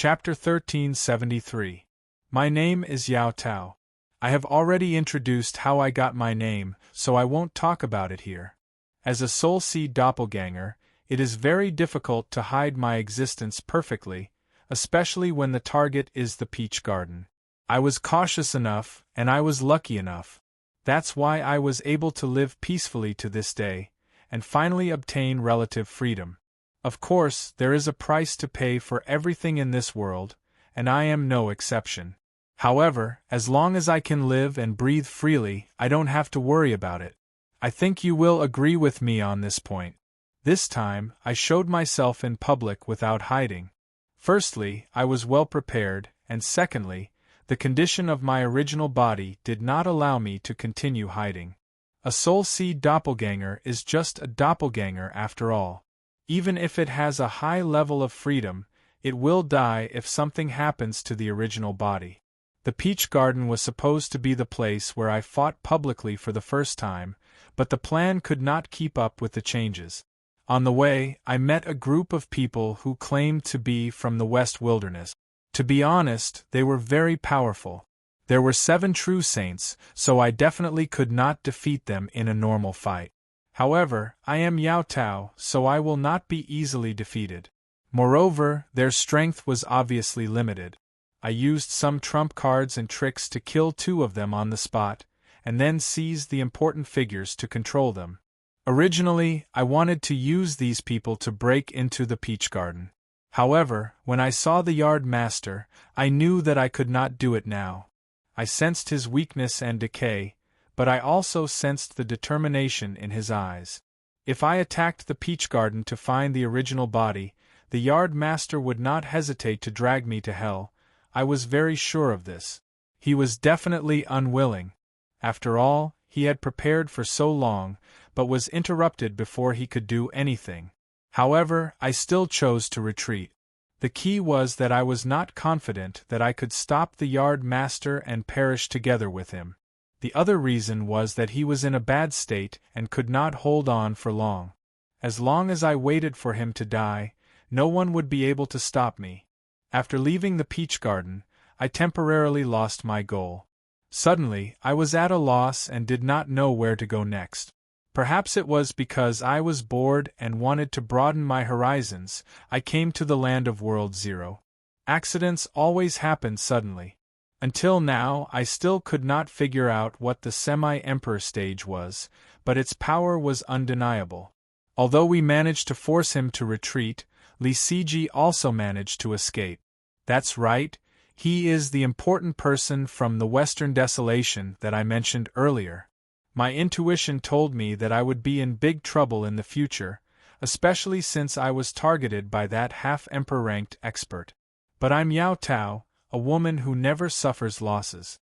Chapter 1373. My name is Yao Tao. I have already introduced how I got my name, so I won't talk about it here. As a soul seed doppelganger, it is very difficult to hide my existence perfectly, especially when the target is the peach garden. I was cautious enough, and I was lucky enough. That's why I was able to live peacefully to this day, and finally obtain relative freedom. Of course, there is a price to pay for everything in this world, and I am no exception. However, as long as I can live and breathe freely, I don't have to worry about it. I think you will agree with me on this point. This time, I showed myself in public without hiding. Firstly, I was well prepared, and secondly, the condition of my original body did not allow me to continue hiding. A soul seed doppelganger is just a doppelganger after all. Even if it has a high level of freedom, it will die if something happens to the original body. The peach garden was supposed to be the place where I fought publicly for the first time, but the plan could not keep up with the changes. On the way, I met a group of people who claimed to be from the West Wilderness. To be honest, they were very powerful. There were 7 true saints, so I definitely could not defeat them in a normal fight. However, I am Yao Tao, so I will not be easily defeated. Moreover, their strength was obviously limited. I used some trump cards and tricks to kill 2 of them on the spot, and then seized the important figures to control them. Originally, I wanted to use these people to break into the peach garden. However, when I saw the yard master, I knew that I could not do it now. I sensed his weakness and decay, but I also sensed the determination in his eyes. If I attacked the peach garden to find the original body, the yard master would not hesitate to drag me to hell. I was very sure of this. He was definitely unwilling. After all, he had prepared for so long, but was interrupted before he could do anything. However, I still chose to retreat. The key was that I was not confident that I could stop the yard master and perish together with him. The other reason was that he was in a bad state and could not hold on for long. As long as I waited for him to die, no one would be able to stop me. After leaving the peach garden, I temporarily lost my goal. Suddenly, I was at a loss and did not know where to go next. Perhaps it was because I was bored and wanted to broaden my horizons. I came to the land of World Zero. Accidents always happen suddenly. Until now, I still could not figure out what the semi-emperor stage was, but its power was undeniable. Although we managed to force him to retreat, Li Siji also managed to escape. That's right, he is the important person from the Western Desolation that I mentioned earlier. My intuition told me that I would be in big trouble in the future, especially since I was targeted by that half-emperor-ranked expert. But I'm Yao Tao, a woman who never suffers losses.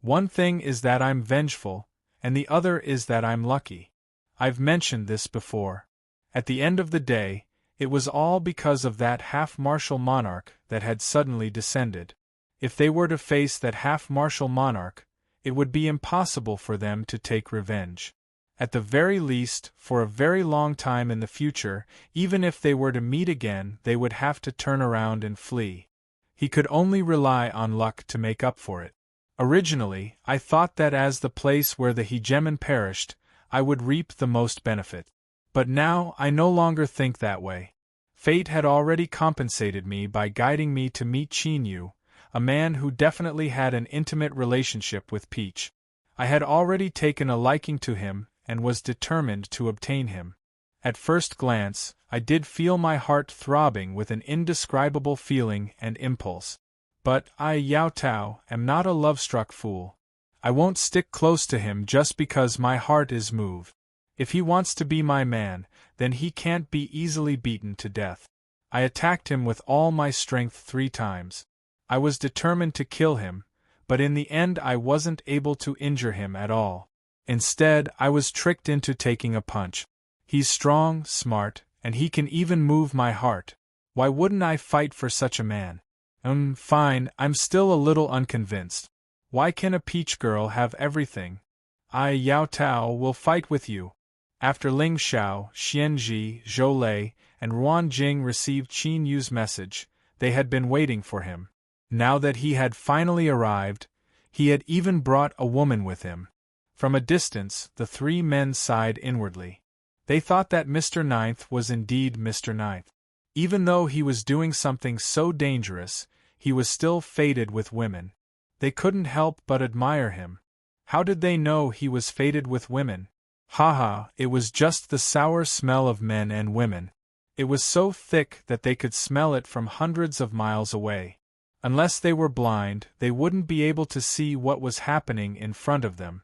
One thing is that I'm vengeful, and the other is that I'm lucky. I've mentioned this before. At the end of the day, it was all because of that half-martial monarch that had suddenly descended. If they were to face that half-martial monarch, it would be impossible for them to take revenge. At the very least, for a very long time in the future, even if they were to meet again, they would have to turn around and flee. He could only rely on luck to make up for it. Originally, I thought that as the place where the hegemon perished, I would reap the most benefit. But now I no longer think that way. Fate had already compensated me by guiding me to meet Qin Yu, a man who definitely had an intimate relationship with Peach. I had already taken a liking to him and was determined to obtain him. At first glance, I did feel my heart throbbing with an indescribable feeling and impulse. But I, Yao Tao, am not a love-struck fool. I won't stick close to him just because my heart is moved. If he wants to be my man, then he can't be easily beaten to death. I attacked him with all my strength 3 times. I was determined to kill him, but in the end I wasn't able to injure him at all. Instead, I was tricked into taking a punch. He's strong, smart, and he can even move my heart. Why wouldn't I fight for such a man? Fine, I'm still a little unconvinced. Why can a peach girl have everything? I, Yao Tao, will fight with you. After Ling Xiao, Xianji, Zhou Lei, and Ruan Jing received Qin Yu's message, They had been waiting for him. Now that he had finally arrived, he had even brought a woman with him. From a distance, the three men sighed inwardly. They thought that Mr. Ninth was indeed Mr. Ninth. Even though he was doing something so dangerous, he was still fated with women. They couldn't help but admire him. How did they know he was fated with women? Ha, it was just the sour smell of men and women. It was so thick that they could smell it from hundreds of miles away. Unless they were blind, they wouldn't be able to see what was happening in front of them.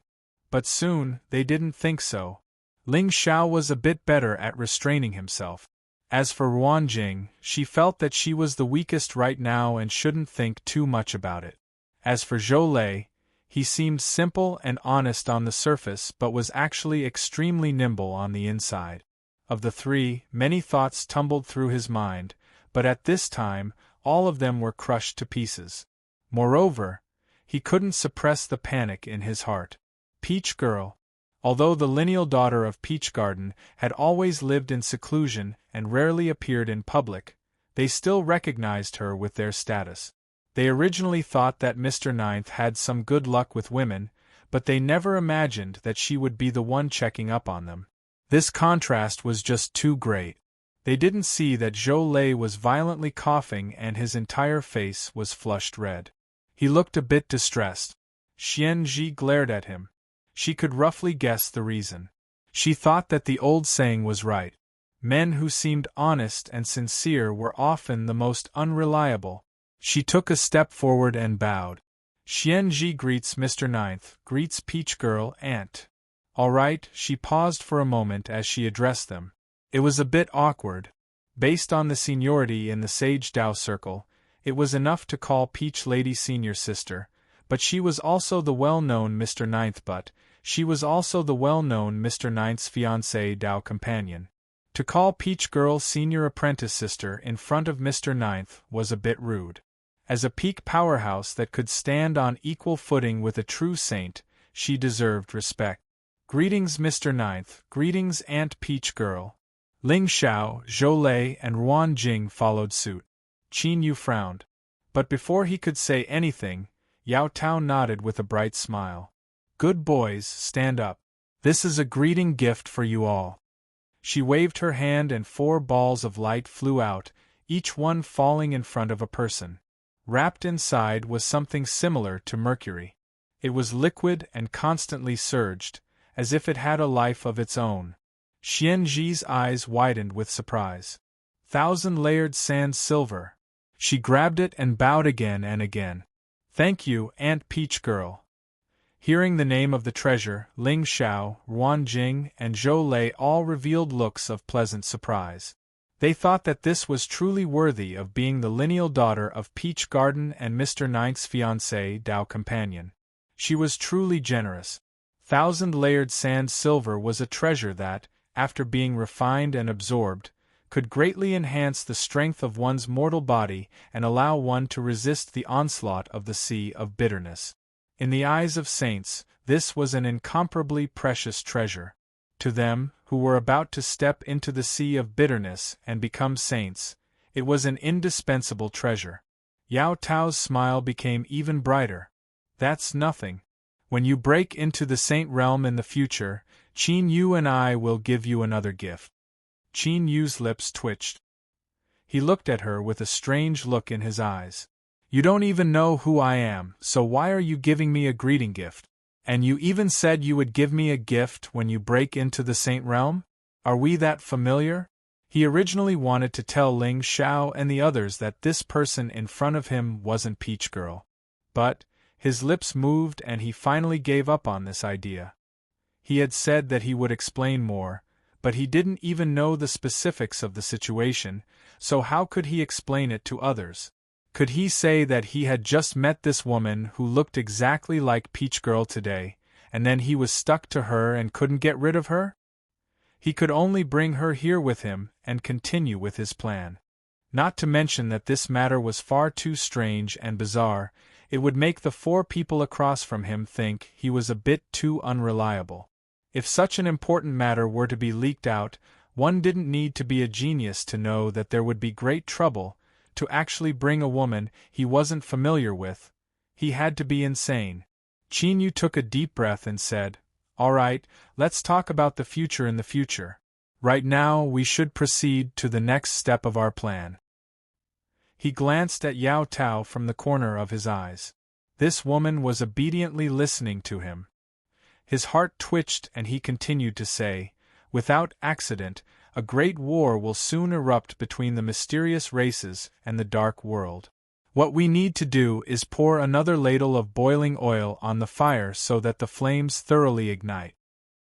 But soon, they didn't think so. Ling Xiao was a bit better at restraining himself. As for Ruan Jing, she felt that she was the weakest right now and shouldn't think too much about it. As for Zhou Lei, he seemed simple and honest on the surface but was actually extremely nimble on the inside. Of the three, many thoughts tumbled through his mind, but at this time, all of them were crushed to pieces. Moreover, he couldn't suppress the panic in his heart. Peach Girl. Although the lineal daughter of Peach Garden had always lived in seclusion and rarely appeared in public, they still recognized her with their status. They originally thought that Mr. Ninth had some good luck with women, but they never imagined that she would be the one checking up on them. This contrast was just too great. They didn't see that Zhou Lei was violently coughing and his entire face was flushed red. He looked a bit distressed. Xian Ji glared at him. She could roughly guess the reason. She thought that the old saying was right. Men who seemed honest and sincere were often the most unreliable. She took a step forward and bowed. Xian Ji greets Mr. Ninth, greets Peach Girl, Aunt. All right, she paused for a moment as she addressed them. It was a bit awkward. Based on the seniority in the Sage Dao Circle, it was enough to call Peach Lady Senior Sister, but she was also the well-known Mr. Ninth she was also the well-known Mr. Ninth's fiancée Dao companion. To call Peach Girl Senior Apprentice Sister in front of Mr. Ninth was a bit rude. As a peak powerhouse that could stand on equal footing with a true saint, she deserved respect. Greetings Mr. Ninth, greetings Aunt Peach Girl. Ling Xiao, Zhou Lei and Ruan Jing followed suit. Qin Yu frowned. But before he could say anything, Yao Tao nodded with a bright smile. Good boys, stand up. This is a greeting gift for you all. She waved her hand and 4 balls of light flew out, each one falling in front of a person. Wrapped inside was something similar to mercury. It was liquid and constantly surged, as if it had a life of its own. Xian Ji's eyes widened with surprise. 1,000-layered sand silver. She grabbed it and bowed again and again. Thank you, Aunt Peach Girl. Hearing the name of the treasure, Ling Xiao, Ruan Jing, and Zhou Lei all revealed looks of pleasant surprise. They thought that this was truly worthy of being the lineal daughter of Peach Garden and Mr. Ninth's fiancée Dao companion. She was truly generous. 1,000-layered sand silver was a treasure that, after being refined and absorbed, could greatly enhance the strength of one's mortal body and allow one to resist the onslaught of the sea of bitterness. In the eyes of saints, this was an incomparably precious treasure. To them, who were about to step into the sea of bitterness and become saints, it was an indispensable treasure. Yao Tao's smile became even brighter. That's nothing. When you break into the saint realm in the future, Qin Yu and I will give you another gift. Qin Yu's lips twitched. He looked at her with a strange look in his eyes. You don't even know who I am, so why are you giving me a greeting gift? And you even said you would give me a gift when you break into the saint realm? Are we that familiar? He originally wanted to tell Ling Xiao and the others that this person in front of him wasn't Peach Girl. But his lips moved and he finally gave up on this idea. He had said that he would explain more, but he didn't even know the specifics of the situation, so how could he explain it to others? Could he say that he had just met this woman who looked exactly like Peach Girl today, and then he was stuck to her and couldn't get rid of her? He could only bring her here with him and continue with his plan. Not to mention that this matter was far too strange and bizarre, it would make the 4 people across from him think he was a bit too unreliable. If such an important matter were to be leaked out, one didn't need to be a genius to know that there would be great trouble, to actually bring a woman he wasn't familiar with. He had to be insane. Qin Yu took a deep breath and said, "All right, let's talk about the future in the future. Right now we should proceed to the next step of our plan." He glanced at Yao Tao from the corner of his eyes. This woman was obediently listening to him. His heart twitched and he continued to say, "Without accident, a great war will soon erupt between the mysterious races and the dark world. What we need to do is pour another ladle of boiling oil on the fire so that the flames thoroughly ignite.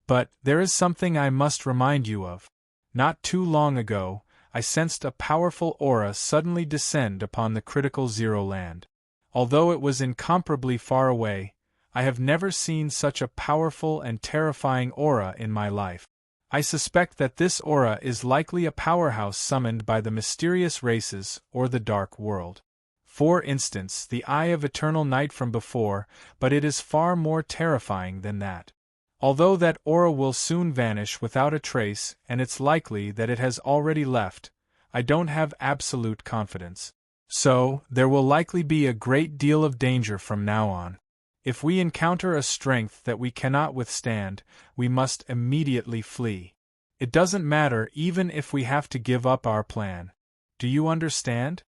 But there is something I must remind you of. Not too long ago, I sensed a powerful aura suddenly descend upon the critical zero land. Although it was incomparably far away, I have never seen such a powerful and terrifying aura in my life. I suspect that this aura is likely a powerhouse summoned by the mysterious races or the dark world. For instance, the Eye of Eternal Night from before, but it is far more terrifying than that. Although that aura will soon vanish without a trace, and it's likely that it has already left, I don't have absolute confidence. So, there will likely be a great deal of danger from now on. If we encounter a strength that we cannot withstand, we must immediately flee. It doesn't matter even if we have to give up our plan. Do you understand?"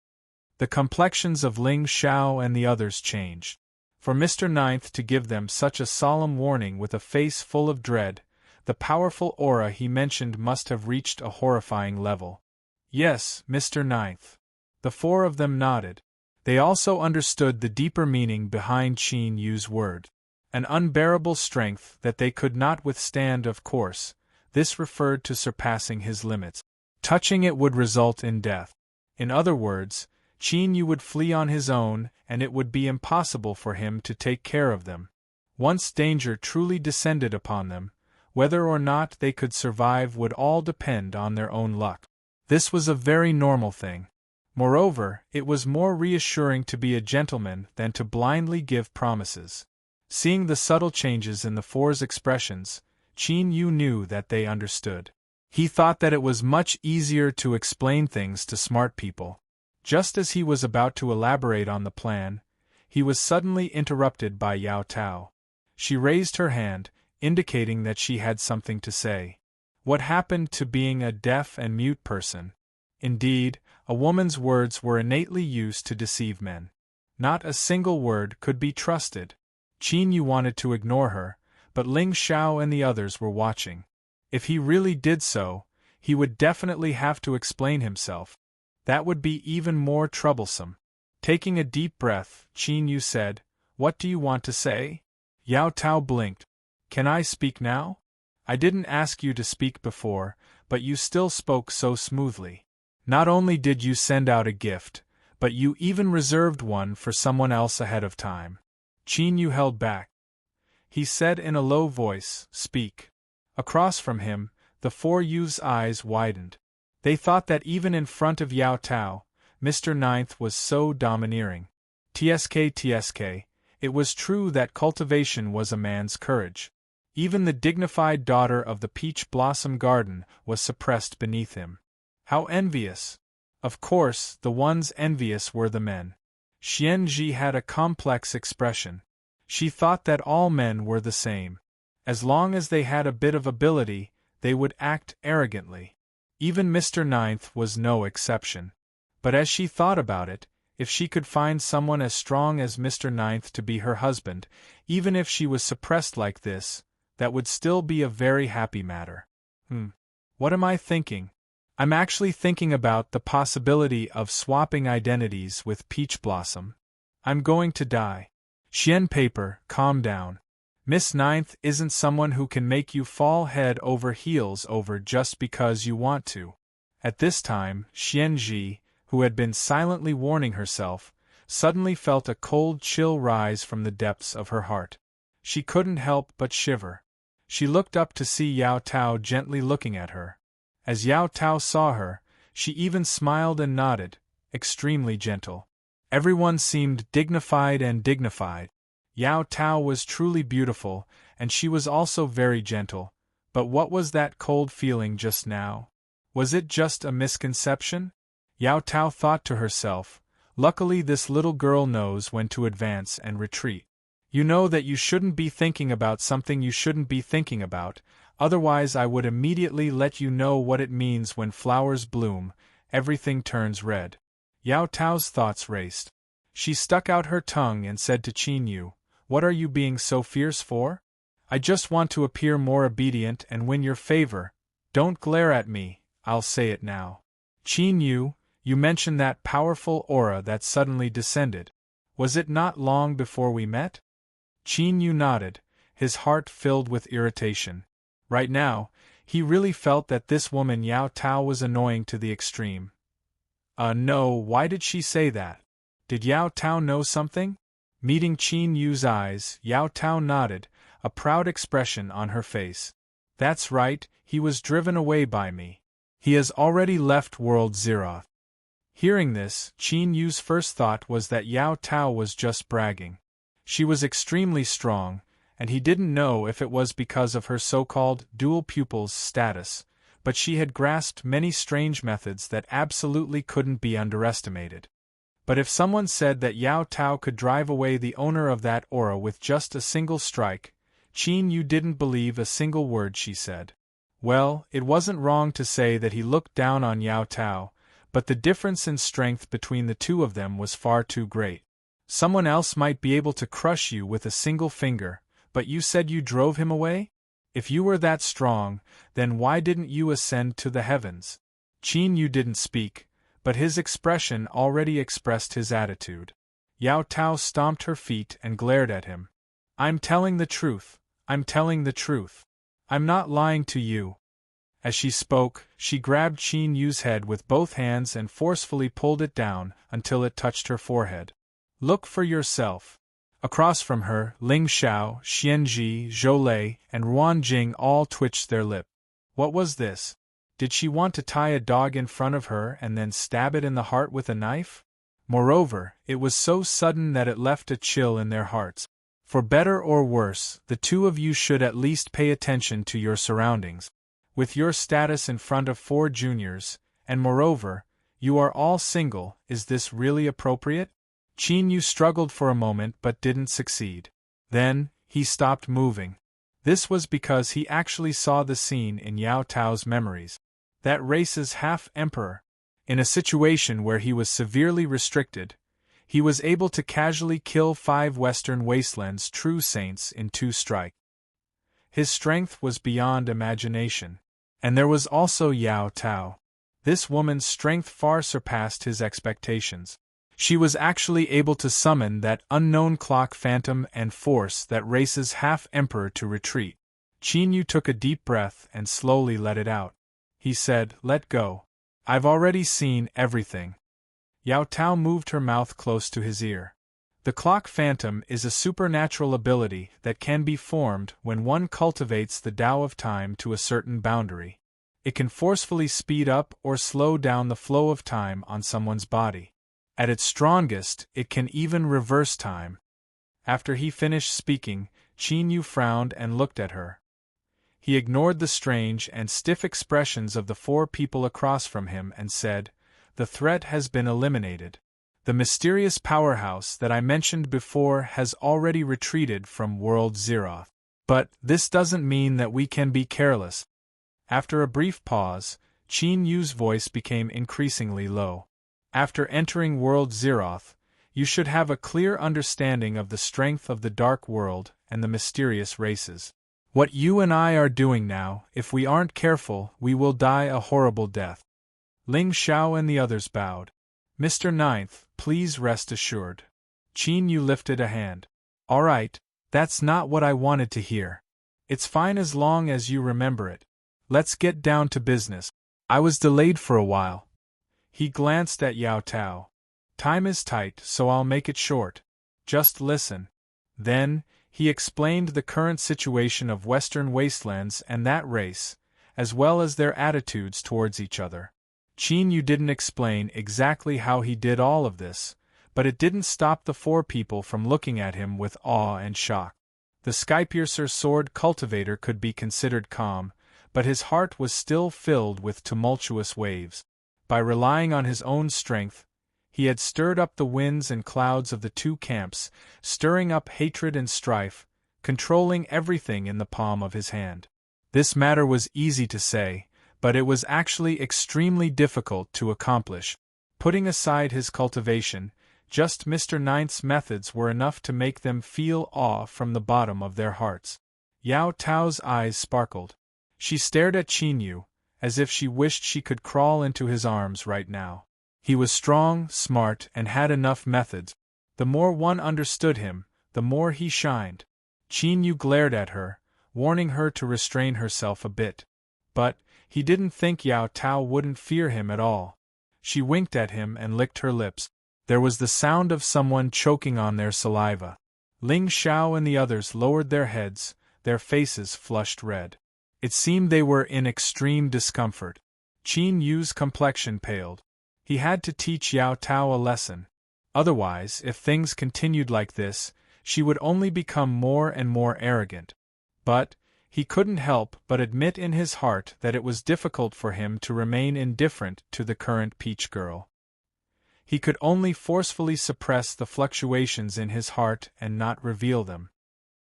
The complexions of Ling Xiao and the others changed. For Mr. Ninth to give them such a solemn warning with a face full of dread, the powerful aura he mentioned must have reached a horrifying level. "Yes, Mr. Ninth." The four of them nodded. They also understood the deeper meaning behind Qin Yu's word. An unbearable strength that they could not withstand, of course. This referred to surpassing his limits. Touching it would result in death. In other words, Qin Yu would flee on his own, and it would be impossible for him to take care of them. Once danger truly descended upon them, whether or not they could survive would all depend on their own luck. This was a very normal thing. Moreover, it was more reassuring to be a gentleman than to blindly give promises. Seeing the subtle changes in the four's expressions, Qin Yu knew that they understood. He thought that it was much easier to explain things to smart people. Just as he was about to elaborate on the plan, he was suddenly interrupted by Yao Tao. She raised her hand, indicating that she had something to say. What happened to being a deaf and mute person? Indeed, a woman's words were innately used to deceive men. Not a single word could be trusted. Qin Yu wanted to ignore her, but Ling Xiao and the others were watching. If he really did so, he would definitely have to explain himself. That would be even more troublesome. Taking a deep breath, Qin Yu said, "What do you want to say?" Yao Tao blinked. "Can I speak now? I didn't ask you to speak before, but you still spoke so smoothly. Not only did you send out a gift, but you even reserved one for someone else ahead of time." Qin Yu held back. He said in a low voice, "Speak." Across from him, the four youths' eyes widened. They thought that even in front of Yao Tao, Mr. Ninth was so domineering. Tsk, it was true that cultivation was a man's courage. Even the dignified daughter of the Peach Blossom Garden was suppressed beneath him. How envious! Of course, the ones envious were the men. Xianji had a complex expression. She thought that all men were the same. As long as they had a bit of ability, they would act arrogantly. Even Mr. Ninth was no exception. But as she thought about it, if she could find someone as strong as Mr. Ninth to be her husband, even if she was suppressed like this, that would still be a very happy matter. What am I thinking? I'm actually thinking about the possibility of swapping identities with Peach Blossom. I'm going to die. Xian Paper, calm down. Miss Ninth isn't someone who can make you fall head over heels over just because you want to. At this time, Xianji, who had been silently warning herself, suddenly felt a cold chill rise from the depths of her heart. She couldn't help but shiver. She looked up to see Yao Tao gently looking at her. As Yao Tao saw her, she even smiled and nodded, extremely gentle. Everyone seemed dignified and dignified. Yao Tao was truly beautiful, and she was also very gentle, but what was that cold feeling just now? Was it just a misconception? Yao Tao thought to herself, luckily this little girl knows when to advance and retreat. You know that you shouldn't be thinking about something you shouldn't be thinking about, otherwise I would immediately let you know what it means when flowers bloom, everything turns red. Yao Tao's thoughts raced. She stuck out her tongue and said to Qin Yu, "What are you being so fierce for? I just want to appear more obedient and win your favor. Don't glare at me, I'll say it now. Qin Yu, you mentioned that powerful aura that suddenly descended. Was it not long before we met?" Qin Yu nodded, his heart filled with irritation. Right now, he really felt that this woman Yao Tao was annoying to the extreme. No, why did she say that? Did Yao Tao know something? Meeting Qin Yu's eyes, Yao Tao nodded, a proud expression on her face. That's right, he was driven away by me. He has already left World Zeroth. Hearing this, Qin Yu's first thought was that Yao Tao was just bragging. She was extremely strong, and he didn't know if it was because of her so-called dual pupil's status, but she had grasped many strange methods that absolutely couldn't be underestimated. But if someone said that Yao Tao could drive away the owner of that aura with just a single strike, Qin Yu didn't believe a single word she said. Well, it wasn't wrong to say that he looked down on Yao Tao, but the difference in strength between the two of them was far too great. Someone else might be able to crush you with a single finger, but you said you drove him away? If you were that strong, then why didn't you ascend to the heavens? Qin Yu didn't speak, but his expression already expressed his attitude. Yao Tao stomped her feet and glared at him. I'm telling the truth. I'm telling the truth. I'm not lying to you. As she spoke, she grabbed Qin Yu's head with both hands and forcefully pulled it down until it touched her forehead. Look for yourself. Across from her, Ling Xiao, Xianji, Zhou Lei, and Ruan Jing all twitched their lip. What was this? Did she want to tie a dog in front of her and then stab it in the heart with a knife? Moreover, it was so sudden that it left a chill in their hearts. For better or worse, the two of you should at least pay attention to your surroundings. With your status in front of 4 juniors, and moreover, you are all single, is this really appropriate? Qin Yu struggled for a moment but didn't succeed. Then, he stopped moving. This was because he actually saw the scene in Yao Tao's memories. That race's half-emperor. In a situation where he was severely restricted, he was able to casually kill 5 Western Wasteland's true saints in 2 strikes. His strength was beyond imagination. And there was also Yao Tao. This woman's strength far surpassed his expectations. She was actually able to summon that unknown clock phantom and force that races half-emperor to retreat. Qin Yu took a deep breath and slowly let it out. He said, "Let go. I've already seen everything." Yao Tao moved her mouth close to his ear. The clock phantom is a supernatural ability that can be formed when one cultivates the Tao of time to a certain boundary. It can forcefully speed up or slow down the flow of time on someone's body. At its strongest, it can even reverse time. After he finished speaking, Qin Yu frowned and looked at her. He ignored the strange and stiff expressions of the 4 people across from him and said, "The threat has been eliminated. The mysterious powerhouse that I mentioned before has already retreated from World Zeroth. But this doesn't mean that we can be careless." After a brief pause, Qin Yu's voice became increasingly low. After entering World Zeroth, you should have a clear understanding of the strength of the Dark World and the mysterious races. What you and I are doing now, if we aren't careful, we will die a horrible death. Ling Xiao and the others bowed. "Mr. Ninth, please rest assured." Qin Yu lifted a hand. "All right, that's not what I wanted to hear. It's fine as long as you remember it. Let's get down to business. I was delayed for a while." He glanced at Yao Tao. "Time is tight, so I'll make it short. Just listen." Then, he explained the current situation of Western Wastelands and that race, as well as their attitudes towards each other. Qin Yu didn't explain exactly how he did all of this, but it didn't stop the 4 people from looking at him with awe and shock. The Skypiercer sword cultivator could be considered calm, but his heart was still filled with tumultuous waves. by relying on his own strength, he had stirred up the winds and clouds of the two camps, stirring up hatred and strife, controlling everything in the palm of his hand. This matter was easy to say, but it was actually extremely difficult to accomplish. Putting aside his cultivation, just Mr. Ninth's methods were enough to make them feel awe from the bottom of their hearts. Yao Tao's eyes sparkled. She stared at Qin Yu, as if she wished she could crawl into his arms right now. He was strong, smart, and had enough methods. The more one understood him, the more he shined. Qin Yu glared at her, warning her to restrain herself a bit. But he didn't think Yao Tao wouldn't fear him at all. She winked at him and licked her lips. There was the sound of someone choking on their saliva. Ling Xiao and the others lowered their heads, their faces flushed red. It seemed they were in extreme discomfort. Qin Yu's complexion paled. He had to teach Yao Tao a lesson. Otherwise, if things continued like this, she would only become more and more arrogant. But he couldn't help but admit in his heart that it was difficult for him to remain indifferent to the current peach girl. He could only forcefully suppress the fluctuations in his heart and not reveal them.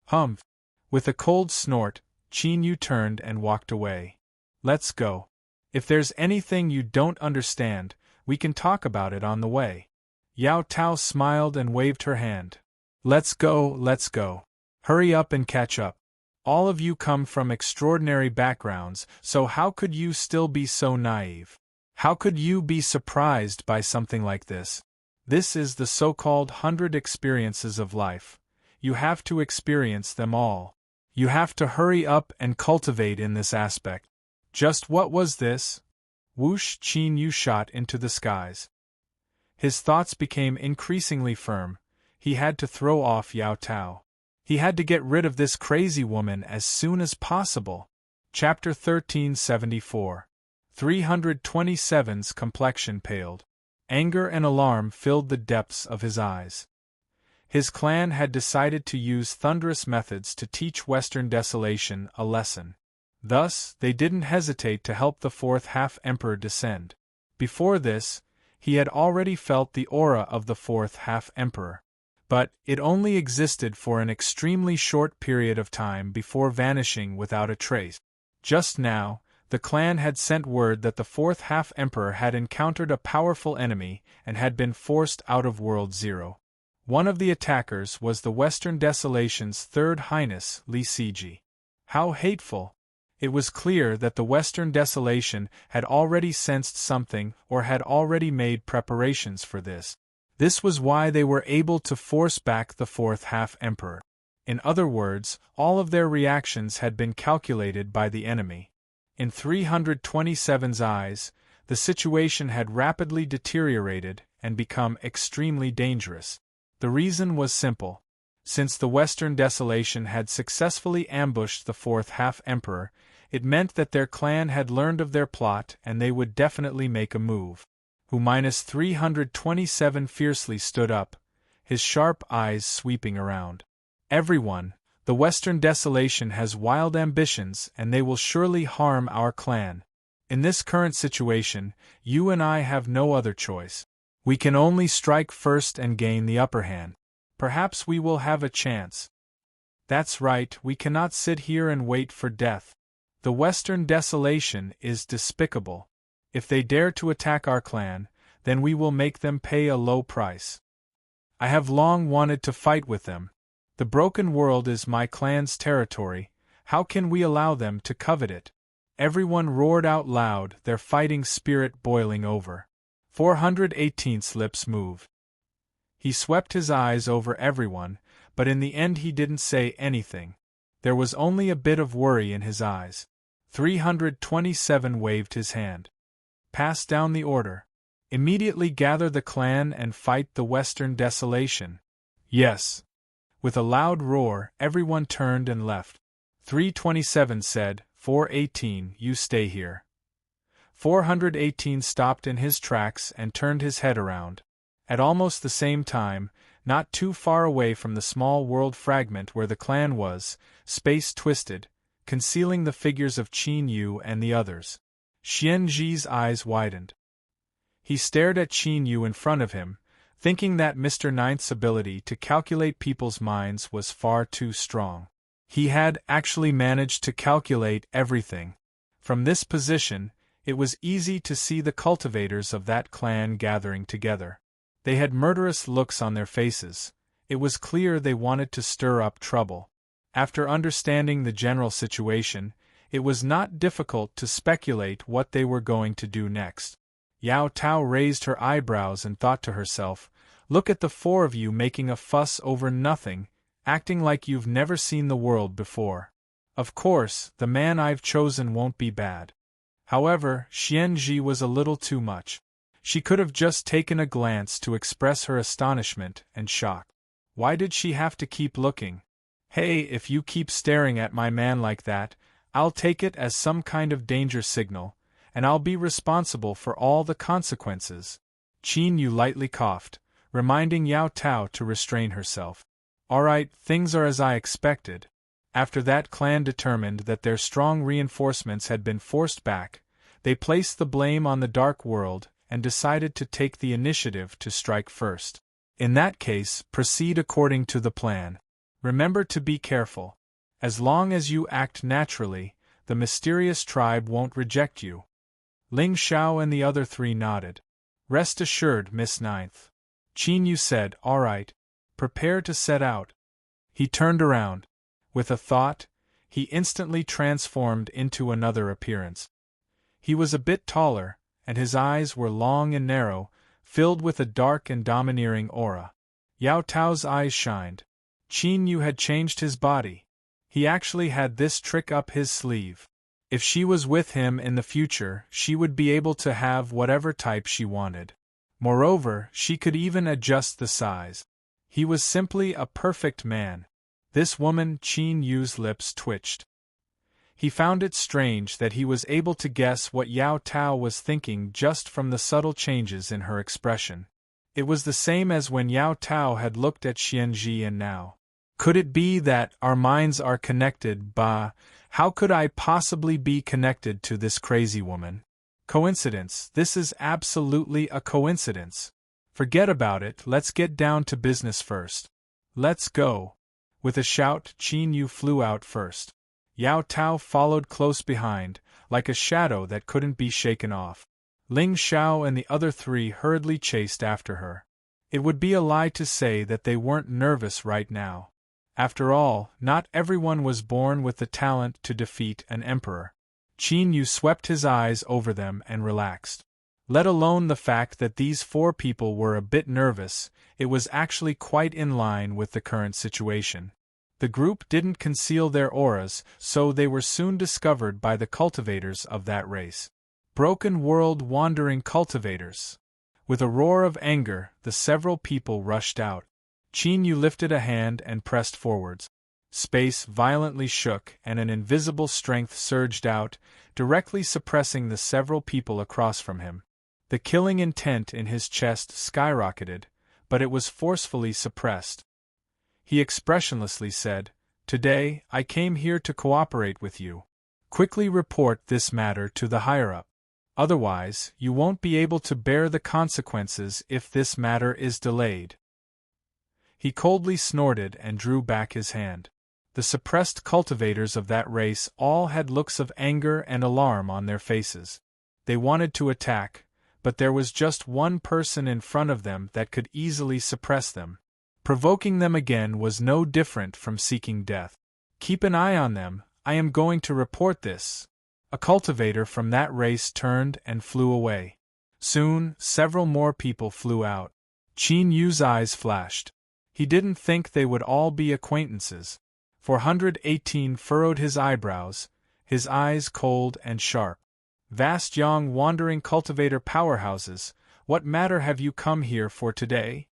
Humph! With a cold snort, Qin Yu turned and walked away. Let's go. If there's anything you don't understand, we can talk about it on the way. Yao Tao smiled and waved her hand. Let's go, let's go. Hurry up and catch up. All of you come from extraordinary backgrounds, so how could you still be so naive? How could you be surprised by something like this? This is the so-called 100 experiences of life. You have to experience them all. You have to hurry up and cultivate in this aspect. Just what was this? Whoosh! Qin Yu shot into the skies. His thoughts became increasingly firm. He had to throw off Yao Tao. He had to get rid of this crazy woman as soon as possible. Chapter 1374. 327's complexion paled. Anger and alarm filled the depths of his eyes. His clan had decided to use thunderous methods to teach Western Desolation a lesson. Thus, they didn't hesitate to help the fourth half-emperor descend. Before this, he had already felt the aura of the fourth half-emperor. But it only existed for an extremely short period of time before vanishing without a trace. Just now, the clan had sent word that the fourth half-emperor had encountered a powerful enemy and had been forced out of World Zero. One of the attackers was the Western Desolation's Third Highness, Li Siji. How hateful! It was clear that the Western Desolation had already sensed something or had already made preparations for this. This was why they were able to force back the fourth half-emperor. In other words, all of their reactions had been calculated by the enemy. In 327's eyes, the situation had rapidly deteriorated and become extremely dangerous. The reason was simple. Since the Western Desolation had successfully ambushed the fourth half-emperor, it meant that their clan had learned of their plot and they would definitely make a move. Who-327 fiercely stood up, his sharp eyes sweeping around. Everyone, the Western Desolation has wild ambitions and they will surely harm our clan. In this current situation, you and I have no other choice. We can only strike first and gain the upper hand. Perhaps we will have a chance. That's right, we cannot sit here and wait for death. The Western Desolation is despicable. If they dare to attack our clan, then we will make them pay a low price. I have long wanted to fight with them. The broken world is my clan's territory. How can we allow them to covet it? Everyone roared out loud, their fighting spirit boiling over. 418's lips moved. He swept his eyes over everyone, but in the end he didn't say anything. There was only a bit of worry in his eyes. 327 waved his hand. Pass down the order. Immediately gather the clan and fight the Western Desolation. Yes. With a loud roar, everyone turned and left. 327 said, 418, you stay here. 418 stopped in his tracks and turned his head around. At almost the same time, not too far away from the small world fragment where the clan was, space twisted, concealing the figures of Qin Yu and the others. Xian Zhi's eyes widened. He stared at Qin Yu in front of him, thinking that Mr. Ninth's ability to calculate people's minds was far too strong. He had actually managed to calculate everything. From this position, it was easy to see the cultivators of that clan gathering together. They had murderous looks on their faces. It was clear they wanted to stir up trouble. After understanding the general situation, it was not difficult to speculate what they were going to do next. Yao Tao raised her eyebrows and thought to herself, "Look at the four of you making a fuss over nothing, acting like you've never seen the world before. Of course, the man I've chosen won't be bad." However, Xianji was a little too much. She could have just taken a glance to express her astonishment and shock. Why did she have to keep looking? "Hey, if you keep staring at my man like that, I'll take it as some kind of danger signal, and I'll be responsible for all the consequences." Qin Yu lightly coughed, reminding Yao Tao to restrain herself. "All right, things are as I expected." After that clan determined that their strong reinforcements had been forced back, they placed the blame on the Dark World and decided to take the initiative to strike first. In that case, proceed according to the plan. Remember to be careful. As long as you act naturally, the mysterious tribe won't reject you. Ling Xiao and the other three nodded. "Rest assured, Miss Ninth." Qin Yu said, "All right. Prepare to set out." He turned around. With a thought, he instantly transformed into another appearance. He was a bit taller, and his eyes were long and narrow, filled with a dark and domineering aura. Yao Tao's eyes shined. Qin Yu had changed his body. He actually had this trick up his sleeve. If she was with him in the future, she would be able to have whatever type she wanted. Moreover, she could even adjust the size. He was simply a perfect man. This woman, Qin Yu's lips twitched. He found it strange that he was able to guess what Yao Tao was thinking just from the subtle changes in her expression. It was the same as when Yao Tao had looked at Xianji and now. Could it be that our minds are connected? Bah, how could I possibly be connected to this crazy woman? Coincidence, this is absolutely a coincidence. Forget about it, let's get down to business first. Let's go. With a shout, Qin Yu flew out first. Yao Tao followed close behind, like a shadow that couldn't be shaken off. Ling Xiao and the other three hurriedly chased after her. It would be a lie to say that they weren't nervous right now. After all, not everyone was born with the talent to defeat an emperor. Qin Yu swept his eyes over them and relaxed. Let alone the fact that these four people were a bit nervous, it was actually quite in line with the current situation. The group didn't conceal their auras, so they were soon discovered by the cultivators of that race. Broken world wandering cultivators. With a roar of anger, the several people rushed out. Qin Yu lifted a hand and pressed forwards. Space violently shook and an invisible strength surged out, directly suppressing the several people across from him. The killing intent in his chest skyrocketed, but it was forcefully suppressed. He expressionlessly said, "Today, I came here to cooperate with you. Quickly report this matter to the higher-up. Otherwise, you won't be able to bear the consequences if this matter is delayed." He coldly snorted and drew back his hand. The suppressed cultivators of that race all had looks of anger and alarm on their faces. They wanted to attack, but there was just one person in front of them that could easily suppress them. Provoking them again was no different from seeking death. "Keep an eye on them, I am going to report this." A cultivator from that race turned and flew away. Soon, several more people flew out. Qin Yu's eyes flashed. He didn't think they would all be acquaintances. 418 furrowed his eyebrows, his eyes cold and sharp. "Vast young wandering cultivator powerhouses, what matter have you come here for today?"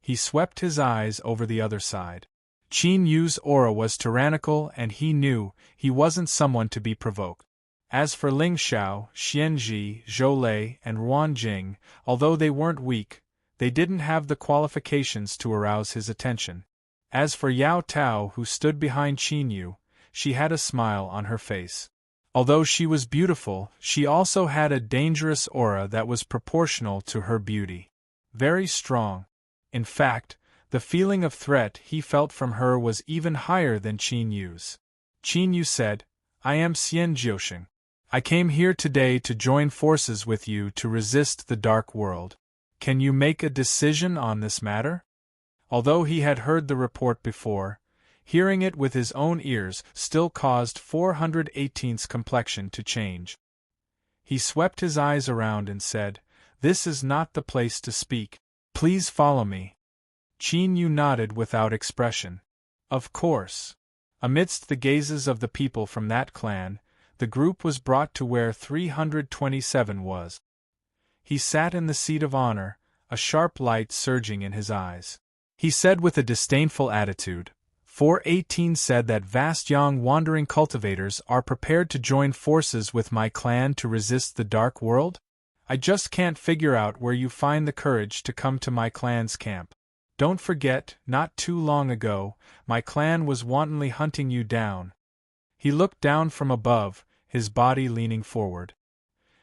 He swept his eyes over the other side. Qin Yu's aura was tyrannical and he knew he wasn't someone to be provoked. As for Ling Xiao, Xianji, Zhou Lei, and Ruan Jing, although they weren't weak, they didn't have the qualifications to arouse his attention. As for Yao Tao, who stood behind Qin Yu, she had a smile on her face. Although she was beautiful, she also had a dangerous aura that was proportional to her beauty. Very strong. In fact, the feeling of threat he felt from her was even higher than Qin Yu's. Qin Yu said, "I am Xian Jiusheng. I came here today to join forces with you to resist the dark world. Can you make a decision on this matter?" Although he had heard the report before, hearing it with his own ears still caused 418's complexion to change. He swept his eyes around and said, "This is not the place to speak. Please follow me." Qin Yu nodded without expression. Of course. Amidst the gazes of the people from that clan, the group was brought to where 327 was. He sat in the seat of honor, a sharp light surging in his eyes. He said with a disdainful attitude, 418 said that vast young wandering cultivators are prepared to join forces with my clan to resist the dark world? I just can't figure out where you find the courage to come to my clan's camp. Don't forget, not too long ago, my clan was wantonly hunting you down. He looked down from above, his body leaning forward.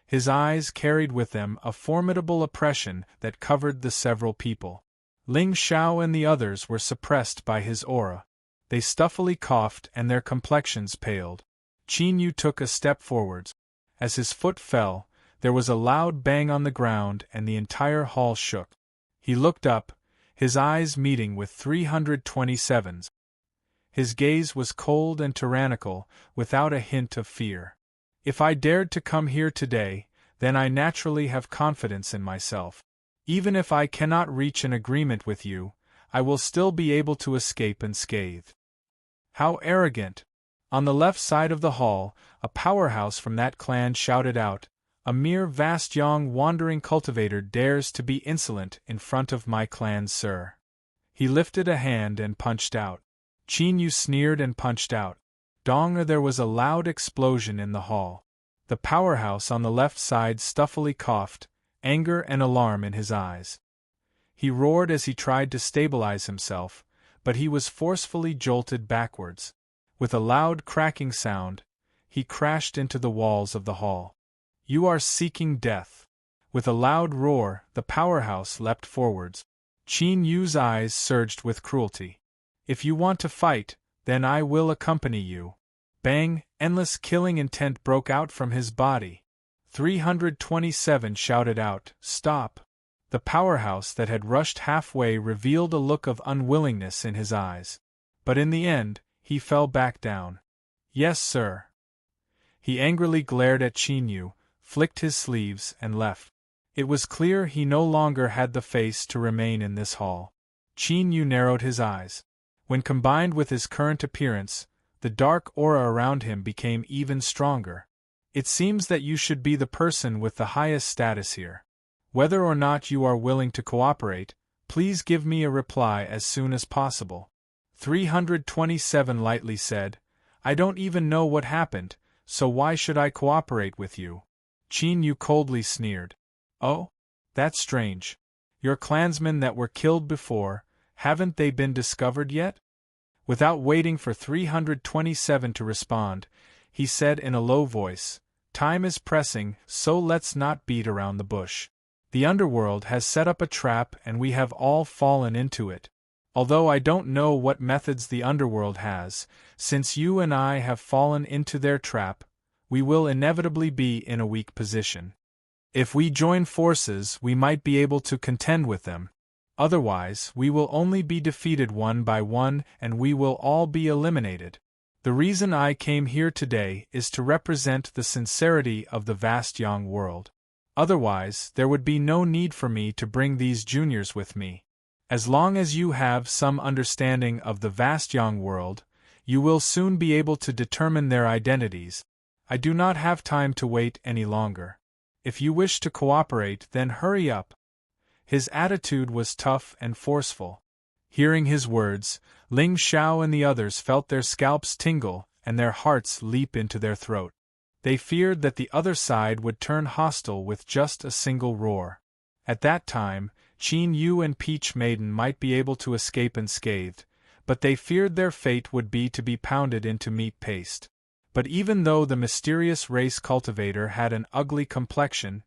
His eyes carried with them a formidable oppression that covered the several people. Ling Xiao and the others were suppressed by his aura. They stuffily coughed and their complexions paled. Qin Yu took a step forwards. As his foot fell, there was a loud bang on the ground and the entire hall shook. He looked up, his eyes meeting with 327's. His gaze was cold and tyrannical, without a hint of fear. If I dared to come here today, then I naturally have confidence in myself. Even if I cannot reach an agreement with you, I will still be able to escape unscathed. How arrogant! On the left side of the hall, a powerhouse from that clan shouted out, "A mere vast young wandering cultivator dares to be insolent in front of my clan, sir." He lifted a hand and punched out. Qin Yu sneered and punched out. Dong! There was a loud explosion in the hall. The powerhouse on the left side stuffily coughed, anger and alarm in his eyes. He roared as he tried to stabilize himself, but he was forcefully jolted backwards. With a loud cracking sound, he crashed into the walls of the hall. "You are seeking death." With a loud roar, the powerhouse leapt forwards. Qin Yu's eyes surged with cruelty. "If you want to fight, then I will accompany you." Bang! Endless killing intent broke out from his body. 327 shouted out, "Stop!" The powerhouse that had rushed halfway revealed a look of unwillingness in his eyes. But in the end, he fell back down. "Yes, sir." He angrily glared at Qin Yu, flicked his sleeves, and left. It was clear he no longer had the face to remain in this hall. Qin Yu narrowed his eyes. When combined with his current appearance, the dark aura around him became even stronger. "It seems that you should be the person with the highest status here. Whether or not you are willing to cooperate, please give me a reply as soon as possible." 327 lightly said, "I don't even know what happened, so why should I cooperate with you?" Qin Yu coldly sneered. "Oh? That's strange. Your clansmen that were killed before, haven't they been discovered yet?" Without waiting for 327 to respond, he said in a low voice, "Time is pressing, so let's not beat around the bush. The underworld has set up a trap and we have all fallen into it. Although I don't know what methods the underworld has, since you and I have fallen into their trap, we will inevitably be in a weak position. If we join forces, we might be able to contend with them. Otherwise, we will only be defeated one by one and we will all be eliminated. The reason I came here today is to represent the sincerity of the vast young world. Otherwise, there would be no need for me to bring these juniors with me. As long as you have some understanding of the vast young world, you will soon be able to determine their identities. I do not have time to wait any longer. If you wish to cooperate, then hurry up." His attitude was tough and forceful. Hearing his words, Ling Xiao and the others felt their scalps tingle and their hearts leap into their throat. They feared that the other side would turn hostile with just a single roar. At that time, Qin Yu and Peach Maiden might be able to escape unscathed, but they feared their fate would be to be pounded into meat paste. But even though the mysterious race cultivator had an ugly complexion,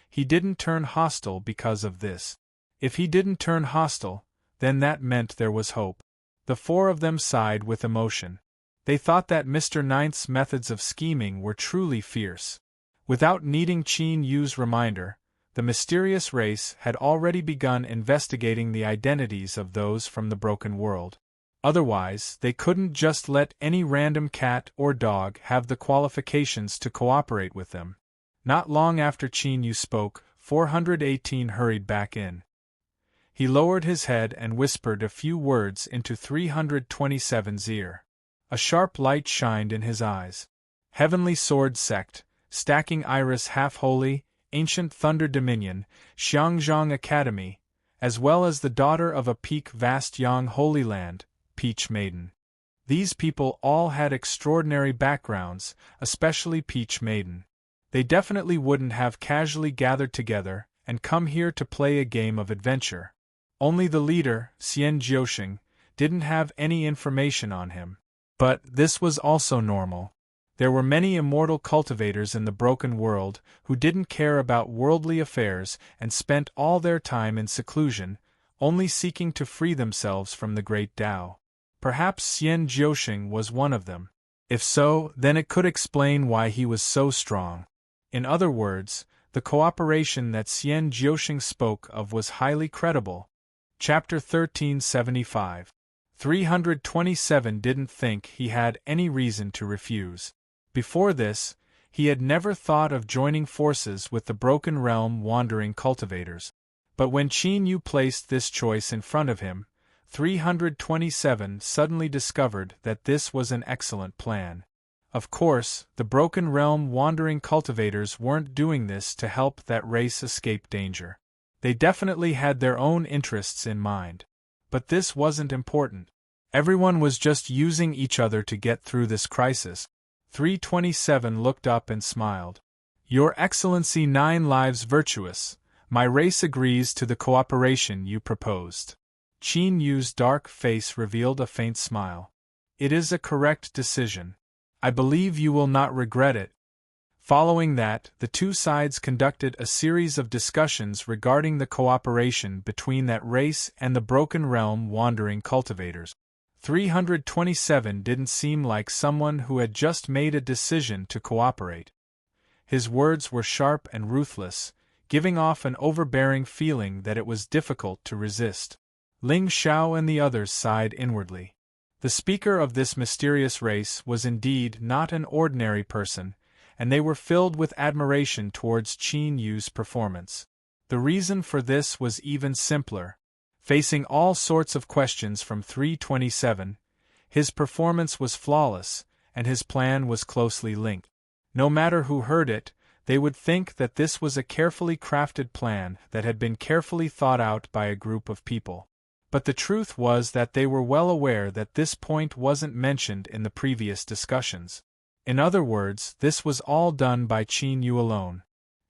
he didn't turn hostile because of this. If he didn't turn hostile, then that meant there was hope. The four of them sighed with emotion. They thought that Mr. Ninth's methods of scheming were truly fierce. Without needing Qin Yu's reminder, the mysterious race had already begun investigating the identities of those from the broken world. Otherwise, they couldn't just let any random cat or dog have the qualifications to cooperate with them. Not long after Qin Yu spoke, 418 hurried back in. He lowered his head and whispered a few words into 327's ear. A sharp light shined in his eyes. Heavenly Sword Sect, Stacking Iris Half-Holy, Ancient Thunder Dominion, Xiangzhang Academy, as well as the daughter of a peak vast Yang Holy Land, Peach Maiden. These people all had extraordinary backgrounds, especially Peach Maiden. They definitely wouldn't have casually gathered together and come here to play a game of adventure. Only the leader, Xian Jiuxing, didn't have any information on him. But this was also normal. There were many immortal cultivators in the broken world who didn't care about worldly affairs and spent all their time in seclusion, only seeking to free themselves from the great Tao. Perhaps Xian Jiuxing was one of them. If so, then it could explain why he was so strong. In other words, the cooperation that Xian Jiuxing spoke of was highly credible. Chapter 1375. 327 didn't think he had any reason to refuse. Before this, he had never thought of joining forces with the Broken Realm wandering cultivators. But when Qin Yu placed this choice in front of him, 327 suddenly discovered that this was an excellent plan. Of course, the Broken Realm wandering cultivators weren't doing this to help that race escape danger. They definitely had their own interests in mind. But this wasn't important. Everyone was just using each other to get through this crisis. 327 looked up and smiled. Your Excellency 9 Lives Virtuous, my race agrees to the cooperation you proposed. Qin Yu's dark face revealed a faint smile. It is a correct decision. I believe you will not regret it. Following that, the two sides conducted a series of discussions regarding the cooperation between that race and the Broken Realm wandering cultivators. 327 didn't seem like someone who had just made a decision to cooperate. His words were sharp and ruthless, giving off an overbearing feeling that it was difficult to resist. Ling Xiao and the others sighed inwardly. The speaker of this mysterious race was indeed not an ordinary person, and they were filled with admiration towards Qin Yu's performance. The reason for this was even simpler. Facing all sorts of questions from 327, his performance was flawless, and his plan was closely linked. No matter who heard it, they would think that this was a carefully crafted plan that had been carefully thought out by a group of people. But the truth was that they were well aware that this point wasn't mentioned in the previous discussions. In other words, this was all done by Qin Yu alone.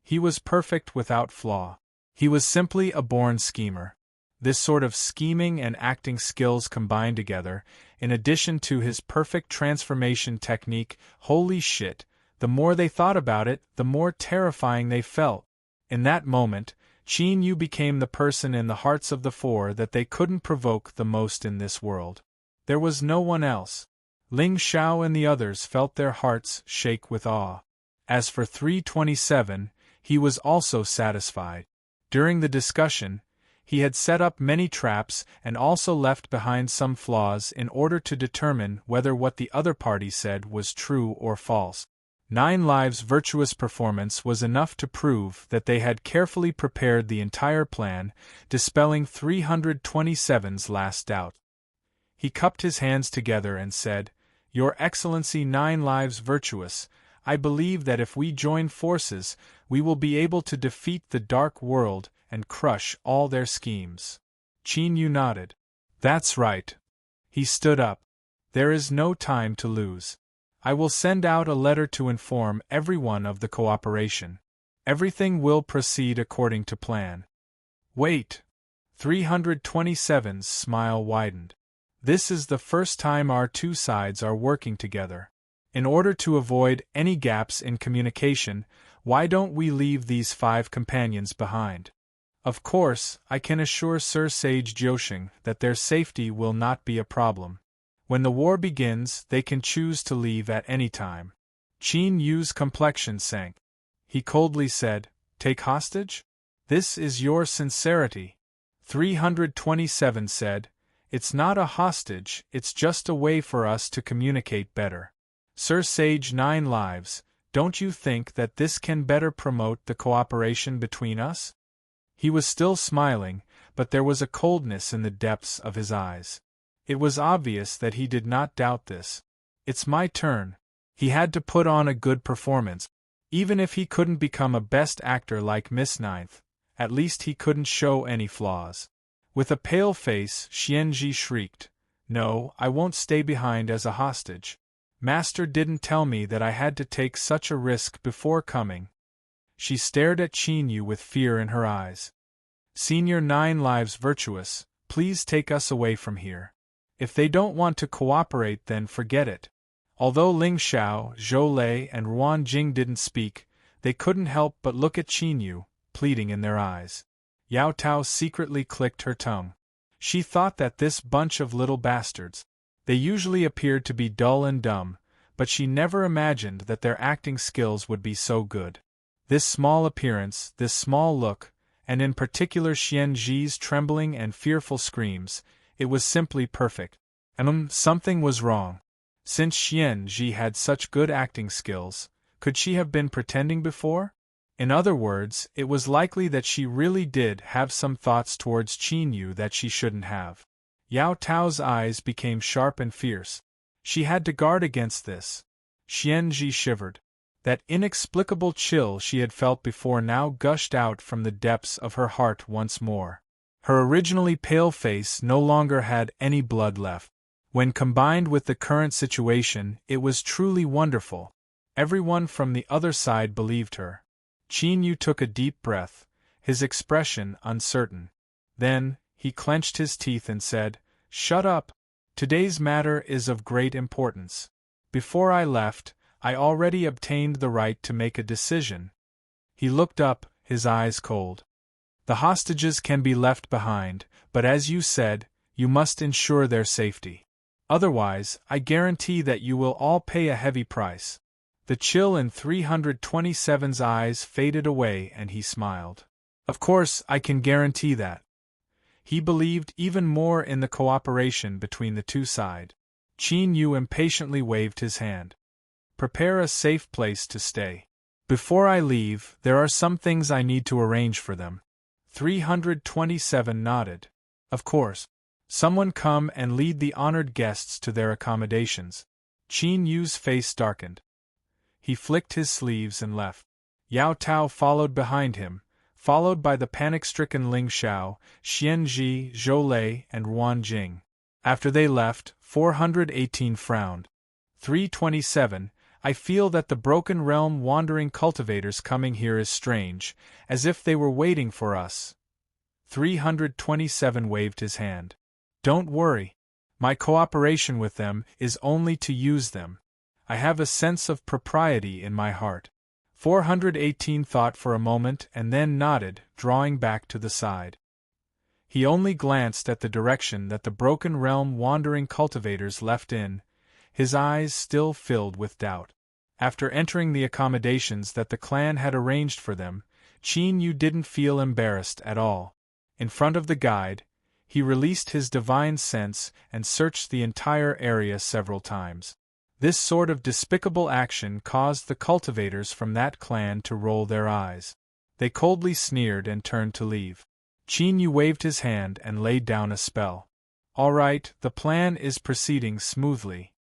He was perfect without flaw. He was simply a born schemer. This sort of scheming and acting skills combined together, in addition to his perfect transformation technique, holy shit, the more they thought about it, the more terrifying they felt. In that moment, Qin Yu became the person in the hearts of the four that they couldn't provoke the most in this world. There was no one else. Ling Xiao and the others felt their hearts shake with awe. As for 327, he was also satisfied. During the discussion, he had set up many traps and also left behind some flaws in order to determine whether what the other party said was true or false. 9 Lives' virtuous performance was enough to prove that they had carefully prepared the entire plan, dispelling 327's last doubt. He cupped his hands together and said, Your Excellency 9 Lives Virtuous, I believe that if we join forces, we will be able to defeat the Dark World and crush all their schemes. Qin Yu nodded. That's right. He stood up. There is no time to lose. I will send out a letter to inform everyone of the cooperation. Everything will proceed according to plan. Wait. 327's smile widened. This is the first time our two sides are working together. In order to avoid any gaps in communication, why don't we leave these 5 companions behind? Of course, I can assure Sir Sage Joshing that their safety will not be a problem. When the war begins, they can choose to leave at any time. Qin Yu's complexion sank. He coldly said, "Take hostage? This is your sincerity." 327 said, "It's not a hostage, it's just a way for us to communicate better." Sir Sage 9 Lives, don't you think that this can better promote the cooperation between us? He was still smiling, but there was a coldness in the depths of his eyes. It was obvious that he did not doubt this. It's my turn. He had to put on a good performance. Even if he couldn't become a best actor like Miss Ninth, at least he couldn't show any flaws. With a pale face, Xianji shrieked, "No, I won't stay behind as a hostage. Master didn't tell me that I had to take such a risk before coming." She stared at Qin Yu with fear in her eyes. "Senior 9 Lives Virtuous, please take us away from here. If they don't want to cooperate, then forget it." Although Ling Xiao, Zhou Lei, and Ruan Jing didn't speak, they couldn't help but look at Qin Yu, pleading in their eyes. Yao Tao secretly clicked her tongue. She thought that this bunch of little bastards. They usually appeared to be dull and dumb, but she never imagined that their acting skills would be so good. This small appearance, this small look, and in particular Xianji's trembling and fearful screams, it was simply perfect. And something was wrong. Since Xianji had such good acting skills, could she have been pretending before? In other words, it was likely that she really did have some thoughts towards Qin Yu that she shouldn't have. Yao Tao's eyes became sharp and fierce. She had to guard against this. Xianji shivered. That inexplicable chill she had felt before now gushed out from the depths of her heart once more. Her originally pale face no longer had any blood left. When combined with the current situation, it was truly wonderful. Everyone from the other side believed her. Qin Yu took a deep breath, his expression uncertain. Then, he clenched his teeth and said, "Shut up! Today's matter is of great importance. Before I left, I already obtained the right to make a decision." He looked up, his eyes cold. "The hostages can be left behind, but as you said, you must ensure their safety. Otherwise, I guarantee that you will all pay a heavy price." The chill in 327's eyes faded away and he smiled. "Of course, I can guarantee that." He believed even more in the cooperation between the two sides. Qin Yu impatiently waved his hand. "Prepare a safe place to stay. Before I leave, there are some things I need to arrange for them." 327 nodded. "Of course. Someone come and lead the honored guests to their accommodations." Qin Yu's face darkened. He flicked his sleeves and left. Yao Tao followed behind him, followed by the panic-stricken Ling Xiao, Xianji, Zhou Lei, and Ruan Jing. After they left, 418 frowned. 327, "I feel that the Broken Realm wandering cultivators coming here is strange, as if they were waiting for us." 327 waved his hand. "Don't worry. My cooperation with them is only to use them. I have a sense of propriety in my heart." 418 thought for a moment and then nodded, drawing back to the side. He only glanced at the direction that the Broken Realm wandering cultivators left in, his eyes still filled with doubt. After entering the accommodations that the clan had arranged for them, Qin Yu didn't feel embarrassed at all. In front of the guide, he released his divine sense and searched the entire area several times. This sort of despicable action caused the cultivators from that clan to roll their eyes. They coldly sneered and turned to leave. Qin Yu waved his hand and laid down a spell. "All right, the plan is proceeding smoothly."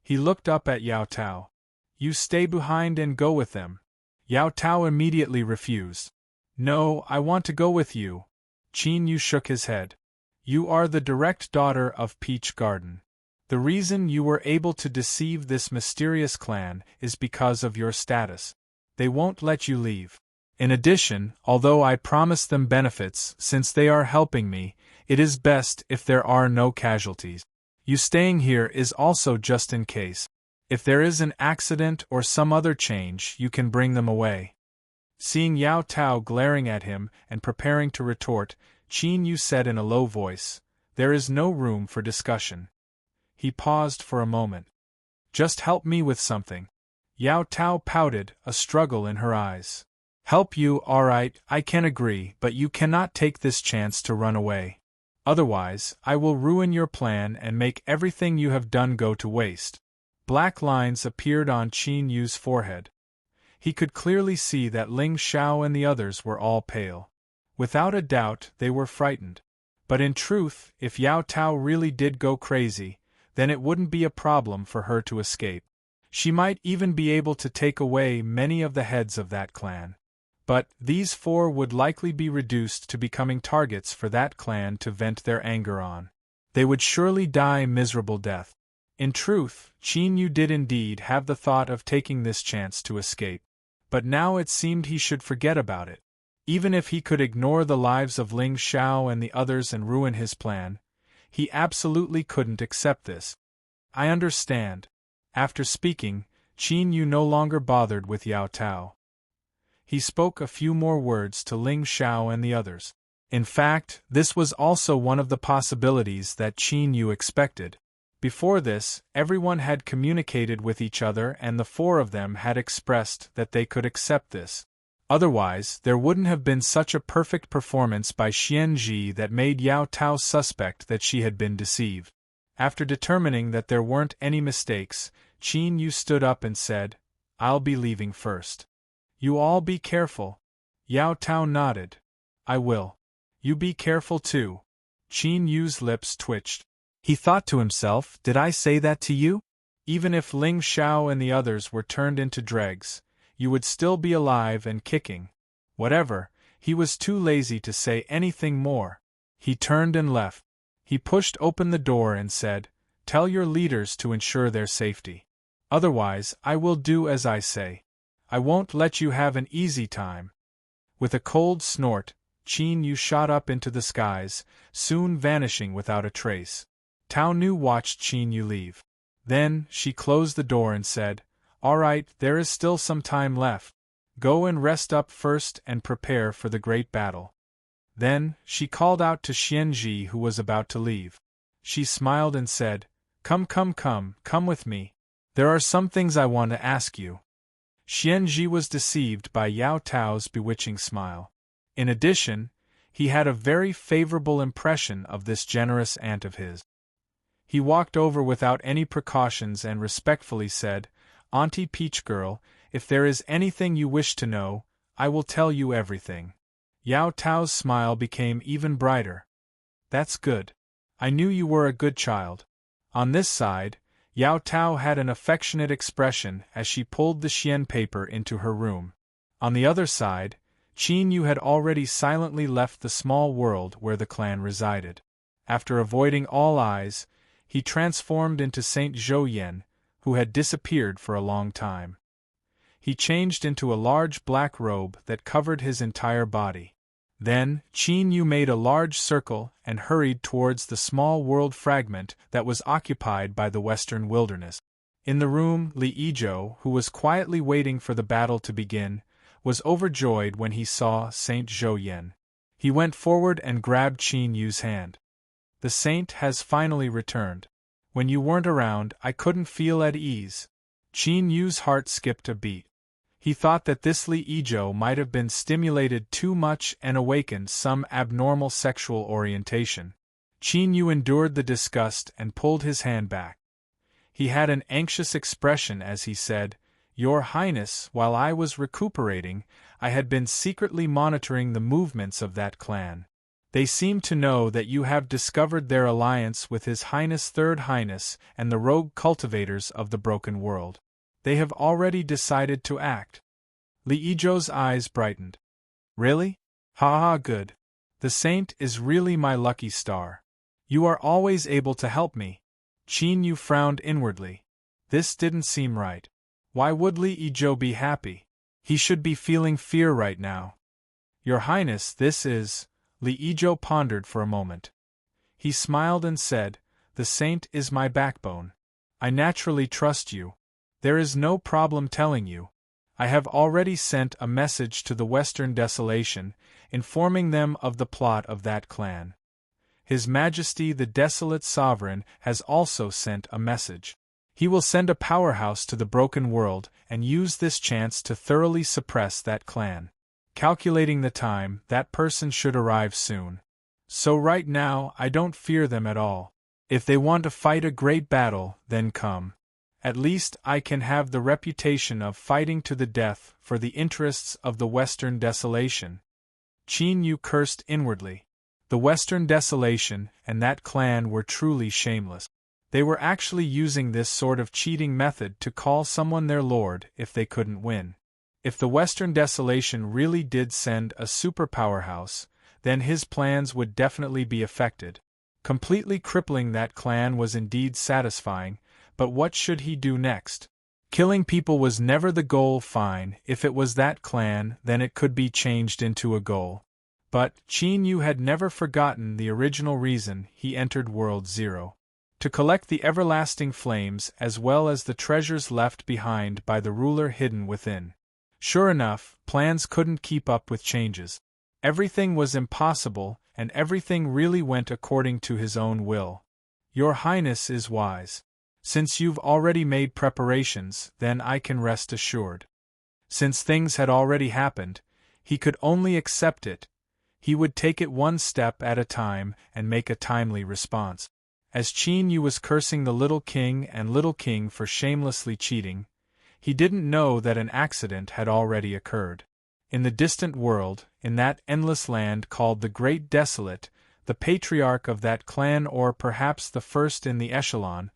He looked up at Yao Tao. "You stay behind and go with them." Yao Tao immediately refused. "No, I want to go with you." Qin Yu shook his head. "You are the direct daughter of Peach Garden. The reason you were able to deceive this mysterious clan is because of your status. They won't let you leave. In addition, although I promise them benefits since they are helping me, it is best if there are no casualties. You staying here is also just in case. If there is an accident or some other change, you can bring them away. Seeing Yao Tao glaring at him and preparing to retort, Qin Yu said in a low voice, "There is no room for discussion." He paused for a moment. "Just help me with something." Yao Tao pouted, a struggle in her eyes. "Help you, all right, I can agree, but you cannot take this chance to run away. Otherwise, I will ruin your plan and make everything you have done go to waste." Black lines appeared on Qin Yu's forehead. He could clearly see that Ling Xiao and the others were all pale. Without a doubt, they were frightened. But in truth, if Yao Tao really did go crazy, then it wouldn't be a problem for her to escape. She might even be able to take away many of the heads of that clan. But these four would likely be reduced to becoming targets for that clan to vent their anger on. They would surely die miserable death. In truth, Qin Yu did indeed have the thought of taking this chance to escape. But now it seemed he should forget about it. Even if he could ignore the lives of Ling Xiao and the others and ruin his plan, he absolutely couldn't accept this. "I understand." After speaking, Qin Yu no longer bothered with Yao Tao. He spoke a few more words to Ling Xiao and the others. In fact, this was also one of the possibilities that Qin Yu expected. Before this, everyone had communicated with each other and the four of them had expressed that they could accept this. Otherwise, there wouldn't have been such a perfect performance by Xianji that made Yao Tao suspect that she had been deceived. After determining that there weren't any mistakes, Qin Yu stood up and said, "I'll be leaving first. You all be careful." Yao Tao nodded. "I will. You be careful too." Qin Yu's lips twitched. He thought to himself, "Did I say that to you? Even if Ling Xiao and the others were turned into dregs, you would still be alive and kicking." Whatever, he was too lazy to say anything more. He turned and left. He pushed open the door and said, "Tell your leaders to ensure their safety. Otherwise, I will do as I say. I won't let you have an easy time." With a cold snort, Qin Yu shot up into the skies, soon vanishing without a trace. Tao Nu watched Qin Yu leave. Then, she closed the door and said, "All right, there is still some time left. Go and rest up first and prepare for the great battle." Then, she called out to Xianji who was about to leave. She smiled and said, Come with me. There are some things I want to ask you." Xianji was deceived by Yao Tao's bewitching smile. In addition, he had a very favorable impression of this generous aunt of his. He walked over without any precautions and respectfully said, "Auntie Peach Girl, if there is anything you wish to know, I will tell you everything." Yao Tao's smile became even brighter. "That's good. I knew you were a good child." On this side, Yao Tao had an affectionate expression as she pulled the Xian paper into her room. On the other side, Qin Yu had already silently left the small world where the clan resided. After avoiding all eyes, he transformed into Saint Zhou-Yen, who had disappeared for a long time. He changed into a large black robe that covered his entire body. Then, Qin Yu made a large circle and hurried towards the small world fragment that was occupied by the western wilderness. In the room, Li Yizhou, who was quietly waiting for the battle to begin, was overjoyed when he saw Saint Zhou-Yen. He went forward and grabbed Qin Yu's hand. "The saint has finally returned. When you weren't around, I couldn't feel at ease." Qin Yu's heart skipped a beat. He thought that this Li Yizhou might have been stimulated too much and awakened some abnormal sexual orientation. Qin Yu endured the disgust and pulled his hand back. He had an anxious expression as he said, "Your Highness, while I was recuperating, I had been secretly monitoring the movements of that clan. They seem to know that you have discovered their alliance with His Highness Third Highness and the rogue cultivators of the broken world. They have already decided to act." Li Yizhou's eyes brightened. "Really? Ha, good. The saint is really my lucky star. You are always able to help me." Qin Yu frowned inwardly. This didn't seem right. Why would Li Yizhou be happy? He should be feeling fear right now. "Your Highness, this is..." Li Yizhou pondered for a moment. He smiled and said, "The saint is my backbone. I naturally trust you." There is no problem telling you. I have already sent a message to the Western Desolation, informing them of the plot of that clan. His Majesty the Desolate Sovereign has also sent a message. He will send a powerhouse to the broken world and use this chance to thoroughly suppress that clan. Calculating the time, that person should arrive soon. So right now, I don't fear them at all. If they want to fight a great battle, then come. At least I can have the reputation of fighting to the death for the interests of the Western Desolation. Qin Yu cursed inwardly. The Western Desolation and that clan were truly shameless. They were actually using this sort of cheating method to call someone their lord if they couldn't win. If the Western Desolation really did send a superpowerhouse, then his plans would definitely be affected. Completely crippling that clan was indeed satisfying, but what should he do next? Killing people was never the goal. Fine, if it was that clan, then it could be changed into a goal. But Qin Yu had never forgotten the original reason he entered World Zero. To collect the everlasting flames as well as the treasures left behind by the ruler hidden within. Sure enough, plans couldn't keep up with changes. Everything was impossible, and everything really went according to his own will. Your Highness is wise. Since you've already made preparations, then I can rest assured. Since things had already happened, he could only accept it. He would take it one step at a time and make a timely response. As Qin Yu was cursing the little king for shamelessly cheating, he didn't know that an accident had already occurred. In the distant world, in that endless land called the Great Desolate, the patriarch of that clan, or perhaps the first in the echelon,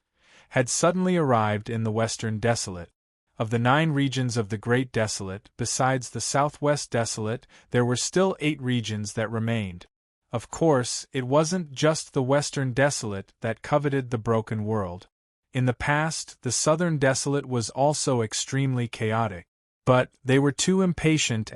had suddenly arrived in the Western Desolate. Of the 9 regions of the Great Desolate, besides the Southwest Desolate, there were still 8 regions that remained. Of course, it wasn't just the Western Desolate that coveted the broken world. In the past, the Southern Desolate was also extremely chaotic. But they were too impatient.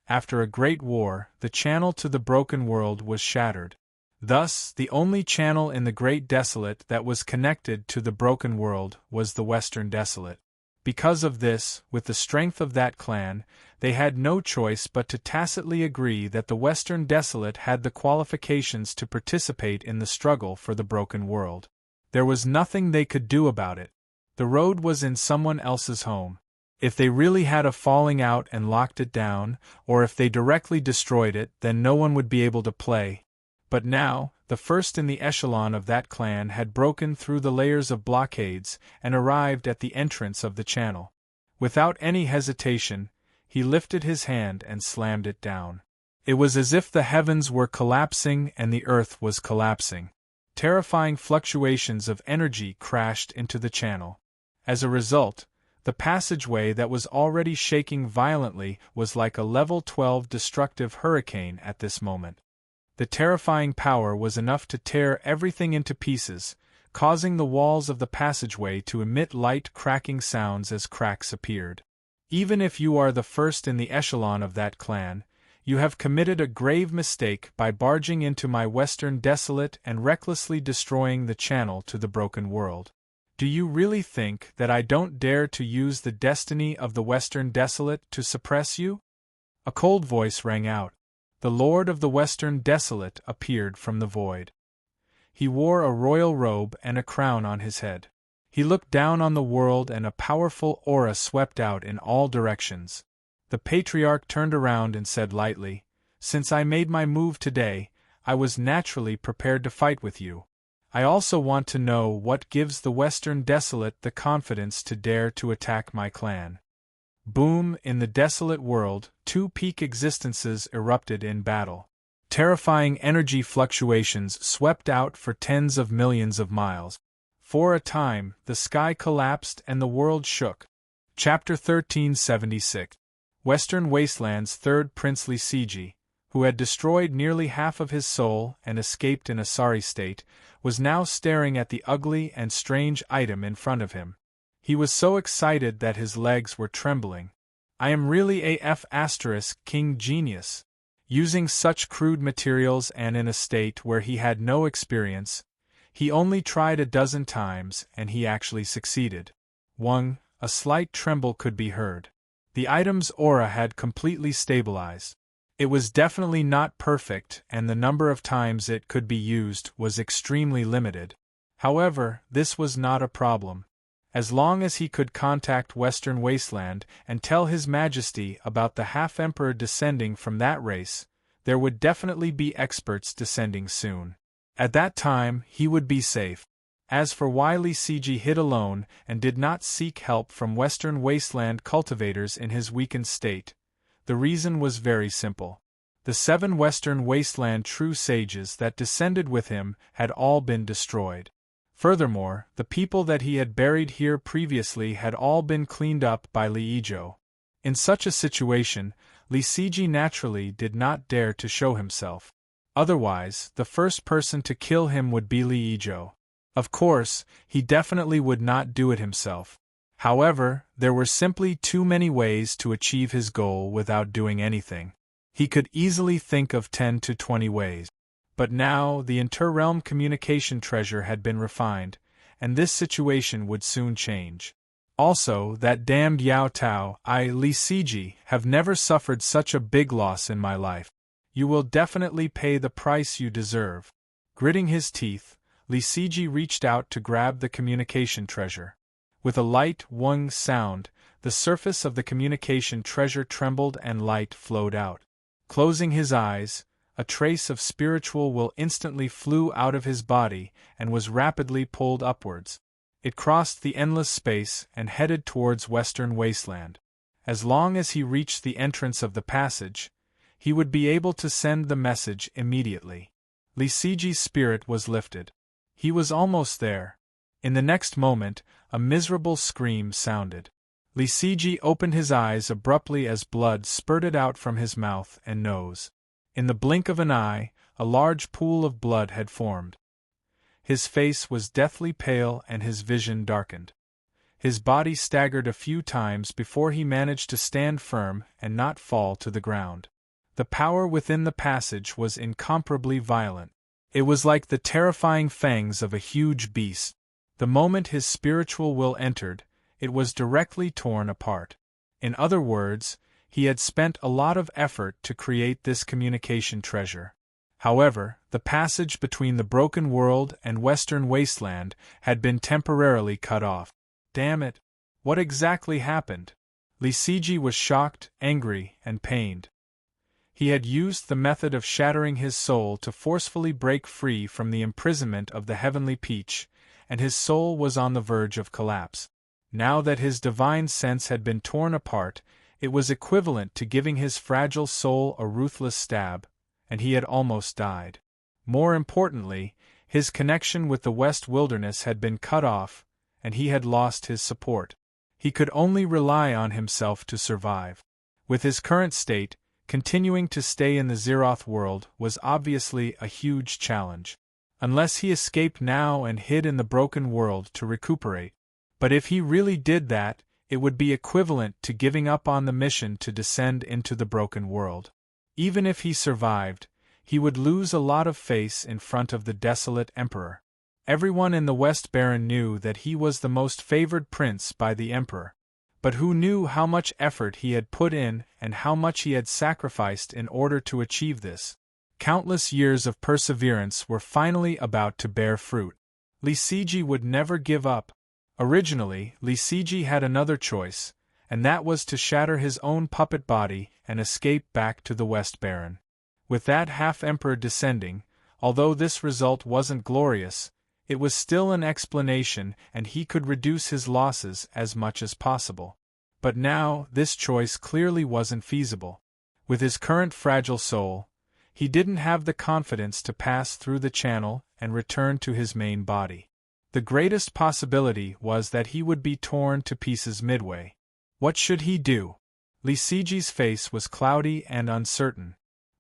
After a great war, the channel to the broken world was shattered. Thus, the only channel in the Great Desolate that was connected to the broken world was the Western Desolate. Because of this, with the strength of that clan, they had no choice but to tacitly agree that the Western Desolate had the qualifications to participate in the struggle for the broken world. There was nothing they could do about it. The road was in someone else's home. If they really had a falling out and locked it down, or if they directly destroyed it, then no one would be able to play. But now, the first in the echelon of that clan had broken through the layers of blockades and arrived at the entrance of the channel. Without any hesitation, he lifted his hand and slammed it down. It was as if the heavens were collapsing and the earth was collapsing. Terrifying fluctuations of energy crashed into the channel. As a result, the passageway that was already shaking violently was like a level 12 destructive hurricane at this moment. The terrifying power was enough to tear everything into pieces, causing the walls of the passageway to emit light cracking sounds as cracks appeared. Even if you are the first in the echelon of that clan, you have committed a grave mistake by barging into my Western Desolate and recklessly destroying the channel to the broken world. Do you really think that I don't dare to use the destiny of the Western Desolate to suppress you? A cold voice rang out. The Lord of the Western Desolate appeared from the void. He wore a royal robe and a crown on his head. He looked down on the world and a powerful aura swept out in all directions. The patriarch turned around and said lightly, "Since I made my move today, I was naturally prepared to fight with you. I also want to know what gives the Western Desolate the confidence to dare to attack my clan." Boom! In the desolate world, 2 peak existences erupted in battle. Terrifying energy fluctuations swept out for tens of millions of miles. For a time, the sky collapsed and the world shook. Chapter 1376. Western Wasteland's third princely Siji, who had destroyed nearly half of his soul and escaped in a sorry state, was now staring at the ugly and strange item in front of him. He was so excited that his legs were trembling. I am really a King genius. Using such crude materials and in a state where he had no experience, he only tried a dozen times and he actually succeeded. One, a slight tremble could be heard. The item's aura had completely stabilized. It was definitely not perfect, and the number of times it could be used was extremely limited. However, this was not a problem. As long as he could contact Western Wasteland and tell His Majesty about the half-emperor descending from that race, there would definitely be experts descending soon. At that time, he would be safe. As for why Li Siji hid alone and did not seek help from Western Wasteland cultivators in his weakened state, the reason was very simple. The 7 Western Wasteland true sages that descended with him had all been destroyed. Furthermore, the people that he had buried here previously had all been cleaned up by Li Yijo. In such a situation, Li Siji naturally did not dare to show himself. Otherwise, the first person to kill him would be Li Yijo. Of course, he definitely would not do it himself. However, there were simply too many ways to achieve his goal without doing anything. He could easily think of 10 to 20 ways. But now, the inter-realm communication treasure had been refined, and this situation would soon change. Also, that damned Yao Tao, Li Siji, have never suffered such a big loss in my life. You will definitely pay the price you deserve. Gritting his teeth, Li Siji reached out to grab the communication treasure. With a light "wung" sound, the surface of the communication treasure trembled and light flowed out. Closing his eyes, a trace of spiritual will instantly flew out of his body and was rapidly pulled upwards. It crossed the endless space and headed towards Western Wasteland. As long as he reached the entrance of the passage, he would be able to send the message immediately. Li Siji's spirit was lifted. He was almost there. In the next moment, a miserable scream sounded. Li Siji opened his eyes abruptly as blood spurted out from his mouth and nose. In the blink of an eye, a large pool of blood had formed. His face was deathly pale and his vision darkened. His body staggered a few times before he managed to stand firm and not fall to the ground. The power within the passage was incomparably violent. It was like the terrifying fangs of a huge beast. The moment his spiritual will entered, it was directly torn apart. In other words, he had spent a lot of effort to create this communication treasure. However, the passage between the broken world and Western Wasteland had been temporarily cut off. Damn it! What exactly happened? Li Siji was shocked, angry, and pained. He had used the method of shattering his soul to forcefully break free from the imprisonment of the heavenly peach, and his soul was on the verge of collapse. Now that his divine sense had been torn apart, it was equivalent to giving his fragile soul a ruthless stab, and he had almost died. More importantly, his connection with the West Wilderness had been cut off, and he had lost his support. He could only rely on himself to survive. With his current state, continuing to stay in the Zeroth world was obviously a huge challenge. Unless he escaped now and hid in the broken world to recuperate. But if he really did that, it would be equivalent to giving up on the mission to descend into the broken world. Even if he survived, he would lose a lot of face in front of the desolate emperor. Everyone in the West Baron knew that he was the most favored prince by the emperor. But who knew how much effort he had put in and how much he had sacrificed in order to achieve this? Countless years of perseverance were finally about to bear fruit. Li Siji would never give up. Originally, Li Siji had another choice, and that was to shatter his own puppet body and escape back to the West Baron. With that half-emperor descending, although this result wasn't glorious, it was still an explanation and he could reduce his losses as much as possible. But now, this choice clearly wasn't feasible. With his current fragile soul, he didn't have the confidence to pass through the channel and return to his main body. The greatest possibility was that he would be torn to pieces midway. What should he do? Li Siji's face was cloudy and uncertain.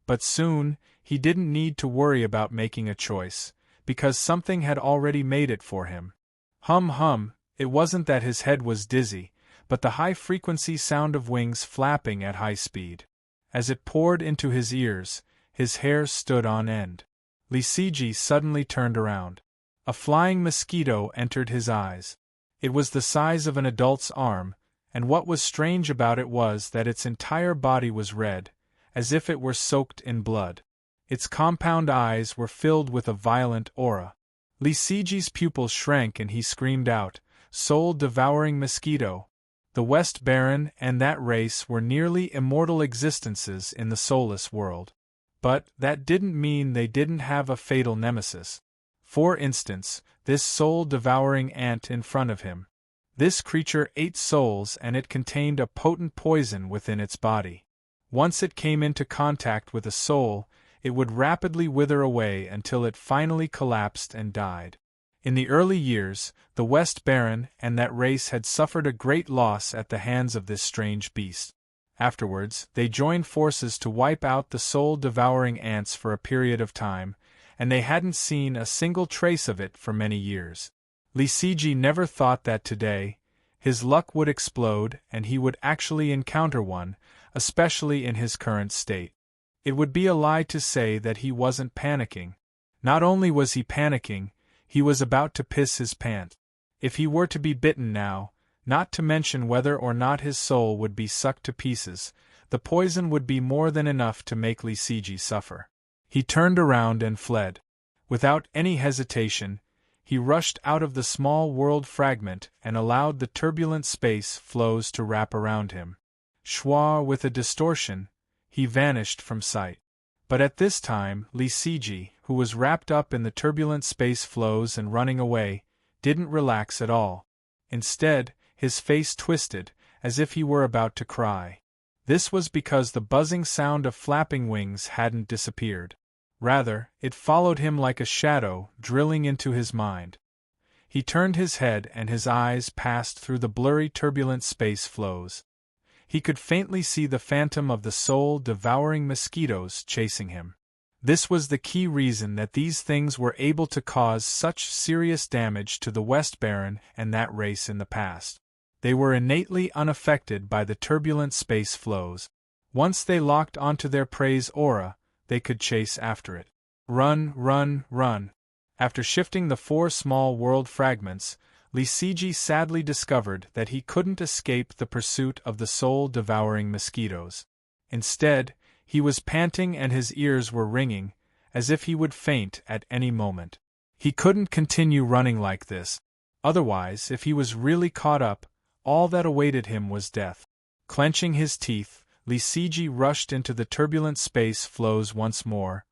But soon, he didn't need to worry about making a choice, because something had already made it for him. Hum, it wasn't that his head was dizzy, but the high-frequency sound of wings flapping at high speed. As it poured into his ears, his hair stood on end. Li Siji suddenly turned around. A flying mosquito entered his eyes. It was the size of an adult's arm, and what was strange about it was that its entire body was red, as if it were soaked in blood. Its compound eyes were filled with a violent aura. Lisiji's pupils shrank and he screamed out, "Soul-devouring mosquito!" The West Baron and that race were nearly immortal existences in the soulless world. But that didn't mean they didn't have a fatal nemesis. For instance, this soul-devouring ant in front of him. This creature ate souls and it contained a potent poison within its body. Once it came into contact with a soul, it would rapidly wither away until it finally collapsed and died. In the early years, the West Baron and that race had suffered a great loss at the hands of this strange beast. Afterwards, they joined forces to wipe out the soul-devouring ants for a period of time, and they hadn't seen a single trace of it for many years. Lisiji never thought that today, his luck would explode and he would actually encounter one, especially in his current state. It would be a lie to say that he wasn't panicking. Not only was he panicking, he was about to piss his pants. If he were to be bitten now, not to mention whether or not his soul would be sucked to pieces, the poison would be more than enough to make Lisiji suffer. He turned around and fled. Without any hesitation, he rushed out of the small world fragment and allowed the turbulent space flows to wrap around him. Schwa with a distortion, he vanished from sight. But at this time, Lisiji, who was wrapped up in the turbulent space flows and running away, didn't relax at all. Instead, his face twisted, as if he were about to cry. This was because the buzzing sound of flapping wings hadn't disappeared. Rather, it followed him like a shadow, drilling into his mind. He turned his head and his eyes passed through the blurry turbulent space flows. He could faintly see the phantom of the soul-devouring mosquitoes chasing him. This was the key reason that these things were able to cause such serious damage to the West Baron and that race in the past. They were innately unaffected by the turbulent space flows. Once they locked onto their prey's aura, they could chase after it. Run, run, run. After shifting the 4 small world fragments, Lisiji sadly discovered that he couldn't escape the pursuit of the soul-devouring mosquitoes. Instead, he was panting and his ears were ringing, as if he would faint at any moment. He couldn't continue running like this. Otherwise, if he was really caught up, all that awaited him was death. Clenching his teeth, Lisiji rushed into the turbulent space flows once more,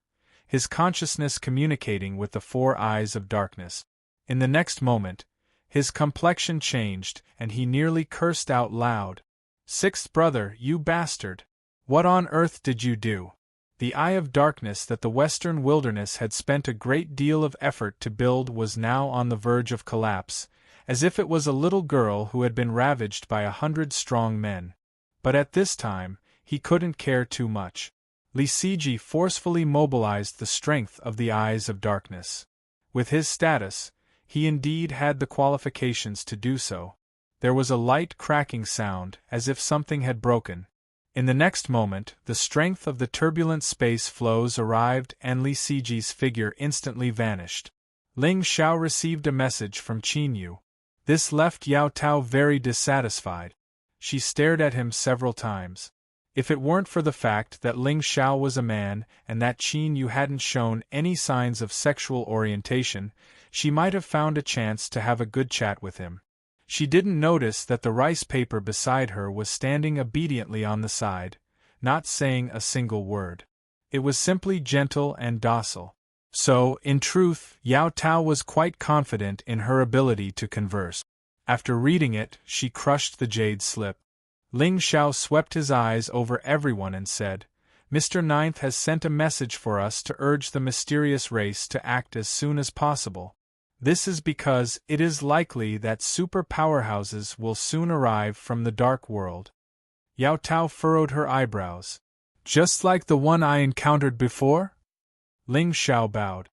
his consciousness communicating with the 4 eyes of darkness. In the next moment, his complexion changed, and he nearly cursed out loud. "Sixth brother, you bastard! What on earth did you do?" The eye of darkness that the western wilderness had spent a great deal of effort to build was now on the verge of collapse, as if it was a little girl who had been ravaged by 100 strong men. But at this time, he couldn't care too much. Lisiji forcefully mobilized the strength of the eyes of darkness. With his status, he indeed had the qualifications to do so. There was a light cracking sound, as if something had broken. In the next moment, the strength of the turbulent space flows arrived and Lisiji's figure instantly vanished. Ling Xiao received a message from Qin Yu. This left Yao Tao very dissatisfied. She stared at him several times. If it weren't for the fact that Ling Xiao was a man and that Qin Yu hadn't shown any signs of sexual orientation, she might have found a chance to have a good chat with him. She didn't notice that the rice paper beside her was standing obediently on the side, not saying a single word. It was simply gentle and docile. So, in truth, Yao Tao was quite confident in her ability to converse. After reading it, she crushed the jade slip. Ling Xiao swept his eyes over everyone and said, "Mr. Ninth has sent a message for us to urge the mysterious race to act as soon as possible. This is because it is likely that super powerhouses will soon arrive from the dark world." Yao Tao furrowed her eyebrows. "Just like the one I encountered before?" Ling Xiao bowed.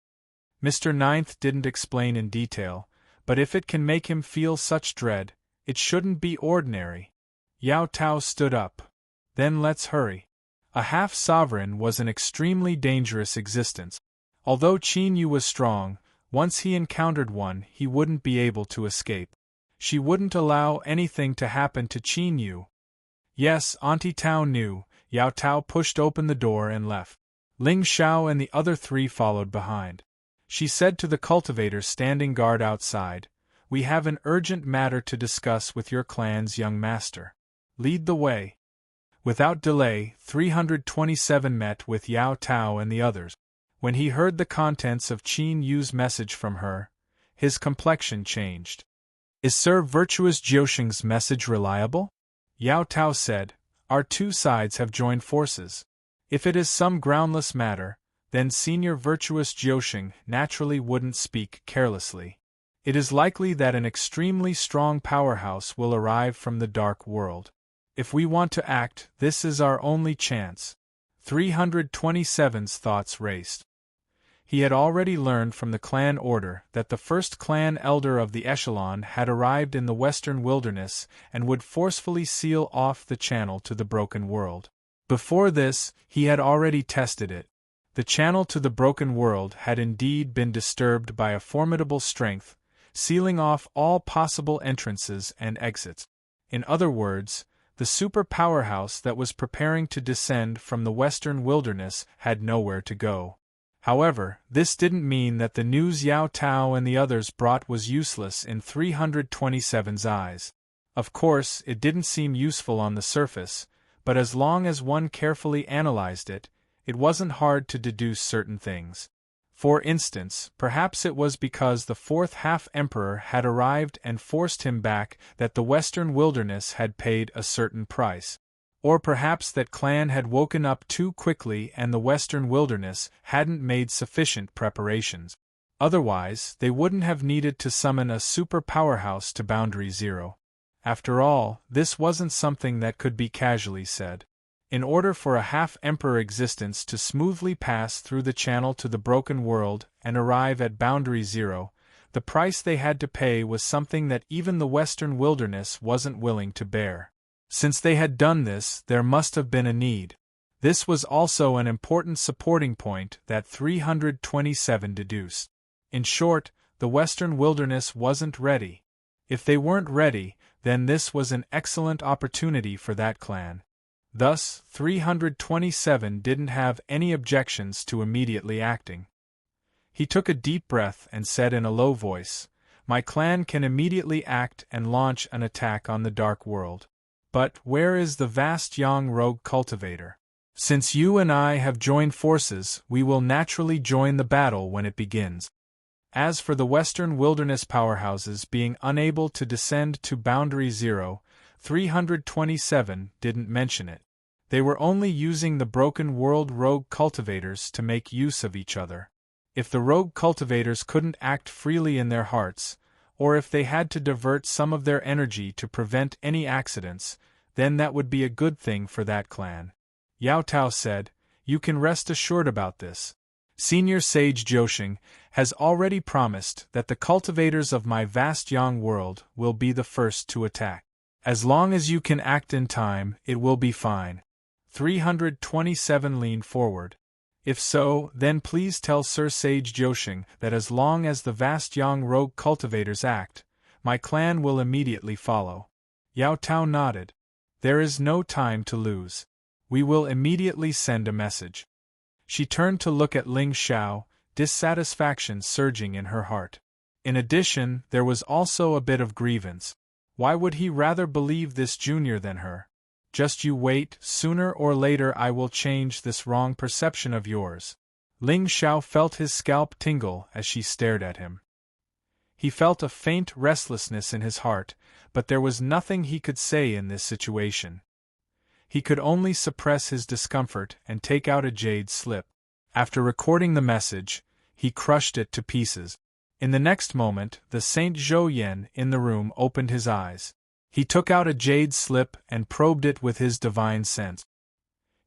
Mr. Ninth didn't explain in detail, but if it can make him feel such dread, it shouldn't be ordinary. Yao Tao stood up. "Then let's hurry." A half-sovereign was an extremely dangerous existence. Although Qin Yu was strong, once he encountered one he wouldn't be able to escape. She wouldn't allow anything to happen to Qin Yu. Yes, Auntie Tao knew. Yao Tao pushed open the door and left. Ling Xiao and the other three followed behind. She said to the cultivator standing guard outside, "We have an urgent matter to discuss with your clan's young master. Lead the way." Without delay, 327 met with Yao Tao and the others. When he heard the contents of Qin Yu's message from her, his complexion changed. "Is Sir Virtuous Jiusheng's message reliable?" Yao Tao said, "Our two sides have joined forces. If it is some groundless matter, then Senior Virtuous Jiusheng naturally wouldn't speak carelessly. It is likely that an extremely strong powerhouse will arrive from the dark world. If we want to act, this is our only chance." 327's thoughts raced. He had already learned from the clan order that the first clan elder of the echelon had arrived in the western wilderness and would forcefully seal off the channel to the broken world. Before this, he had already tested it. The channel to the broken world had indeed been disturbed by a formidable strength, sealing off all possible entrances and exits. In other words, the super powerhouse that was preparing to descend from the western wilderness had nowhere to go. However, this didn't mean that the news Yao Tao and the others brought was useless in 327's eyes. Of course, it didn't seem useful on the surface, but as long as one carefully analyzed it, it wasn't hard to deduce certain things. For instance, perhaps it was because the fourth half-emperor had arrived and forced him back that the western wilderness had paid a certain price. Or perhaps that clan had woken up too quickly and the western wilderness hadn't made sufficient preparations. Otherwise, they wouldn't have needed to summon a super powerhouse to Boundary Zero. After all, this wasn't something that could be casually said. In order for a half-emperor existence to smoothly pass through the channel to the broken world and arrive at Boundary Zero, the price they had to pay was something that even the western wilderness wasn't willing to bear. Since they had done this, there must have been a need. This was also an important supporting point that 327 deduced. In short, the western wilderness wasn't ready. If they weren't ready, then this was an excellent opportunity for that clan. Thus, 327 didn't have any objections to immediately acting. He took a deep breath and said in a low voice, "My clan can immediately act and launch an attack on the dark world. But where is the vast young rogue cultivator? Since you and I have joined forces, we will naturally join the battle when it begins." As for the western wilderness powerhouses being unable to descend to Boundary Zero, 327 didn't mention it. They were only using the broken world rogue cultivators to make use of each other. If the rogue cultivators couldn't act freely in their hearts, or if they had to divert some of their energy to prevent any accidents, then that would be a good thing for that clan. Yao Tao said, "You can rest assured about this. Senior Sage Jiusheng has already promised that the cultivators of my vast young world will be the first to attack. As long as you can act in time, it will be fine." 327 leaned forward. "If so, then please tell Sir Sage Jiusheng that as long as the vast young rogue cultivators act, my clan will immediately follow." Yao Tao nodded. "There is no time to lose. We will immediately send a message." She turned to look at Ling Xiao, dissatisfaction surging in her heart. In addition, there was also a bit of grievance. Why would he rather believe this junior than her? "Just you wait, sooner or later I will change this wrong perception of yours." Ling Xiao felt his scalp tingle as she stared at him. He felt a faint restlessness in his heart, but there was nothing he could say in this situation. He could only suppress his discomfort and take out a jade slip. After recording the message, he crushed it to pieces. In the next moment, the Saint Zhou in the room opened his eyes. He took out a jade slip and probed it with his divine sense.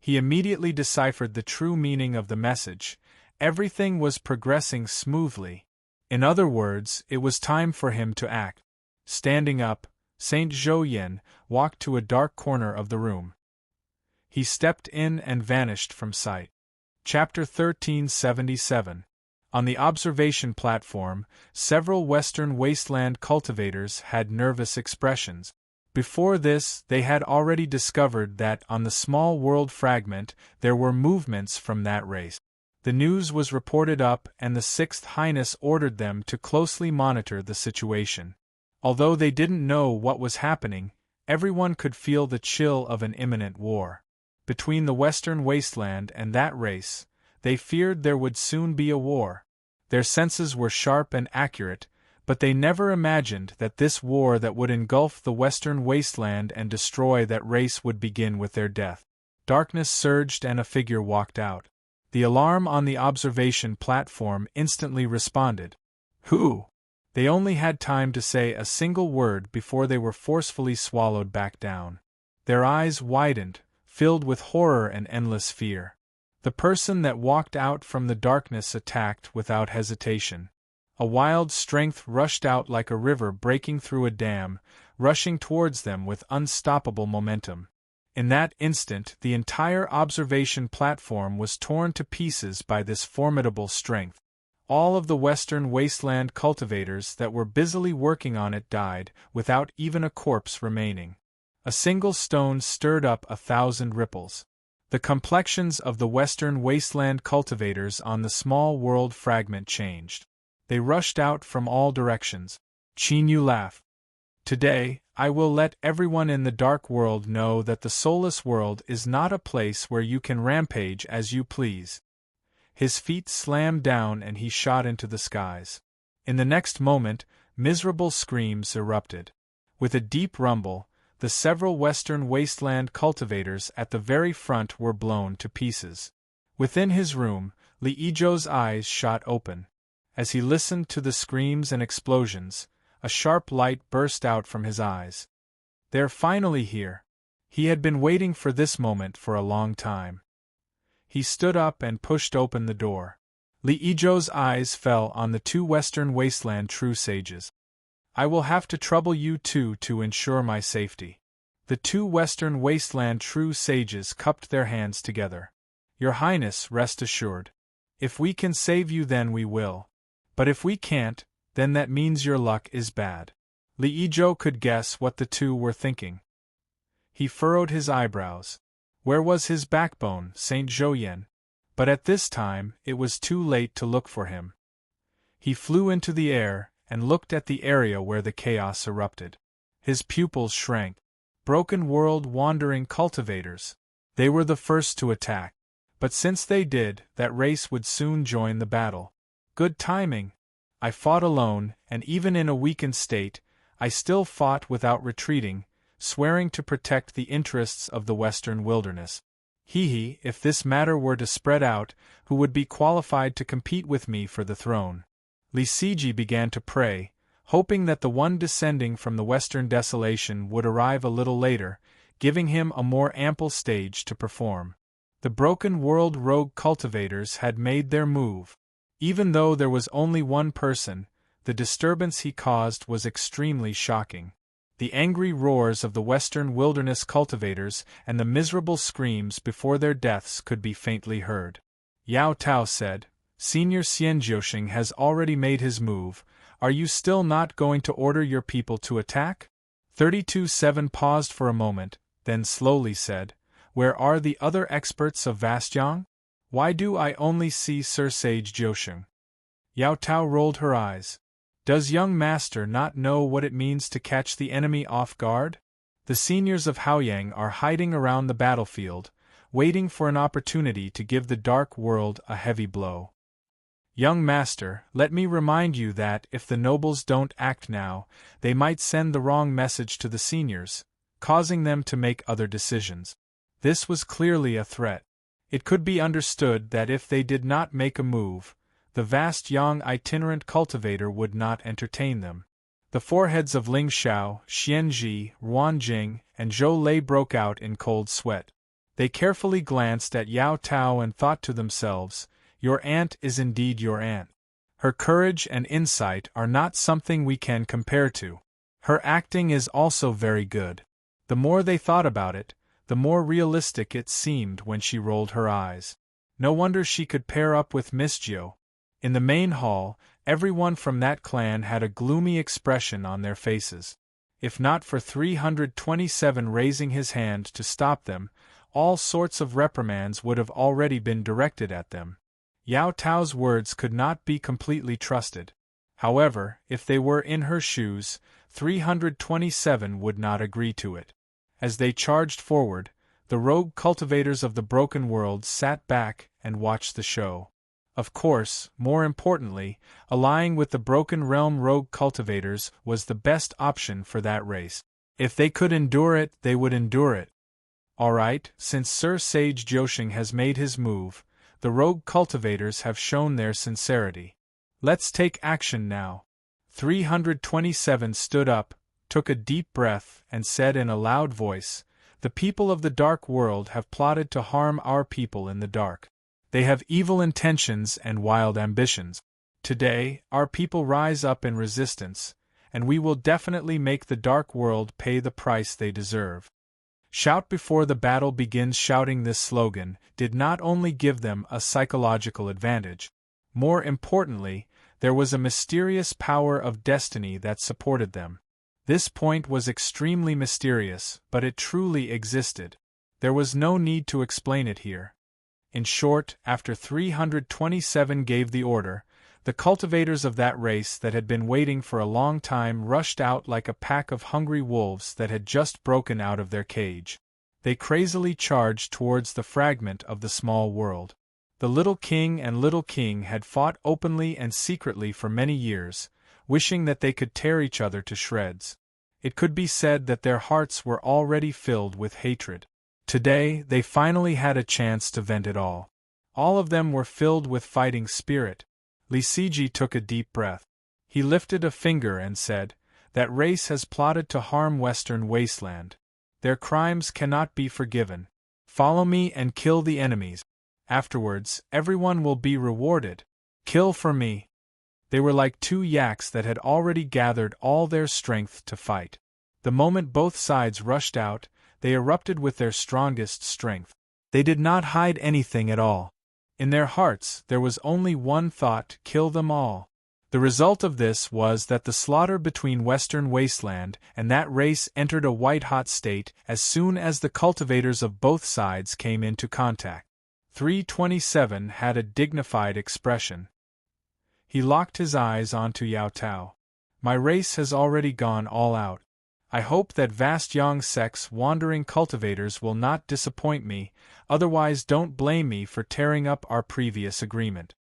He immediately deciphered the true meaning of the message. Everything was progressing smoothly. In other words, it was time for him to act. Standing up, Saint Zhou walked to a dark corner of the room. He stepped in and vanished from sight. Chapter 1377. On the observation platform, several Western wasteland cultivators had nervous expressions. Before this, they had already discovered that on the small world fragment there were movements from that race. The news was reported up, and the Sixth Highness ordered them to closely monitor the situation. Although they didn't know what was happening, everyone could feel the chill of an imminent war. Between the Western wasteland and that race, they feared there would soon be a war. Their senses were sharp and accurate, but they never imagined that this war that would engulf the Western wasteland and destroy that race would begin with their death. Darkness surged and a figure walked out. The alarm on the observation platform instantly responded. Who? They only had time to say a single word before they were forcefully swallowed back down. Their eyes widened, filled with horror and endless fear. The person that walked out from the darkness attacked without hesitation. A wild strength rushed out like a river breaking through a dam, rushing towards them with unstoppable momentum. In that instant, the entire observation platform was torn to pieces by this formidable strength. All of the Western wasteland cultivators that were busily working on it died, without even a corpse remaining. A single stone stirred up 1,000 ripples. The complexions of the Western wasteland cultivators on the small world fragment changed. They rushed out from all directions. Chinyu laughed. Today, I will let everyone in the dark world know that the soulless world is not a place where you can rampage as you please. His feet slammed down and he shot into the skies. In the next moment, miserable screams erupted. With a deep rumble, the several Western wasteland cultivators at the very front were blown to pieces. Within his room, Li Ijo's eyes shot open. As he listened to the screams and explosions, a sharp light burst out from his eyes. They're finally here. He had been waiting for this moment for a long time. He stood up and pushed open the door. Li Ijo's eyes fell on the two Western wasteland true sages. I will have to trouble you two to ensure my safety. The two Western wasteland true sages cupped their hands together. Your Highness, rest assured. If we can save you, then we will. But if we can't, then that means your luck is bad. Li Ijo could guess what the two were thinking. He furrowed his eyebrows. Where was his backbone, Saint Zhouyan? But at this time, it was too late to look for him. He flew into the air and looked at the area where the chaos erupted. His pupils shrank. Broken world wandering cultivators. They were the first to attack. But since they did, that race would soon join the battle. Good timing. I fought alone, and even in a weakened state, I still fought without retreating, swearing to protect the interests of the Western wilderness. If this matter were to spread out, who would be qualified to compete with me for the throne? Li Siji began to pray, hoping that the one descending from the Western desolation would arrive a little later, giving him a more ample stage to perform. The broken world rogue cultivators had made their move. Even though there was only one person, the disturbance he caused was extremely shocking. The angry roars of the Western wilderness cultivators and the miserable screams before their deaths could be faintly heard. Yao Tao said, Senior Xianjiusheng has already made his move. Are you still not going to order your people to attack? 32-7 paused for a moment, then slowly said, Where are the other experts of Vastyang? Why do I only see Sir Sage Josheng? Yao Tao rolled her eyes. Does young master not know what it means to catch the enemy off guard? The seniors of Haoyang are hiding around the battlefield, waiting for an opportunity to give the dark world a heavy blow. Young master, let me remind you that if the nobles don't act now, they might send the wrong message to the seniors, causing them to make other decisions. This was clearly a threat. It could be understood that if they did not make a move, the vast young itinerant cultivator would not entertain them. The foreheads of Ling Xiao, Xianji, Ruanjing, and Zhou Lei broke out in cold sweat. They carefully glanced at Yao Tao and thought to themselves, Your aunt is indeed your aunt. Her courage and insight are not something we can compare to. Her acting is also very good. The more they thought about it, the more realistic it seemed when she rolled her eyes. No wonder she could pair up with Miss Jiu. In the main hall, everyone from that clan had a gloomy expression on their faces. If not for 327 raising his hand to stop them, all sorts of reprimands would have already been directed at them. Yao Tao's words could not be completely trusted. However, if they were in her shoes, 327 would not agree to it. As they charged forward, the rogue cultivators of the broken world sat back and watched the show. Of course, more importantly, allying with the Broken Realm rogue cultivators was the best option for that race. If they could endure it, they would endure it. Alright, since Sir Sage Joshing has made his move, the rogue cultivators have shown their sincerity. Let's take action now. 327 stood up, took a deep breath, and said in a loud voice, "The people of the dark world have plotted to harm our people in the dark. They have evil intentions and wild ambitions. Today, our people rise up in resistance, and we will definitely make the dark world pay the price they deserve." Shout before the battle begins. Shouting this slogan did not only give them a psychological advantage. More importantly, there was a mysterious power of destiny that supported them. This point was extremely mysterious, but it truly existed. There was no need to explain it here. In short, after 327 gave the order, the cultivators of that race that had been waiting for a long time rushed out like a pack of hungry wolves that had just broken out of their cage. They crazily charged towards the fragment of the small world. The little king and little king had fought openly and secretly for many years, wishing that they could tear each other to shreds. It could be said that their hearts were already filled with hatred. Today, they finally had a chance to vent it all. All of them were filled with fighting spirit. Li Siji took a deep breath. He lifted a finger and said, "That race has plotted to harm Western Wasteland. Their crimes cannot be forgiven. Follow me and kill the enemies. Afterwards, everyone will be rewarded. Kill for me." They were like two yaks that had already gathered all their strength to fight. The moment both sides rushed out, they erupted with their strongest strength. They did not hide anything at all. In their hearts there was only one thought: kill them all. The result of this was that the slaughter between Western Wasteland and that race entered a white-hot state as soon as the cultivators of both sides came into contact. 327 had a dignified expression. He locked his eyes onto Yao Tao. "My race has already gone all out. I hope that vast Yang Sek's wandering cultivators will not disappoint me, otherwise don't blame me for tearing up our previous agreement."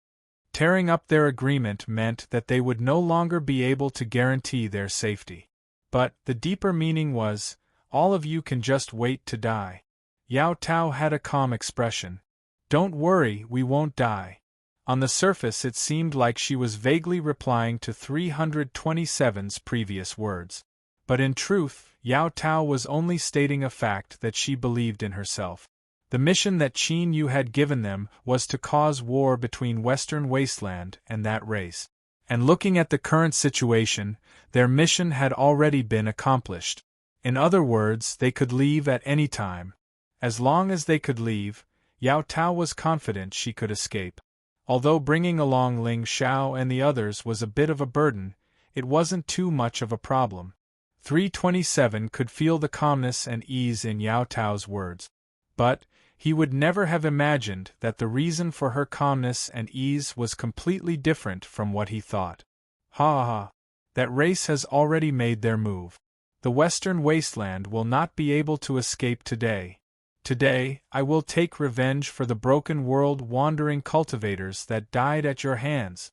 Tearing up their agreement meant that they would no longer be able to guarantee their safety. But the deeper meaning was, all of you can just wait to die. Yao Tao had a calm expression. "Don't worry, we won't die." On the surface it seemed like she was vaguely replying to 327's previous words. But in truth, Yao Tao was only stating a fact that she believed in herself. The mission that Qin Yu had given them was to cause war between Western Wasteland and that race. And looking at the current situation, their mission had already been accomplished. In other words, they could leave at any time. As long as they could leave, Yao Tao was confident she could escape. Although bringing along Ling Xiao and the others was a bit of a burden, it wasn't too much of a problem. 327 could feel the calmness and ease in Yao Tao's words. But he would never have imagined that the reason for her calmness and ease was completely different from what he thought. Ha ha! That race has already made their move. The Western Wasteland will not be able to escape today. Today, I will take revenge for the broken world wandering cultivators that died at your hands.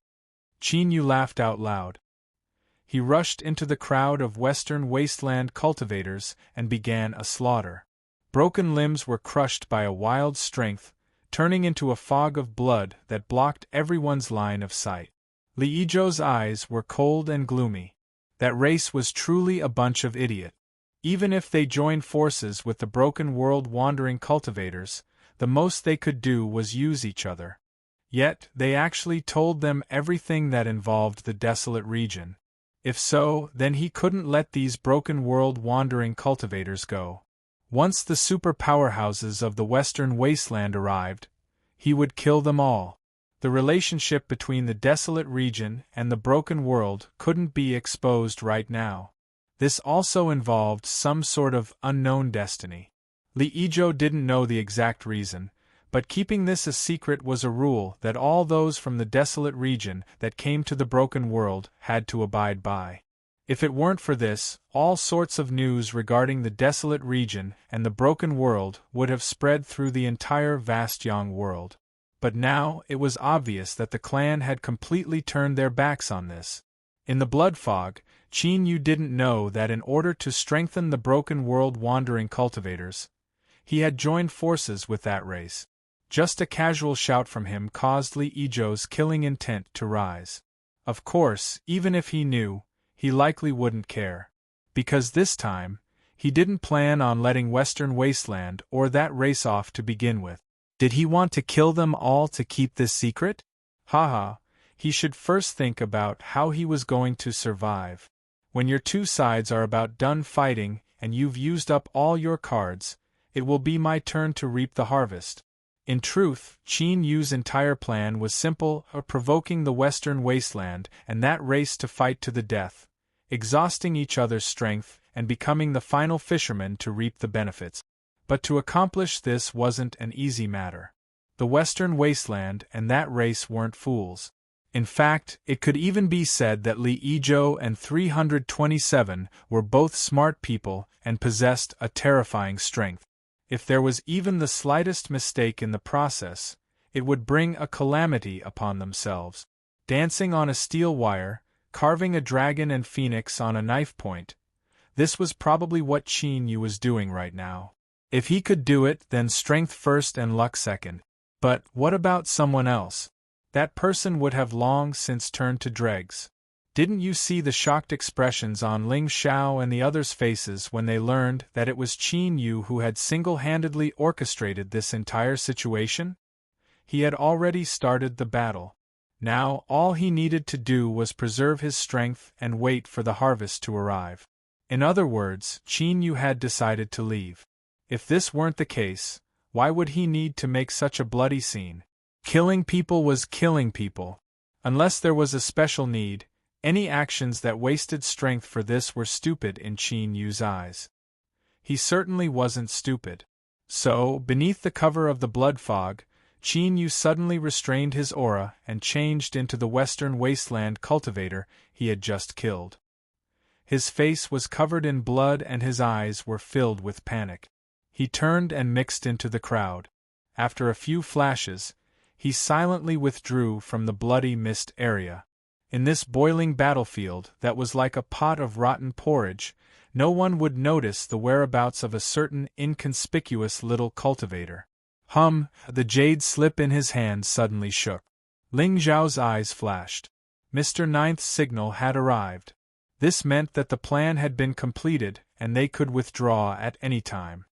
Qin Yu laughed out loud. He rushed into the crowd of Western Wasteland cultivators and began a slaughter. Broken limbs were crushed by a wild strength, turning into a fog of blood that blocked everyone's line of sight. Li Yizhou's eyes were cold and gloomy. That race was truly a bunch of idiots. Even if they joined forces with the broken world wandering cultivators, the most they could do was use each other. Yet, they actually told them everything that involved the desolate region. If so, then he couldn't let these broken world wandering cultivators go. Once the super powerhouses of the Western Wasteland arrived, he would kill them all. The relationship between the desolate region and the broken world couldn't be exposed right now. This also involved some sort of unknown destiny. Li Ijo didn't know the exact reason, but keeping this a secret was a rule that all those from the desolate region that came to the broken world had to abide by. If it weren't for this, all sorts of news regarding the desolate region and the broken world would have spread through the entire vast Yang world. But now it was obvious that the clan had completely turned their backs on this. In the blood fog, Qin Yu didn't know that in order to strengthen the broken world wandering cultivators, he had joined forces with that race. Just a casual shout from him caused Li Ijo's killing intent to rise. Of course, even if he knew, he likely wouldn't care. Because this time, he didn't plan on letting Western Wasteland or that race off to begin with. Did he want to kill them all to keep this secret? Haha, he should first think about how he was going to survive. When your two sides are about done fighting and you've used up all your cards, it will be my turn to reap the harvest. In truth, Qin Yu's entire plan was simple, provoking the Western Wasteland and that race to fight to the death, exhausting each other's strength and becoming the final fisherman to reap the benefits. But to accomplish this wasn't an easy matter. The Western Wasteland and that race weren't fools. In fact, it could even be said that Li Ijo and 327 were both smart people and possessed a terrifying strength. If there was even the slightest mistake in the process, it would bring a calamity upon themselves. Dancing on a steel wire, carving a dragon and phoenix on a knife point, this was probably what Qin Yu was doing right now. If he could do it, then strength first and luck second. But what about someone else? That person would have long since turned to dregs. Didn't you see the shocked expressions on Ling Xiao and the others' faces when they learned that it was Qin Yu who had single-handedly orchestrated this entire situation? He had already started the battle. Now all he needed to do was preserve his strength and wait for the harvest to arrive. In other words, Qin Yu had decided to leave. If this weren't the case, why would he need to make such a bloody scene? Killing people was killing people. Unless there was a special need, any actions that wasted strength for this were stupid in Qin Yu's eyes. He certainly wasn't stupid. So, beneath the cover of the blood fog, Qin Yu suddenly restrained his aura and changed into the Western Wasteland cultivator he had just killed. His face was covered in blood and his eyes were filled with panic. He turned and mixed into the crowd. After a few flashes, he silently withdrew from the bloody mist area. In this boiling battlefield that was like a pot of rotten porridge, no one would notice the whereabouts of a certain inconspicuous little cultivator. The jade slip in his hand suddenly shook. Ling Zhao's eyes flashed. Mr. Ninth's signal had arrived. This meant that the plan had been completed and they could withdraw at any time.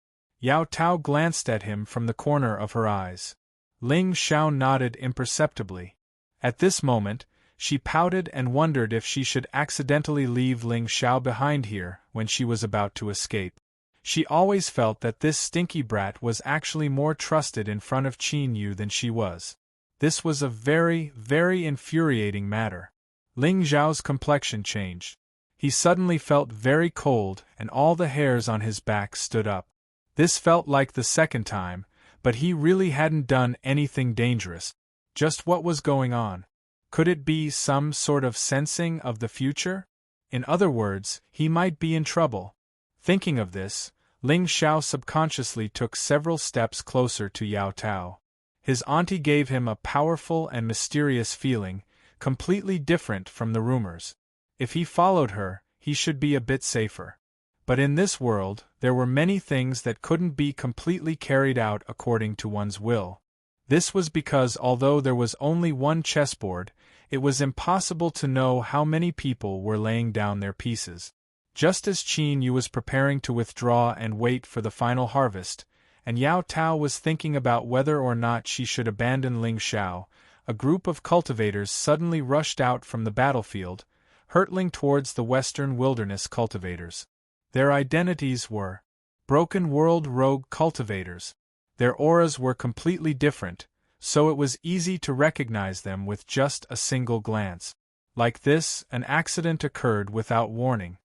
Yao Tao glanced at him from the corner of her eyes. Ling Xiao nodded imperceptibly. At this moment, she pouted and wondered if she should accidentally leave Ling Xiao behind here when she was about to escape. She always felt that this stinky brat was actually more trusted in front of Qin Yu than she was. This was a very, very infuriating matter. Ling Zhao's complexion changed. He suddenly felt very cold and all the hairs on his back stood up. This felt like the second time, but he really hadn't done anything dangerous. Just what was going on? Could it be some sort of sensing of the future? In other words, he might be in trouble. Thinking of this, Ling Xiao subconsciously took several steps closer to Yao Tao. His auntie gave him a powerful and mysterious feeling, completely different from the rumors. If he followed her, he should be a bit safer. But in this world, there were many things that couldn't be completely carried out according to one's will. This was because although there was only one chessboard, it was impossible to know how many people were laying down their pieces. Just as Qin Yu was preparing to withdraw and wait for the final harvest, and Yao Tao was thinking about whether or not she should abandon Ling Xiao, a group of cultivators suddenly rushed out from the battlefield, hurtling towards the Western Wilderness cultivators. Their identities were Broken World Rogue Cultivators. Their auras were completely different, so it was easy to recognize them with just a single glance. Like this, an accident occurred without warning.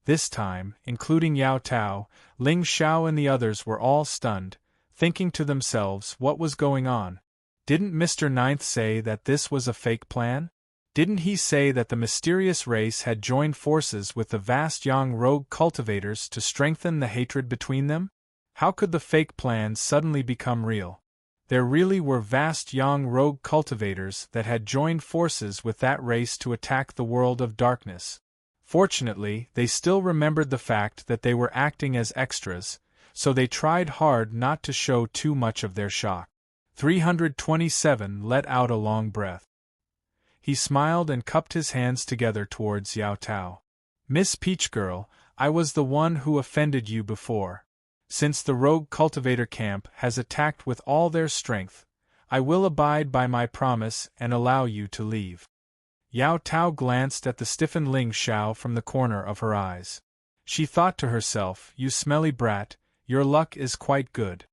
This time, including Yao Tao, Ling Xiao and the others were all stunned, thinking to themselves what was going on. Didn't Mr. Ninth say that this was a fake plan? Didn't he say that the mysterious race had joined forces with the vast young rogue cultivators to strengthen the hatred between them? How could the fake plan suddenly become real? There really were vast young rogue cultivators that had joined forces with that race to attack the world of darkness. Fortunately, they still remembered the fact that they were acting as extras, so they tried hard not to show too much of their shock. 327 let out a long breath. He smiled and cupped his hands together towards Yao Tao. Miss Peach Girl, I was the one who offended you before. Since the rogue cultivator camp has attacked with all their strength, I will abide by my promise and allow you to leave. Yao Tao glanced at the stiffened Ling Xiao from the corner of her eyes. She thought to herself, you smelly brat, your luck is quite good.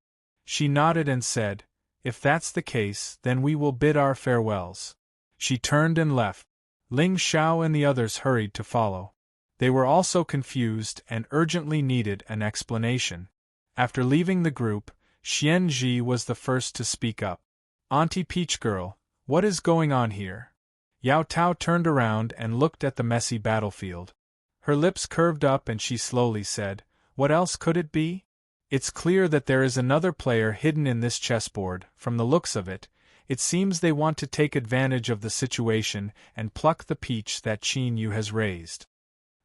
She nodded and said, if that's the case, then we will bid our farewells. She turned and left. Ling Xiao and the others hurried to follow. They were also confused and urgently needed an explanation. After leaving the group, Xian Ji was the first to speak up. Auntie Peach Girl, what is going on here? Yao Tao turned around and looked at the messy battlefield. Her lips curved up and she slowly said, what else could it be? It's clear that there is another player hidden in this chessboard. From the looks of it, it seems they want to take advantage of the situation and pluck the peach that Qin Yu has raised.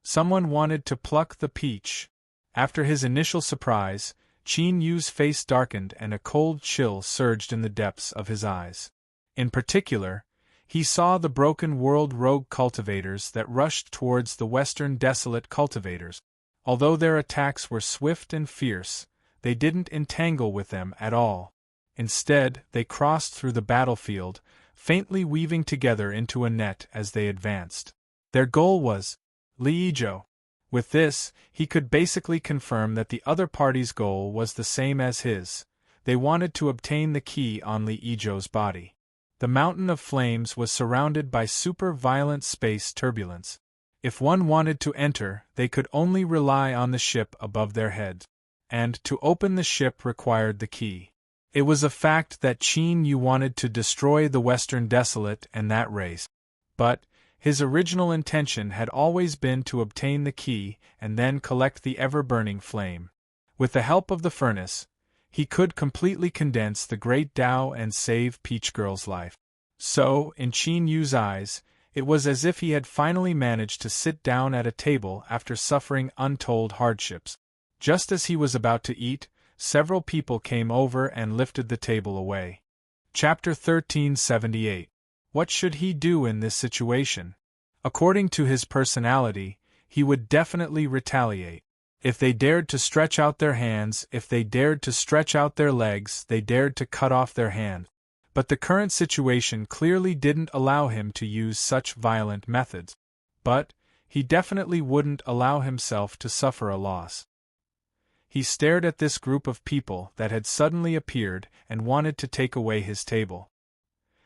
Someone wanted to pluck the peach. After his initial surprise, Qin Yu's face darkened and a cold chill surged in the depths of his eyes. In particular, he saw the broken world rogue cultivators that rushed towards the Western desolate cultivators. Although their attacks were swift and fierce, they didn't entangle with them at all. Instead, they crossed through the battlefield, faintly weaving together into a net as they advanced. Their goal was Li Yizhou. With this, he could basically confirm that the other party's goal was the same as his. They wanted to obtain the key on Li Yizhou's body. The mountain of flames was surrounded by super-violent space turbulence. If one wanted to enter, they could only rely on the ship above their heads. And to open the ship required the key. It was a fact that Qin Yu wanted to destroy the Western Desolate and that race. But his original intention had always been to obtain the key and then collect the ever-burning flame. With the help of the furnace, he could completely condense the Great Tao and save Peach Girl's life. So, in Qin Yu's eyes, it was as if he had finally managed to sit down at a table after suffering untold hardships. Just as he was about to eat, several people came over and lifted the table away. Chapter 1378. What should he do in this situation? According to his personality, he would definitely retaliate. If they dared to stretch out their hands, if they dared to stretch out their legs, they dared to cut off their hand. But the current situation clearly didn't allow him to use such violent methods. But he definitely wouldn't allow himself to suffer a loss. He stared at this group of people that had suddenly appeared and wanted to take away his table.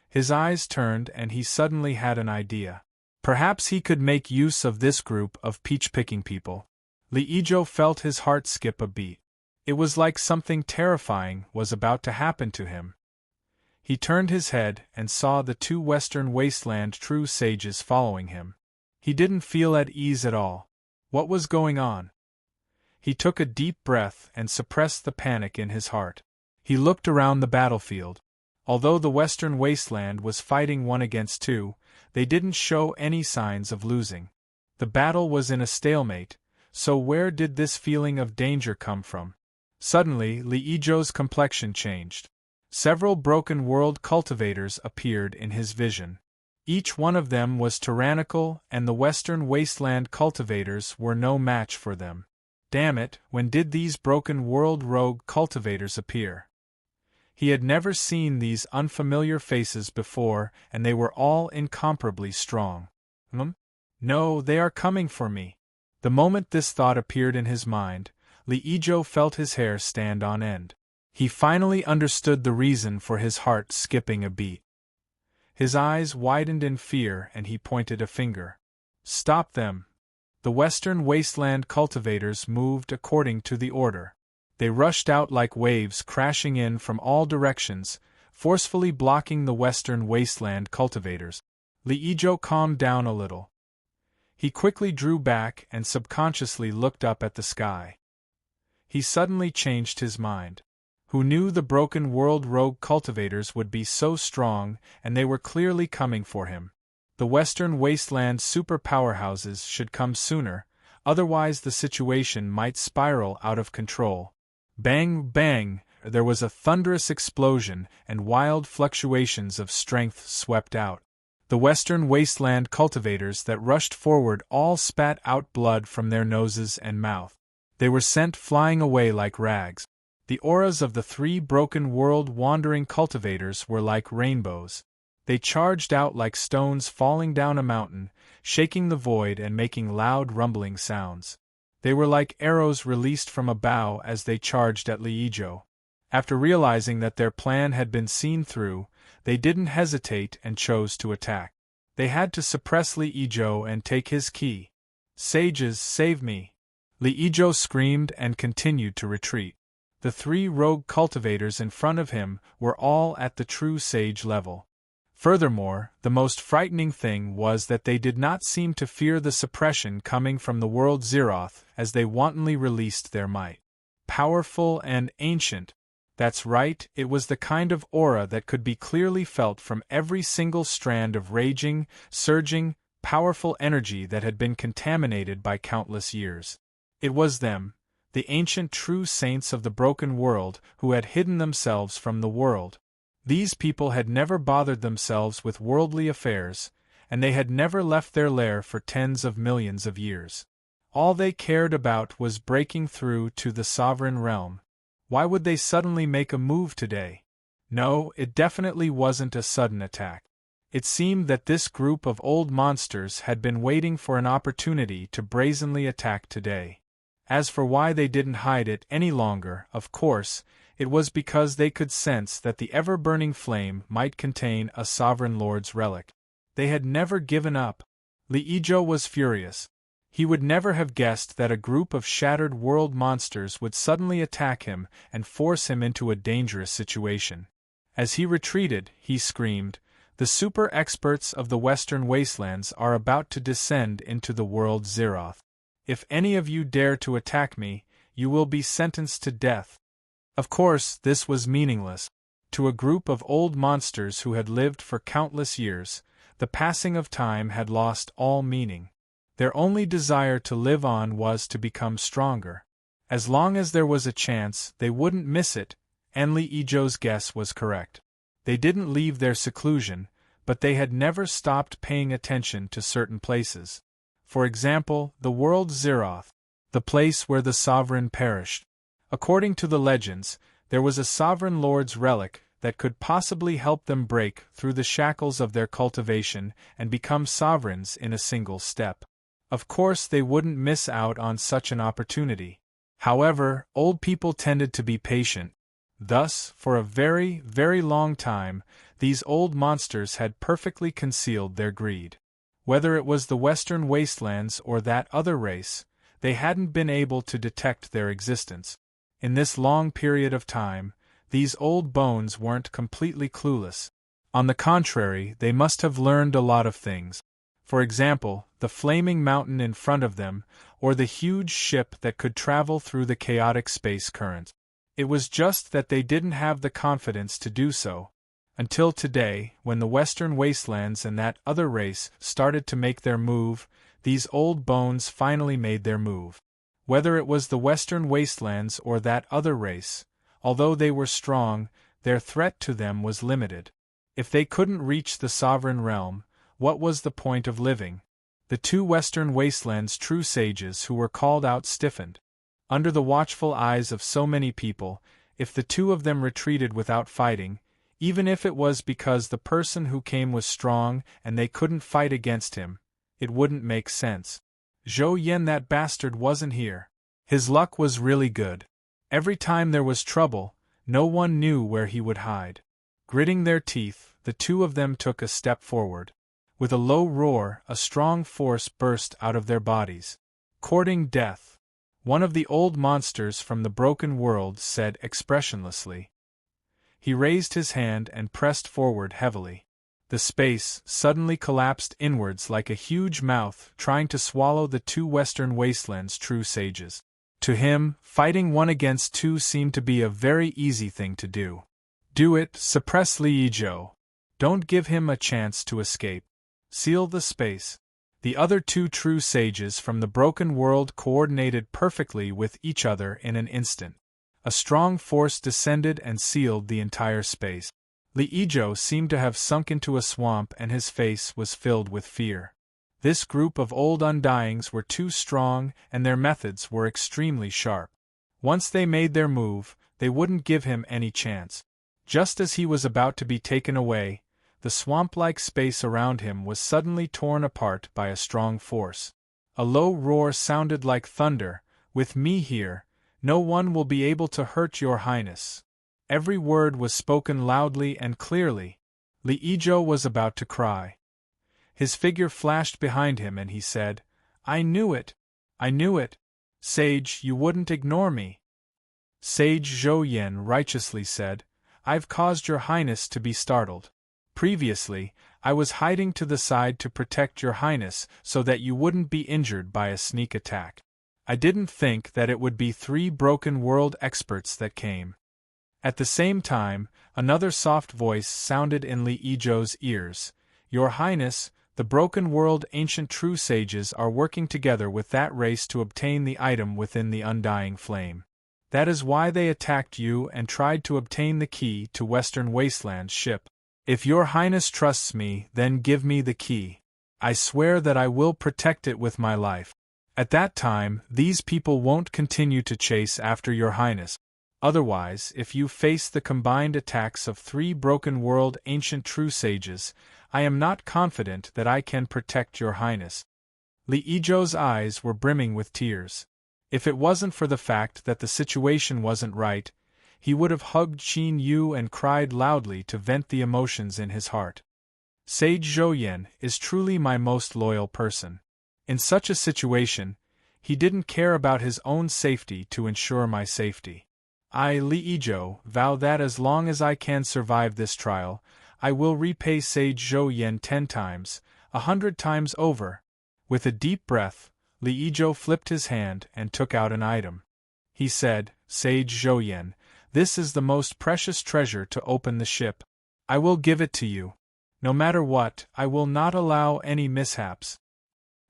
His eyes turned and he suddenly had an idea. Perhaps he could make use of this group of peach-picking people. Li Yizhou felt his heart skip a beat. It was like something terrifying was about to happen to him. He turned his head and saw the two Western Wasteland true sages following him. He didn't feel at ease at all. What was going on? He took a deep breath and suppressed the panic in his heart. He looked around the battlefield. Although the Western Wasteland was fighting 1 against 2, they didn't show any signs of losing. The battle was in a stalemate, so where did this feeling of danger come from? Suddenly, Li Yizhou's complexion changed. Several broken world cultivators appeared in his vision. Each one of them was tyrannical, and the Western Wasteland cultivators were no match for them. Damn it, when did these broken world rogue cultivators appear? He had never seen these unfamiliar faces before, and they were all incomparably strong. No, they are coming for me. The moment this thought appeared in his mind, Li Yizhou felt his hair stand on end. He finally understood the reason for his heart skipping a beat. His eyes widened in fear and he pointed a finger. Stop them! The Western Wasteland cultivators moved according to the order. They rushed out like waves crashing in from all directions, forcefully blocking the Western Wasteland cultivators. Liijo calmed down a little. He quickly drew back and subconsciously looked up at the sky. He suddenly changed his mind. Who knew the Broken World rogue cultivators would be so strong, and they were clearly coming for him. The Western Wasteland super powerhouses should come sooner, otherwise the situation might spiral out of control. Bang, bang! There was a thunderous explosion, and wild fluctuations of strength swept out. The Western Wasteland cultivators that rushed forward all spat out blood from their noses and mouth. They were sent flying away like rags. The auras of the 3 Broken World wandering cultivators were like rainbows. They charged out like stones falling down a mountain, shaking the void and making loud rumbling sounds. They were like arrows released from a bow as they charged at Liijo. After realizing that their plan had been seen through, they didn't hesitate and chose to attack. They had to suppress Liijo and take his key. Sages, save me! Liijo screamed and continued to retreat. The 3 rogue cultivators in front of him were all at the true sage level. Furthermore, the most frightening thing was that they did not seem to fear the suppression coming from the world Zeroth as they wantonly released their might. Powerful and ancient. That's right, it was the kind of aura that could be clearly felt from every single strand of raging, surging, powerful energy that had been contaminated by countless years. It was them, the ancient true saints of the broken world, who had hidden themselves from the world. These people had never bothered themselves with worldly affairs, and they had never left their lair for tens of millions of years. All they cared about was breaking through to the sovereign realm. Why would they suddenly make a move today? No, it definitely wasn't a sudden attack. It seemed that this group of old monsters had been waiting for an opportunity to brazenly attack today. As for why they didn't hide it any longer, of course, it was because they could sense that the ever-burning flame might contain a sovereign lord's relic. They had never given up. Liijo was furious. He would never have guessed that a group of shattered world monsters would suddenly attack him and force him into a dangerous situation. As he retreated, he screamed, "The super experts of the Western Wastelands are about to descend into the world Zeroth. If any of you dare to attack me, you will be sentenced to death." Of course, this was meaningless. To a group of old monsters who had lived for countless years, the passing of time had lost all meaning. Their only desire to live on was to become stronger. As long as there was a chance, they wouldn't miss it, and Liijo's guess was correct. They didn't leave their seclusion, but they had never stopped paying attention to certain places. For example, the world Zeroth, the place where the sovereign perished. According to the legends, there was a sovereign lord's relic that could possibly help them break through the shackles of their cultivation and become sovereigns in a single step. Of course, they wouldn't miss out on such an opportunity. However, old people tended to be patient. Thus, for a very, very long time, these old monsters had perfectly concealed their greed. Whether it was the Western Wastelands or that other race, they hadn't been able to detect their existence. In this long period of time, these old bones weren't completely clueless. On the contrary, they must have learned a lot of things. For example, the flaming mountain in front of them, or the huge ship that could travel through the chaotic space current. It was just that they didn't have the confidence to do so. Until today, when the Western Wastelands and that other race started to make their move, these old bones finally made their move. Whether it was the Western Wastelands or that other race, although they were strong, their threat to them was limited. If they couldn't reach the sovereign realm, what was the point of living? The 2 Western Wastelands true sages who were called out stiffened. Under the watchful eyes of so many people, if the 2 of them retreated without fighting, even if it was because the person who came was strong and they couldn't fight against him, it wouldn't make sense. Zhou Yen, that bastard, wasn't here. His luck was really good. Every time there was trouble, No one knew where he would hide. Gritting their teeth, the two of them took a step forward. With a low roar, a strong force burst out of their bodies. Courting death. One of the old monsters from the broken world said expressionlessly. He raised his hand and pressed forward heavily. The space suddenly collapsed inwards like a huge mouth trying to swallow the two Western Wasteland's true sages. To him, fighting one against two seemed to be a very easy thing to do. Do it, suppress Li Yizhou. Don't give him a chance to escape. Seal the space. The other two true sages from the broken world coordinated perfectly with each other in an instant. A strong force descended and sealed the entire space. Li Yizhou seemed to have sunk into a swamp and his face was filled with fear. This group of old undyings were too strong and their methods were extremely sharp. Once they made their move, they wouldn't give him any chance. Just as he was about to be taken away, the swamp-like space around him was suddenly torn apart by a strong force. A low roar sounded like thunder. With me here, no one will be able to hurt your highness. Every word was spoken loudly and clearly. Li Yizhou was about to cry. His figure flashed behind him and he said, I knew it! I knew it! Sage, you wouldn't ignore me. Sage Zhou Yan righteously said, I've caused your highness to be startled. Previously, I was hiding to the side to protect your highness so that you wouldn't be injured by a sneak attack. I didn't think that it would be 3 broken world experts that came. At the same time, another soft voice sounded in Li Yizhou's ears. Your highness, the broken world ancient true sages are working together with that race to obtain the item within the undying flame. That is why they attacked you and tried to obtain the key to Western Wasteland's ship. If your highness trusts me, then give me the key. I swear that I will protect it with my life. At that time, these people won't continue to chase after your highness. Otherwise, if you face the combined attacks of 3 broken world ancient true sages, I am not confident that I can protect your highness. Li Yizhou's eyes were brimming with tears. If it wasn't for the fact that the situation wasn't right, he would have hugged Qin Yu and cried loudly to vent the emotions in his heart. Sage Zhou Yan is truly my most loyal person. In such a situation, he didn't care about his own safety to ensure my safety. I, Li Yizhou, vow that as long as I can survive this trial, I will repay Sage Zhou Yan 10 times, 100 times over. With a deep breath, Li Yizhou flipped his hand and took out an item. He said, Sage Zhou Yan, this is the most precious treasure to open the ship. I will give it to you. No matter what, I will not allow any mishaps.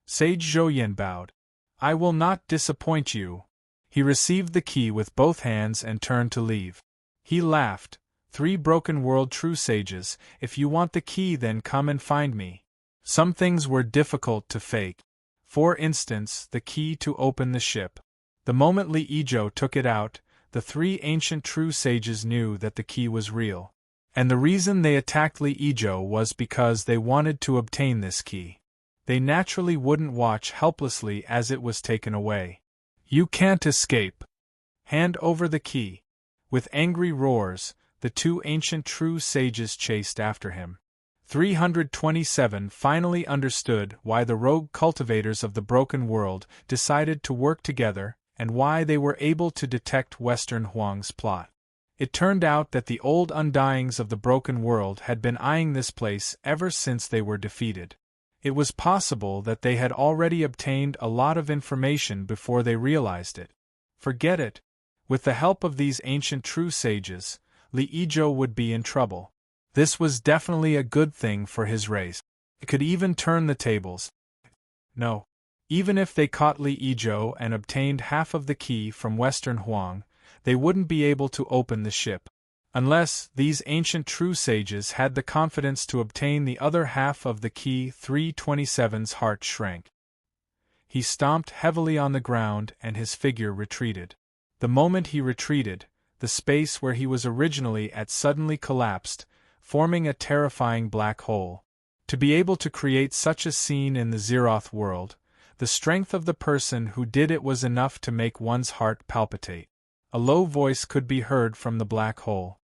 Sage Zhou Yan bowed. I will not disappoint you. He received the key with both hands and turned to leave. He laughed. 3 broken world true sages, if you want the key then come and find me. Some things were difficult to fake. For instance, the key to open the ship. The moment Li Yizhou took it out, the 3 ancient true sages knew that the key was real. And the reason they attacked Li Yizhou was because they wanted to obtain this key. They naturally wouldn't watch helplessly as it was taken away. You can't escape. Hand over the key. With angry roars, the 2 ancient true sages chased after him. 327 finally understood why the rogue cultivators of the broken world decided to work together and why they were able to detect Western Huang's plot. It turned out that the old undyings of the broken world had been eyeing this place ever since they were defeated. It was possible that they had already obtained a lot of information before they realized it. Forget it. With the help of these ancient true sages, Li Yizhou would be in trouble. This was definitely a good thing for his race. It could even turn the tables. No. Even if they caught Li Yizhou and obtained half of the key from Western Huang, they wouldn't be able to open the ship. Unless these ancient true sages had the confidence to obtain the other half of the key. 327's heart shrank. He stomped heavily on the ground and his figure retreated. The moment he retreated, the space where he was originally at suddenly collapsed, forming a terrifying black hole. To be able to create such a scene in the Zeroth world, the strength of the person who did it was enough to make one's heart palpitate. A low voice could be heard from the black hole.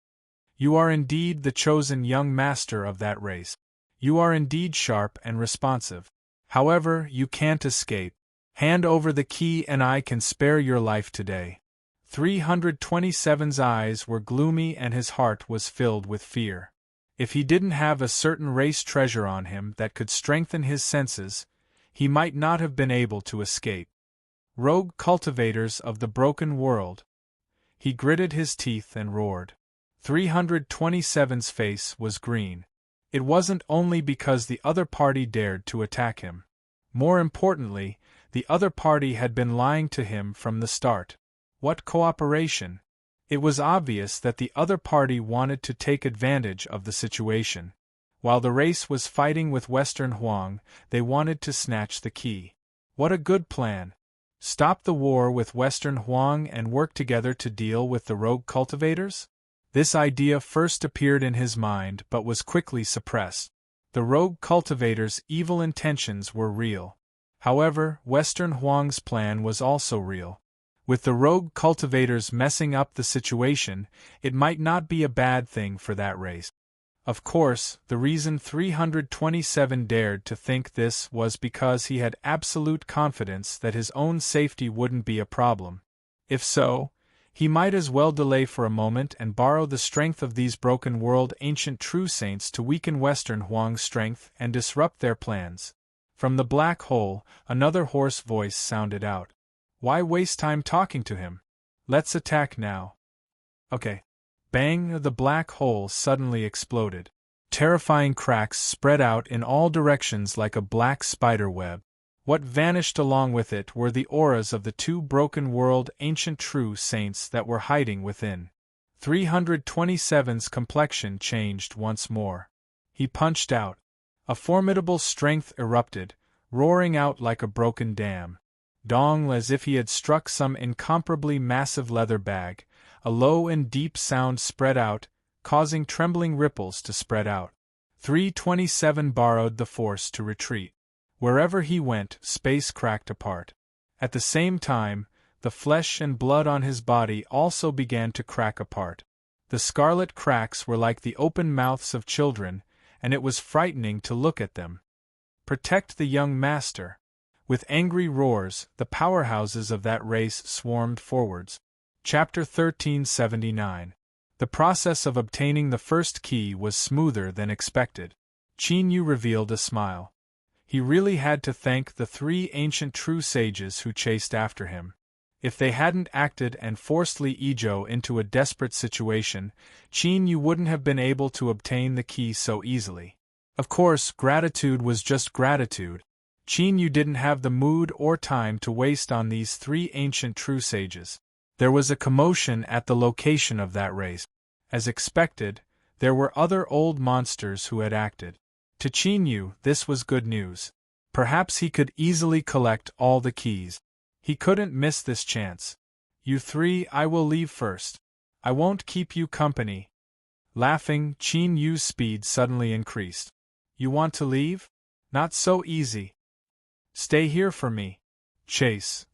You are indeed the chosen young master of that race. You are indeed sharp and responsive. However, you can't escape. Hand over the key and I can spare your life today. 327's eyes were gloomy and his heart was filled with fear. If he didn't have a certain race treasure on him that could strengthen his senses, he might not have been able to escape. Rogue cultivators of the broken world. He gritted his teeth and roared. 327's face was green. It wasn't only because the other party dared to attack him. More importantly, the other party had been lying to him from the start. What cooperation! It was obvious that the other party wanted to take advantage of the situation. While the race was fighting with Western Huang, they wanted to snatch the key. What a good plan! Stop the war with Western Huang and work together to deal with the rogue cultivators? This idea first appeared in his mind but was quickly suppressed. The rogue cultivators' evil intentions were real. However, Western Huang's plan was also real. With the rogue cultivators messing up the situation, it might not be a bad thing for that race. Of course, the reason 327 dared to think this was because he had absolute confidence that his own safety wouldn't be a problem. If so, he might as well delay for a moment and borrow the strength of these broken world ancient true saints to weaken Western Huang's strength and disrupt their plans. From the black hole, another hoarse voice sounded out. Why waste time talking to him? Let's attack now. Okay. Bang! The black hole suddenly exploded. Terrifying cracks spread out in all directions like a black spider web. What vanished along with it were the auras of the two broken world ancient true saints that were hiding within. 327's complexion changed once more. He punched out. A formidable strength erupted, roaring out like a broken dam. Dong, as if he had struck some incomparably massive leather bag, a low and deep sound spread out, causing trembling ripples to spread out. 327 borrowed the force to retreat. Wherever he went, space cracked apart. At the same time, the flesh and blood on his body also began to crack apart. The scarlet cracks were like the open mouths of children, and it was frightening to look at them. Protect the young master. With angry roars, the powerhouses of that race swarmed forwards. Chapter 1379. The process of obtaining the first key was smoother than expected. Qin Yu revealed a smile. He really had to thank the three ancient true sages who chased after him. If they hadn't acted and forced Li Yizhou into a desperate situation, Qin Yu wouldn't have been able to obtain the key so easily. Of course, gratitude was just gratitude. Qin Yu didn't have the mood or time to waste on these three ancient true sages. There was a commotion at the location of that race. As expected, there were other old monsters who had acted. To Qin Yu, this was good news. Perhaps he could easily collect all the keys. He couldn't miss this chance. You three, I will leave first. I won't keep you company. Laughing, Qin Yu's speed suddenly increased. You want to leave? Not so easy. Stay here for me. Chase.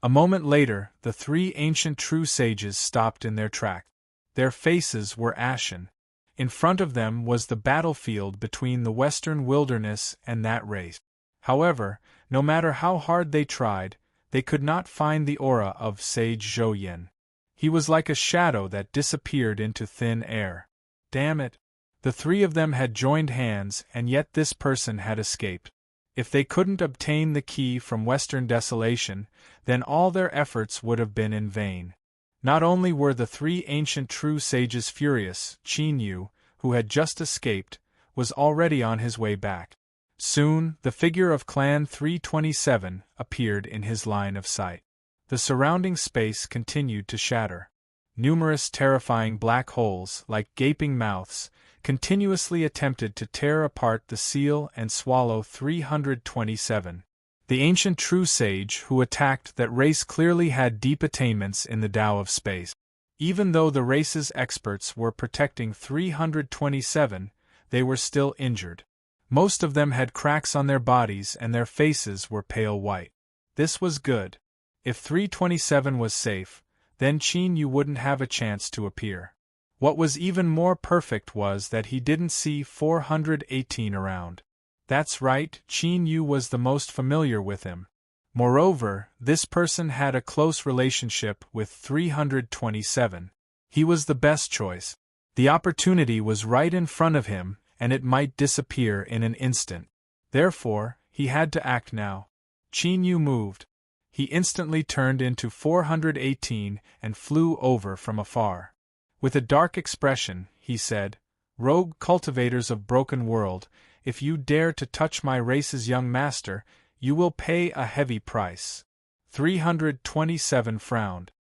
A moment later, the three ancient true sages stopped in their track. Their faces were ashen. In front of them was the battlefield between the western wilderness and that race. However, no matter how hard they tried, they could not find the aura of Sage Zhouyan. He was like a shadow that disappeared into thin air. Damn it! The three of them had joined hands, and yet this person had escaped. If they couldn't obtain the key from Western Desolation, then all their efforts would have been in vain. Not only were the three ancient true sages furious, Qin Yu, who had just escaped, was already on his way back. Soon, the figure of Clan 327 appeared in his line of sight. The surrounding space continued to shatter. Numerous terrifying black holes, like gaping mouths, continuously attempted to tear apart the seal and swallow 327. The ancient true sage who attacked that race clearly had deep attainments in the Tao of space. Even though the race's experts were protecting 327, they were still injured. Most of them had cracks on their bodies and their faces were pale white. This was good. If 327 was safe, then Qin Yu wouldn't have a chance to appear. What was even more perfect was that he didn't see 418 around. That's right, Qin Yu was the most familiar with him. Moreover, this person had a close relationship with 327. He was the best choice. The opportunity was right in front of him, and it might disappear in an instant. Therefore, he had to act now. Qin Yu moved. He instantly turned into 418 and flew over from afar. With a dark expression, he said, "Rogue cultivators of Broken World, if you dare to touch my race's young master, you will pay a heavy price." 327 frowned.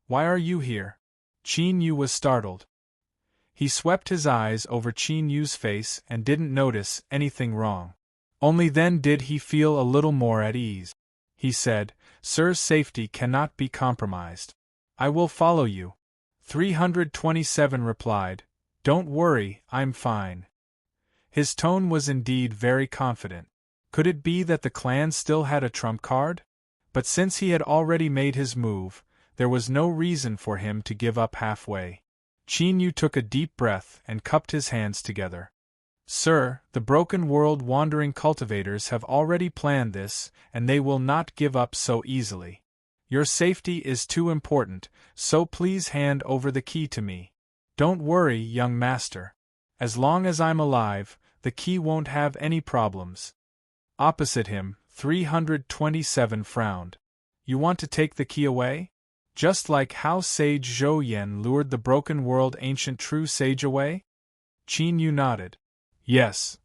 "Why are you here?" Qin Yu was startled. He swept his eyes over Qin Yu's face and didn't notice anything wrong. Only then did he feel a little more at ease. He said, "Sir's safety cannot be compromised. I will follow you." 327 replied, "Don't worry, I'm fine." His tone was indeed very confident. Could it be that the clan still had a trump card? But since he had already made his move, there was no reason for him to give up halfway. Qin Yu took a deep breath and cupped his hands together. "Sir, the Broken World wandering cultivators have already planned this, and they will not give up so easily. Your safety is too important, so please hand over the key to me." "Don't worry, young master. As long as I'm alive, the key won't have any problems." Opposite him, 327 frowned. "You want to take the key away? Just like how Sage Zhou Yan lured the Broken World ancient true sage away?" Qin Yu nodded. "Yes."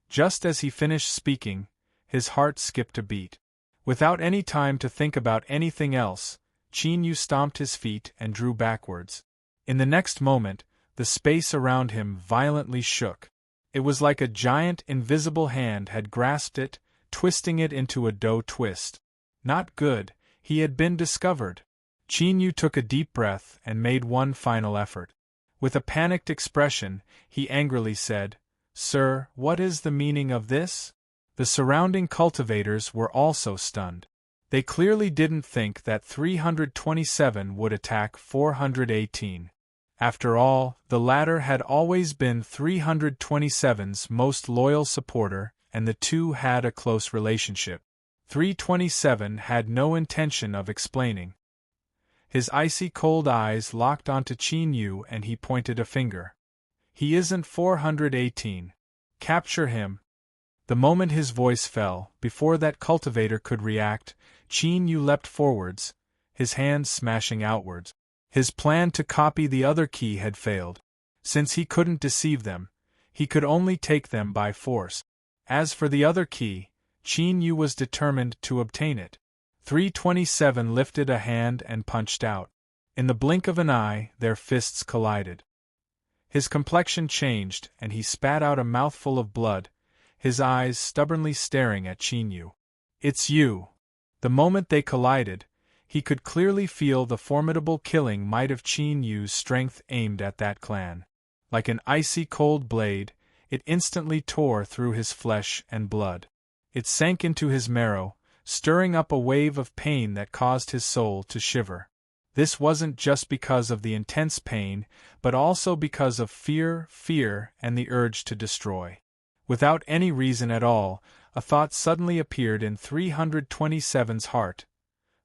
Just as he finished speaking, his heart skipped a beat. Without any time to think about anything else, Qin Yu stomped his feet and drew backwards. In the next moment, the space around him violently shook. It was like a giant invisible hand had grasped it, twisting it into a dough twist. Not good, he had been discovered. Qin Yu took a deep breath and made one final effort. With a panicked expression, he angrily said, "Sir, what is the meaning of this?" The surrounding cultivators were also stunned. They clearly didn't think that 327 would attack 418. After all, the latter had always been 327's most loyal supporter, and the two had a close relationship. 327 had no intention of explaining. His icy cold eyes locked onto Qin Yu and he pointed a finger. "He isn't 418. Capture him." The moment his voice fell, before that cultivator could react, Qin Yu leapt forwards, his hands smashing outwards. His plan to copy the other key had failed. Since he couldn't deceive them, he could only take them by force. As for the other key, Qin Yu was determined to obtain it. 327 lifted a hand and punched out. In the blink of an eye, their fists collided. His complexion changed, and he spat out a mouthful of blood, his eyes stubbornly staring at Qin Yu. "It's you." The moment they collided, he could clearly feel the formidable killing might of Qin Yu's strength aimed at that clan. Like an icy cold blade, it instantly tore through his flesh and blood. It sank into his marrow, stirring up a wave of pain that caused his soul to shiver. This wasn't just because of the intense pain, but also because of fear, and the urge to destroy. Without any reason at all, a thought suddenly appeared in 327's heart.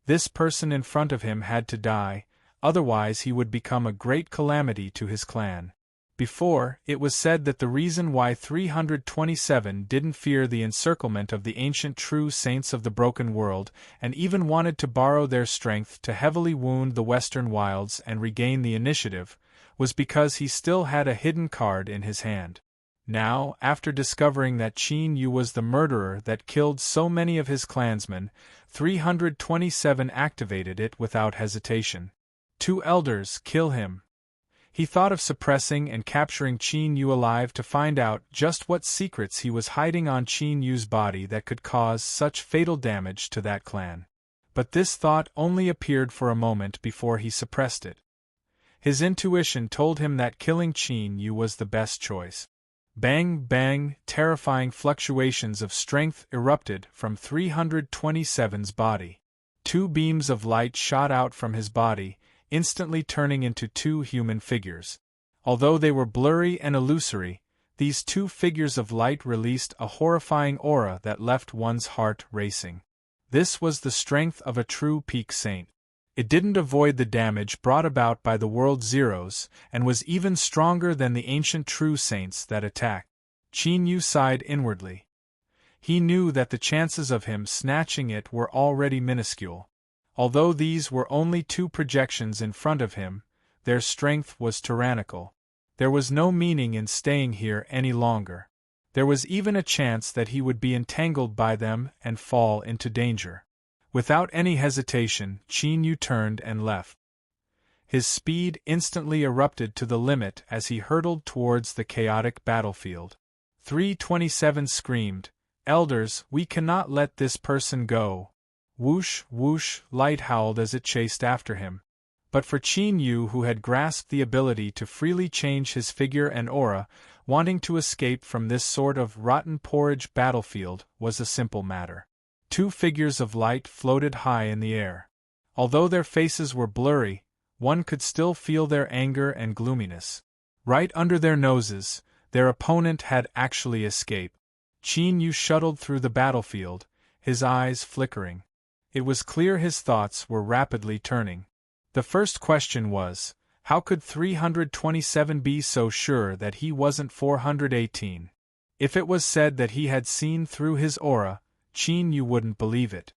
This person in front of him had to die, otherwise he would become a great calamity to his clan. Before, it was said that the reason why 327 didn't fear the encirclement of the ancient true saints of the Broken World, and even wanted to borrow their strength to heavily wound the Western Wilds and regain the initiative, was because he still had a hidden card in his hand. Now, after discovering that Qin Yu was the murderer that killed so many of his clansmen, 327 activated it without hesitation. "Two elders, kill him." He thought of suppressing and capturing Qin Yu alive to find out just what secrets he was hiding on Qin Yu's body that could cause such fatal damage to that clan. But this thought only appeared for a moment before he suppressed it. His intuition told him that killing Qin Yu was the best choice. Bang, bang, terrifying fluctuations of strength erupted from 327's body. Two beams of light shot out from his body, instantly turning into two human figures. Although they were blurry and illusory, these two figures of light released a horrifying aura that left one's heart racing. This was the strength of a true peak saint. It didn't avoid the damage brought about by the world zeros, and was even stronger than the ancient true saints that attacked. Qin Yu sighed inwardly. He knew that the chances of him snatching it were already minuscule. Although these were only two projections in front of him, their strength was tyrannical. There was no meaning in staying here any longer. There was even a chance that he would be entangled by them and fall into danger. Without any hesitation, Qin Yu turned and left. His speed instantly erupted to the limit as he hurtled towards the chaotic battlefield. 327 screamed, "Elders, we cannot let this person go." Whoosh, whoosh, light howled as it chased after him. But for Qin Yu, who had grasped the ability to freely change his figure and aura, wanting to escape from this sort of rotten porridge battlefield was a simple matter. Two figures of light floated high in the air. Although their faces were blurry, one could still feel their anger and gloominess. Right under their noses, their opponent had actually escaped. Qin Yu shuttled through the battlefield, his eyes flickering. It was clear his thoughts were rapidly turning. The first question was, how could 327 be so sure that he wasn't 418? If it was said that he had seen through his aura, Qin Yu wouldn't believe it.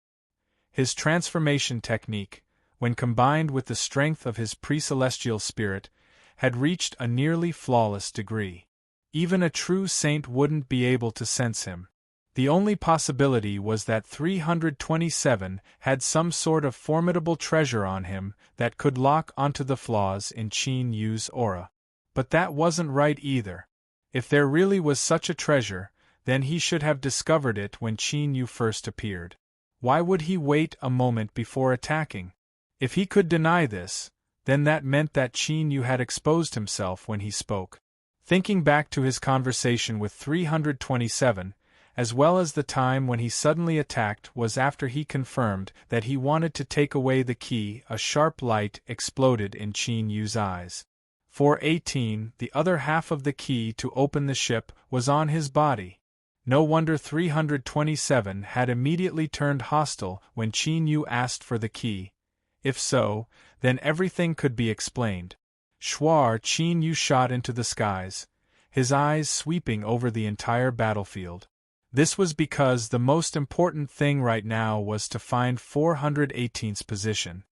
His transformation technique, when combined with the strength of his pre-celestial spirit, had reached a nearly flawless degree. Even a true saint wouldn't be able to sense him. The only possibility was that 327 had some sort of formidable treasure on him that could lock onto the flaws in Qin Yu's aura. But that wasn't right either. If there really was such a treasure, then he should have discovered it when Qin Yu first appeared. Why would he wait a moment before attacking? If he could deny this, then that meant that Qin Yu had exposed himself when he spoke. Thinking back to his conversation with 327, as well as the time when he suddenly attacked was after he confirmed that he wanted to take away the key, a sharp light exploded in Qin Yu's eyes. 418, the other half of the key to open the ship, was on his body. No wonder 327 had immediately turned hostile when Qin Yu asked for the key. If so, then everything could be explained. Shwar, Qin Yu shot into the skies, his eyes sweeping over the entire battlefield. This was because the most important thing right now was to find 418's position.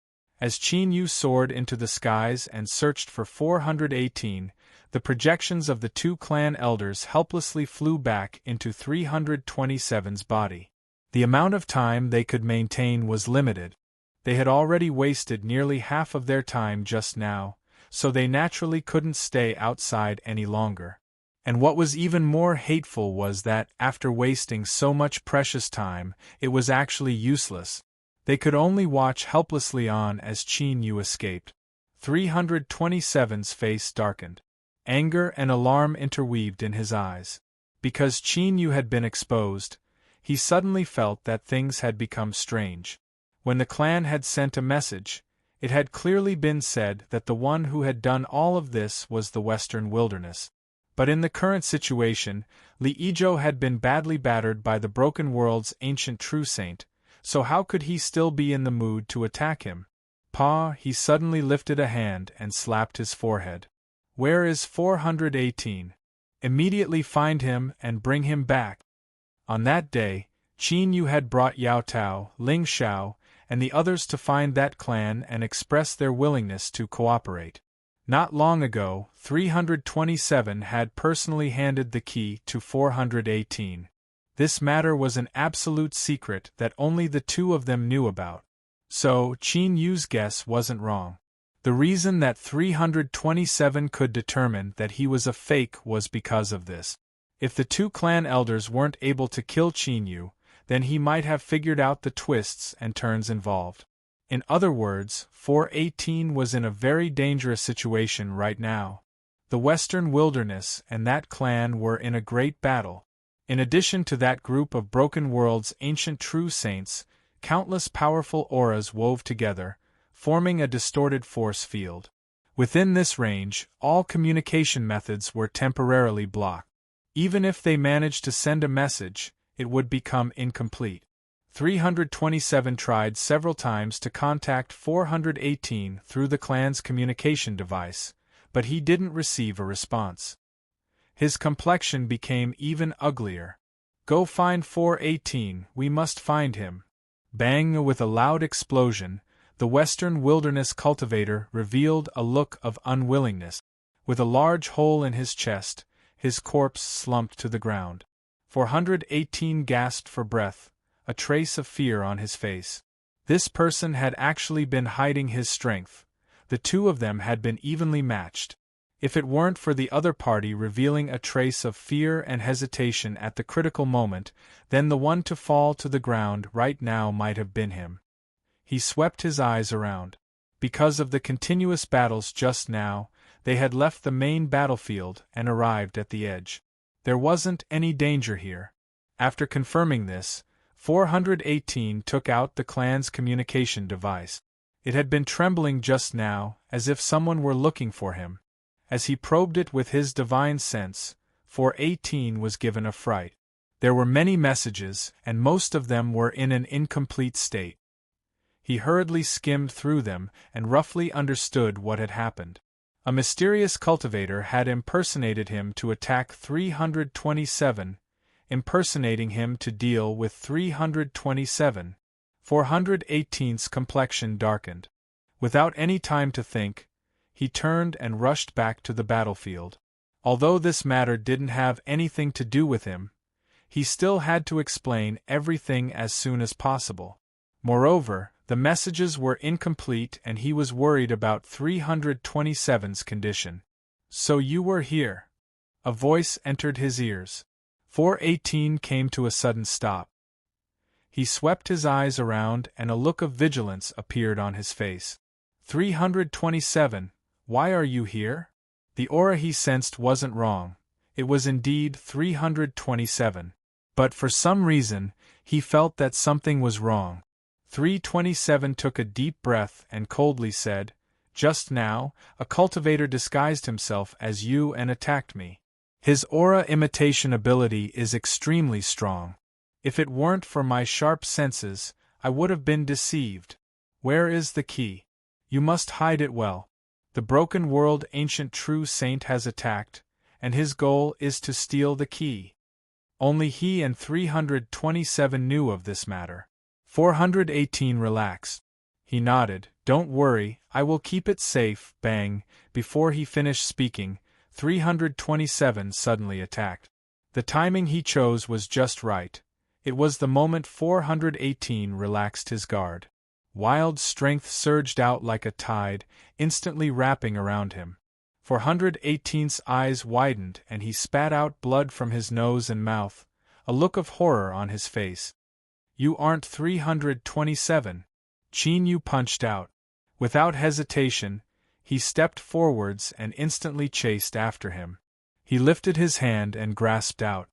As Qin Yu soared into the skies and searched for 418, the projections of the two clan elders helplessly flew back into 327's body. The amount of time they could maintain was limited. They had already wasted nearly half of their time just now, so they naturally couldn't stay outside any longer. And what was even more hateful was that, after wasting so much precious time, it was actually useless. They could only watch helplessly on as Qin Yu escaped. 327's face darkened. Anger and alarm interweaved in his eyes. Because Qin Yu had been exposed, he suddenly felt that things had become strange. When the clan had sent a message, it had clearly been said that the one who had done all of this was the Western Wilderness. But in the current situation, Li Ijo had been badly battered by the Broken World's ancient true saint, so how could he still be in the mood to attack him? He suddenly lifted a hand and slapped his forehead. Where is 418? Immediately find him and bring him back. On that day, Qin Yu had brought Yao Tao, Ling Xiao, and the others to find that clan and express their willingness to cooperate. Not long ago, 327 had personally handed the key to 418. This matter was an absolute secret that only the two of them knew about. So, Qin Yu's guess wasn't wrong. The reason that 327 could determine that he was a fake was because of this. If the two clan elders weren't able to kill Qin Yu, then he might have figured out the twists and turns involved. In other words, 418 was in a very dangerous situation right now. The Western Wilderness and that clan were in a great battle. In addition to that group of Broken World's ancient true saints, countless powerful auras wove together, forming a distorted force field. Within this range, all communication methods were temporarily blocked. Even if they managed to send a message, it would become incomplete. 327 tried several times to contact 418 through the clan's communication device, but he didn't receive a response. His complexion became even uglier. "Go find 418, we must find him." Bang! With a loud explosion, the Western Wilderness cultivator revealed a look of unwillingness. With a large hole in his chest, his corpse slumped to the ground. 418 gasped for breath, a trace of fear on his face. This person had actually been hiding his strength. The two of them had been evenly matched. If it weren't for the other party revealing a trace of fear and hesitation at the critical moment, then the one to fall to the ground right now might have been him. He swept his eyes around. Because of the continuous battles just now, they had left the main battlefield and arrived at the edge. There wasn't any danger here. After confirming this, 418 took out the clan's communication device. It had been trembling just now, as if someone were looking for him. As he probed it with his divine sense, 418 was given a fright. There were many messages, and most of them were in an incomplete state. He hurriedly skimmed through them and roughly understood what had happened. A mysterious cultivator had impersonated him to attack 327, impersonating him to deal with 327. 418's complexion darkened. Without any time to think, he turned and rushed back to the battlefield. Although this matter didn't have anything to do with him, he still had to explain everything as soon as possible. Moreover, the messages were incomplete and he was worried about 327's condition. "So you were here." A voice entered his ears. 418 came to a sudden stop. He swept his eyes around and a look of vigilance appeared on his face. 327, why are you here? The aura he sensed wasn't wrong. It was indeed 327. But for some reason, he felt that something was wrong. 327 took a deep breath and coldly said, "Just now, a cultivator disguised himself as you and attacked me. His aura imitation ability is extremely strong. If it weren't for my sharp senses, I would have been deceived. Where is the key? You must hide it well. The broken world ancient true saint has attacked, and his goal is to steal the key." Only he and 327 knew of this matter. 418 relaxed. He nodded. "Don't worry, I will keep it safe." Bang! Before he finished speaking, 327 suddenly attacked. The timing he chose was just right. It was the moment 418 relaxed his guard. Wild strength surged out like a tide, instantly wrapping around him. 418's eyes widened and he spat out blood from his nose and mouth, a look of horror on his face. "You aren't 327. Chinyu punched out. Without hesitation, he stepped forwards and instantly chased after him. He lifted his hand and grasped out.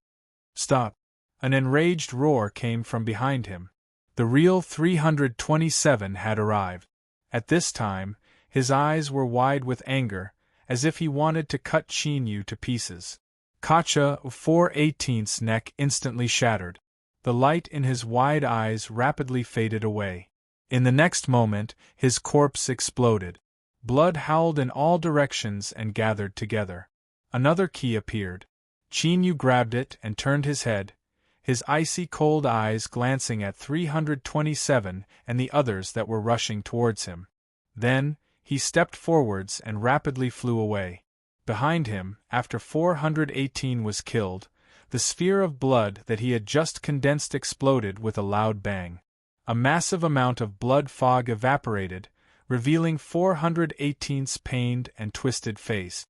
"Stop!" An enraged roar came from behind him. The real 327 had arrived. At this time, his eyes were wide with anger, as if he wanted to cut Chinyu to pieces. Kacha 418's neck instantly shattered. The light in his wide eyes rapidly faded away. In the next moment, his corpse exploded. Blood howled in all directions and gathered together. Another key appeared. Chinyu grabbed it and turned his head, his icy cold eyes glancing at 327 and the others that were rushing towards him. Then, he stepped forwards and rapidly flew away. Behind him, after 418 was killed, the sphere of blood that he had just condensed exploded with a loud bang. A massive amount of blood fog evaporated, revealing 418's pained and twisted face.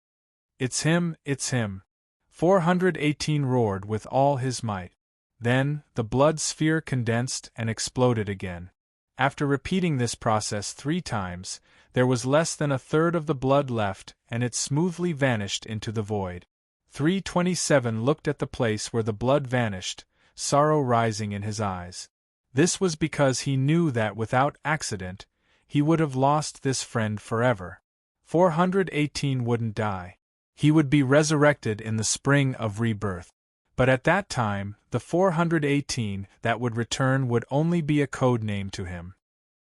"It's him, it's him!" 418 roared with all his might. Then, the blood sphere condensed and exploded again. After repeating this process 3 times, there was less than a third of the blood left and it smoothly vanished into the void. 327 looked at the place where the blood vanished, sorrow rising in his eyes. This was because he knew that without accident, he would have lost this friend forever. 418 wouldn't die. He would be resurrected in the spring of rebirth. But at that time, the 418 that would return would only be a code name to him.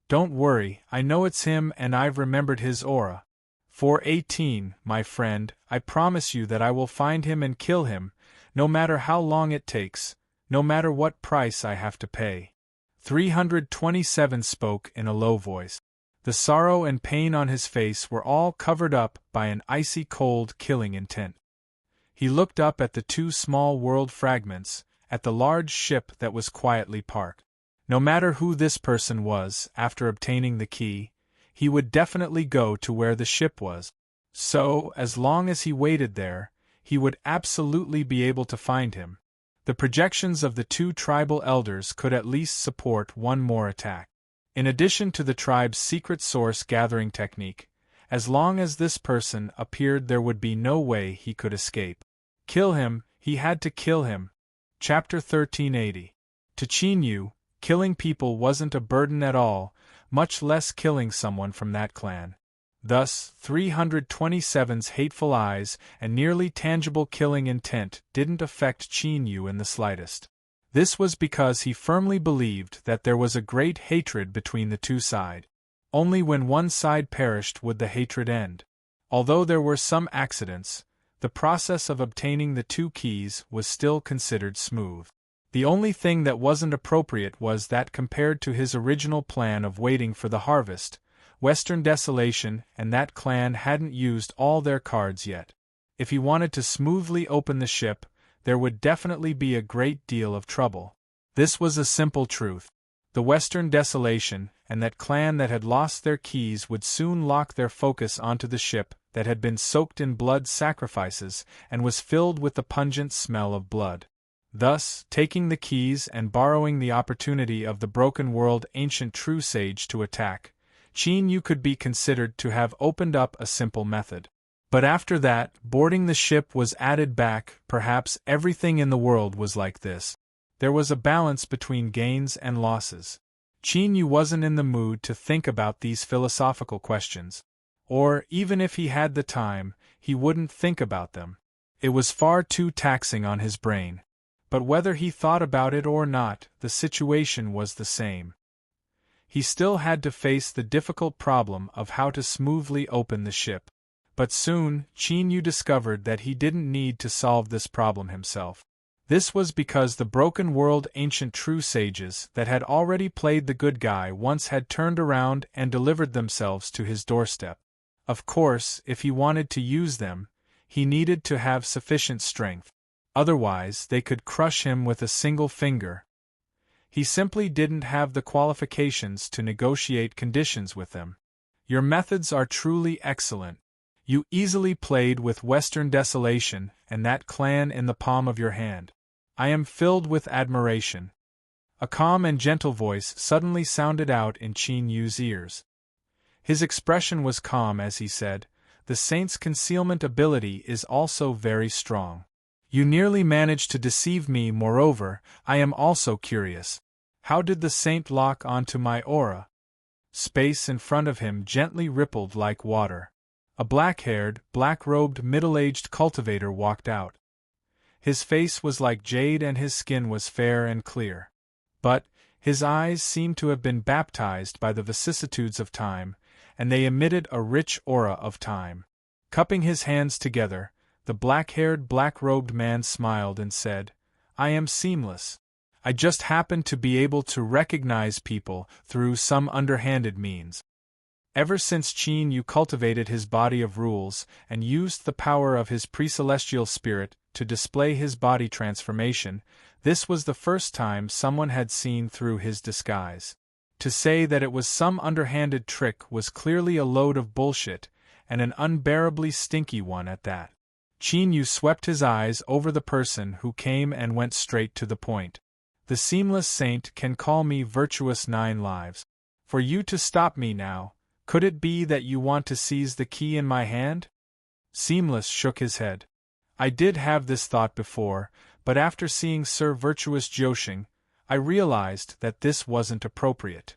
Don't worry, I know it's him and I've remembered his aura. 418, my friend, I promise you that I will find him and kill him, no matter how long it takes, no matter what price I have to pay. 327 spoke in a low voice. The sorrow and pain on his face were all covered up by an icy cold killing intent. He looked up at the two small world fragments, at the large ship that was quietly parked. No matter who this person was, after obtaining the key, he would definitely go to where the ship was. So, as long as he waited there, he would absolutely be able to find him. The projections of the two tribal elders could at least support one more attack. In addition to the tribe's secret source gathering technique, as long as this person appeared there would be no way he could escape. Kill him, he had to kill him. Chapter 1380. To Qin Yu, killing people wasn't a burden at all, much less killing someone from that clan. Thus, 327's hateful eyes and nearly tangible killing intent didn't affect Qin Yu in the slightest. This was because he firmly believed that there was a great hatred between the two sides. Only when one side perished would the hatred end. Although there were some accidents, the process of obtaining the two keys was still considered smooth. The only thing that wasn't appropriate was that compared to his original plan of waiting for the harvest, Western Desolation and that clan hadn't used all their cards yet. If he wanted to smoothly open the ship, there would definitely be a great deal of trouble. This was a simple truth. The Western Desolation and that clan that had lost their keys would soon lock their focus onto the ship that had been soaked in blood sacrifices and was filled with the pungent smell of blood. Thus, taking the keys and borrowing the opportunity of the broken world ancient true sage to attack, Qin Yu could be considered to have opened up a simple method. But after that, boarding the ship was added back. Perhaps everything in the world was like this. There was a balance between gains and losses. Qin Yu wasn't in the mood to think about these philosophical questions. Or, even if he had the time, he wouldn't think about them. It was far too taxing on his brain. But whether he thought about it or not, the situation was the same. He still had to face the difficult problem of how to smoothly open the ship. But soon, Qin Yu discovered that he didn't need to solve this problem himself. This was because the broken world ancient true sages that had already played the good guy once had turned around and delivered themselves to his doorstep. Of course, if he wanted to use them, he needed to have sufficient strength. Otherwise, they could crush him with a single finger. He simply didn't have the qualifications to negotiate conditions with them. Your methods are truly excellent. You easily played with Western Desolation and that clan in the palm of your hand. I am filled with admiration. A calm and gentle voice suddenly sounded out in Qin Yu's ears. His expression was calm as he said, "The saint's concealment ability is also very strong. You nearly managed to deceive me. Moreover, I am also curious. How did the saint lock onto my aura?" Space in front of him gently rippled like water. A black-haired, black-robed middle-aged cultivator walked out. His face was like jade and his skin was fair and clear. But his eyes seemed to have been baptized by the vicissitudes of time, and they emitted a rich aura of time. Cupping his hands together, the black-haired, black-robed man smiled and said, "I am seamless. I just happen to be able to recognize people through some underhanded means." Ever since Qin Yu cultivated his body of rules and used the power of his pre-celestial spirit to display his body transformation, this was the first time someone had seen through his disguise. To say that it was some underhanded trick was clearly a load of bullshit, and an unbearably stinky one at that. Qin Yu swept his eyes over the person who came and went straight to the point. "The seamless saint can call me virtuous 9 lives. For you to stop me now, could it be that you want to seize the key in my hand?" Seamless shook his head. "I did have this thought before, but after seeing Sir Virtuous Joshing, I realized that this wasn't appropriate.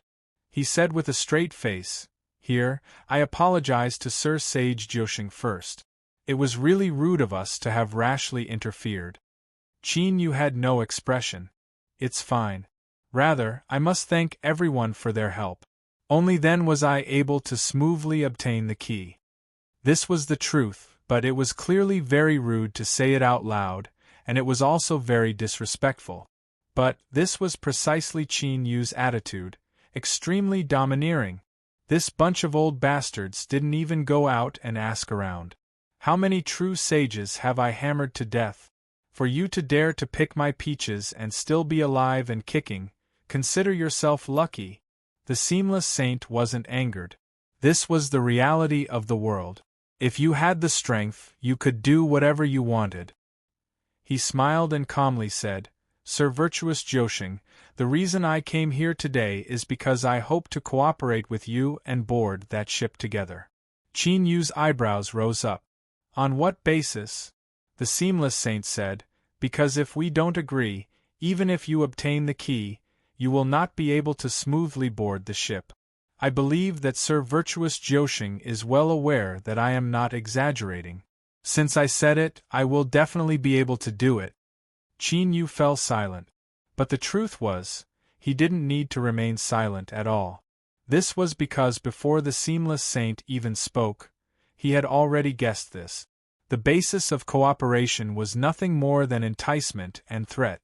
he said with a straight face. Here, I apologize to Sir Sage Joshing first. It was really rude of us to have rashly interfered. Qin Yu had no expression. It's fine. Rather, I must thank everyone for their help. Only then was I able to smoothly obtain the key. This was the truth, but it was clearly very rude to say it out loud, and it was also very disrespectful. But this was precisely Qin Yu's attitude, extremely domineering. This bunch of old bastards didn't even go out and ask around. How many true sages have I hammered to death? For you to dare to pick my peaches and still be alive and kicking, consider yourself lucky. The seamless saint wasn't angered. This was the reality of the world. If you had the strength, you could do whatever you wanted. He smiled and calmly said, Sir Virtuous Joshing, the reason I came here today is because I hope to cooperate with you and board that ship together. Qin Yu's eyebrows rose up. On what basis? The seamless saint said, because if we don't agree, even if you obtain the key, you will not be able to smoothly board the ship. I believe that Sir Virtuous Joshing is well aware that I am not exaggerating. Since I said it, I will definitely be able to do it. Qin Yu fell silent. But the truth was, he didn't need to remain silent at all. This was because before the seamless saint even spoke, he had already guessed this. The basis of cooperation was nothing more than enticement and threat.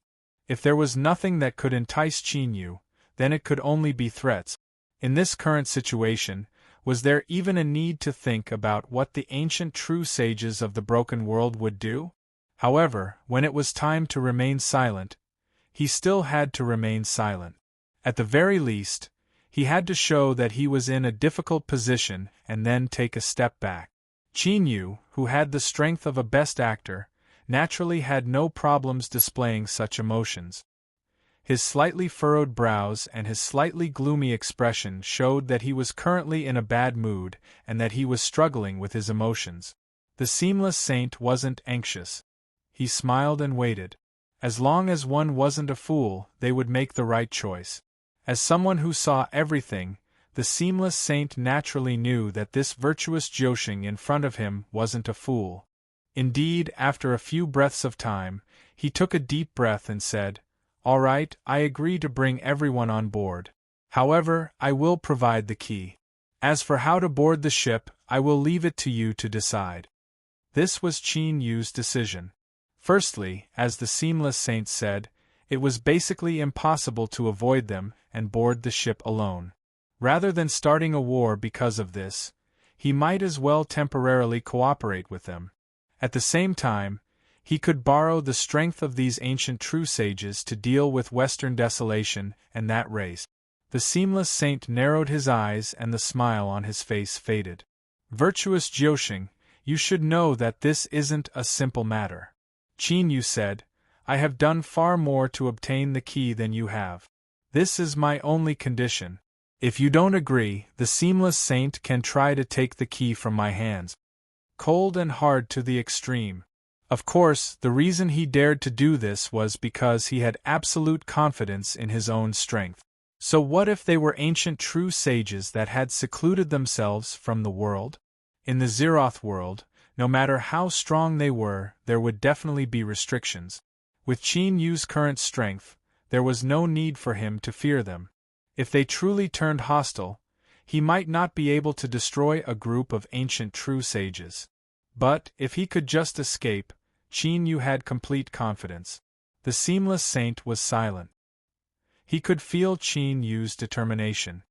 If there was nothing that could entice Qin Yu, then it could only be threats. In this current situation, was there even a need to think about what the ancient true sages of the broken world would do? However, when it was time to remain silent, he still had to remain silent. At the very least, he had to show that he was in a difficult position and then take a step back. Qin Yu, who had the strength of a best actor, naturally had no problems displaying such emotions. His slightly furrowed brows and his slightly gloomy expression showed that he was currently in a bad mood and that he was struggling with his emotions. The seamless saint wasn't anxious. He smiled and waited. As long as one wasn't a fool, they would make the right choice. As someone who saw everything, the seamless saint naturally knew that this virtuous Joshing in front of him wasn't a fool. Indeed, after a few breaths of time, he took a deep breath and said, All right, I agree to bring everyone on board. However, I will provide the key. As for how to board the ship, I will leave it to you to decide. This was Qin Yu's decision. Firstly, as the seamless saint said, it was basically impossible to avoid them and board the ship alone. Rather than starting a war because of this, he might as well temporarily cooperate with them. At the same time, he could borrow the strength of these ancient true sages to deal with Western desolation and that race. The seamless saint narrowed his eyes and the smile on his face faded. Virtuous Joshing, you should know that this isn't a simple matter. Qin Yu said, I have done far more to obtain the key than you have. This is my only condition. If you don't agree, the seamless saint can try to take the key from my hands. Cold and hard to the extreme. Of course, the reason he dared to do this was because he had absolute confidence in his own strength. So what if they were ancient true sages that had secluded themselves from the world? In the Zeroth world, no matter how strong they were, there would definitely be restrictions. With Qin Yu's current strength, there was no need for him to fear them. If they truly turned hostile, he might not be able to destroy a group of ancient true sages. But, if he could just escape, Qin Yu had complete confidence. The seamless saint was silent. He could feel Qin Yu's determination.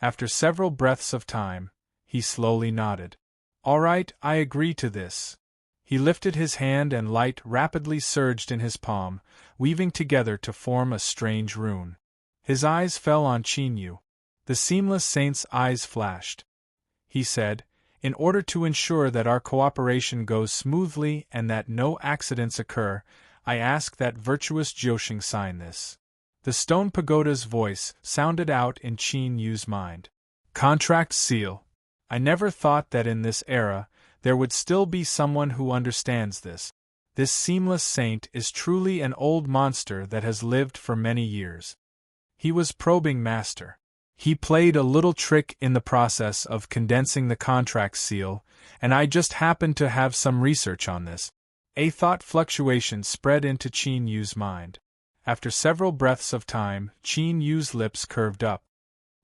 After several breaths of time, he slowly nodded. All right, I agree to this. He lifted his hand and light rapidly surged in his palm, weaving together to form a strange rune. His eyes fell on Qin Yu. The seamless saint's eyes flashed. He said, In order to ensure that our cooperation goes smoothly and that no accidents occur, I ask that virtuous Joshing sign this. The stone pagoda's voice sounded out in Qin Yu's mind. Contract seal. I never thought that in this era, there would still be someone who understands this. This seamless saint is truly an old monster that has lived for many years. He was probing master. He played a little trick in the process of condensing the contract seal, and I just happened to have some research on this. A thought fluctuation spread into Qin Yu's mind. After several breaths of time, Qin Yu's lips curved up.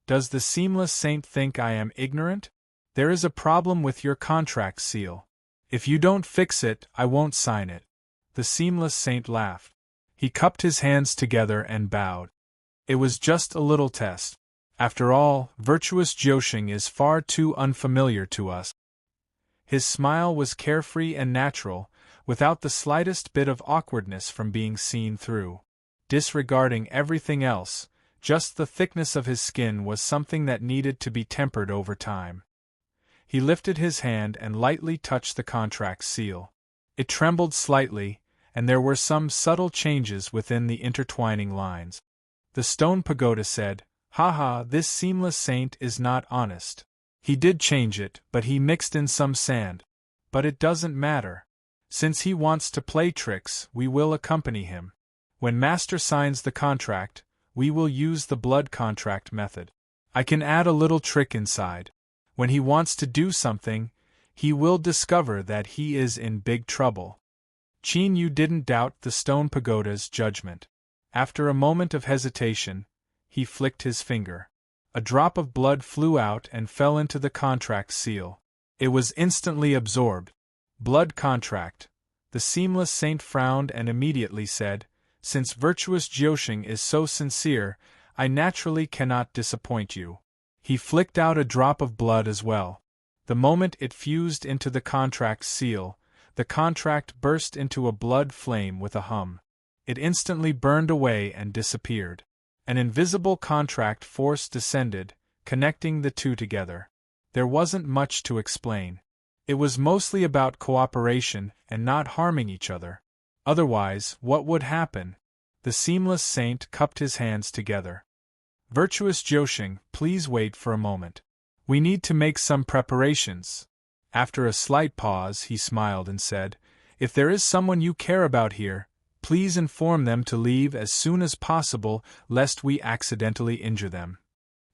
Does the seamless saint think I am ignorant? There is a problem with your contract seal. If you don't fix it, I won't sign it. The seamless saint laughed. He cupped his hands together and bowed. It was just a little test. After all, virtuous joshing is far too unfamiliar to us. His smile was carefree and natural, without the slightest bit of awkwardness from being seen through. Disregarding everything else, just the thickness of his skin was something that needed to be tempered over time. He lifted his hand and lightly touched the contract seal. It trembled slightly, and there were some subtle changes within the intertwining lines. The stone pagoda said, "Ha, this seamless saint is not honest. He did change it, but he mixed in some sand. But it doesn't matter. Since he wants to play tricks, we will accompany him. When Master signs the contract, we will use the blood contract method. I can add a little trick inside. When he wants to do something, he will discover that he is in big trouble." Qin Yu didn't doubt the stone pagoda's judgment. After a moment of hesitation, he flicked his finger. A drop of blood flew out and fell into the contract seal. It was instantly absorbed. Blood contract. The seamless saint frowned and immediately said, "Since virtuous joshing is so sincere, I naturally cannot disappoint you." He flicked out a drop of blood as well. The moment it fused into the contract seal, the contract burst into a blood flame with a hum. It instantly burned away and disappeared. An invisible contract force descended, connecting the two together. There wasn't much to explain. It was mostly about cooperation and not harming each other. Otherwise, what would happen? The seamless saint cupped his hands together. "Virtuous joshing, please wait for a moment. We need to make some preparations." After a slight pause, he smiled and said, "If there is someone you care about here, please inform them to leave as soon as possible, lest we accidentally injure them."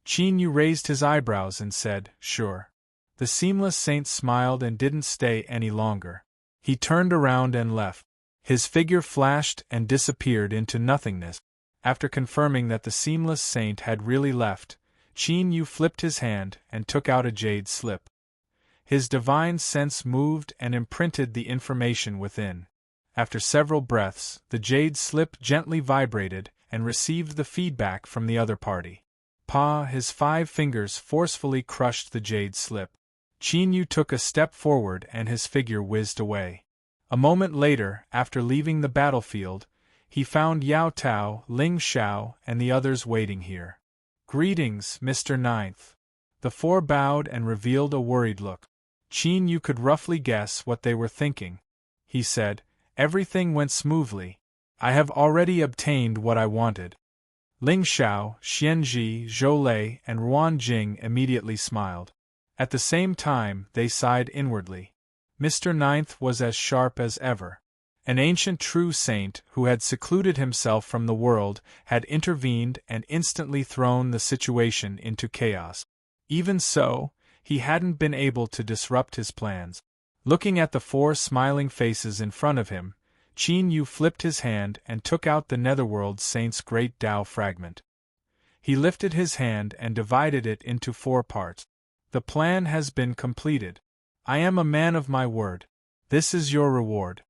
Qin Yu raised his eyebrows and said, "Sure." The seamless saint smiled and didn't stay any longer. He turned around and left. His figure flashed and disappeared into nothingness. After confirming that the seamless saint had really left, Qin Yu flipped his hand and took out a jade slip. His divine sense moved and imprinted the information within. After several breaths, the jade slip gently vibrated and received the feedback from the other party. His 5 fingers forcefully crushed the jade slip. Qin Yu took a step forward and his figure whizzed away. A moment later, after leaving the battlefield, he found Yao Tao, Ling Xiao, and the others waiting here. "Greetings, Mr. Ninth." The 4 bowed and revealed a worried look. Qin Yu could roughly guess what they were thinking. He said, "Everything went smoothly. I have already obtained what I wanted." Ling Xiao, Xianji, Zhou Lei, and Ruan Jing immediately smiled. At the same time, they sighed inwardly. Mr. Ninth was as sharp as ever. An ancient true saint who had secluded himself from the world had intervened and instantly thrown the situation into chaos. Even so, he hadn't been able to disrupt his plans. Looking at the 4 smiling faces in front of him, Qin Yu flipped his hand and took out the Netherworld Saint's great Tao fragment. He lifted his hand and divided it into 4 parts. "The plan has been completed. I am a man of my word. This is your reward."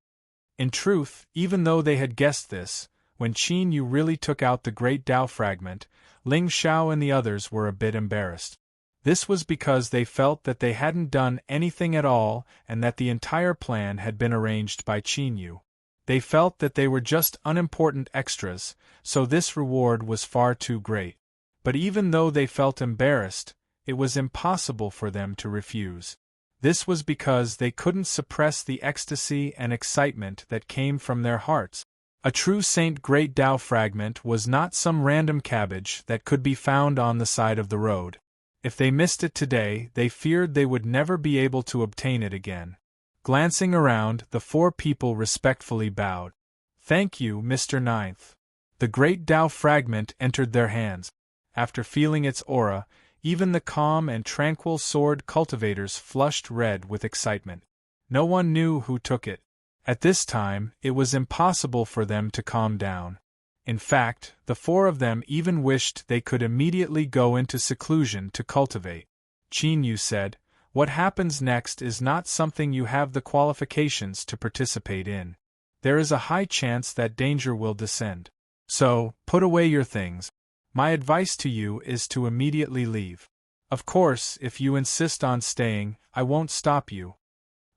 In truth, even though they had guessed this, when Qin Yu really took out the great Tao fragment, Ling Xiao and the others were a bit embarrassed. This was because they felt that they hadn't done anything at all and that the entire plan had been arranged by Qin Yu. They felt that they were just unimportant extras, so this reward was far too great. But even though they felt embarrassed, it was impossible for them to refuse. This was because they couldn't suppress the ecstasy and excitement that came from their hearts. A true Saint Great Tao fragment was not some random cabbage that could be found on the side of the road. If they missed it today, they feared they would never be able to obtain it again. Glancing around, the 4 people respectfully bowed. "Thank you, Mr. Ninth." The Great Tao fragment entered their hands. After feeling its aura, even the calm and tranquil sword cultivators flushed red with excitement. No one knew who took it. At this time, it was impossible for them to calm down. In fact, the four of them even wished they could immediately go into seclusion to cultivate. Qin Yu said, "What happens next is not something you have the qualifications to participate in. There is a high chance that danger will descend. So, put away your things. My advice to you is to immediately leave. Of course, if you insist on staying, I won't stop you."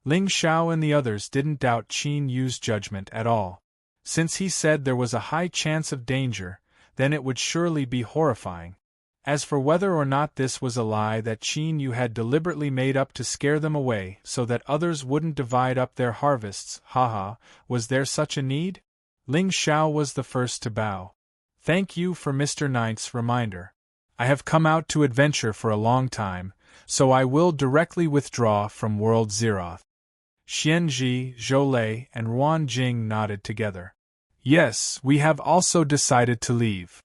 Ling Xiao and the others didn't doubt Qin Yu's judgment at all. Since he said there was a high chance of danger, then it would surely be horrifying. As for whether or not this was a lie that Qin Yu had deliberately made up to scare them away so that others wouldn't divide up their harvests, haha, was there such a need? Ling Xiao was the first to bow. "Thank you for Mr. Ninth's reminder. I have come out to adventure for a long time, so I will directly withdraw from World Zeroth." Xianzhi, Zhou, and Ruan Jing nodded together. "Yes, we have also decided to leave."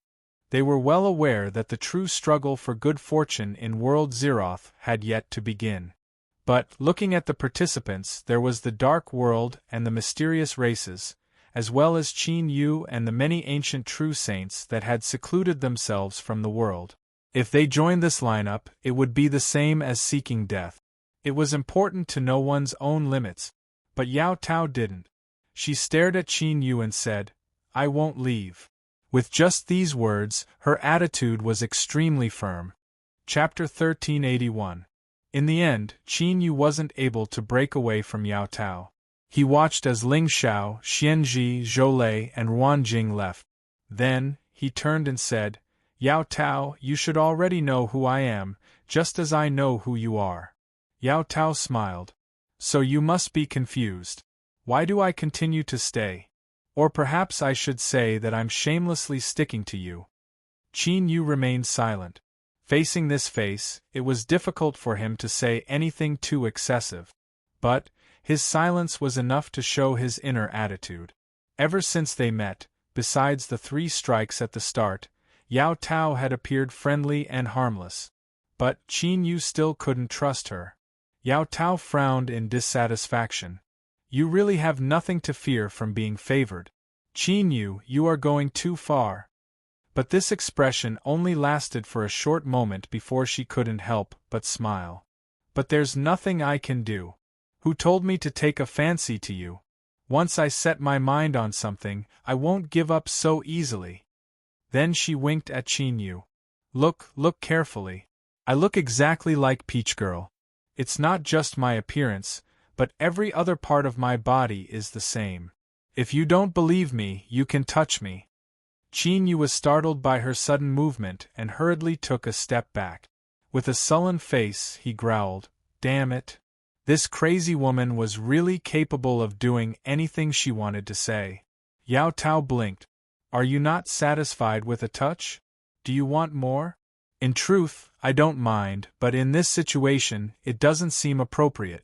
They were well aware that the true struggle for good fortune in World Zeroth had yet to begin. But, looking at the participants, there was the Dark World and the mysterious races, as well as Qin Yu and the many ancient true saints that had secluded themselves from the world. If they joined this lineup, it would be the same as seeking death. It was important to know one's own limits, but Yao Tao didn't. She stared at Qin Yu and said, "I won't leave." With just these words, her attitude was extremely firm. Chapter 1381. In the end, Qin Yu wasn't able to break away from Yao Tao. He watched as Ling Xiao, Xianzhi, Zhou, and Ruan Jing left. Then, he turned and said, "Yao Tao, you should already know who I am, just as I know who you are." Yao Tao smiled. "So you must be confused. Why do I continue to stay? Or perhaps I should say that I'm shamelessly sticking to you." Qin Yu remained silent. Facing this face, it was difficult for him to say anything too excessive. But, his silence was enough to show his inner attitude. Ever since they met, besides the 3 strikes at the start, Yao Tao had appeared friendly and harmless. But Qin Yu still couldn't trust her. Yao Tao frowned in dissatisfaction. "You really have nothing to fear from being favored. Qin Yu, you are going too far." But this expression only lasted for a short moment before she couldn't help but smile. "But there's nothing I can do. Who told me to take a fancy to you? Once I set my mind on something, I won't give up so easily." Then she winked at Qin Yu. Look carefully. I look exactly like Peach Girl. It's not just my appearance, but every other part of my body is the same. If you don't believe me, you can touch me." Qin Yu was startled by her sudden movement and hurriedly took a step back. With a sullen face, he growled, "Damn it. This crazy woman was really capable of doing anything she wanted to say." Yao Tao blinked. "Are you not satisfied with a touch? Do you want more?" "In truth, I don't mind, but in this situation, it doesn't seem appropriate."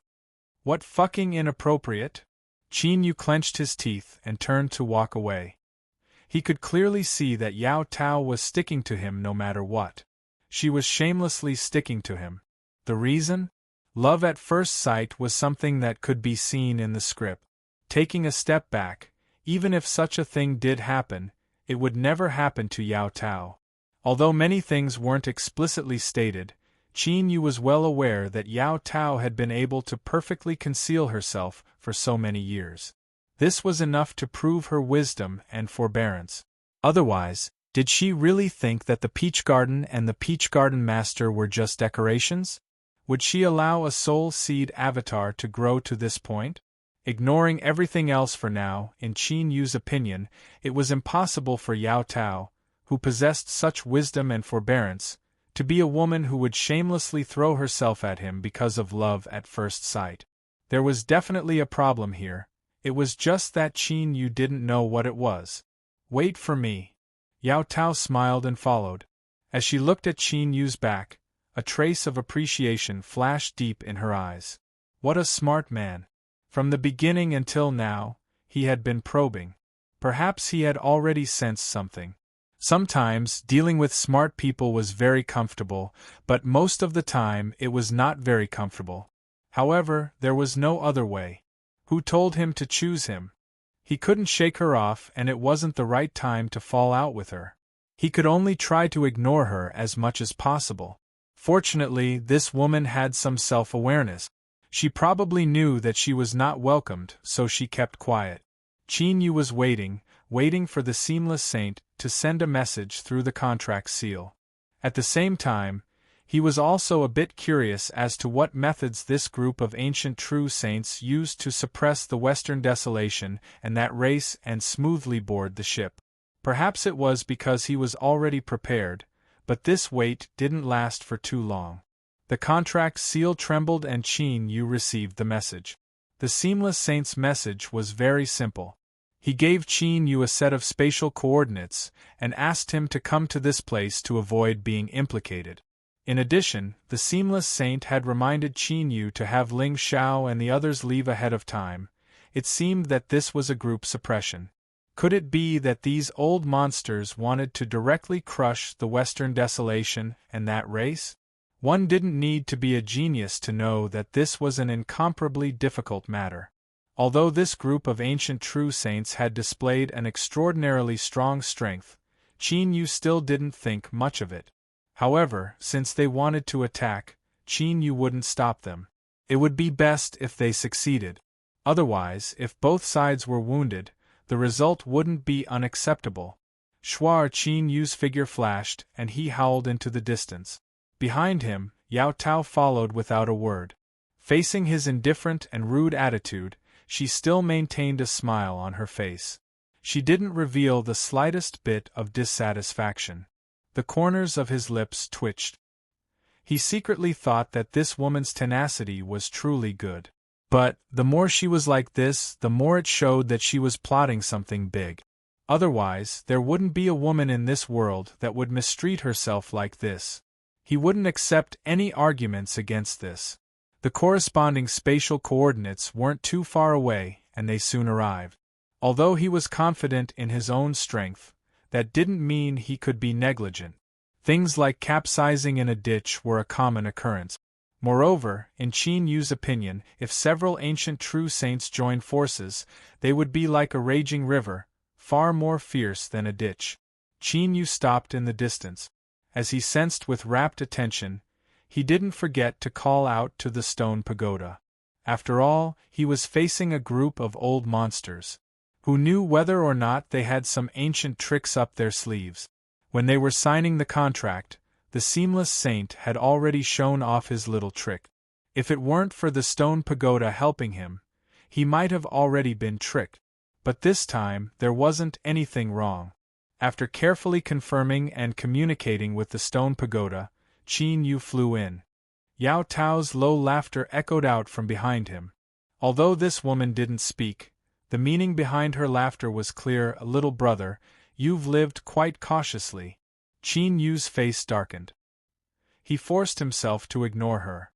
"What fucking inappropriate?" Qin Yu clenched his teeth and turned to walk away. He could clearly see that Yao Tao was sticking to him no matter what. She was shamelessly sticking to him. The reason? Love at first sight was something that could be seen in the script. Taking a step back, even if such a thing did happen, it would never happen to Yao Tao. Although many things weren't explicitly stated, Qin Yu was well aware that Yao Tao had been able to perfectly conceal herself for so many years. This was enough to prove her wisdom and forbearance. Otherwise, did she really think that the Peach Garden and the Peach Garden Master were just decorations? Would she allow a soul seed avatar to grow to this point? Ignoring everything else for now, in Qin Yu's opinion, it was impossible for Yao Tao, who possessed such wisdom and forbearance, to be a woman who would shamelessly throw herself at him because of love at first sight. There was definitely a problem here. It was just that Qin Yu didn't know what it was. "Wait for me." Yao Tao smiled and followed. As she looked at Qin Yu's back, a trace of appreciation flashed deep in her eyes. What a smart man. From the beginning until now, he had been probing. Perhaps he had already sensed something. Sometimes, dealing with smart people was very comfortable, but most of the time it was not very comfortable. However, there was no other way. Who told him to choose him? He couldn't shake her off, and it wasn't the right time to fall out with her. He could only try to ignore her as much as possible. Fortunately, this woman had some self-awareness. She probably knew that she was not welcomed, so she kept quiet. Qin Yu was waiting for the seamless saint to send a message through the contract seal. At the same time, he was also a bit curious as to what methods this group of ancient true saints used to suppress the Western desolation and that race and smoothly board the ship. Perhaps it was because he was already prepared, but this wait didn't last for too long. The contract seal trembled and Qin Yu received the message. The seamless saint's message was very simple. He gave Qin Yu a set of spatial coordinates and asked him to come to this place to avoid being implicated. In addition, the seamless saint had reminded Qin Yu to have Ling Xiao and the others leave ahead of time. It seemed that this was a group suppression. Could it be that these old monsters wanted to directly crush the Western desolation and that race? One didn't need to be a genius to know that this was an incomparably difficult matter. Although this group of ancient true saints had displayed an extraordinarily strong strength, Qin Yu still didn't think much of it. However, since they wanted to attack, Qin Yu wouldn't stop them. It would be best if they succeeded. Otherwise, if both sides were wounded, the result wouldn't be unacceptable. Shuar Qin Yu's figure flashed, and he howled into the distance. Behind him, Yao Tao followed without a word. Facing his indifferent and rude attitude, she still maintained a smile on her face. She didn't reveal the slightest bit of dissatisfaction. The corners of his lips twitched. He secretly thought that this woman's tenacity was truly good. But, the more she was like this, the more it showed that she was plotting something big. Otherwise, there wouldn't be a woman in this world that would mistreat herself like this. He wouldn't accept any arguments against this. The corresponding spatial coordinates weren't too far away, and they soon arrived. Although he was confident in his own strength, that didn't mean he could be negligent. Things like capsizing in a ditch were a common occurrence. Moreover, in Qin Yu's opinion, if several ancient true saints joined forces, they would be like a raging river, far more fierce than a ditch. Qin Yu stopped in the distance. As he sensed with rapt attention, he didn't forget to call out to the stone pagoda. After all, he was facing a group of old monsters. Who knew whether or not they had some ancient tricks up their sleeves? When they were signing the contract, the seamless saint had already shown off his little trick. If it weren't for the stone pagoda helping him, he might have already been tricked. But this time, there wasn't anything wrong. After carefully confirming and communicating with the stone pagoda, Qin Yu flew in. Yao Tao's low laughter echoed out from behind him. Although this woman didn't speak, the meaning behind her laughter was clear. Little brother, you've lived quite cautiously. Qin Yu's face darkened. He forced himself to ignore her.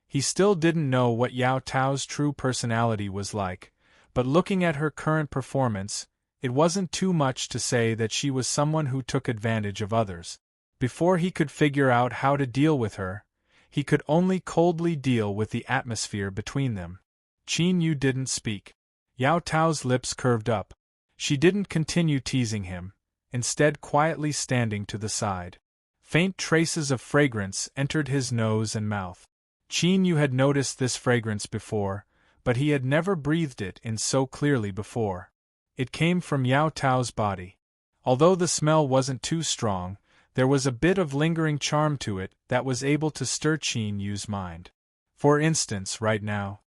He still didn't know what Yao Tao's true personality was like, but looking at her current performance, it wasn't too much to say that she was someone who took advantage of others. Before he could figure out how to deal with her, he could only coldly deal with the atmosphere between them. Qin Yu didn't speak. Yao Tao's lips curved up. She didn't continue teasing him, instead quietly standing to the side. Faint traces of fragrance entered his nose and mouth. Qin Yu had noticed this fragrance before, but he had never breathed it in so clearly before. It came from Yao Tao's body. Although the smell wasn't too strong, there was a bit of lingering charm to it that was able to stir Qin Yu's mind. For instance, right now,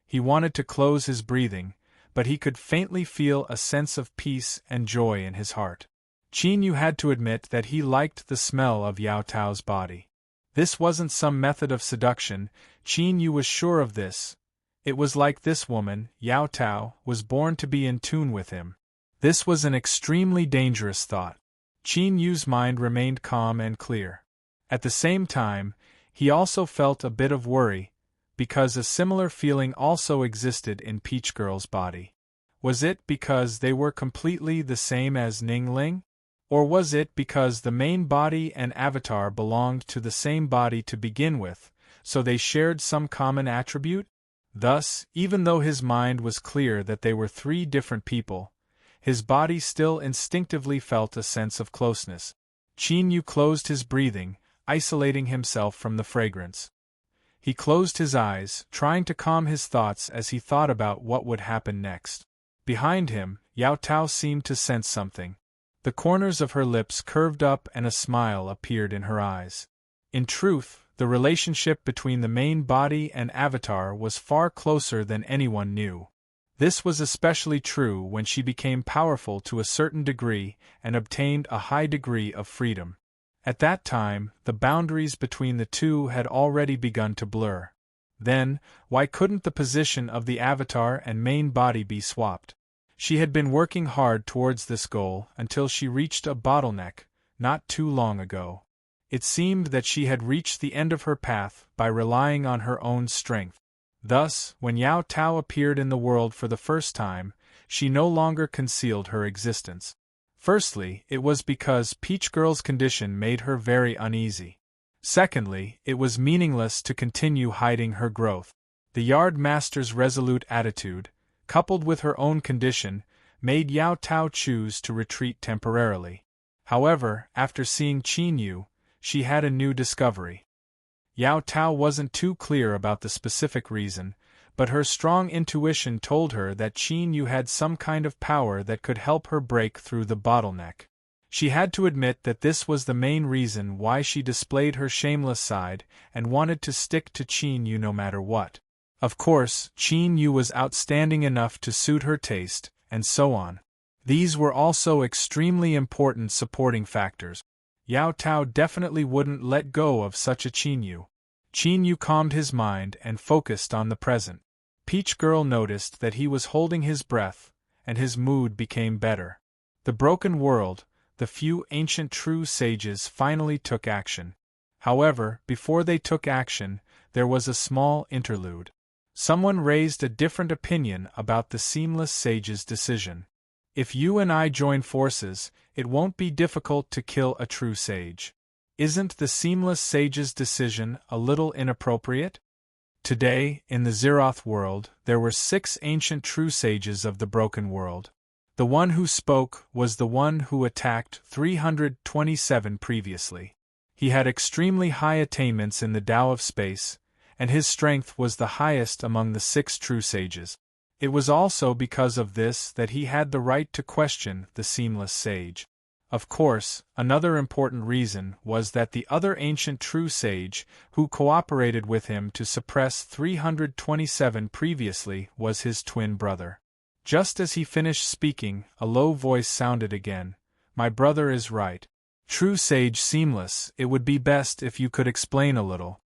he wanted to close his breathing, but he could faintly feel a sense of peace and joy in his heart. Qin Yu had to admit that he liked the smell of Yao Tao's body. This wasn't some method of seduction, Qin Yu was sure of this. It was like this woman, Yao Tao, was born to be in tune with him. This was an extremely dangerous thought. Qin Yu's mind remained calm and clear. At the same time, he also felt a bit of worry, because a similar feeling also existed in Peach Girl's body. Was it because they were completely the same as Ning Ling? Or was it because the main body and avatar belonged to the same body to begin with, so they shared some common attribute? Thus, even though his mind was clear that they were three different people, his body still instinctively felt a sense of closeness. Qin Yu closed his breathing, isolating himself from the fragrance. He closed his eyes, trying to calm his thoughts as he thought about what would happen next. Behind him, Yao Tao seemed to sense something. The corners of her lips curved up and a smile appeared in her eyes. In truth, the relationship between the main body and avatar was far closer than anyone knew. This was especially true when she became powerful to a certain degree and obtained a high degree of freedom. At that time, the boundaries between the two had already begun to blur. Then, why couldn't the position of the avatar and main body be swapped? She had been working hard towards this goal until she reached a bottleneck, not too long ago. It seemed that she had reached the end of her path by relying on her own strength. Thus, when Yao Tao appeared in the world for the first time, she no longer concealed her existence. Firstly, it was because Peach Girl's condition made her very uneasy. Secondly, it was meaningless to continue hiding her growth. The yard master's resolute attitude, coupled with her own condition, made Yao Tao choose to retreat temporarily. However, after seeing Qin Yu, she had a new discovery. Yao Tao wasn't too clear about the specific reason, but her strong intuition told her that Qin Yu had some kind of power that could help her break through the bottleneck. She had to admit that this was the main reason why she displayed her shameless side and wanted to stick to Qin Yu no matter what. Of course, Qin Yu was outstanding enough to suit her taste, and so on. These were also extremely important supporting factors. Yao Tao definitely wouldn't let go of such a Qin Yu. Qin Yu calmed his mind and focused on the present. Peach Girl noticed that he was holding his breath, and his mood became better. The broken world, the few ancient true sages finally took action. However, before they took action, there was a small interlude. Someone raised a different opinion about the Seamless Sage's decision. If you and I join forces, it won't be difficult to kill a true sage. Isn't the Seamless Sage's decision a little inappropriate? Today, in the Zeroth world, there were 6 ancient true sages of the broken world. The one who spoke was the one who attacked 327 previously. He had extremely high attainments in the Tao of space, and his strength was the highest among the 6 true sages. It was also because of this that he had the right to question the Seamless Sage. Of course, another important reason was that the other ancient true sage, who cooperated with him to suppress 327 previously, was his twin brother. Just as he finished speaking, a low voice sounded again. "My brother is right. True sage Seamless, it would be best if you could explain a little."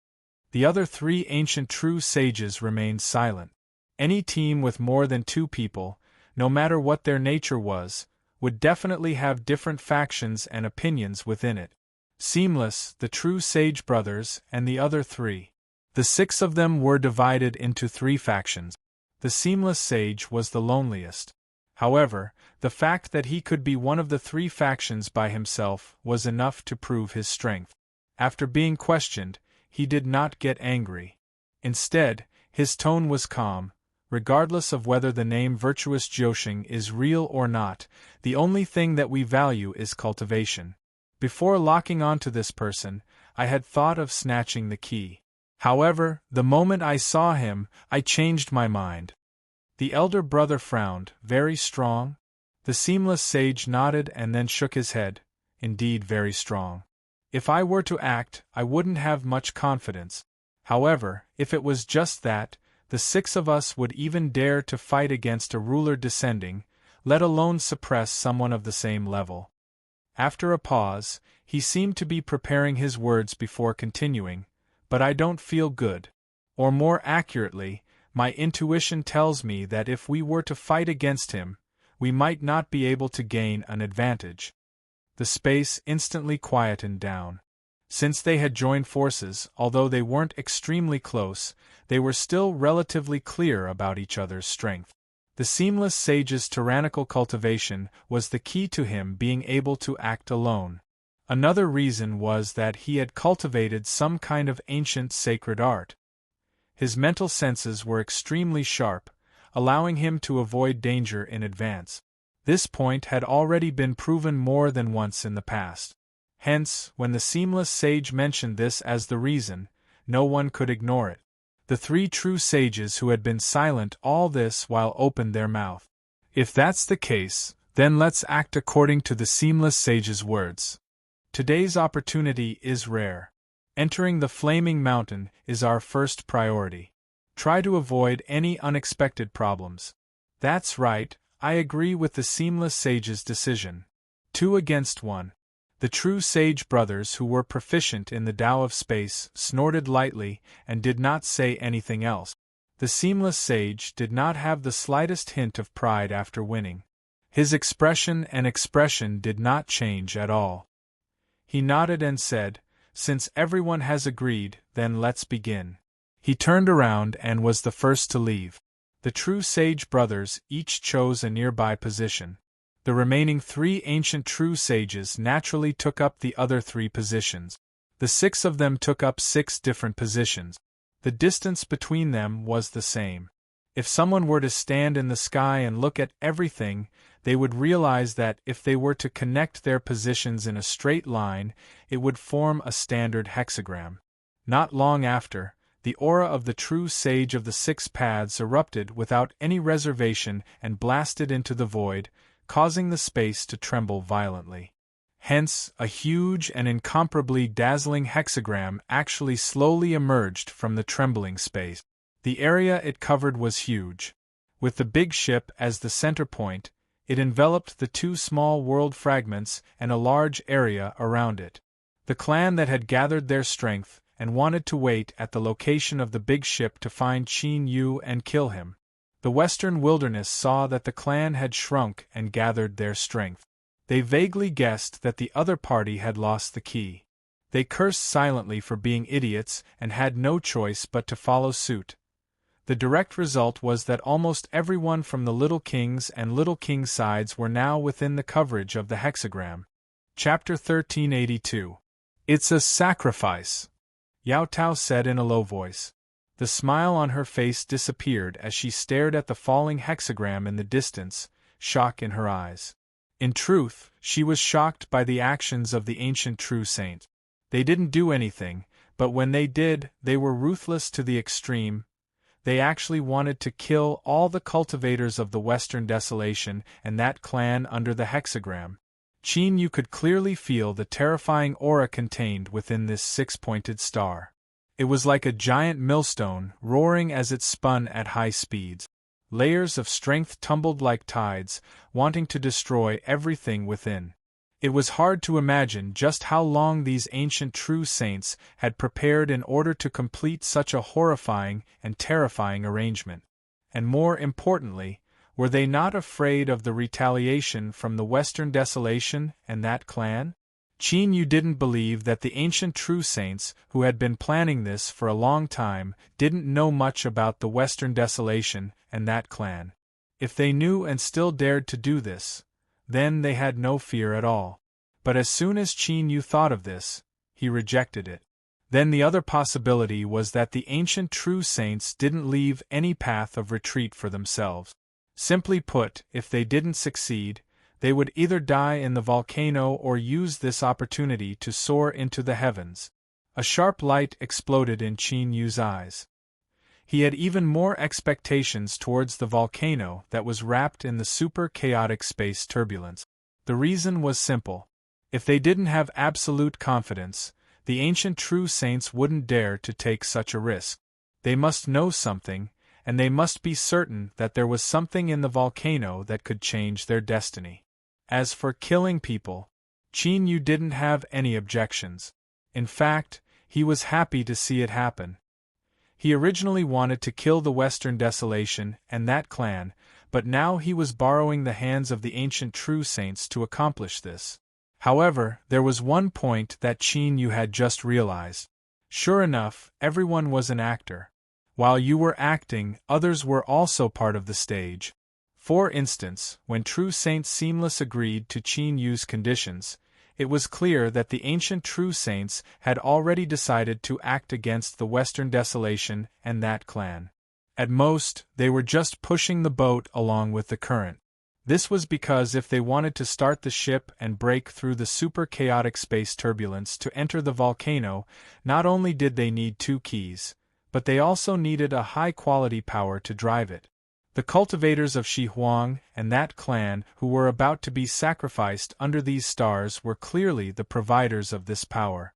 The other 3 ancient true sages remained silent. Any team with more than 2 people, no matter what their nature was, would definitely have different factions and opinions within it. Seamless, the true sage brothers, and the other 3. The 6 of them were divided into 3 factions. The Seamless Sage was the loneliest. However, the fact that he could be one of the 3 factions by himself was enough to prove his strength. After being questioned, he did not get angry. Instead, his tone was calm. Regardless of whether the name Virtuous Joshing is real or not, the only thing that we value is cultivation. Before locking onto this person, I had thought of snatching the key. However, the moment I saw him, I changed my mind. The elder brother frowned. "Very strong?" The Seamless Sage nodded and then shook his head. "Indeed very strong. If I were to act, I wouldn't have much confidence. However, if it was just that, the 6 of us would even dare to fight against a ruler descending, let alone suppress someone of the same level." After a pause, he seemed to be preparing his words before continuing, "But I don't feel good. Or more accurately, my intuition tells me that if we were to fight against him, we might not be able to gain an advantage." The space instantly quietened down. Since they had joined forces, although they weren't extremely close, they were still relatively clear about each other's strength. The seamless sage's tyrannical cultivation was the key to him being able to act alone. Another reason was that he had cultivated some kind of ancient sacred art. His mental senses were extremely sharp, allowing him to avoid danger in advance. This point had already been proven more than once in the past. Hence, when the seamless sage mentioned this as the reason, no one could ignore it. The three true sages who had been silent all this while opened their mouth. If that's the case, then let's act according to the seamless sage's words. Today's opportunity is rare. Entering the flaming mountain is our first priority. Try to avoid any unexpected problems. That's right, I agree with the seamless sage's decision. 2 against 1. The true sage brothers who were proficient in the Tao of space snorted lightly and did not say anything else. The seamless sage did not have the slightest hint of pride after winning. His expression did not change at all. He nodded and said, "Since everyone has agreed, then let's begin." He turned around and was the first to leave. The true sage brothers each chose a nearby position. The remaining 3 ancient true sages naturally took up the other 3 positions. The 6 of them took up 6 different positions. The distance between them was the same. If someone were to stand in the sky and look at everything, they would realize that if they were to connect their positions in a straight line, it would form a standard hexagram. Not long after, the aura of the true sage of the 6 paths erupted without any reservation and blasted into the void, causing the space to tremble violently. Hence, a huge and incomparably dazzling hexagram actually slowly emerged from the trembling space. The area it covered was huge. With the big ship as the center point, it enveloped the 2 small world fragments and a large area around it. The clan that had gathered their strength and wanted to wait at the location of the big ship to find Qin Yu and kill him. The western wilderness saw that the clan had shrunk and gathered their strength. They vaguely guessed that the other party had lost the key. They cursed silently for being idiots and had no choice but to follow suit. The direct result was that almost everyone from the Little King's and Little King's sides were now within the coverage of the hexagram. Chapter 1382. It's a sacrifice, Yao Tao said in a low voice. The smile on her face disappeared as she stared at the falling hexagram in the distance, shock in her eyes. In truth, she was shocked by the actions of the ancient true saints. They didn't do anything, but when they did, they were ruthless to the extreme. They actually wanted to kill all the cultivators of the Western Desolation and that clan under the hexagram. Qin Yu could clearly feel the terrifying aura contained within this 6-pointed star. It was like a giant millstone, roaring as it spun at high speeds. Layers of strength tumbled like tides, wanting to destroy everything within. It was hard to imagine just how long these ancient true saints had prepared in order to complete such a horrifying and terrifying arrangement. And more importantly, were they not afraid of the retaliation from the Western Desolation and that clan? Qin Yu didn't believe that the ancient true saints, who had been planning this for a long time, didn't know much about the Western Desolation and that clan. If they knew and still dared to do this, then they had no fear at all. But as soon as Qin Yu thought of this, he rejected it. Then the other possibility was that the ancient true saints didn't leave any path of retreat for themselves. Simply put, if they didn't succeed, they would either die in the volcano or use this opportunity to soar into the heavens. A sharp light exploded in Qin Yu's eyes. He had even more expectations towards the volcano that was wrapped in the super-chaotic space turbulence. The reason was simple. If they didn't have absolute confidence, the ancient true saints wouldn't dare to take such a risk. They must know something, and they must be certain that there was something in the volcano that could change their destiny. As for killing people, Qin Yu didn't have any objections. In fact, he was happy to see it happen. He originally wanted to kill the Western Desolation and that clan, but now he was borrowing the hands of the ancient true saints to accomplish this. However, there was one point that Qin Yu had just realized. Sure enough, everyone was an actor. While you were acting, others were also part of the stage. For instance, when true saints Seamless agreed to Qin Yu's conditions, it was clear that the ancient true saints had already decided to act against the Western Desolation and that clan. At most, they were just pushing the boat along with the current. This was because if they wanted to start the ship and break through the super-chaotic space turbulence to enter the volcano, not only did they need 2 keys, but they also needed a high-quality power to drive it. The cultivators of Shi Huang and that clan who were about to be sacrificed under these stars were clearly the providers of this power.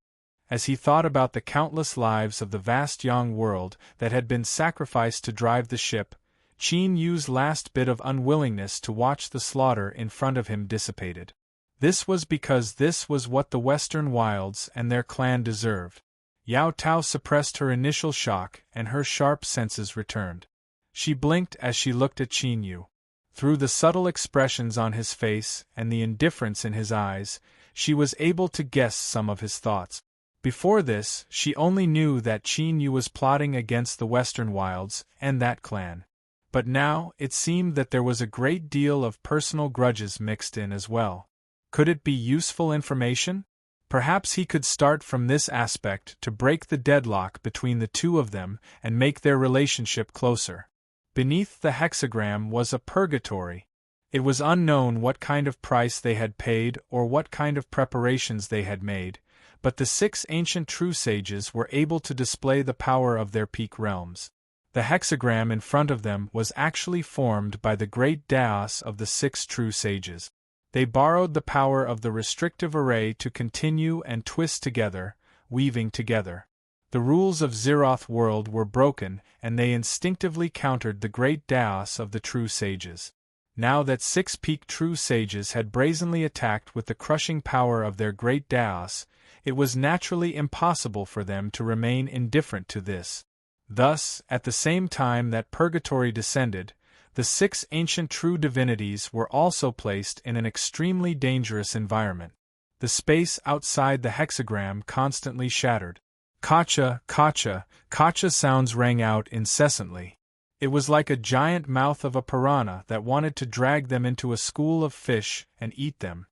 As he thought about the countless lives of the vast Yang world that had been sacrificed to drive the ship, Qin Yu's last bit of unwillingness to watch the slaughter in front of him dissipated. This was because this was what the Western Wilds and their clan deserved. Yao Tao suppressed her initial shock and her sharp senses returned. She blinked as she looked at Qin Yu. Through the subtle expressions on his face and the indifference in his eyes, she was able to guess some of his thoughts. Before this, she only knew that Qin Yu was plotting against the Western Wilds and that clan. But now, it seemed that there was a great deal of personal grudges mixed in as well. Could it be useful information? Perhaps he could start from this aspect to break the deadlock between the two of them and make their relationship closer. Beneath the hexagram was a purgatory. It was unknown what kind of price they had paid or what kind of preparations they had made, but the 6 ancient true sages were able to display the power of their peak realms. The hexagram in front of them was actually formed by the great Daos of the 6 true sages. They borrowed the power of the restrictive array to continue and twist together, weaving together. The rules of Zeroth world were broken, and they instinctively countered the great Daos of the true sages. Now that 6 peak true sages had brazenly attacked with the crushing power of their great Daos, it was naturally impossible for them to remain indifferent to this. Thus, at the same time that purgatory descended, the 6 ancient true divinities were also placed in an extremely dangerous environment. The space outside the hexagram constantly shattered. Kacha, kacha, kacha sounds rang out incessantly. It was like a giant mouth of a piranha that wanted to drag them into a school of fish and eat them.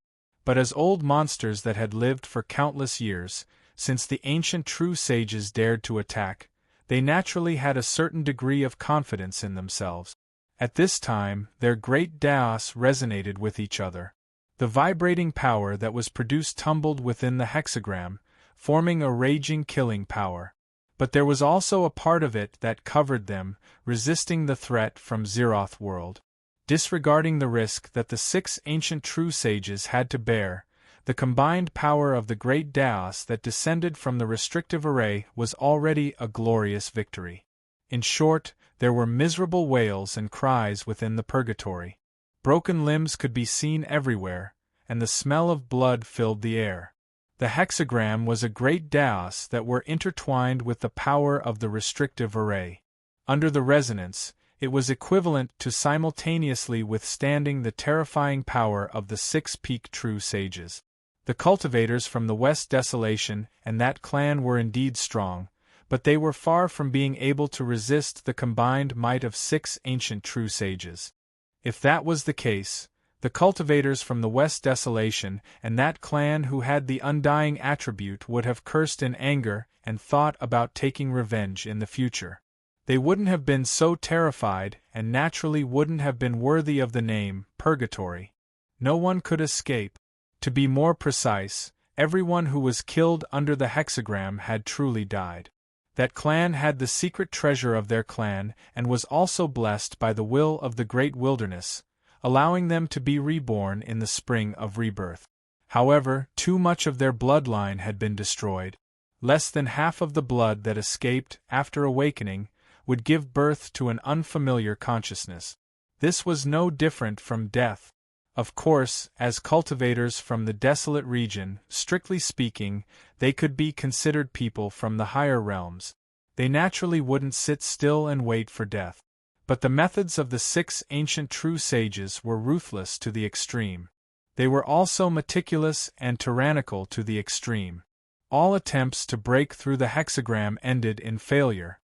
But as old monsters that had lived for countless years, since the ancient true sages dared to attack, they naturally had a certain degree of confidence in themselves. At this time, their great Daos resonated with each other. The vibrating power that was produced tumbled within the hexagram, forming a raging killing power. But there was also a part of it that covered them, resisting the threat from Zeroth world. Disregarding the risk that the 6 ancient true sages had to bear, the combined power of the great Daos that descended from the restrictive array was already a glorious victory. In short, there were miserable wails and cries within the purgatory. Broken limbs could be seen everywhere, and the smell of blood filled the air. The hexagram was a great Daos that were intertwined with the power of the restrictive array. Under the resonance, it was equivalent to simultaneously withstanding the terrifying power of the 6 peak true sages. The cultivators from the West Desolation and that clan were indeed strong, but they were far from being able to resist the combined might of 6 ancient true sages. If that was the case, the cultivators from the West Desolation and that clan who had the undying attribute would have cursed in anger and thought about taking revenge in the future. They wouldn't have been so terrified and naturally wouldn't have been worthy of the name Purgatory. No one could escape. To be more precise, everyone who was killed under the hexagram had truly died. That clan had the secret treasure of their clan and was also blessed by the will of the great wilderness, allowing them to be reborn in the spring of rebirth. However, too much of their bloodline had been destroyed. Less than half of the blood that escaped after awakening would give birth to an unfamiliar consciousness. This was no different from death. Of course, as cultivators from the desolate region, strictly speaking, they could be considered people from the higher realms. They naturally wouldn't sit still and wait for death. But the methods of the 6 ancient true sages were ruthless to the extreme. They were also meticulous and tyrannical to the extreme. All attempts to break through the hexagram ended in failure.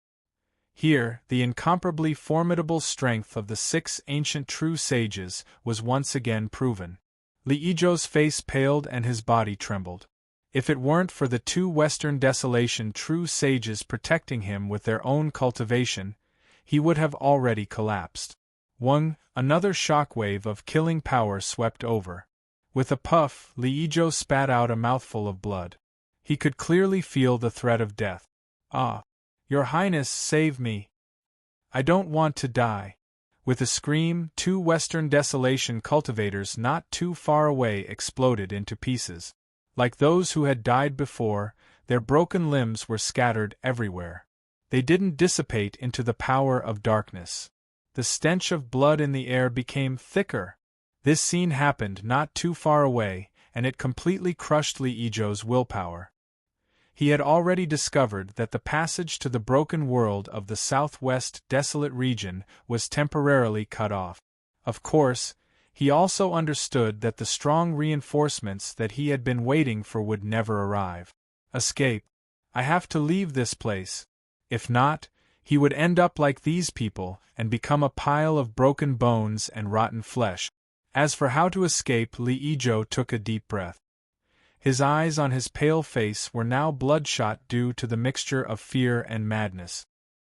Here, the incomparably formidable strength of the 6 ancient true sages was once again proven. Li Ijo's face paled and his body trembled. If it weren't for the 2 Western Desolation true sages protecting him with their own cultivation, he would have already collapsed. Another shockwave of killing power swept over. With a puff, Li Ijo spat out a mouthful of blood. He could clearly feel the threat of death. "Ah! Your Highness, save me! I don't want to die!" With a scream, 2 Western Desolation cultivators not too far away exploded into pieces. Like those who had died before, their broken limbs were scattered everywhere. They didn't dissipate into the power of darkness. The stench of blood in the air became thicker. This scene happened not too far away, and it completely crushed Li Ijo's willpower. He had already discovered that the passage to the broken world of the southwest desolate region was temporarily cut off. Of course, he also understood that the strong reinforcements that he had been waiting for would never arrive. Escape. I have to leave this place. If not, he would end up like these people and become a pile of broken bones and rotten flesh. As for how to escape, Li Ijo took a deep breath. His eyes on his pale face were now bloodshot due to the mixture of fear and madness.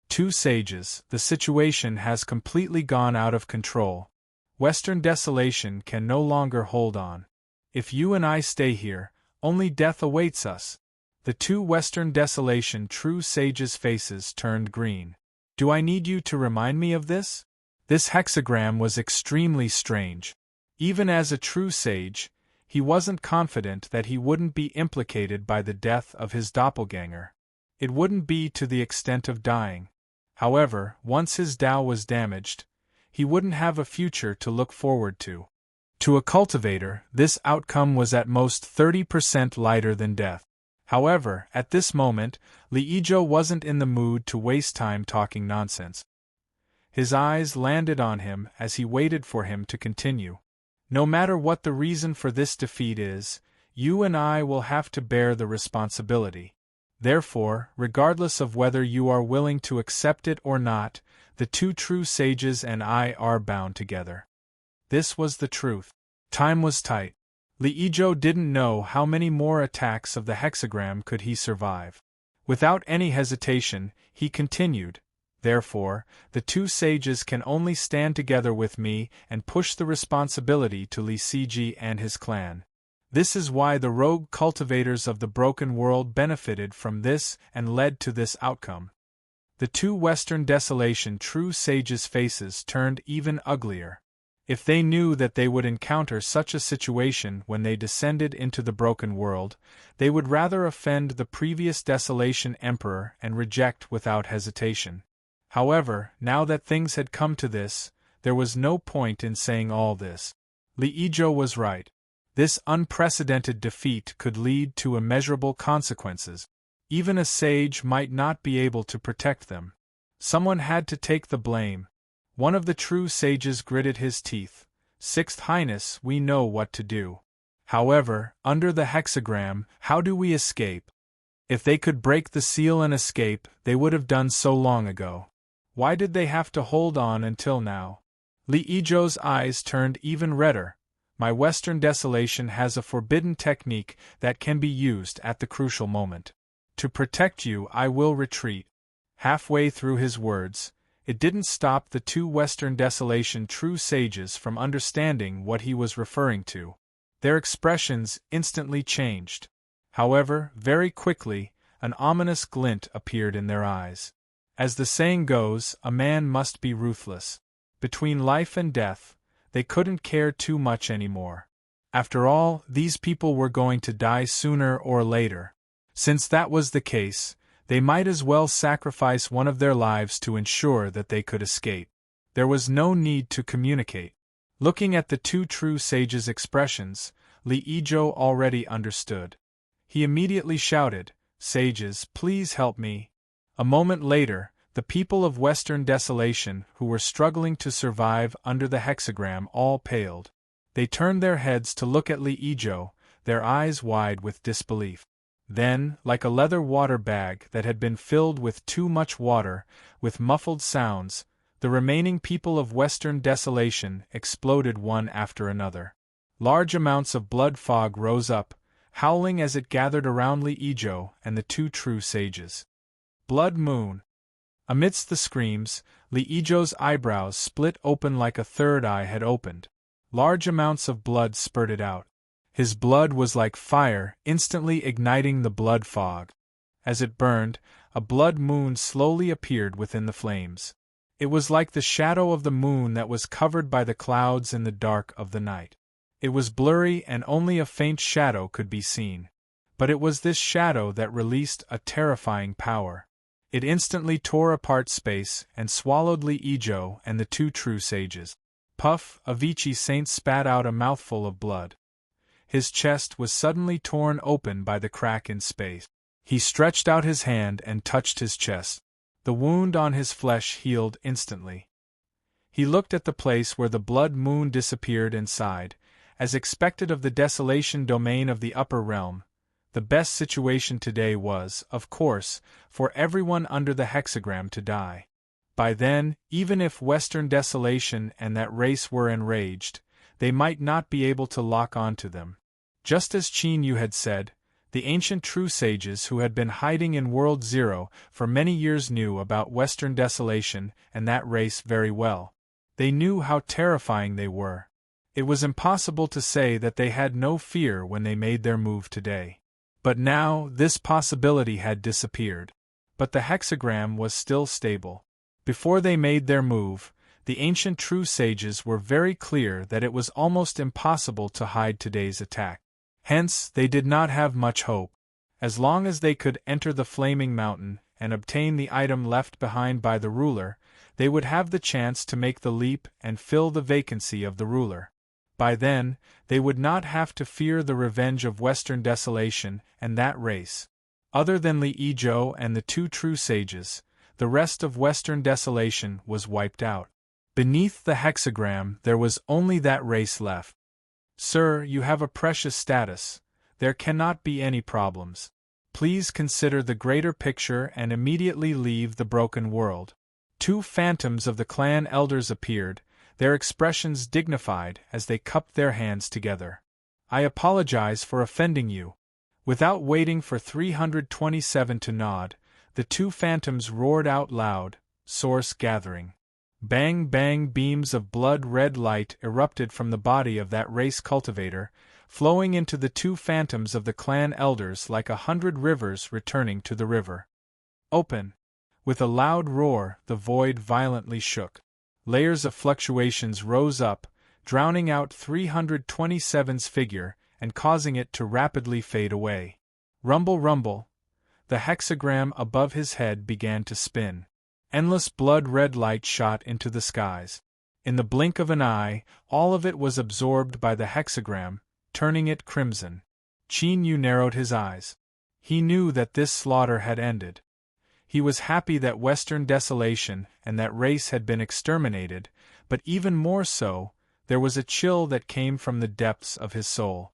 2 sages, the situation has completely gone out of control. Western Desolation can no longer hold on. If you and I stay here, only death awaits us. The 2 Western Desolation true sages' faces turned green. Do I need you to remind me of this? This hexagram was extremely strange. Even as a true sage, he wasn't confident that he wouldn't be implicated by the death of his doppelganger. It wouldn't be to the extent of dying. However, once his Tao was damaged, he wouldn't have a future to look forward to. To a cultivator, this outcome was at most 30% lighter than death. However, at this moment, Li Ijo wasn't in the mood to waste time talking nonsense. His eyes landed on him as he waited for him to continue. No matter what the reason for this defeat is, you and I will have to bear the responsibility. Therefore, regardless of whether you are willing to accept it or not, the 2 true sages and I are bound together. This was the truth. Time was tight. Li Ijo didn't know how many more attacks of the hexagram could he survive. Without any hesitation, he continued. Therefore, the 2 sages can only stand together with me and push the responsibility to Li Siji and his clan. This is why the rogue cultivators of the broken world benefited from this and led to this outcome. The 2 Western Desolation true sages' faces turned even uglier. If they knew that they would encounter such a situation when they descended into the broken world, they would rather offend the previous Desolation Emperor and reject without hesitation. However, now that things had come to this, there was no point in saying all this. Li Ijo was right. This unprecedented defeat could lead to immeasurable consequences. Even a sage might not be able to protect them. Someone had to take the blame. One of the true sages gritted his teeth. "Sixth Highness, we know what to do. However, under the hexagram, how do we escape?" If they could break the seal and escape, they would have done so long ago. Why did they have to hold on until now? Li Ijo's eyes turned even redder. My Western Desolation has a forbidden technique that can be used at the crucial moment. To protect you, I will retreat. Halfway through his words, it didn't stop the 2 Western Desolation true sages from understanding what he was referring to. Their expressions instantly changed. However, very quickly, an ominous glint appeared in their eyes. As the saying goes, a man must be ruthless. Between life and death, they couldn't care too much anymore. After all, these people were going to die sooner or later. Since that was the case, they might as well sacrifice one of their lives to ensure that they could escape. There was no need to communicate. Looking at the 2 true sages' expressions, Li Ijo already understood. He immediately shouted, "Sages, please help me." A moment later, the people of Western Desolation who were struggling to survive under the hexagram all paled. They turned their heads to look at Li Ijo, their eyes wide with disbelief. Then, like a leather water bag that had been filled with too much water, with muffled sounds, the remaining people of Western Desolation exploded one after another. Large amounts of blood fog rose up, howling as it gathered around Li Ijo and the two true sages. Blood moon! Amidst the screams, Li Ijo's eyebrows split open like a third eye had opened. Large amounts of blood spurted out. His blood was like fire, instantly igniting the blood fog. As it burned, a blood moon slowly appeared within the flames. It was like the shadow of the moon that was covered by the clouds in the dark of the night. It was blurry and only a faint shadow could be seen. But it was this shadow that released a terrifying power. It instantly tore apart space and swallowed Li Ijo and the two true sages. Puff, Avicii Saint spat out a mouthful of blood. His chest was suddenly torn open by the crack in space. He stretched out his hand and touched his chest. The wound on his flesh healed instantly. He looked at the place where the blood moon disappeared and sighed, as expected of the desolation domain of the upper realm. The best situation today was, of course, for everyone under the hexagram to die. By then, even if Western Desolation and that race were enraged, they might not be able to lock on to them. Just as Qin Yu had said, the ancient true sages who had been hiding in World Zero for many years knew about Western Desolation and that race very well. They knew how terrifying they were. It was impossible to say that they had no fear when they made their move today. But now, this possibility had disappeared. But the hexagram was still stable. Before they made their move, the ancient true sages were very clear that it was almost impossible to hide today's attack. Hence, they did not have much hope. As long as they could enter the flaming mountain and obtain the item left behind by the ruler, they would have the chance to make the leap and fill the vacancy of the ruler. By then, they would not have to fear the revenge of Western Desolation and that race. Other than Li Ijo and the two true sages, the rest of Western Desolation was wiped out. Beneath the hexagram there was only that race left. Sir, you have a precious status. There cannot be any problems. Please consider the greater picture and immediately leave the broken world. Two phantoms of the clan elders appeared, their expressions dignified as they cupped their hands together. I apologize for offending you. Without waiting for 327 to nod, the two phantoms roared out loud, source gathering. Bang bang, beams of blood-red light erupted from the body of that race cultivator, flowing into the two phantoms of the clan elders like 100 rivers returning to the river. Open! With a loud roar, the void violently shook. Layers of fluctuations rose up, drowning out 327's figure and causing it to rapidly fade away. Rumble rumble! The hexagram above his head began to spin. Endless blood-red light shot into the skies. In the blink of an eye, all of it was absorbed by the hexagram, turning it crimson. Qin Yu narrowed his eyes. He knew that this slaughter had ended. He was happy that Western Desolation and that race had been exterminated, but even more so, there was a chill that came from the depths of his soul.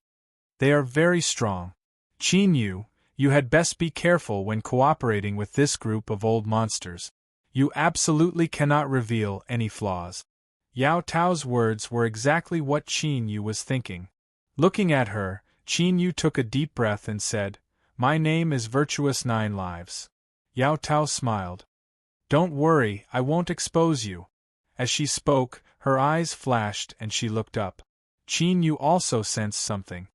They are very strong. Qin Yu, you had best be careful when cooperating with this group of old monsters. You absolutely cannot reveal any flaws. Yao Tao's words were exactly what Qin Yu was thinking. Looking at her, Qin Yu took a deep breath and said, "My name is Virtuous Nine Lives." Yao Tao smiled. "Don't worry, I won't expose you." As she spoke, her eyes flashed and she looked up. Qin Yu also sensed something.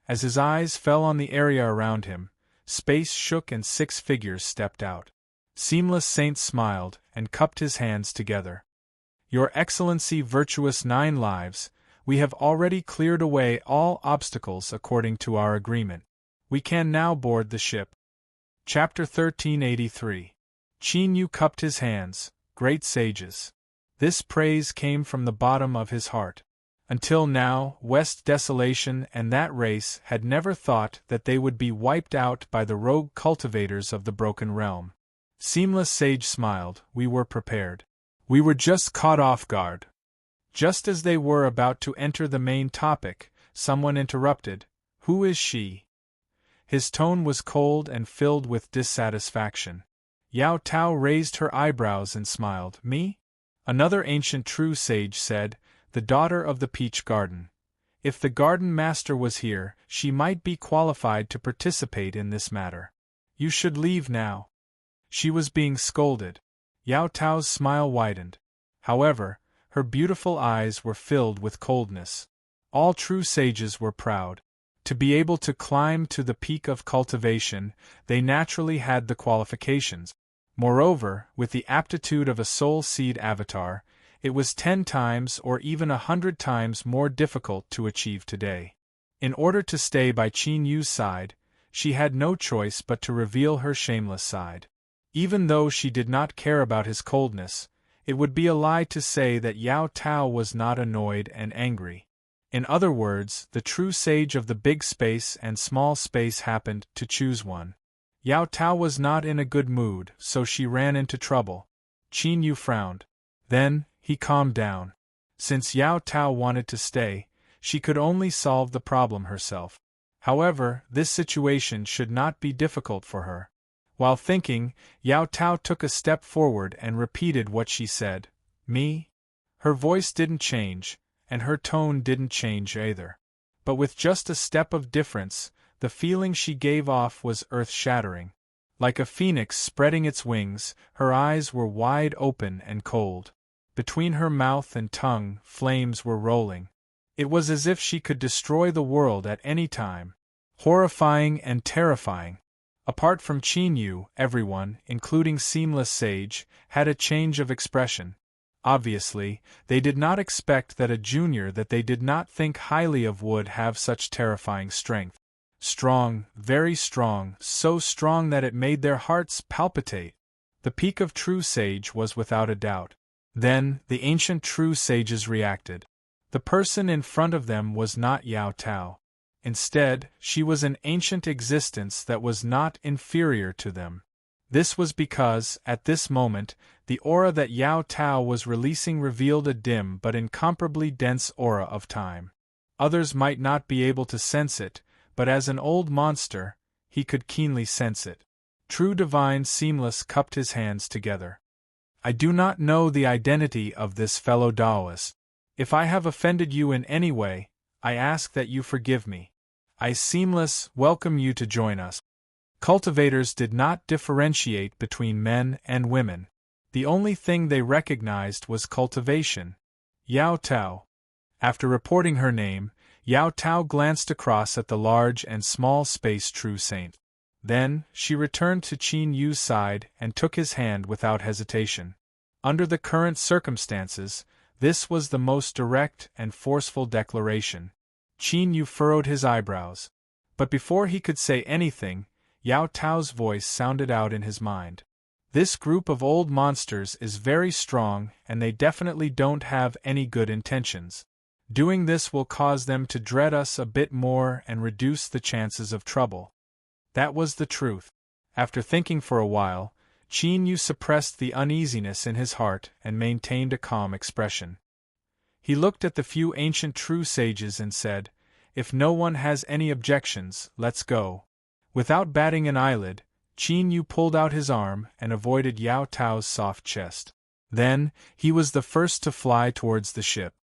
As his eyes fell on the area around him, space shook and 6 figures stepped out. Seamless Saint smiled and cupped his hands together. "Your Excellency, Virtuous Nine Lives, we have already cleared away all obstacles according to our agreement. We can now board the ship." Chapter 1383. Qin Yu cupped his hands, great sages. This praise came from the bottom of his heart. Until now, West Desolation and that race had never thought that they would be wiped out by the rogue cultivators of the Broken Realm. Seamless Sage smiled. "We were prepared. We were just caught off guard." Just as they were about to enter the main topic, someone interrupted. "Who is she?" His tone was cold and filled with dissatisfaction. Yao Tao raised her eyebrows and smiled. Me? Another ancient true sage said, the daughter of the peach garden. If the garden master was here, she might be qualified to participate in this matter. You should leave now. She was being scolded. Yao Tao's smile widened. However, her beautiful eyes were filled with coldness. All true sages were proud. To be able to climb to the peak of cultivation, they naturally had the qualifications. Moreover, with the aptitude of a soul seed avatar, it was 10 times or even 100 times more difficult to achieve today. In order to stay by Qin Yu's side, she had no choice but to reveal her shameless side. Even though she did not care about his coldness, it would be a lie to say that Yao Tao was not annoyed and angry. In other words, the true sage of the big space and small space happened to choose one. Yao Tao was not in a good mood, so she ran into trouble. Qin Yu frowned. Then, he calmed down. Since Yao Tao wanted to stay, she could only solve the problem herself. However, this situation should not be difficult for her. While thinking, Yao Tao took a step forward and repeated what she said. Me? Her voice didn't change, and her tone didn't change either. But with just a step of difference, the feeling she gave off was earth-shattering. Like a phoenix spreading its wings, her eyes were wide open and cold. Between her mouth and tongue, flames were rolling. It was as if she could destroy the world at any time. Horrifying and terrifying. Apart from Qin Yu, everyone, including Seamless Sage, had a change of expression. Obviously, they did not expect that a junior that they did not think highly of would have such terrifying strength. Strong, very strong, so strong that it made their hearts palpitate. The peak of true sage was without a doubt. Then, the ancient true sages reacted. The person in front of them was not Yao Tao. Instead, she was an ancient existence that was not inferior to them. This was because, at this moment, the aura that Yao Tao was releasing revealed a dim but incomparably dense aura of time. Others might not be able to sense it, but as an old monster, he could keenly sense it. True Divine Seamless cupped his hands together. I do not know the identity of this fellow Taoist. If I have offended you in any way, I ask that you forgive me. I Seamless welcome you to join us. Cultivators did not differentiate between men and women. The only thing they recognized was cultivation. Yao Tao. After reporting her name, Yao Tao glanced across at the large and small space true saint. Then, she returned to Qin Yu's side and took his hand without hesitation. Under the current circumstances, this was the most direct and forceful declaration. Qin Yu furrowed his eyebrows. But before he could say anything, Yao Tao's voice sounded out in his mind. This group of old monsters is very strong and they definitely don't have any good intentions. Doing this will cause them to dread us a bit more and reduce the chances of trouble. That was the truth. After thinking for a while, Qin Yu suppressed the uneasiness in his heart and maintained a calm expression. He looked at the few ancient true sages and said, "If no one has any objections, let's go." Without batting an eyelid, Qin Yu pulled out his arm and avoided Yao Tao's soft chest. Then, he was the first to fly towards the ship.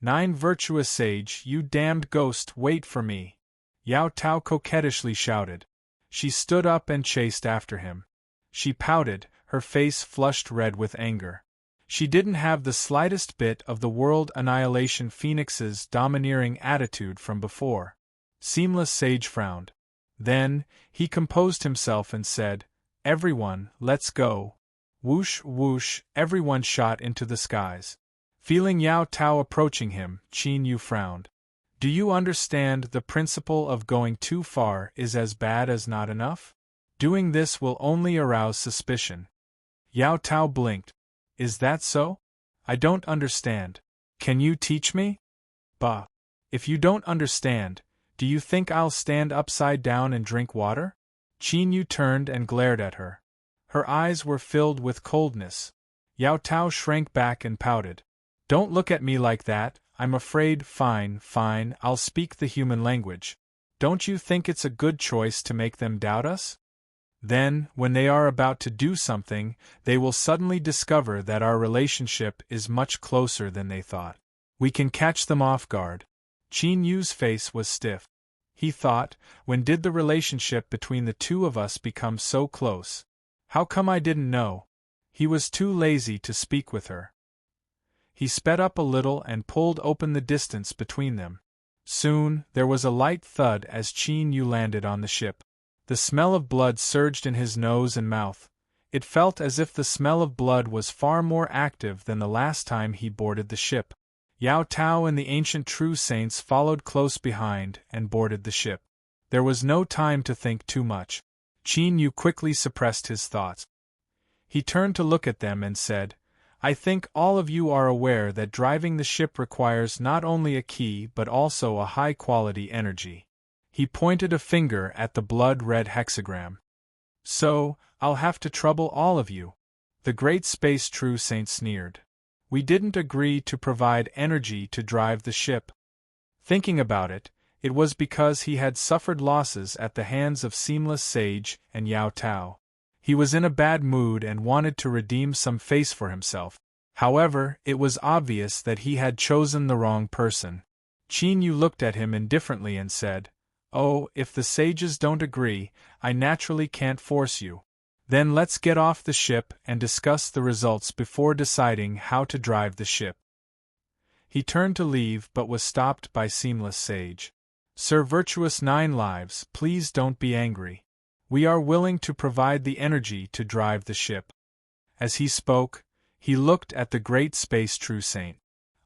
"9 virtuous sage, you damned ghost, wait for me!" Yao Tao coquettishly shouted. She stood up and chased after him. She pouted, her face flushed red with anger. She didn't have the slightest bit of the World Annihilation Phoenix's domineering attitude from before. Seamless Sage frowned. Then, he composed himself and said, "Everyone, let's go." Whoosh, whoosh, everyone shot into the skies. Feeling Yao Tao approaching him, Qin Yu frowned. Do you understand the principle of going too far is as bad as not enough? Doing this will only arouse suspicion. Yao Tao blinked. Is that so? I don't understand. Can you teach me? Bah. If you don't understand, do you think I'll stand upside down and drink water? Qin Yu turned and glared at her. Her eyes were filled with coldness. Yao Tao shrank back and pouted. Don't look at me like that, I'm afraid. Fine, I'll speak the human language. Don't you think it's a good choice to make them doubt us? Then, when they are about to do something, they will suddenly discover that our relationship is much closer than they thought. We can catch them off guard. Qin Yu's face was stiff. He thought, when did the relationship between the two of us become so close? How come I didn't know? He was too lazy to speak with her. He sped up a little and pulled open the distance between them. Soon, there was a light thud as Qin Yu landed on the ship. The smell of blood surged in his nose and mouth. It felt as if the smell of blood was far more active than the last time he boarded the ship. Yao Tao and the ancient true saints followed close behind and boarded the ship. There was no time to think too much. Qin Yu quickly suppressed his thoughts. He turned to look at them and said, I think all of you are aware that driving the ship requires not only a key but also a high-quality energy. He pointed a finger at the blood-red hexagram. So, I'll have to trouble all of you. The great space true saint sneered. We didn't agree to provide energy to drive the ship. Thinking about it, it was because he had suffered losses at the hands of Seamless Sage and Yao Tao. He was in a bad mood and wanted to redeem some face for himself. However, it was obvious that he had chosen the wrong person. Qin Yu looked at him indifferently and said, Oh, if the sages don't agree, I naturally can't force you. Then let's get off the ship and discuss the results before deciding how to drive the ship. He turned to leave but was stopped by Seamless Sage. Sir Virtuous 9 Lives, please don't be angry. We are willing to provide the energy to drive the ship. As he spoke, he looked at the great space true saint.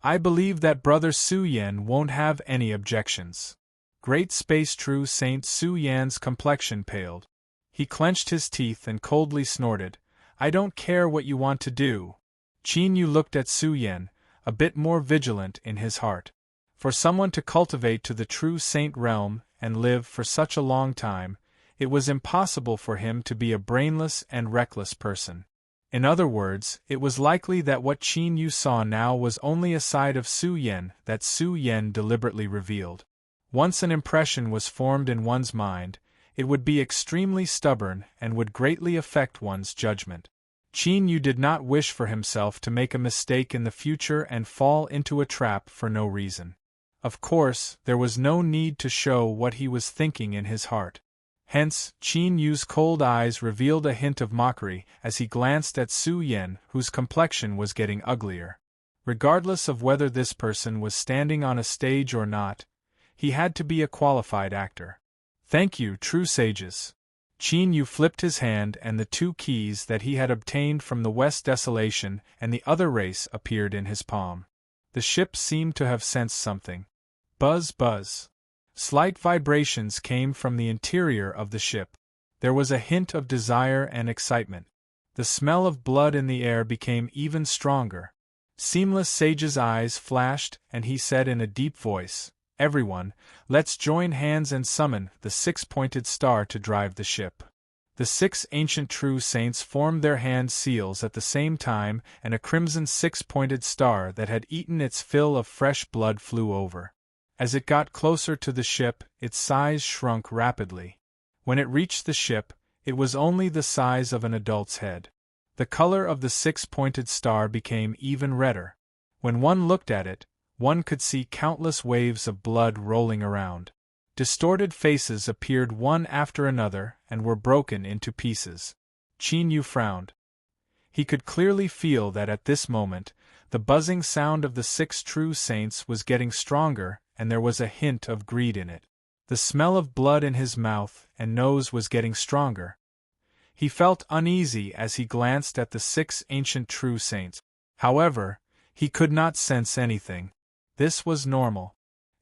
I believe that Brother Su Yan won't have any objections. Great space true saint Su Yan's complexion paled. He clenched his teeth and coldly snorted, I don't care what you want to do. Qin Yu looked at Su Yan, a bit more vigilant in his heart. For someone to cultivate to the true saint realm and live for such a long time, it was impossible for him to be a brainless and reckless person. In other words, it was likely that what Qin Yu saw now was only a side of Su Yan that Su Yan deliberately revealed. Once an impression was formed in one's mind, it would be extremely stubborn and would greatly affect one's judgment. Qin Yu did not wish for himself to make a mistake in the future and fall into a trap for no reason. Of course, there was no need to show what he was thinking in his heart. Hence, Qin Yu's cold eyes revealed a hint of mockery as he glanced at Su Yan, whose complexion was getting uglier. Regardless of whether this person was standing on a stage or not, he had to be a qualified actor. Thank you, true sages. Qin Yu flipped his hand and the two keys that he had obtained from the West Desolation and the other race appeared in his palm. The ship seemed to have sensed something. Buzz, buzz. Slight vibrations came from the interior of the ship. There was a hint of desire and excitement. The smell of blood in the air became even stronger. Seamless Sage's eyes flashed, and he said in a deep voice, Everyone, let's join hands and summon the six-pointed star to drive the ship. The 6 ancient true saints formed their hand seals at the same time, and a crimson six-pointed star that had eaten its fill of fresh blood flew over. As it got closer to the ship, its size shrunk rapidly. When it reached the ship, it was only the size of an adult's head. The color of the six-pointed star became even redder. When one looked at it, one could see countless waves of blood rolling around. Distorted faces appeared one after another and were broken into pieces. Qin Yu frowned. He could clearly feel that at this moment, the buzzing sound of the 6 true saints was getting stronger, and there was a hint of greed in it. The smell of blood in his mouth and nose was getting stronger. He felt uneasy as he glanced at the 6 ancient true saints. However, he could not sense anything. This was normal.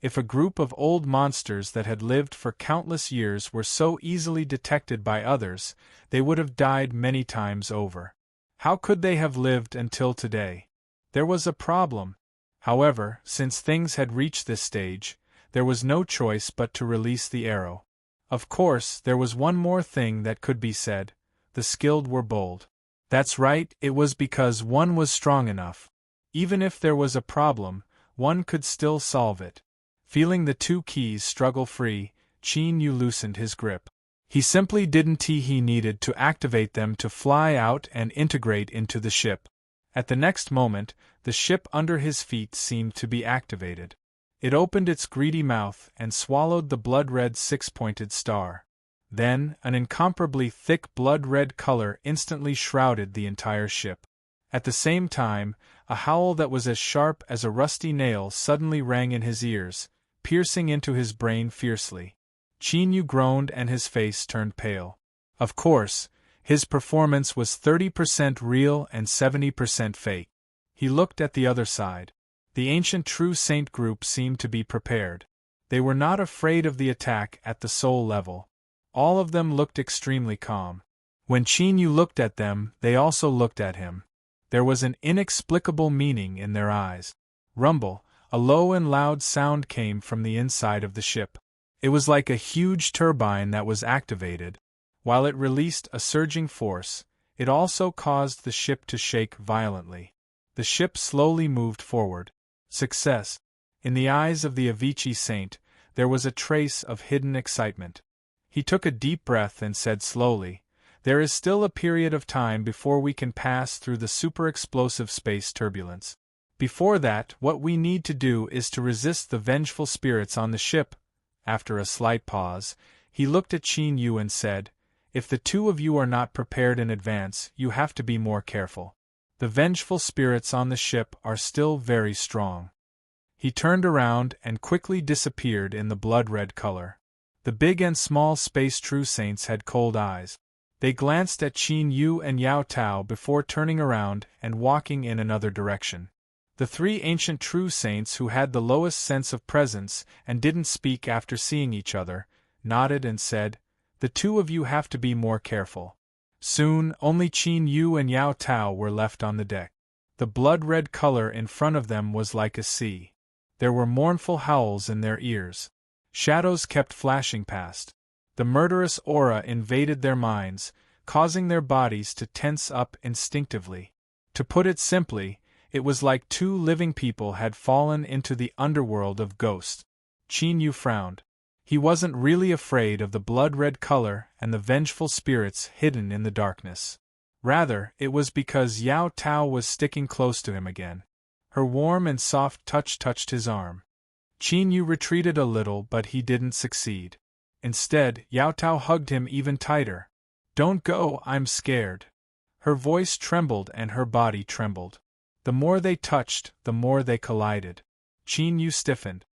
If a group of old monsters that had lived for countless years were so easily detected by others, they would have died many times over. How could they have lived until today? There was a problem. However, since things had reached this stage, there was no choice but to release the arrow. Of course, there was one more thing that could be said. The skilled were bold. That's right, it was because one was strong enough. Even if there was a problem, one could still solve it. Feeling the 2 keys struggle free, Qin Yu loosened his grip. He simply didn't he needed to activate them to fly out and integrate into the ship. At the next moment, the ship under his feet seemed to be activated. It opened its greedy mouth and swallowed the blood-red six-pointed star. Then, an incomparably thick blood-red color instantly shrouded the entire ship. At the same time, a howl that was as sharp as a rusty nail suddenly rang in his ears, piercing into his brain fiercely. Qin Yu groaned and his face turned pale. Of course, his performance was 30% real and 70% fake. He looked at the other side. The ancient true saint group seemed to be prepared. They were not afraid of the attack at the soul level. All of them looked extremely calm. When Qin Yu looked at them, they also looked at him. There was an inexplicable meaning in their eyes. Rumble, a low and loud sound came from the inside of the ship. It was like a huge turbine that was activated. While it released a surging force, it also caused the ship to shake violently. The ship slowly moved forward. Success. In the eyes of the Avicii saint, there was a trace of hidden excitement. He took a deep breath and said slowly, "There is still a period of time before we can pass through the super-explosive space turbulence. Before that, what we need to do is to resist the vengeful spirits on the ship." After a slight pause, he looked at Qin Yu and said, "If the two of you are not prepared in advance, you have to be more careful. The vengeful spirits on the ship are still very strong." He turned around and quickly disappeared in the blood-red color. The big and small space true saints had cold eyes. They glanced at Qin Yu and Yao Tao before turning around and walking in another direction. The three ancient true saints who had the lowest sense of presence and didn't speak after seeing each other, nodded and said, "The two of you have to be more careful." Soon, only Qin Yu and Yao Tao were left on the deck. The blood-red color in front of them was like a sea. There were mournful howls in their ears. Shadows kept flashing past. The murderous aura invaded their minds, causing their bodies to tense up instinctively. To put it simply, it was like two living people had fallen into the underworld of ghosts. Qin Yu frowned. He wasn't really afraid of the blood-red color and the vengeful spirits hidden in the darkness. Rather, it was because Yao Tao was sticking close to him again. Her warm and soft touch touched his arm. Qin Yu retreated a little, but he didn't succeed. Instead, Yao Tao hugged him even tighter. "Don't go, I'm scared." Her voice trembled and her body trembled. The more they touched, the more they collided. Qin Yu stiffened.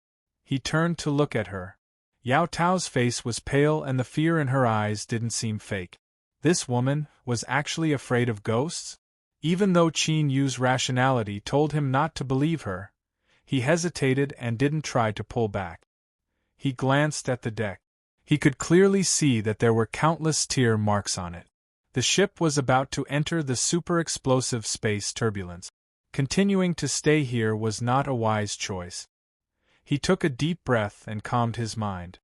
He turned to look at her. Yao Tao's face was pale and the fear in her eyes didn't seem fake. This woman was actually afraid of ghosts? Even though Qin Yu's rationality told him not to believe her, he hesitated and didn't try to pull back. He glanced at the deck. He could clearly see that there were countless tear marks on it. The ship was about to enter the super-explosive space turbulence. Continuing to stay here was not a wise choice. He took a deep breath and calmed his mind.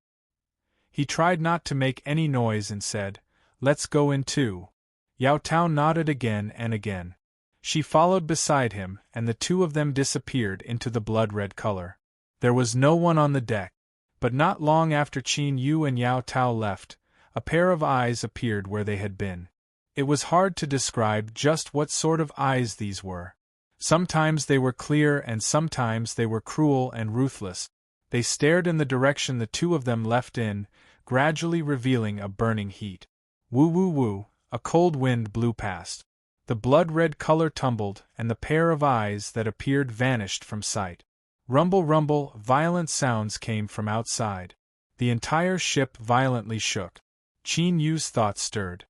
He tried not to make any noise and said, "Let's go in too." Yao Tao nodded again and again. She followed beside him, and the two of them disappeared into the blood-red color. There was no one on the deck. But not long after Qin Yu and Yao Tao left, a pair of eyes appeared where they had been. It was hard to describe just what sort of eyes these were. Sometimes they were clear and sometimes they were cruel and ruthless. They stared in the direction the two of them left in, gradually revealing a burning heat. Woo woo woo, a cold wind blew past. The blood-red color tumbled and the pair of eyes that appeared vanished from sight. Rumble rumble, violent sounds came from outside. The entire ship violently shook. Qin Yu's thoughts stirred.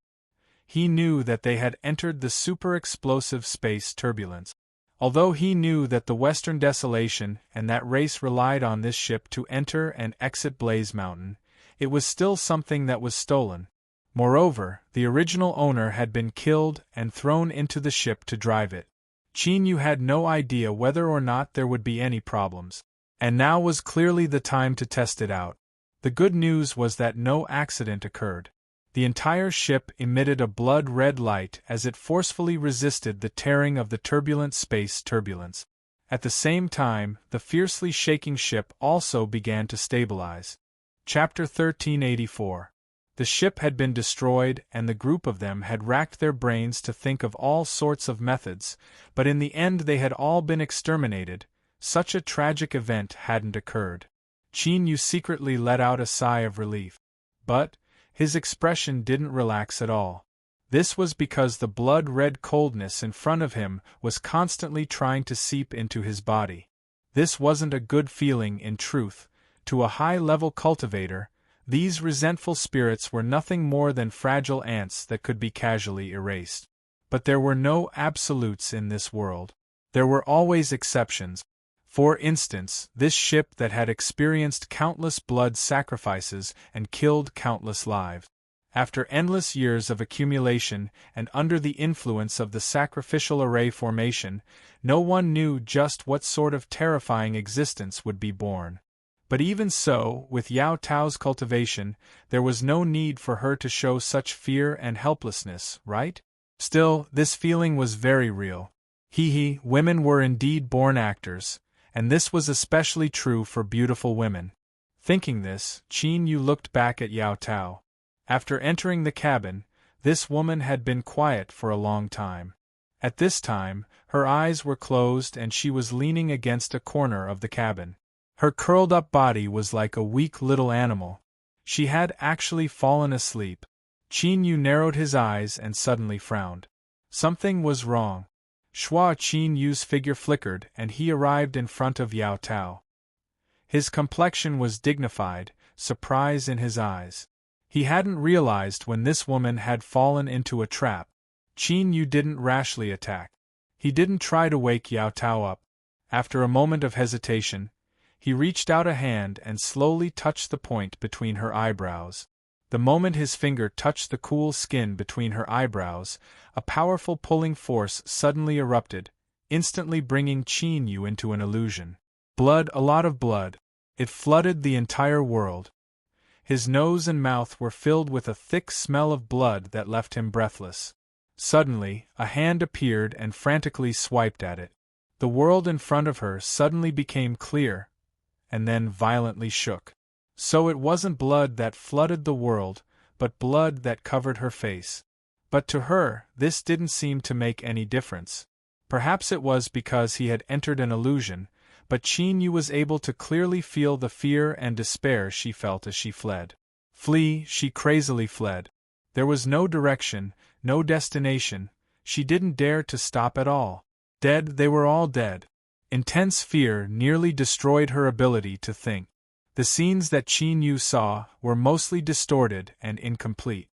He knew that they had entered the super-explosive space turbulence. Although he knew that the Western Desolation and that race relied on this ship to enter and exit Blaze Mountain, it was still something that was stolen. Moreover, the original owner had been killed and thrown into the ship to drive it. Qin Yu had no idea whether or not there would be any problems. And now was clearly the time to test it out. The good news was that no accident occurred. The entire ship emitted a blood-red light as it forcefully resisted the tearing of the turbulent space turbulence. At the same time, the fiercely shaking ship also began to stabilize. Chapter 1384. The ship had been destroyed and the group of them had racked their brains to think of all sorts of methods, but in the end they had all been exterminated. Such a tragic event hadn't occurred. Qin Yu secretly let out a sigh of relief. But his expression didn't relax at all. This was because the blood-red coldness in front of him was constantly trying to seep into his body. This wasn't a good feeling in truth. To a high-level cultivator, these resentful spirits were nothing more than fragile ants that could be casually erased. But there were no absolutes in this world. There were always exceptions. For instance, this ship that had experienced countless blood sacrifices and killed countless lives. After endless years of accumulation and under the influence of the sacrificial array formation, no one knew just what sort of terrifying existence would be born. But even so, with Yao Tao's cultivation, there was no need for her to show such fear and helplessness, right? Still, this feeling was very real. Women were indeed born actors, and this was especially true for beautiful women. Thinking this, Qin Yu looked back at Yao Tao. After entering the cabin, this woman had been quiet for a long time. At this time, her eyes were closed and she was leaning against a corner of the cabin. Her curled-up body was like a weak little animal. She had actually fallen asleep. Qin Yu narrowed his eyes and suddenly frowned. Something was wrong. Qin Yu's figure flickered and he arrived in front of Yao Tao. His complexion was dignified, surprise in his eyes. He hadn't realized when this woman had fallen into a trap. Qin Yu didn't rashly attack. He didn't try to wake Yao Tao up. After a moment of hesitation, he reached out a hand and slowly touched the point between her eyebrows. The moment his finger touched the cool skin between her eyebrows, a powerful pulling force suddenly erupted, instantly bringing Qin Yu into an illusion. Blood, a lot of blood. It flooded the entire world. His nose and mouth were filled with a thick smell of blood that left him breathless. Suddenly, a hand appeared and frantically swiped at it. The world in front of her suddenly became clear, and then violently shook. So it wasn't blood that flooded the world, but blood that covered her face. But to her, this didn't seem to make any difference. Perhaps it was because he had entered an illusion, but Qin Yu was able to clearly feel the fear and despair she felt as she fled. Flee, she crazily fled. There was no direction, no destination. She didn't dare to stop at all. Dead, they were all dead. Intense fear nearly destroyed her ability to think. The scenes that Qin Yu saw were mostly distorted and incomplete.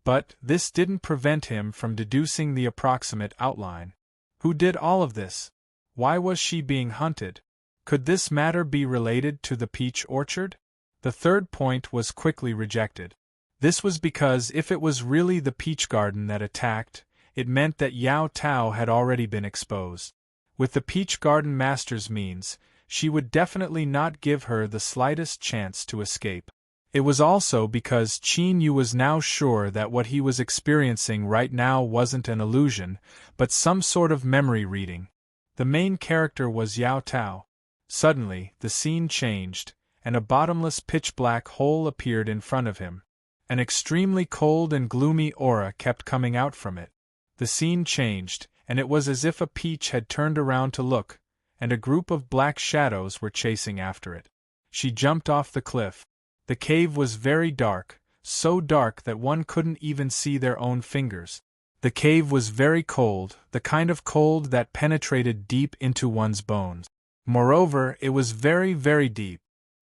But this didn't prevent him from deducing the approximate outline. Who did all of this? Why was she being hunted? Could this matter be related to the peach orchard? The third point was quickly rejected. This was because if it was really the peach garden that attacked, it meant that Yao Tao had already been exposed. With the peach garden master's means, she would definitely not give her the slightest chance to escape. It was also because Qin Yu was now sure that what he was experiencing right now wasn't an illusion, but some sort of memory reading. The main character was Yao Tao. Suddenly, the scene changed, and a bottomless pitch-black hole appeared in front of him. An extremely cold and gloomy aura kept coming out from it. The scene changed, and it was as if a peach had turned around to look, and a group of black shadows were chasing after it. She jumped off the cliff. The cave was very dark, so dark that one couldn't even see their own fingers. The cave was very cold, the kind of cold that penetrated deep into one's bones. Moreover, it was very, very deep.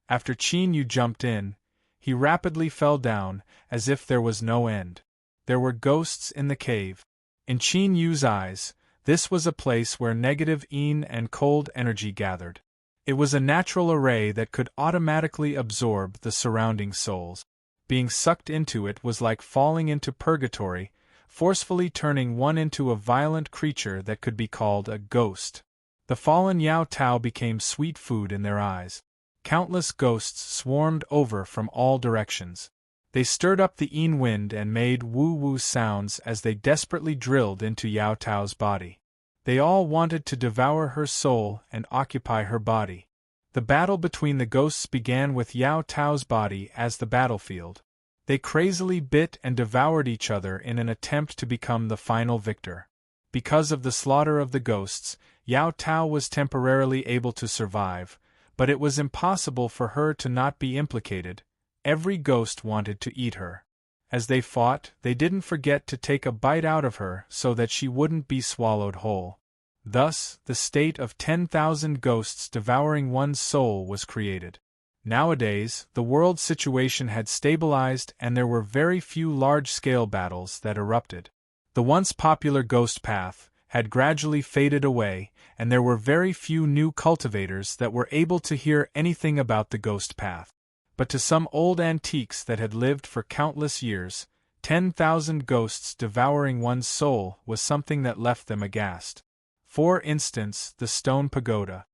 After Qin Yu jumped in, he rapidly fell down, as if there was no end. There were ghosts in the cave. In Qin Yu's eyes, this was a place where negative yin and cold energy gathered. It was a natural array that could automatically absorb the surrounding souls. Being sucked into it was like falling into purgatory, forcefully turning one into a violent creature that could be called a ghost. The fallen Yao Tao became sweet food in their eyes. Countless ghosts swarmed over from all directions. They stirred up the yin wind and made woo-woo sounds as they desperately drilled into Yao Tao's body. They all wanted to devour her soul and occupy her body. The battle between the ghosts began with Yao Tao's body as the battlefield. They crazily bit and devoured each other in an attempt to become the final victor. Because of the slaughter of the ghosts, Yao Tao was temporarily able to survive, but it was impossible for her to not be implicated. Every ghost wanted to eat her. As they fought, they didn't forget to take a bite out of her so that she wouldn't be swallowed whole. Thus, the state of 10,000 ghosts devouring one's soul was created. Nowadays, the world situation had stabilized and there were very few large-scale battles that erupted. The once popular ghost path had gradually faded away, and there were very few new cultivators that were able to hear anything about the ghost path. But to some old antiques that had lived for countless years, 10,000 ghosts devouring one's soul was something that left them aghast. For instance, the stone pagoda.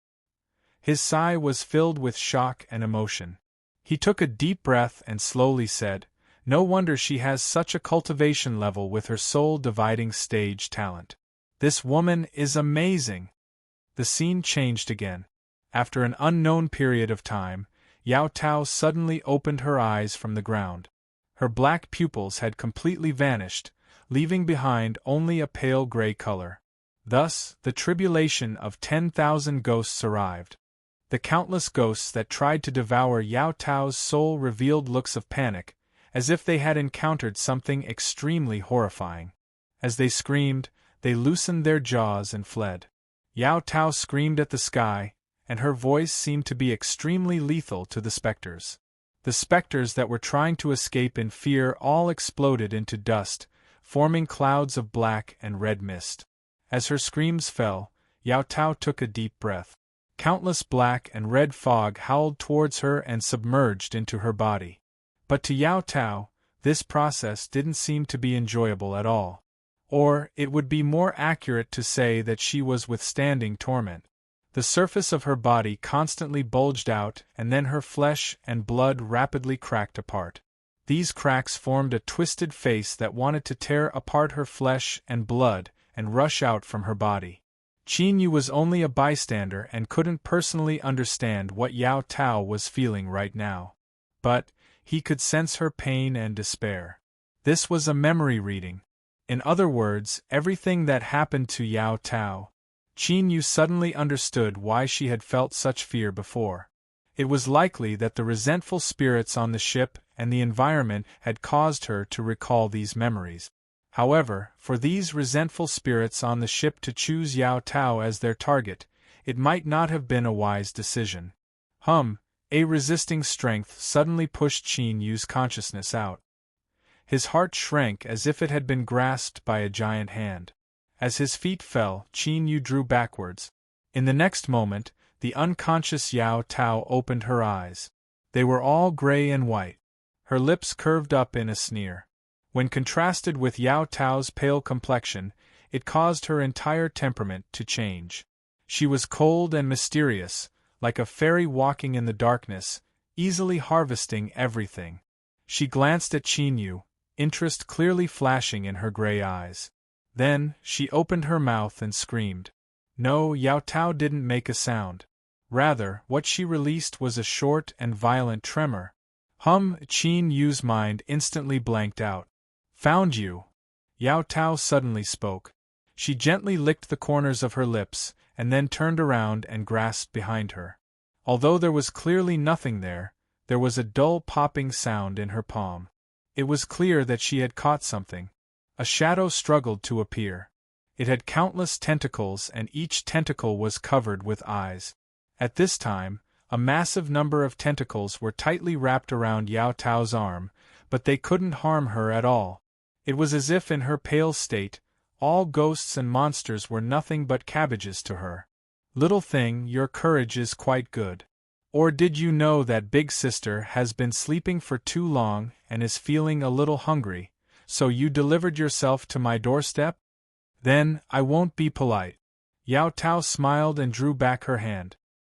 His sigh was filled with shock and emotion. He took a deep breath and slowly said, "No wonder she has such a cultivation level with her soul-dividing stage talent. This woman is amazing." The scene changed again. After an unknown period of time, Yao Tao suddenly opened her eyes from the ground. Her black pupils had completely vanished, leaving behind only a pale gray color. Thus, the tribulation of 10,000 ghosts arrived. The countless ghosts that tried to devour Yao Tao's soul revealed looks of panic, as if they had encountered something extremely horrifying. As they screamed, they loosened their jaws and fled. Yao Tao screamed at the sky, and her voice seemed to be extremely lethal to the specters. The specters that were trying to escape in fear all exploded into dust, forming clouds of black and red mist. As her screams fell, Yao Tao took a deep breath. Countless black and red fog howled towards her and submerged into her body. But to Yao Tao, this process didn't seem to be enjoyable at all. Or, it would be more accurate to say that she was withstanding torment. The surface of her body constantly bulged out, and then her flesh and blood rapidly cracked apart. These cracks formed a twisted face that wanted to tear apart her flesh and blood and rush out from her body. Qin Yu was only a bystander and couldn't personally understand what Yao Tao was feeling right now. But he could sense her pain and despair. This was a memory reading. In other words, everything that happened to Yao Tao. Qin Yu suddenly understood why she had felt such fear before. It was likely that the resentful spirits on the ship and the environment had caused her to recall these memories. However, for these resentful spirits on the ship to choose Yao Tao as their target, it might not have been a wise decision. A resisting strength suddenly pushed Qin Yu's consciousness out. His heart shrank as if it had been grasped by a giant hand. As his feet fell, Qin Yu drew backwards. In the next moment, the unconscious Yao Tao opened her eyes. They were all gray and white. Her lips curved up in a sneer. When contrasted with Yao Tao's pale complexion, it caused her entire temperament to change. She was cold and mysterious, like a fairy walking in the darkness, easily harvesting everything. She glanced at Qin Yu, interest clearly flashing in her gray eyes. Then, she opened her mouth and screamed. No, Yao Tao didn't make a sound. Rather, what she released was a short and violent tremor. Qin Yu's mind instantly blanked out. "Found you!" Yao Tao suddenly spoke. She gently licked the corners of her lips, and then turned around and grasped behind her. Although there was clearly nothing there, there was a dull popping sound in her palm. It was clear that she had caught something. A shadow struggled to appear. It had countless tentacles and each tentacle was covered with eyes. At this time, a massive number of tentacles were tightly wrapped around Yao Tao's arm, but they couldn't harm her at all. It was as if in her pale state, all ghosts and monsters were nothing but cabbages to her. "Little thing, your courage is quite good. Or did you know that big sister has been sleeping for too long and is feeling a little hungry, so you delivered yourself to my doorstep? Then, I won't be polite." Yao Tao smiled and drew back her hand.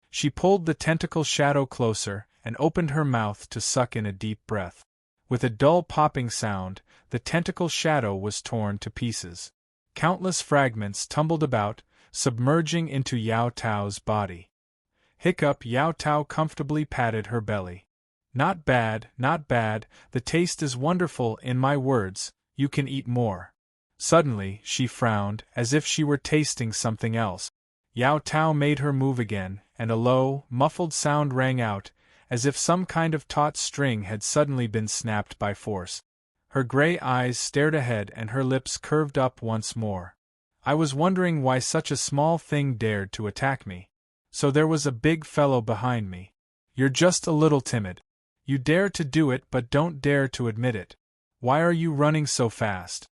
She pulled the tentacle shadow closer and opened her mouth to suck in a deep breath. With a dull popping sound, the tentacle shadow was torn to pieces. Countless fragments tumbled about, submerging into Yao Tao's body. Hiccup. Yao Tao comfortably patted her belly. Not bad, not bad, the taste is wonderful. In my words, you can eat more. Suddenly, she frowned, as if she were tasting something else. Yao Tao made her move again, and a low, muffled sound rang out, as if some kind of taut string had suddenly been snapped by force. Her gray eyes stared ahead and her lips curved up once more. I was wondering why such a small thing dared to attack me. So there was a big fellow behind me. You're just a little timid. You dare to do it but don't dare to admit it. Why are you running so fast?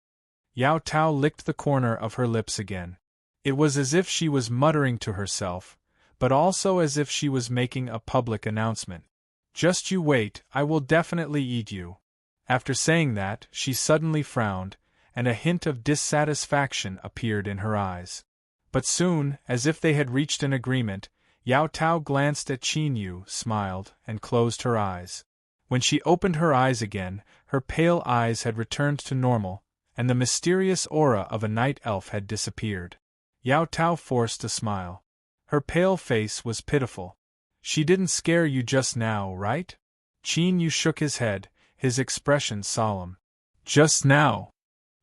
Yao Tao licked the corner of her lips again. It was as if she was muttering to herself, but also as if she was making a public announcement. Just you wait, I will definitely eat you. After saying that, she suddenly frowned, and a hint of dissatisfaction appeared in her eyes. But soon, as if they had reached an agreement, Yao Tao glanced at Qin Yu, smiled, and closed her eyes. When she opened her eyes again, her pale eyes had returned to normal, and the mysterious aura of a night elf had disappeared. Yao Tao forced a smile. Her pale face was pitiful. She didn't scare you just now, right? Qin Yu shook his head, his expression solemn. Just now.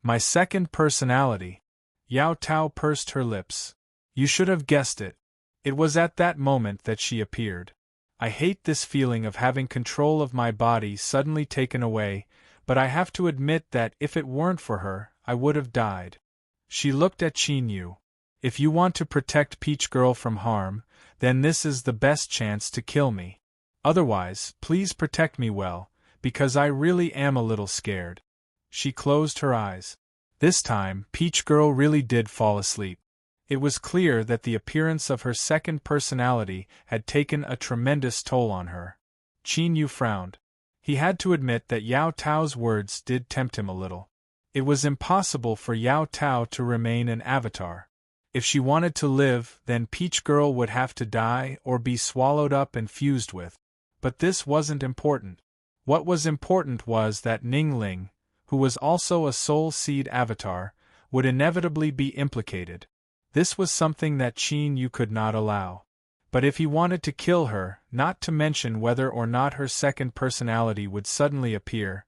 My second personality. Yao Tao pursed her lips. You should have guessed it. It was at that moment that she appeared. I hate this feeling of having control of my body suddenly taken away, but I have to admit that if it weren't for her, I would have died. She looked at Qin Yu. If you want to protect Peach Girl from harm, then this is the best chance to kill me. Otherwise, please protect me well, because I really am a little scared. She closed her eyes. This time, Peach Girl really did fall asleep. It was clear that the appearance of her second personality had taken a tremendous toll on her. Qin Yu frowned. He had to admit that Yao Tao's words did tempt him a little. It was impossible for Yao Tao to remain an avatar. If she wanted to live, then Peach Girl would have to die or be swallowed up and fused with. But this wasn't important. What was important was that Ning Ling, who was also a soul seed avatar, would inevitably be implicated. This was something that Qin Yu could not allow. But if he wanted to kill her, not to mention whether or not her second personality would suddenly appear,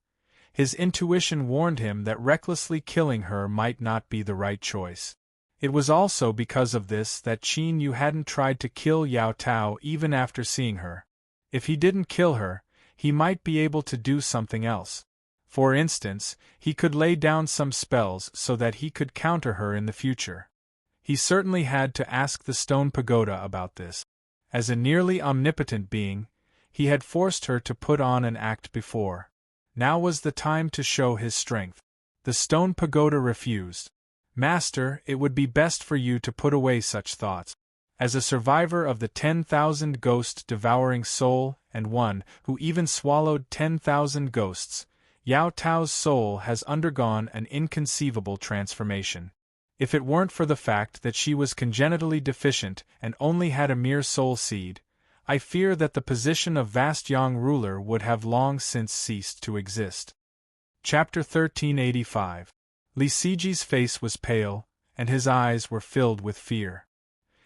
his intuition warned him that recklessly killing her might not be the right choice. It was also because of this that Qin Yu hadn't tried to kill Yao Tao even after seeing her. If he didn't kill her, he might be able to do something else. For instance, he could lay down some spells so that he could counter her in the future. He certainly had to ask the stone pagoda about this. As a nearly omnipotent being, he had forced her to put on an act before. Now was the time to show his strength. The stone pagoda refused. Master, it would be best for you to put away such thoughts. As a survivor of the 10,000 ghost-devouring soul, and one who even swallowed 10,000 ghosts, Yao Tao's soul has undergone an inconceivable transformation. If it weren't for the fact that she was congenitally deficient and only had a mere soul seed, I fear that the position of vast Yang ruler would have long since ceased to exist. Chapter 1385. Li Siji's face was pale, and his eyes were filled with fear.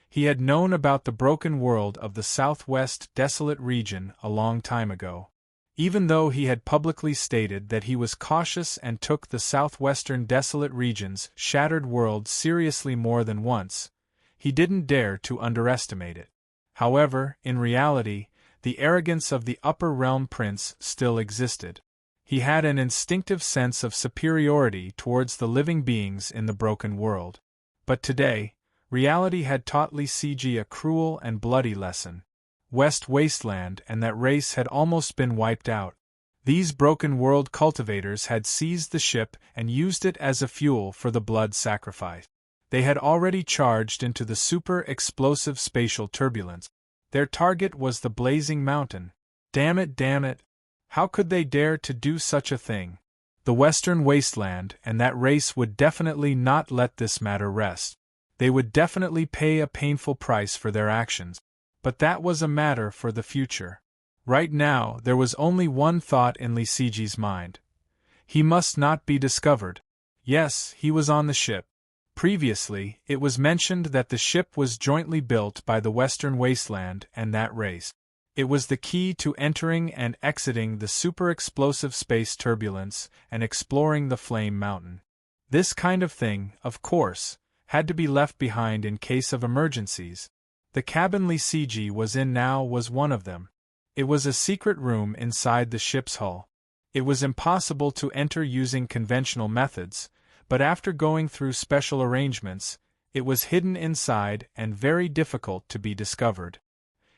He had known about the broken world of the southwest desolate region a long time ago. Even though he had publicly stated that he was cautious and took the southwestern desolate region's shattered world seriously more than once, he didn't dare to underestimate it. However, in reality, the arrogance of the upper realm prince still existed. He had an instinctive sense of superiority towards the living beings in the broken world. But today, reality had taught Li Siji a cruel and bloody lesson. West Wasteland and that race had almost been wiped out. These broken world cultivators had seized the ship and used it as a fuel for the blood sacrifice. They had already charged into the super-explosive spatial turbulence. Their target was the blazing mountain. Damn it, damn it! How could they dare to do such a thing? The Western Wasteland and that race would definitely not let this matter rest. They would definitely pay a painful price for their actions. But that was a matter for the future. Right now, there was only one thought in Li Siji's mind. He must not be discovered. Yes, he was on the ship. Previously, it was mentioned that the ship was jointly built by the Western Wasteland and that race. It was the key to entering and exiting the super-explosive space turbulence and exploring the Flame Mountain. This kind of thing, of course, had to be left behind in case of emergencies. The cabin Lisiji was in now was one of them. It was a secret room inside the ship's hull. It was impossible to enter using conventional methods, but after going through special arrangements, it was hidden inside and very difficult to be discovered.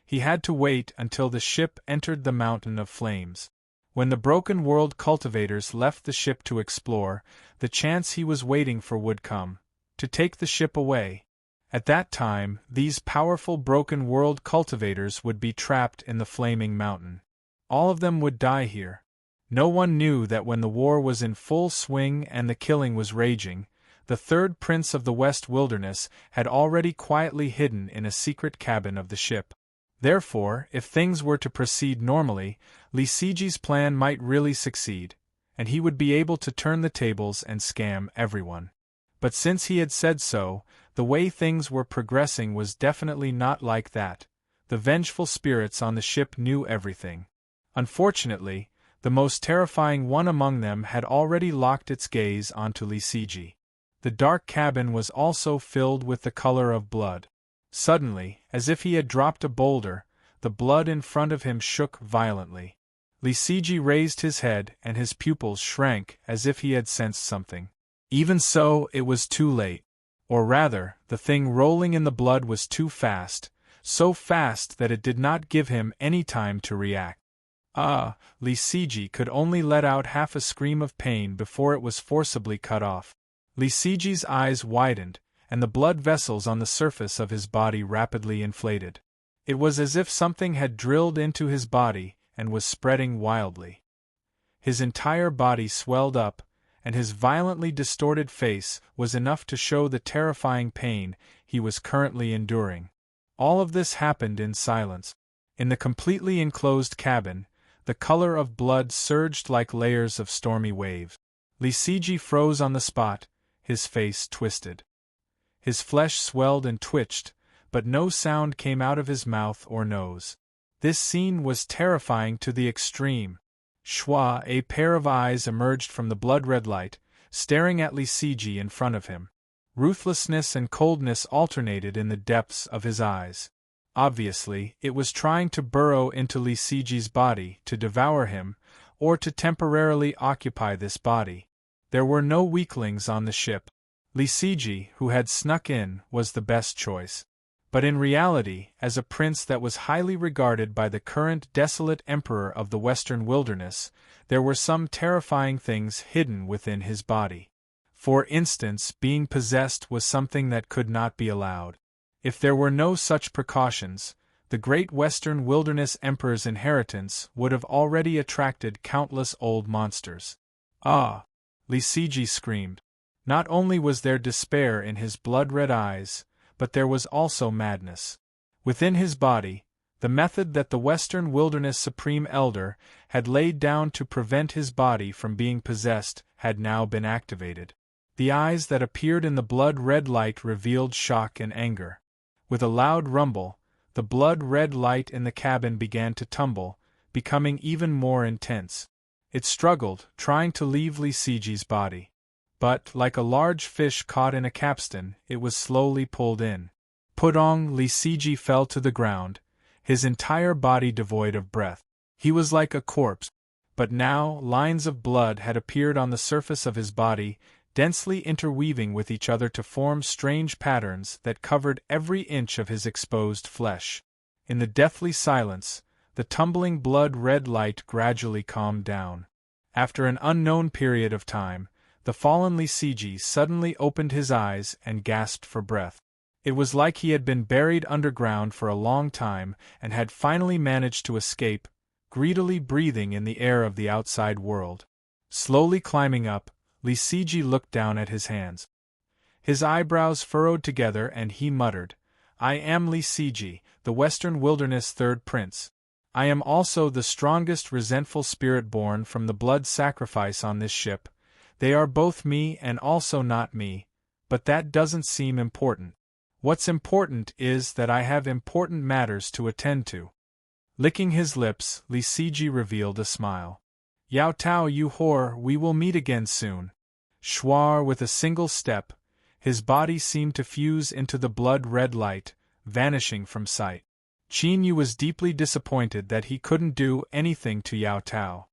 He had to wait until the ship entered the Mountain of Flames. When the Broken World cultivators left the ship to explore, the chance he was waiting for would come, to take the ship away. At that time, these powerful Broken World cultivators would be trapped in the Flaming Mountain. All of them would die here. No one knew that when the war was in full swing and the killing was raging, the third prince of the West Wilderness had already quietly hidden in a secret cabin of the ship. Therefore, if things were to proceed normally, Lisiji's plan might really succeed, and he would be able to turn the tables and scam everyone. But since he had said so, the way things were progressing was definitely not like that. The vengeful spirits on the ship knew everything. Unfortunately, the most terrifying one among them had already locked its gaze onto Lisiji. The dark cabin was also filled with the color of blood. Suddenly, as if he had dropped a boulder, the blood in front of him shook violently. Lisiji raised his head and his pupils shrank as if he had sensed something. Even so, it was too late. Or rather, the thing rolling in the blood was too fast, so fast that it did not give him any time to react. Lisiji could only let out half a scream of pain before it was forcibly cut off. Lisiji's eyes widened, and the blood vessels on the surface of his body rapidly inflated. It was as if something had drilled into his body and was spreading wildly. His entire body swelled up, and his violently distorted face was enough to show the terrifying pain he was currently enduring. All of this happened in silence. In the completely enclosed cabin, the color of blood surged like layers of stormy waves. Lisiji froze on the spot, his face twisted. His flesh swelled and twitched, but no sound came out of his mouth or nose. This scene was terrifying to the extreme. Shwa, a pair of eyes emerged from the blood-red light, staring at Lisiji in front of him. Ruthlessness and coldness alternated in the depths of his eyes. Obviously, it was trying to burrow into Lisiji's body to devour him, or to temporarily occupy this body. There were no weaklings on the ship. Lisiji, who had snuck in, was the best choice. But in reality, as a prince that was highly regarded by the current desolate emperor of the Western Wilderness, there were some terrifying things hidden within his body. For instance, being possessed was something that could not be allowed. If there were no such precautions, the great Western Wilderness Emperor's inheritance would have already attracted countless old monsters. Lisiji screamed. Not only was there despair in his blood-red eyes, but there was also madness. Within his body, the method that the Western Wilderness Supreme Elder had laid down to prevent his body from being possessed had now been activated. The eyes that appeared in the blood-red light revealed shock and anger. With a loud rumble, the blood-red light in the cabin began to tumble, becoming even more intense. It struggled, trying to leave Lisiji's body. But, like a large fish caught in a capstan, it was slowly pulled in. Pudong Lisiji fell to the ground, his entire body devoid of breath. He was like a corpse. But now, lines of blood had appeared on the surface of his body, densely interweaving with each other to form strange patterns that covered every inch of his exposed flesh. In the deathly silence, the tumbling blood-red light gradually calmed down. After an unknown period of time, the fallen Lisiji suddenly opened his eyes and gasped for breath. It was like he had been buried underground for a long time and had finally managed to escape, greedily breathing in the air of the outside world. Slowly climbing up, Lisiji looked down at his hands. His eyebrows furrowed together and he muttered, "I am Lisiji, the Western Wilderness Third Prince. I am also the strongest resentful spirit born from the blood sacrifice on this ship. They are both me and also not me, but that doesn't seem important. What's important is that I have important matters to attend to. Licking his lips, Li Siji revealed a smile. Yao Tao, you whore, we will meet again soon. Shuar, with a single step, his body seemed to fuse into the blood-red light, vanishing from sight. Qin Yu was deeply disappointed that he couldn't do anything to Yao Tao.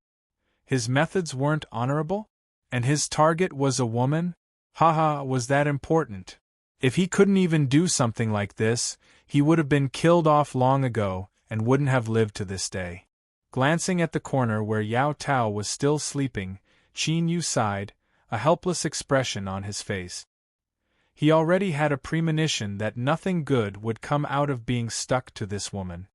His methods weren't honorable? And his target was a woman? Haha, was that important? If he couldn't even do something like this, he would have been killed off long ago, and wouldn't have lived to this day. Glancing at the corner where Yao Tao was still sleeping, Qin Yu sighed, a helpless expression on his face. He already had a premonition that nothing good would come out of being stuck to this woman.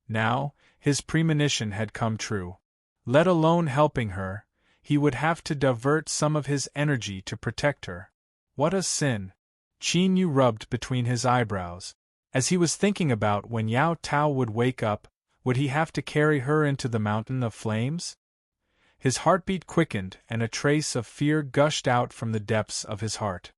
Now, his premonition had come true. Let alone helping her, he would have to divert some of his energy to protect her. What a sin! Qin Yu rubbed between his eyebrows. As he was thinking about when Yao Tao would wake up, would he have to carry her into the mountain of flames? His heartbeat quickened and a trace of fear gushed out from the depths of his heart.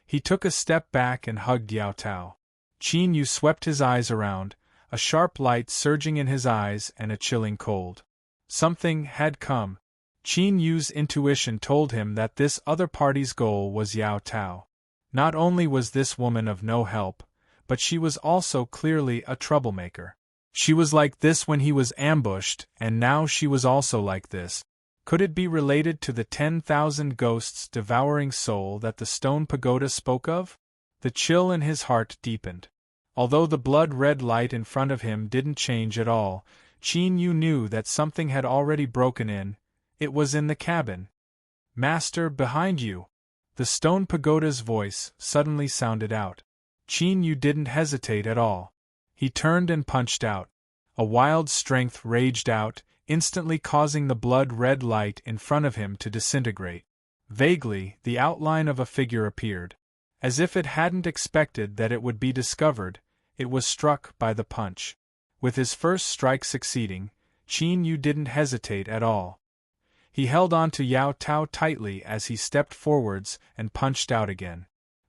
He took a step back and hugged Yao Tao. Qin Yu swept his eyes around, a sharp light surging in his eyes and a chilling cold. Something had come. Qin Yu's intuition told him that this other party's goal was Yao Tao. Not only was this woman of no help, but she was also clearly a troublemaker. She was like this when he was ambushed, and now she was also like this. Could it be related to the 10,000 ghosts devouring soul that the stone pagoda spoke of? The chill in his heart deepened. Although the blood-red light in front of him didn't change at all, Qin Yu knew that something had already broken in. It was in the cabin. "Master, behind you!" The stone pagoda's voice suddenly sounded out. Qin Yu didn't hesitate at all. He turned and punched out. A wild strength raged out, instantly causing the blood-red light in front of him to disintegrate. Vaguely, the outline of a figure appeared. As if it hadn't expected that it would be discovered, it was struck by the punch. With his first strike succeeding, Qin Yu didn't hesitate at all. He held on to Yao Tao tightly as he stepped forwards and punched out again.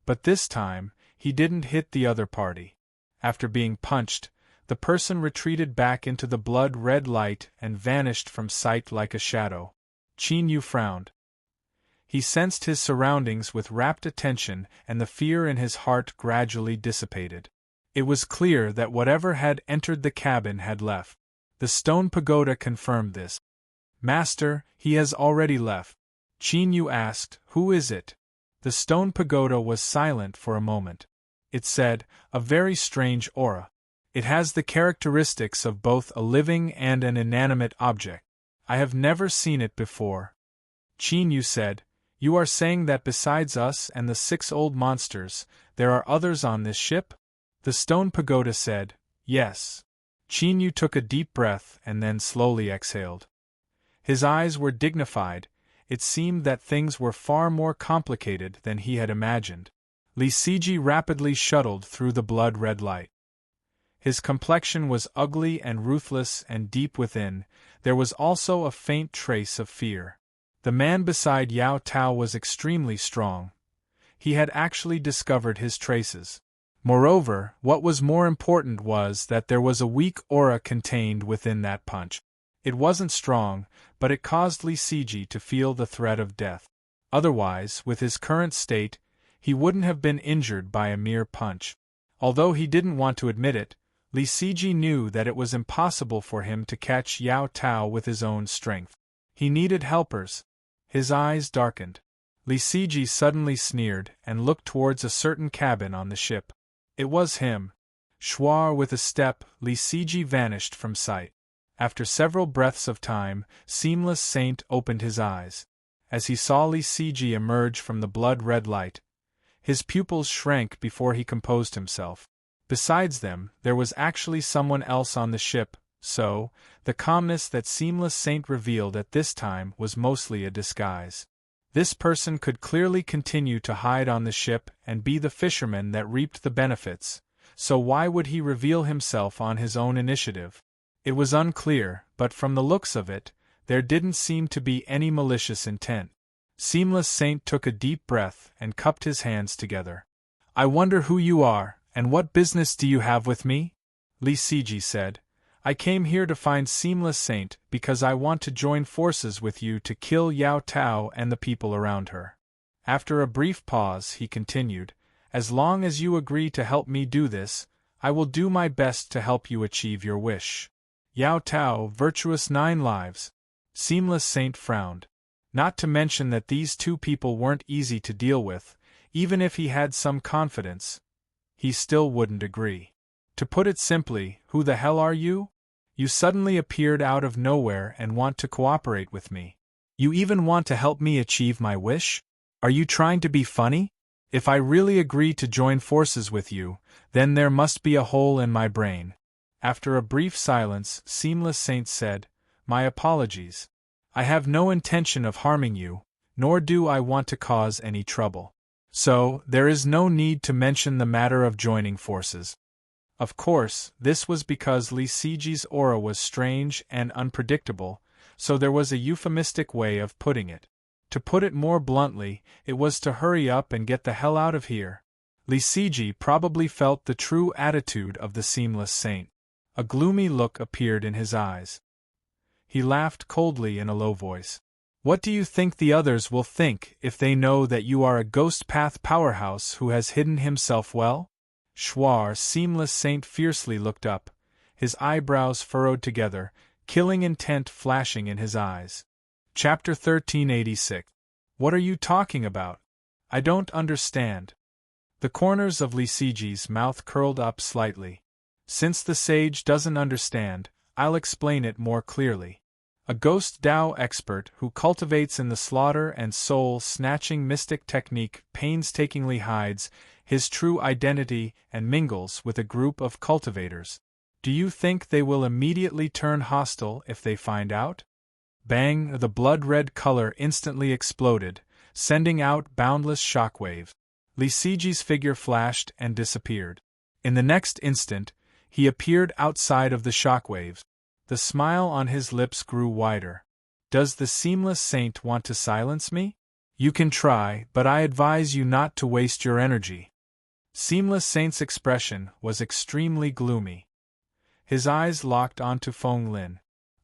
But this time, he didn't hit the other party. After being punched, the person retreated back into the blood-red light and vanished from sight like a shadow. Qin Yu frowned. He sensed his surroundings with rapt attention, and the fear in his heart gradually dissipated. It was clear that whatever had entered the cabin had left. The stone pagoda confirmed this. "Master, he has already left." Qin Yu asked, "Who is it?" The stone pagoda was silent for a moment. It said, "A very strange aura. It has the characteristics of both a living and an inanimate object. I have never seen it before." Qin Yu said, "You are saying that besides us and the 6 old monsters, there are others on this ship?" The stone pagoda said, "Yes." Qin Yu took a deep breath and then slowly exhaled. His eyes were dignified. It seemed that things were far more complicated than he had imagined. Li Siji rapidly shuttled through the blood-red light. His complexion was ugly and ruthless, and deep within, there was also a faint trace of fear. The man beside Yao Tao was extremely strong. He had actually discovered his traces. Moreover, what was more important was that there was a weak aura contained within that punch. It wasn't strong, but it caused Li Siji to feel the threat of death. Otherwise, with his current state, he wouldn't have been injured by a mere punch. Although he didn't want to admit it, Li Siji knew that it was impossible for him to catch Yao Tao with his own strength. He needed helpers. His eyes darkened. Li Siji suddenly sneered and looked towards a certain cabin on the ship. It was him. Shuar, with a step, Li Siji vanished from sight. After several breaths of time, Seamless Saint opened his eyes. As he saw Li Siji emerge from the blood-red light, his pupils shrank before he composed himself. Besides them, there was actually someone else on the ship, so, the calmness that Seamless Saint revealed at this time was mostly a disguise. This person could clearly continue to hide on the ship and be the fisherman that reaped the benefits, so why would he reveal himself on his own initiative? It was unclear, but from the looks of it, there didn't seem to be any malicious intent. Seamless Saint took a deep breath and cupped his hands together. I wonder who you are, and what business do you have with me? Li Siji said. I came here to find Seamless Saint because I want to join forces with you to kill Yao Tao and the people around her. After a brief pause, he continued, As long as you agree to help me do this, I will do my best to help you achieve your wish. Yao Tao, virtuous 9 lives. Seamless Saint frowned. Not to mention that these two people weren't easy to deal with, even if he had some confidence. He still wouldn't agree. To put it simply, who the hell are you? You suddenly appeared out of nowhere and want to cooperate with me. You even want to help me achieve my wish? Are you trying to be funny? If I really agree to join forces with you, then there must be a hole in my brain. After a brief silence, Seamless Saint said, My apologies. I have no intention of harming you, nor do I want to cause any trouble. So, there is no need to mention the matter of joining forces. Of course, this was because Li Siji's aura was strange and unpredictable, so there was a euphemistic way of putting it. To put it more bluntly, it was to hurry up and get the hell out of here. Li Siji probably felt the true attitude of the Seamless Saint. A gloomy look appeared in his eyes. He laughed coldly in a low voice. What do you think the others will think if they know that you are a ghost path powerhouse who has hidden himself well? Schwar Seamless Saint fiercely looked up, his eyebrows furrowed together, killing intent flashing in his eyes. Chapter 1386. What are you talking about? I don't understand. The corners of Li Siji's mouth curled up slightly. Since the sage doesn't understand, I'll explain it more clearly. A ghost Dao expert who cultivates in the slaughter and soul-snatching mystic technique painstakingly hides his true identity and mingles with a group of cultivators. Do you think they will immediately turn hostile if they find out? Bang! The blood-red color instantly exploded, sending out boundless shockwaves. Li Siji's figure flashed and disappeared. In the next instant, he appeared outside of the shockwaves. The smile on his lips grew wider. Does the Seamless Saint want to silence me? You can try, but I advise you not to waste your energy. Seamless Saint's expression was extremely gloomy. His eyes locked onto Feng Lin.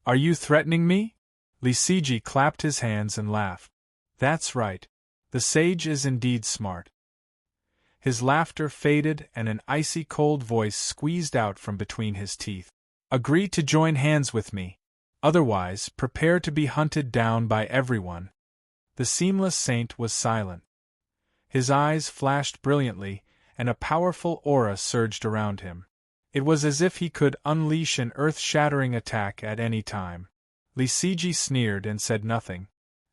Are you threatening me? Li Siji clapped his hands and laughed. That's right. The sage is indeed smart. His laughter faded and an icy cold voice squeezed out from between his teeth. Agree to join hands with me. Otherwise, prepare to be hunted down by everyone. The Seamless Saint was silent. His eyes flashed brilliantly, and a powerful aura surged around him. It was as if he could unleash an earth-shattering attack at any time. Li Siji sneered and said nothing.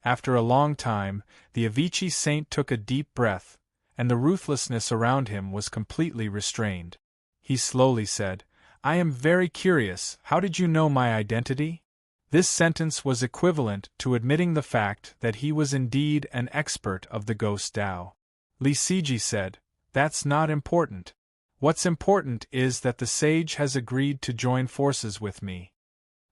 After a long time, the Avicii Saint took a deep breath, and the ruthlessness around him was completely restrained. He slowly said, I am very curious, how did you know my identity? This sentence was equivalent to admitting the fact that he was indeed an expert of the Ghost Dao. Li Siji said, That's not important. What's important is that the sage has agreed to join forces with me.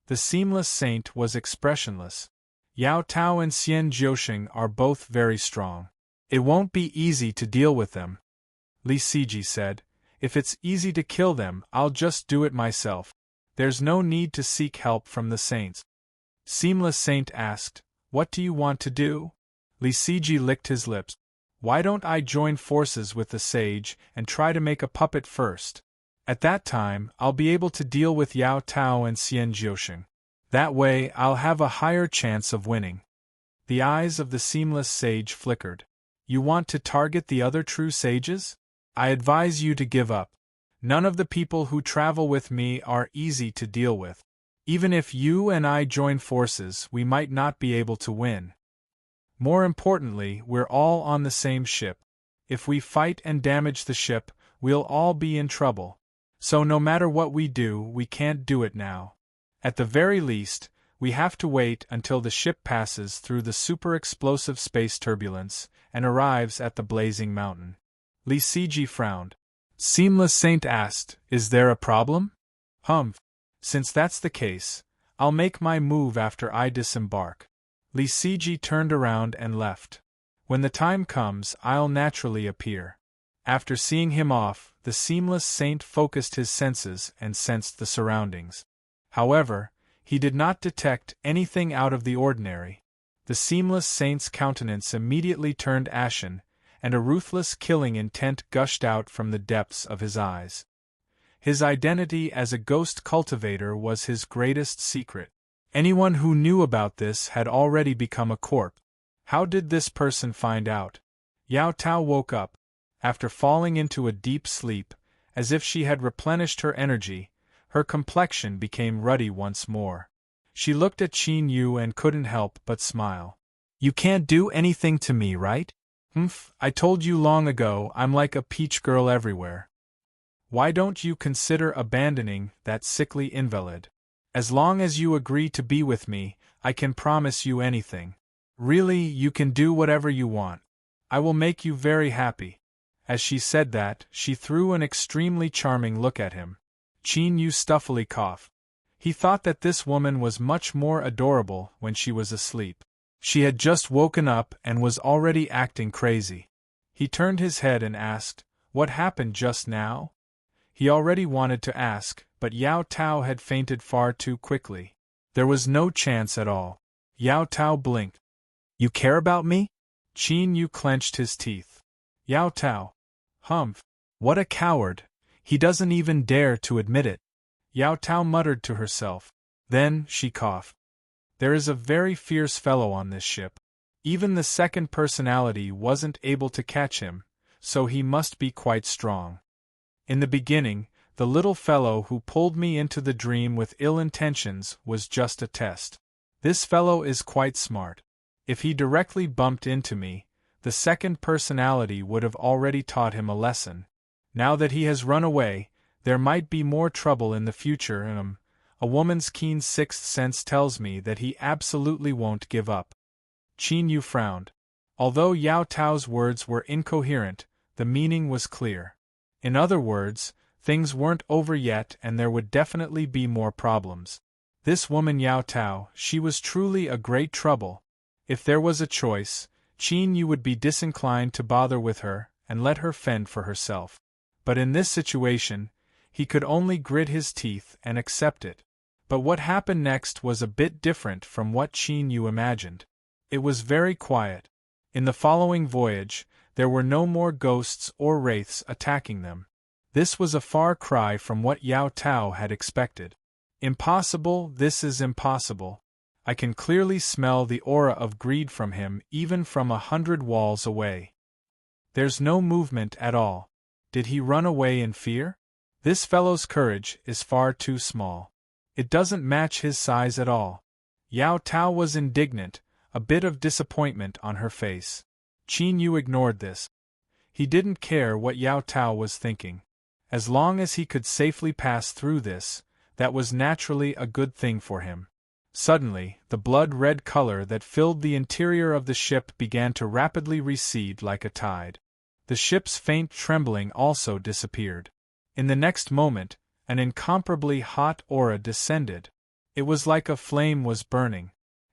The Seamless Saint was expressionless. Yao Tao and Xian Jiuxing are both very strong. It won't be easy to deal with them. Li Siji said, If it's easy to kill them, I'll just do it myself. There's no need to seek help from the saints. Seamless Saint asked, What do you want to do? Li Siji licked his lips. Why don't I join forces with the sage and try to make a puppet first? At that time, I'll be able to deal with Yao Tao and Xian Jiuxing. That way, I'll have a higher chance of winning. The eyes of the Seamless Sage flickered. You want to target the other true sages? I advise you to give up. None of the people who travel with me are easy to deal with. Even if you and I join forces, we might not be able to win. More importantly, we're all on the same ship. If we fight and damage the ship, we'll all be in trouble. So no matter what we do, we can't do it now. At the very least, we have to wait until the ship passes through the super-explosive space turbulence and arrives at the blazing mountain. Li Siji frowned. Seamless Saint asked, Is there a problem? Since that's the case, I'll make my move after I disembark. Li Siji turned around and left. When the time comes, I'll naturally appear. After seeing him off, the seamless saint focused his senses and sensed the surroundings. However, he did not detect anything out of the ordinary. The seamless saint's countenance immediately turned ashen, and a ruthless killing intent gushed out from the depths of his eyes. His identity as a ghost cultivator was his greatest secret. Anyone who knew about this had already become a corpse. How did this person find out? Yao Tao woke up. After falling into a deep sleep, as if she had replenished her energy, her complexion became ruddy once more. She looked at Qin Yu and couldn't help but smile. You can't do anything to me, right? I told you long ago I'm like a peach girl everywhere. Why don't you consider abandoning that sickly invalid? As long as you agree to be with me, I can promise you anything. Really, you can do whatever you want. I will make you very happy. As she said that, she threw an extremely charming look at him. Qin Yu stuffily coughed. He thought that this woman was much more adorable when she was asleep. She had just woken up and was already acting crazy. He turned his head and asked, "What happened just now?" He already wanted to ask, but Yao Tao had fainted far too quickly. There was no chance at all. Yao Tao blinked. You care about me? Qin Yu clenched his teeth. Yao Tao. Humph. What a coward. He doesn't even dare to admit it. Yao Tao muttered to herself. Then, she coughed. There is a very fierce fellow on this ship. Even the second personality wasn't able to catch him, so he must be quite strong. In the beginning, the little fellow who pulled me into the dream with ill intentions was just a test. This fellow is quite smart. If he directly bumped into me, the second personality would have already taught him a lesson. Now that he has run away, there might be more trouble in the future. A woman's keen sixth sense tells me that he absolutely won't give up. Qin Yu frowned. Although Yao Tao's words were incoherent, the meaning was clear. In other words, things weren't over yet and there would definitely be more problems. This woman Yao Tao, she was truly a great trouble. If there was a choice, Qin Yu would be disinclined to bother with her and let her fend for herself. But in this situation, he could only grit his teeth and accept it. But what happened next was a bit different from what Qin Yu imagined. It was very quiet. In the following voyage, there were no more ghosts or wraiths attacking them. This was a far cry from what Yao Tao had expected. Impossible, this is impossible. I can clearly smell the aura of greed from him even from 100 walls away. There's no movement at all. Did he run away in fear? This fellow's courage is far too small. It doesn't match his size at all. Yao Tao was indignant, a bit of disappointment on her face. Qin Yu ignored this. He didn't care what Yao Tao was thinking. As long as he could safely pass through this, that was naturally a good thing for him. Suddenly, the blood-red color that filled the interior of the ship began to rapidly recede like a tide. The ship's faint trembling also disappeared. In the next moment, an incomparably hot aura descended. It was like a flame was burning.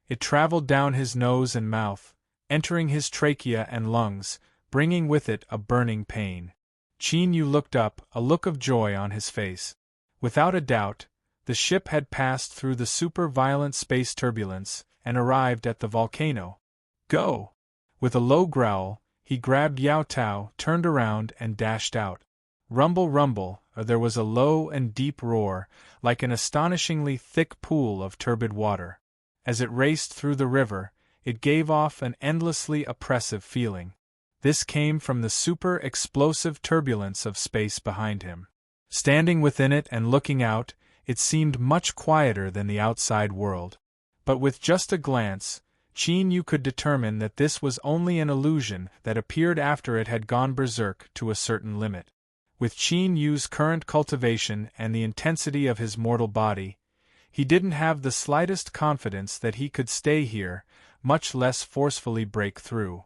It traveled down his nose and mouth, entering his trachea and lungs, bringing with it a burning pain. Qin Yu looked up, a look of joy on his face. Without a doubt, the ship had passed through the super-violent space turbulence and arrived at the volcano. Go! With a low growl, he grabbed Yao Tao, turned around and dashed out. Rumble, rumble, there was a low and deep roar, like an astonishingly thick pool of turbid water. As it raced through the river, it gave off an endlessly oppressive feeling. This came from the super-explosive turbulence of space behind him. Standing within it and looking out, it seemed much quieter than the outside world. But with just a glance, Qin Yu could determine that this was only an illusion that appeared after it had gone berserk to a certain limit. With Qin Yu's current cultivation and the intensity of his mortal body, he didn't have the slightest confidence that he could stay here, much less forcefully break through.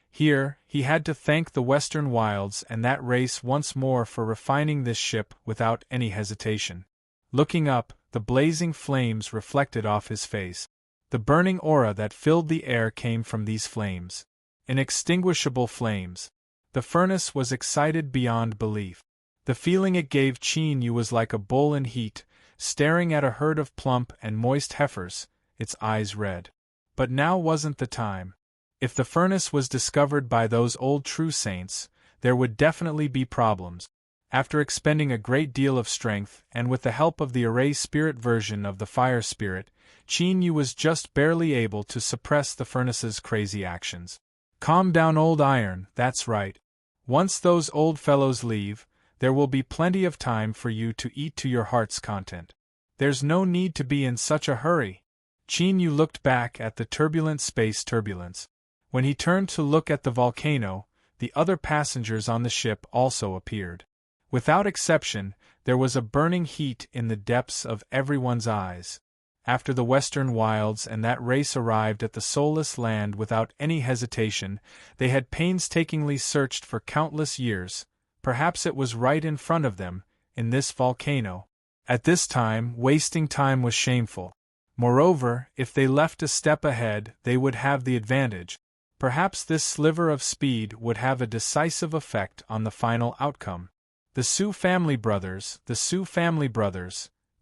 Here, he had to thank the Western Wilds and that race once more for refining this ship without any hesitation. Looking up, the blazing flames reflected off his face. The burning aura that filled the air came from these flames. Inextinguishable flames. The furnace was excited beyond belief. The feeling it gave Qin Yu was like a bull in heat, staring at a herd of plump and moist heifers, its eyes red. But now wasn't the time. If the furnace was discovered by those old true saints, there would definitely be problems. After expending a great deal of strength, and with the help of the array spirit version of the fire spirit, Qin Yu was just barely able to suppress the furnace's crazy actions. Calm down, old iron, that's right. Once those old fellows leave, there will be plenty of time for you to eat to your heart's content. There's no need to be in such a hurry. Qin Yu looked back at the turbulent space turbulence. When he turned to look at the volcano, the other passengers on the ship also appeared. Without exception, there was a burning heat in the depths of everyone's eyes. After the western wilds and that race arrived at the soulless land without any hesitation, they had painstakingly searched for countless years. Perhaps it was right in front of them, in this volcano. At this time, wasting time was shameful. Moreover, if they left a step ahead, they would have the advantage. Perhaps this sliver of speed would have a decisive effect on the final outcome. The Su family brothers,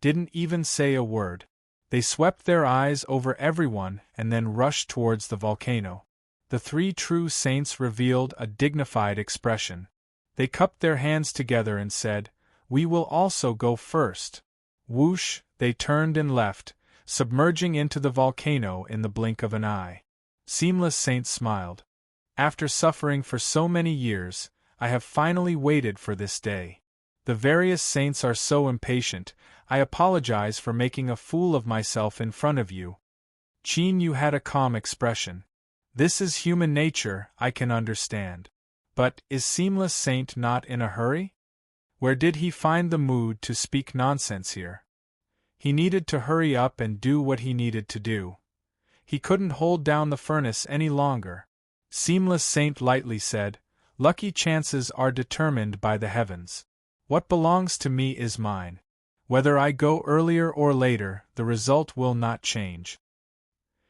didn't even say a word. They swept their eyes over everyone and then rushed towards the volcano. The three true saints revealed a dignified expression. They cupped their hands together and said, "We will also go first." Whoosh, they turned and left, submerging into the volcano in the blink of an eye. Seamless Saint smiled. After suffering for so many years, I have finally waited for this day. The various saints are so impatient. I apologize for making a fool of myself in front of you. Qin Yu had a calm expression. This is human nature, I can understand. But is Seamless Saint not in a hurry? Where did he find the mood to speak nonsense here? He needed to hurry up and do what he needed to do. He couldn't hold down the furnace any longer. Seamless Saint lightly said, "Lucky chances are determined by the heavens. What belongs to me is mine. Whether I go earlier or later, the result will not change."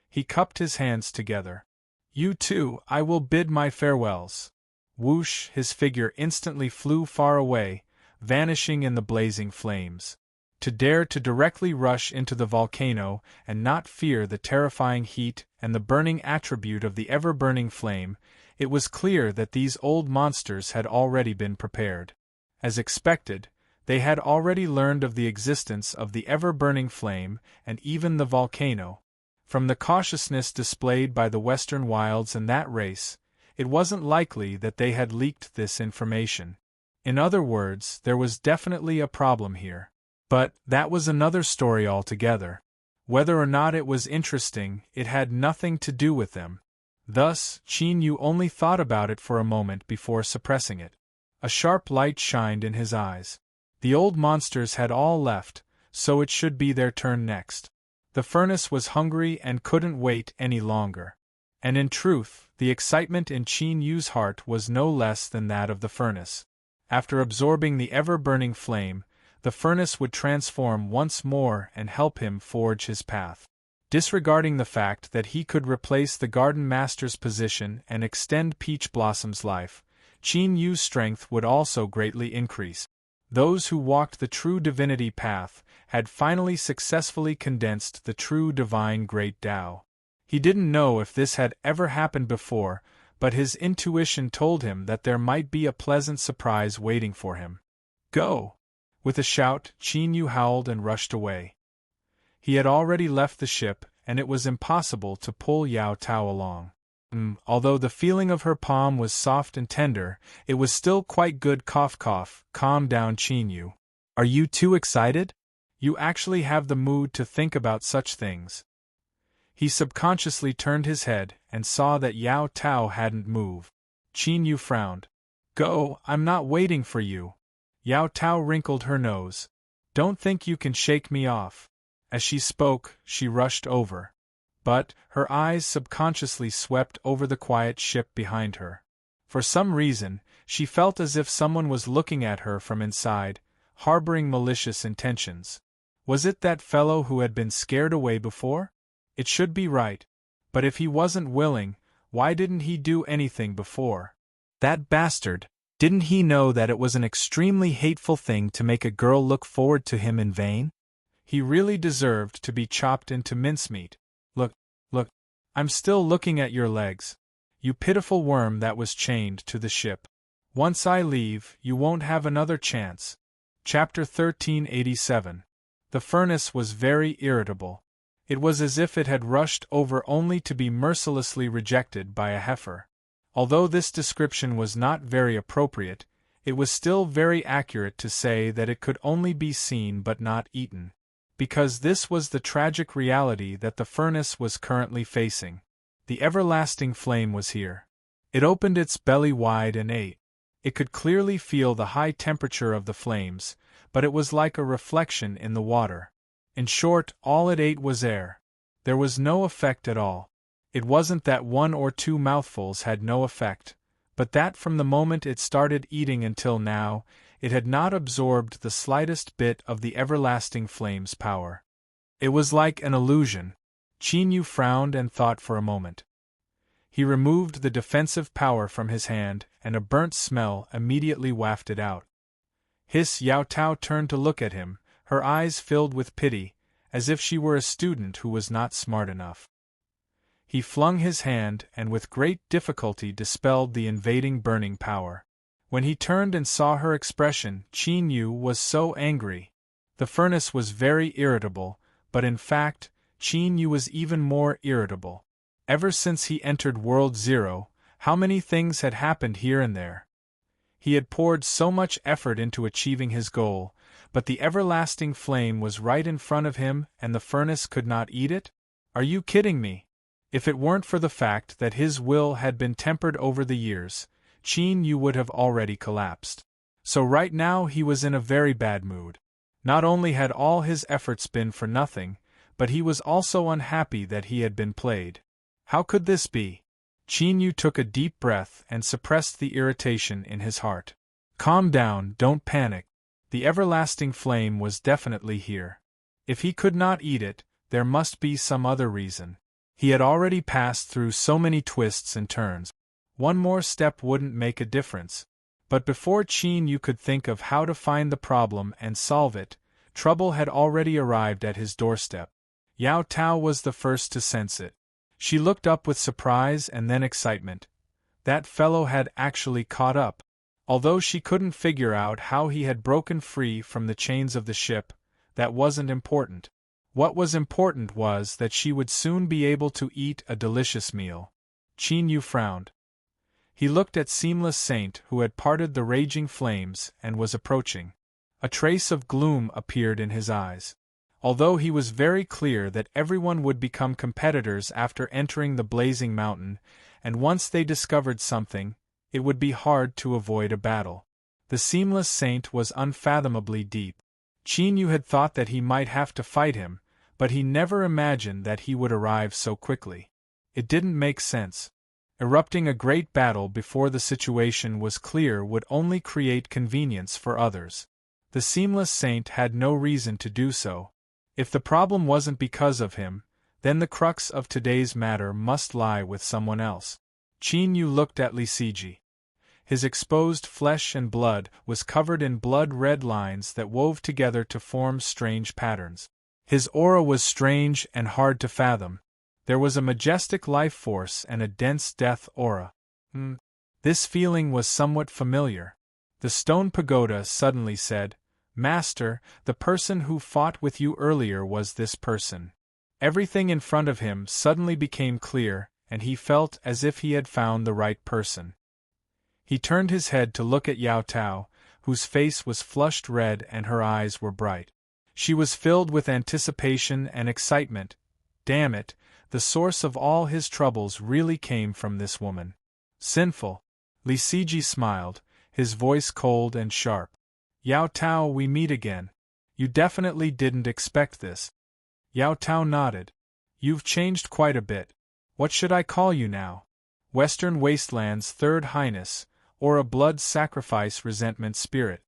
He cupped his hands together. "You too, I will bid my farewells." Whoosh, his figure instantly flew far away, vanishing in the blazing flames. To dare to directly rush into the volcano and not fear the terrifying heat and the burning attribute of the ever-burning flame, it was clear that these old monsters had already been prepared. As expected, they had already learned of the existence of the ever-burning flame and even the volcano. From the cautiousness displayed by the western wilds and that race, it wasn't likely that they had leaked this information. In other words, there was definitely a problem here. But that was another story altogether. Whether or not it was interesting, it had nothing to do with them. Thus, Qin Yu only thought about it for a moment before suppressing it. A sharp light shined in his eyes. The old monsters had all left, so it should be their turn next. The furnace was hungry and couldn't wait any longer. And in truth, the excitement in Qin Yu's heart was no less than that of the furnace. After absorbing the ever-burning flame, the furnace would transform once more and help him forge his path. Disregarding the fact that he could replace the garden master's position and extend Peach Blossom's life, Qin Yu's strength would also greatly increase. Those who walked the true divinity path had finally successfully condensed the true divine Great Tao. He didn't know if this had ever happened before, but his intuition told him that there might be a pleasant surprise waiting for him. "Go!" With a shout, Qin Yu howled and rushed away. He had already left the ship, and it was impossible to pull Yao Tao along. Although the feeling of her palm was soft and tender, it was still quite good. Cough cough, calm down Qin Yu. Are you too excited? You actually have the mood to think about such things. He subconsciously turned his head and saw that Yao Tao hadn't moved. Qin Yu frowned. Go, I'm not waiting for you. Yao Tao wrinkled her nose. Don't think you can shake me off. As she spoke, she rushed over. But, her eyes subconsciously swept over the quiet ship behind her. For some reason, she felt as if someone was looking at her from inside, harboring malicious intentions. Was it that fellow who had been scared away before? It should be right. But if he wasn't willing, why didn't he do anything before? That bastard! Didn't he know that it was an extremely hateful thing to make a girl look forward to him in vain? He really deserved to be chopped into mincemeat. Look, I'm still looking at your legs. You pitiful worm that was chained to the ship. Once I leave, you won't have another chance. Chapter 1387. The furnace was very irritable. It was as if it had rushed over only to be mercilessly rejected by a heifer. Although this description was not very appropriate, it was still very accurate to say that it could only be seen but not eaten. Because this was the tragic reality that the furnace was currently facing. The everlasting flame was here. It opened its belly wide and ate. It could clearly feel the high temperature of the flames, but it was like a reflection in the water. In short, all it ate was air. There was no effect at all. It wasn't that 1 or 2 mouthfuls had no effect, but that from the moment it started eating until now, it had not absorbed the slightest bit of the everlasting flame's power. It was like an illusion. Chinyu frowned and thought for a moment. He removed the defensive power from his hand, and a burnt smell immediately wafted out. Yao Tao turned to look at him, her eyes filled with pity, as if she were a student who was not smart enough. He flung his hand and with great difficulty dispelled the invading burning power. When he turned and saw her expression, Qin Yu was so angry. The furnace was very irritable, but in fact, Qin Yu was even more irritable. Ever since he entered World Zero, how many things had happened here and there. He had poured so much effort into achieving his goal, but the everlasting flame was right in front of him and the furnace could not eat it? Are you kidding me? If it weren't for the fact that his will had been tempered over the years, Qin Yu would have already collapsed. So right now he was in a very bad mood. Not only had all his efforts been for nothing, but he was also unhappy that he had been played. How could this be? Qin Yu took a deep breath and suppressed the irritation in his heart. Calm down, don't panic. The everlasting flame was definitely here. If he could not eat it, there must be some other reason. He had already passed through so many twists and turns. One more step wouldn't make a difference. But before Qin Yu could think of how to find the problem and solve it, trouble had already arrived at his doorstep. Yao Tao was the first to sense it. She looked up with surprise and then excitement. That fellow had actually caught up. Although she couldn't figure out how he had broken free from the chains of the ship, that wasn't important. What was important was that she would soon be able to eat a delicious meal. Qin Yu frowned. He looked at Seamless Saint, who had parted the raging flames and was approaching. A trace of gloom appeared in his eyes. Although he was very clear that everyone would become competitors after entering the blazing mountain, and once they discovered something, it would be hard to avoid a battle. The Seamless Saint was unfathomably deep. Qin Yu had thought that he might have to fight him, but he never imagined that he would arrive so quickly. It didn't make sense. Erupting a great battle before the situation was clear would only create convenience for others. The Seamless Saint had no reason to do so. If the problem wasn't because of him, then the crux of today's matter must lie with someone else. Qin Yu looked at Li Siji. His exposed flesh and blood was covered in blood-red lines that wove together to form strange patterns. His aura was strange and hard to fathom. There was a majestic life force and a dense death aura. This feeling was somewhat familiar. The stone pagoda suddenly said, "Master, the person who fought with you earlier was this person." Everything in front of him suddenly became clear, and he felt as if he had found the right person. He turned his head to look at Yao Tao, whose face was flushed red and her eyes were bright. She was filled with anticipation and excitement. Damn it, the source of all his troubles really came from this woman. Sinful. Li Siji smiled, his voice cold and sharp. Yao Tao, we meet again. You definitely didn't expect this. Yao Tao nodded. You've changed quite a bit. What should I call you now? Western Wasteland's Third Highness, or a blood sacrifice resentment spirit?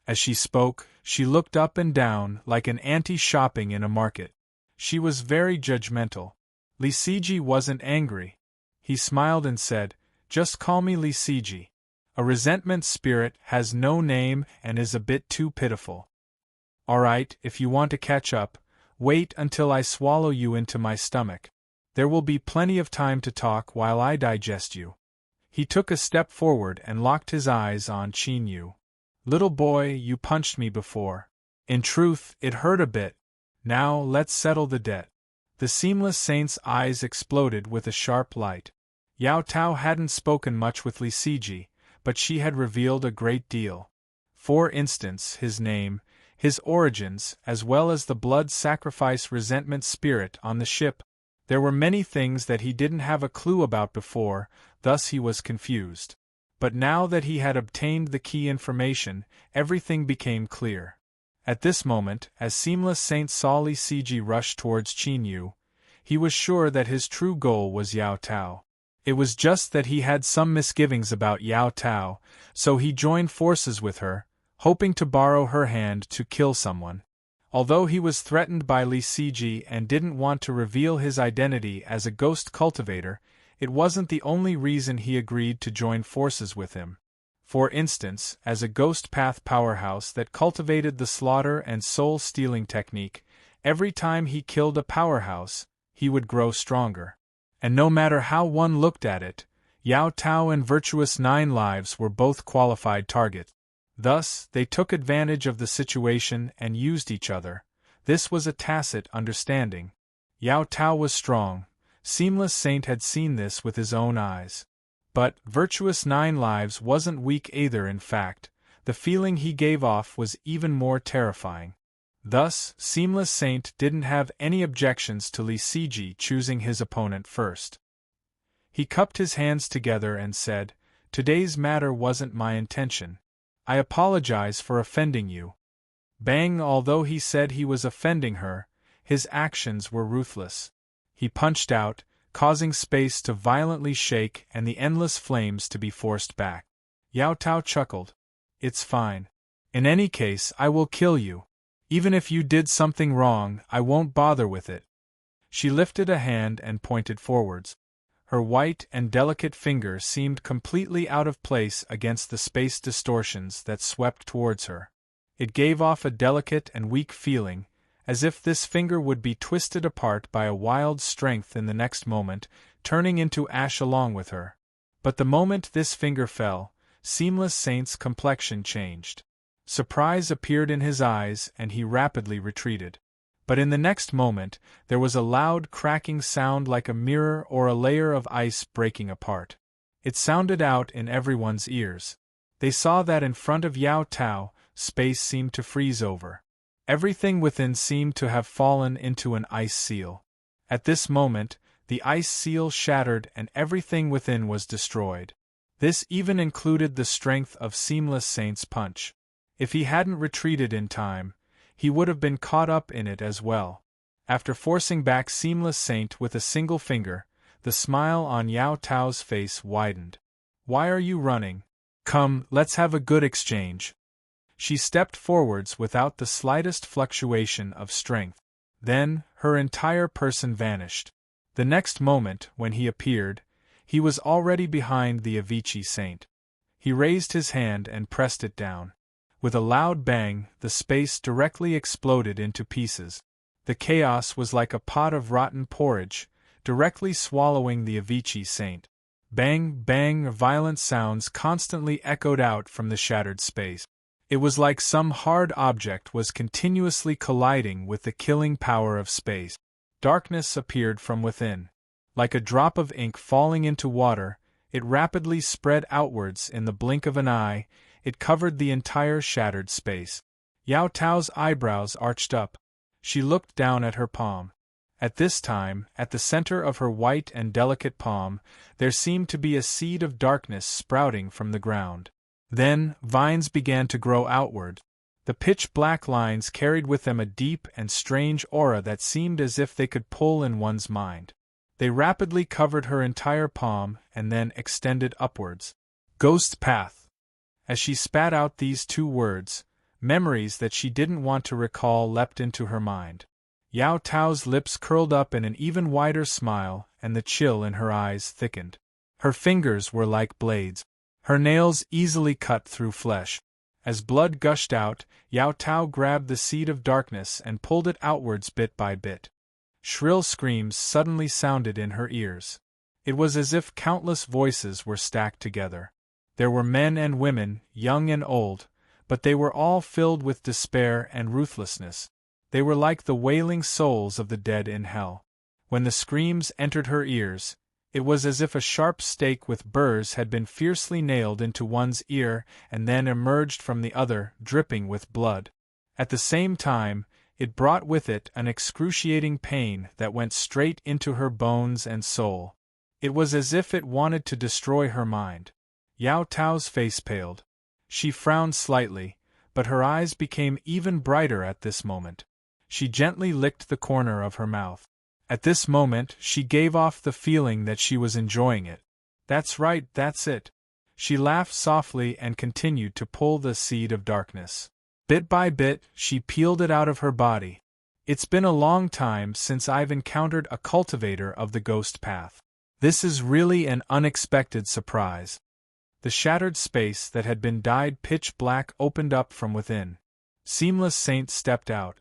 As she spoke, she looked up and down like an auntie shopping in a market. She was very judgmental. Li Siji wasn't angry. He smiled and said, "Just call me Li Siji. A resentment spirit has no name and is a bit too pitiful. Alright, if you want to catch up, wait until I swallow you into my stomach. There will be plenty of time to talk while I digest you." He took a step forward and locked his eyes on Qin Yu. "Little boy, you punched me before. In truth, it hurt a bit. Now, let's settle the debt." The Seamless Saint's eyes exploded with a sharp light. Yao Tao hadn't spoken much with Li Siji, but she had revealed a great deal. For instance, his name, his origins, as well as the blood sacrifice resentment spirit on the ship. There were many things that he didn't have a clue about before, thus he was confused. But now that he had obtained the key information, everything became clear. At this moment, as Seamless Saint saw Li Siji rush towards Qin Yu, he was sure that his true goal was Yao Tao. It was just that he had some misgivings about Yao Tao, so he joined forces with her, hoping to borrow her hand to kill someone. Although he was threatened by Li Siji and didn't want to reveal his identity as a ghost cultivator, it wasn't the only reason he agreed to join forces with him. For instance, as a ghost path powerhouse that cultivated the slaughter and soul-stealing technique, every time he killed a powerhouse, he would grow stronger. And no matter how one looked at it, Yao Tao and Virtuous Nine Lives were both qualified targets. Thus, they took advantage of the situation and used each other. This was a tacit understanding. Yao Tao was strong. Seamless Saint had seen this with his own eyes. But Virtuous Nine Lives wasn't weak either. In fact, the feeling he gave off was even more terrifying. Thus, Seamless Saint didn't have any objections to Li Siji choosing his opponent first. He cupped his hands together and said, "Today's matter wasn't my intention. I apologize for offending you." Bang! Although he said he was offending her, his actions were ruthless. He punched out, causing space to violently shake and the endless flames to be forced back. Yao Tao chuckled. "It's fine. In any case, I will kill you. Even if you did something wrong, I won't bother with it." She lifted a hand and pointed forwards. Her white and delicate finger seemed completely out of place against the space distortions that swept towards her. It gave off a delicate and weak feeling, as if this finger would be twisted apart by a wild strength in the next moment, turning into ash along with her. But the moment this finger fell, Seamless Saint's complexion changed. Surprise appeared in his eyes and he rapidly retreated. But in the next moment, there was a loud cracking sound like a mirror or a layer of ice breaking apart. It sounded out in everyone's ears. They saw that in front of Yao Tao, space seemed to freeze over. Everything within seemed to have fallen into an ice seal. At this moment, the ice seal shattered and everything within was destroyed. This even included the strength of Seamless Saint's punch. If he hadn't retreated in time, he would have been caught up in it as well. After forcing back Seamless Saint with a single finger, the smile on Yao Tao's face widened. "Why are you running? Come, let's have a good exchange." She stepped forwards without the slightest fluctuation of strength. Then, her entire person vanished. The next moment, when he appeared, he was already behind the Avicii Saint. He raised his hand and pressed it down. With a loud bang, the space directly exploded into pieces. The chaos was like a pot of rotten porridge, directly swallowing the Avicii Saint. Bang, bang, violent sounds constantly echoed out from the shattered space. It was like some hard object was continuously colliding with the killing power of space. Darkness appeared from within. Like a drop of ink falling into water, it rapidly spread outwards in the blink of an eye. It covered the entire shattered space. Yao Tao's eyebrows arched up. She looked down at her palm. At this time, at the center of her white and delicate palm, there seemed to be a seed of darkness sprouting from the ground. Then, vines began to grow outward. The pitch-black lines carried with them a deep and strange aura that seemed as if they could pull in one's mind. They rapidly covered her entire palm and then extended upwards. Ghost Path. As she spat out these two words, memories that she didn't want to recall leapt into her mind. Yao Tao's lips curled up in an even wider smile, and the chill in her eyes thickened. Her fingers were like blades. Her nails easily cut through flesh. As blood gushed out, Yao Tao grabbed the seed of darkness and pulled it outwards bit by bit. Shrill screams suddenly sounded in her ears. It was as if countless voices were stacked together. There were men and women, young and old, but they were all filled with despair and ruthlessness. They were like the wailing souls of the dead in hell. When the screams entered her ears, it was as if a sharp stake with burrs had been fiercely nailed into one's ear and then emerged from the other, dripping with blood. At the same time, it brought with it an excruciating pain that went straight into her bones and soul. It was as if it wanted to destroy her mind. Yao Tao's face paled. She frowned slightly, but her eyes became even brighter at this moment. She gently licked the corner of her mouth. At this moment, she gave off the feeling that she was enjoying it. That's right, that's it. She laughed softly and continued to pull the seed of darkness. Bit by bit, she peeled it out of her body. It's been a long time since I've encountered a cultivator of the ghost path. This is really an unexpected surprise. The shattered space that had been dyed pitch black opened up from within. Seamless Saint stepped out.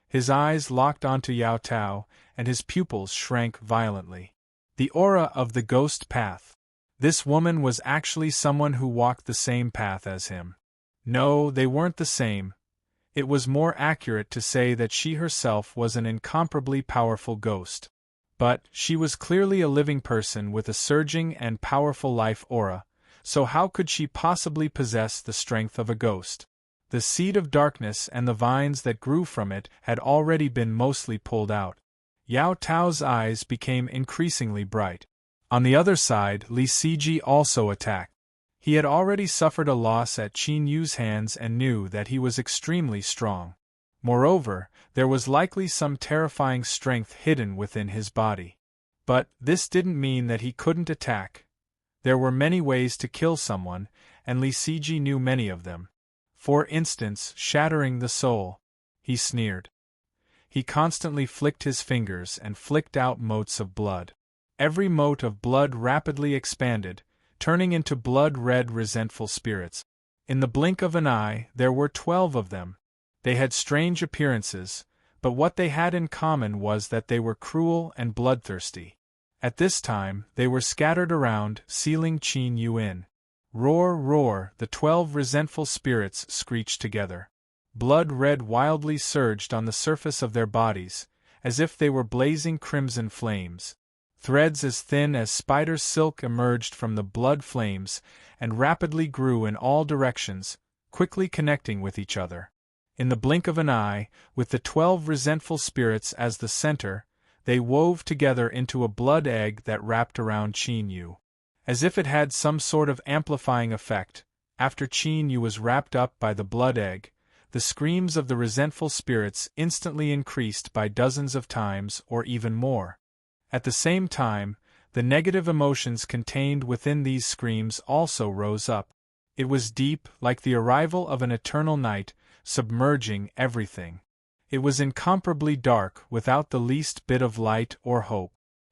His eyes locked onto Yao Tao, and his pupils shrank violently. The aura of the ghost path. This woman was actually someone who walked the same path as him. No, they weren't the same. It was more accurate to say that she herself was an incomparably powerful ghost. But she was clearly a living person with a surging and powerful life aura, so how could she possibly possess the strength of a ghost? The seed of darkness and the vines that grew from it had already been mostly pulled out. Yao Tao's eyes became increasingly bright. On the other side, Li Siji also attacked. He had already suffered a loss at Qin Yu's hands and knew that he was extremely strong. Moreover, there was likely some terrifying strength hidden within his body. But this didn't mean that he couldn't attack. There were many ways to kill someone, and Li Siji knew many of them. For instance, shattering the soul. He sneered. He constantly flicked his fingers and flicked out motes of blood. Every mote of blood rapidly expanded, turning into blood-red resentful spirits. In the blink of an eye, there were 12 of them. They had strange appearances, but what they had in common was that they were cruel and bloodthirsty. At this time, they were scattered around, sealing Qin Yu in. Roar, roar, the 12 resentful spirits screeched together. Blood red wildly surged on the surface of their bodies, as if they were blazing crimson flames. Threads as thin as spider's silk emerged from the blood flames and rapidly grew in all directions, quickly connecting with each other. In the blink of an eye, with the 12 resentful spirits as the center, they wove together into a blood egg that wrapped around Qin Yu. As if it had some sort of amplifying effect, after Qin Yu was wrapped up by the blood egg, the screams of the resentful spirits instantly increased by dozens of times or even more. At the same time, the negative emotions contained within these screams also rose up. It was deep, like the arrival of an eternal night, submerging everything. It was incomparably dark, without the least bit of light or hope.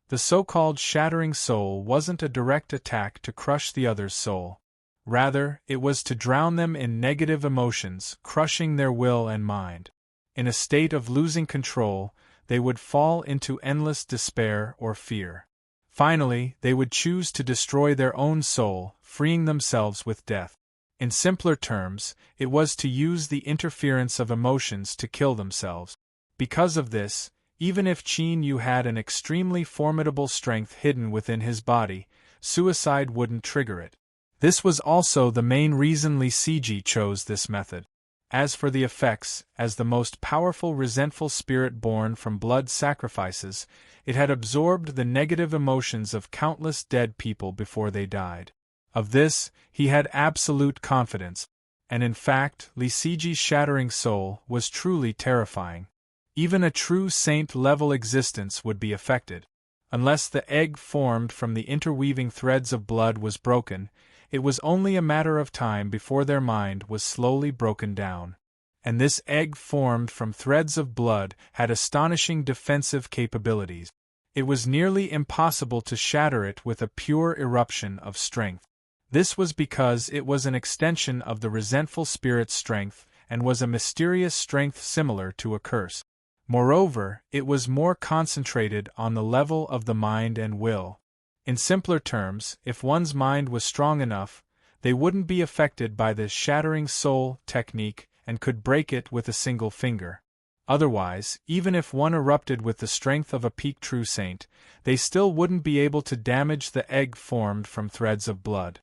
The so-called shattering soul wasn't a direct attack to crush the other's soul. Rather, it was to drown them in negative emotions, crushing their will and mind. In a state of losing control, they would fall into endless despair or fear. Finally, they would choose to destroy their own soul, freeing themselves with death. In simpler terms, it was to use the interference of emotions to kill themselves. Because of this, even if Qin Yu had an extremely formidable strength hidden within his body, suicide wouldn't trigger it. This was also the main reason Li Siji chose this method. As for the effects, as the most powerful resentful spirit born from blood sacrifices, it had absorbed the negative emotions of countless dead people before they died. Of this, he had absolute confidence, and in fact, Li Siji's shattering soul was truly terrifying. Even a true saint-level existence would be affected. Unless the egg formed from the interweaving threads of blood was broken, it was only a matter of time before their mind was slowly broken down. and this egg formed from threads of blood had astonishing defensive capabilities. It was nearly impossible to shatter it with a pure eruption of strength. This was because it was an extension of the resentful spirit's strength and was a mysterious strength similar to a curse. Moreover, it was more concentrated on the level of the mind and will. In simpler terms, if one's mind was strong enough, they wouldn't be affected by the shattering soul technique and could break it with a single finger. Otherwise, even if one erupted with the strength of a peak true saint, they still wouldn't be able to damage the egg formed from threads of blood.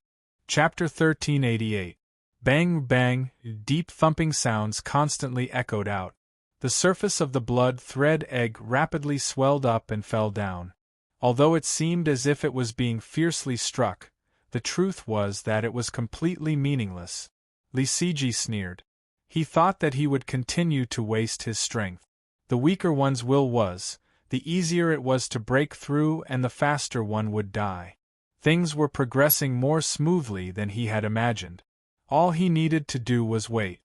Chapter 1388. Bang, bang, deep thumping sounds constantly echoed out. The surface of the blood thread egg rapidly swelled up and fell down. Although it seemed as if it was being fiercely struck, the truth was that it was completely meaningless. Lisiji sneered. He thought that he would continue to waste his strength. The weaker one's will was, the easier it was to break through and the faster one would die. Things were progressing more smoothly than he had imagined. All he needed to do was wait.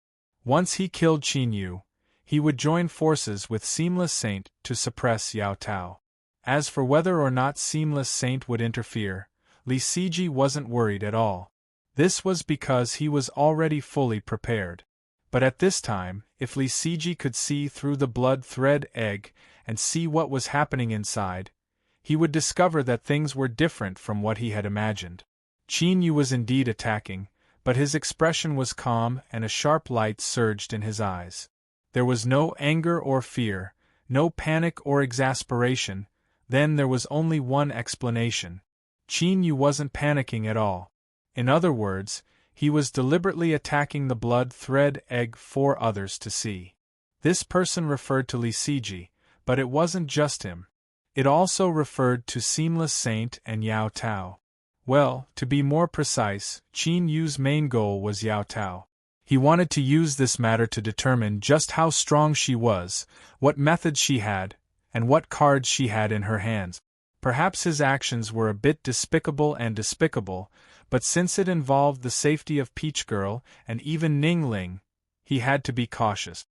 Once he killed Qin Yu, he would join forces with Seamless Saint to suppress Yao Tao. As for whether or not Seamless Saint would interfere, Lisiji wasn't worried at all. This was because he was already fully prepared. But at this time, if Lisiji could see through the blood thread egg and see what was happening inside, he would discover that things were different from what he had imagined. Qin Yu was indeed attacking, but his expression was calm and a sharp light surged in his eyes. There was no anger or fear, no panic or exasperation. Then there was only one explanation. Qin Yu wasn't panicking at all. In other words, he was deliberately attacking the blood thread egg for others to see. This person referred to Lisiji, but it wasn't just him. It also referred to Seamless Saint and Yao Tao. Well, to be more precise, Qin Yu's main goal was Yao Tao. He wanted to use this matter to determine just how strong she was, what methods she had, and what cards she had in her hands. Perhaps his actions were a bit despicable, but since it involved the safety of Peach Girl and even Ning Ling, he had to be cautious.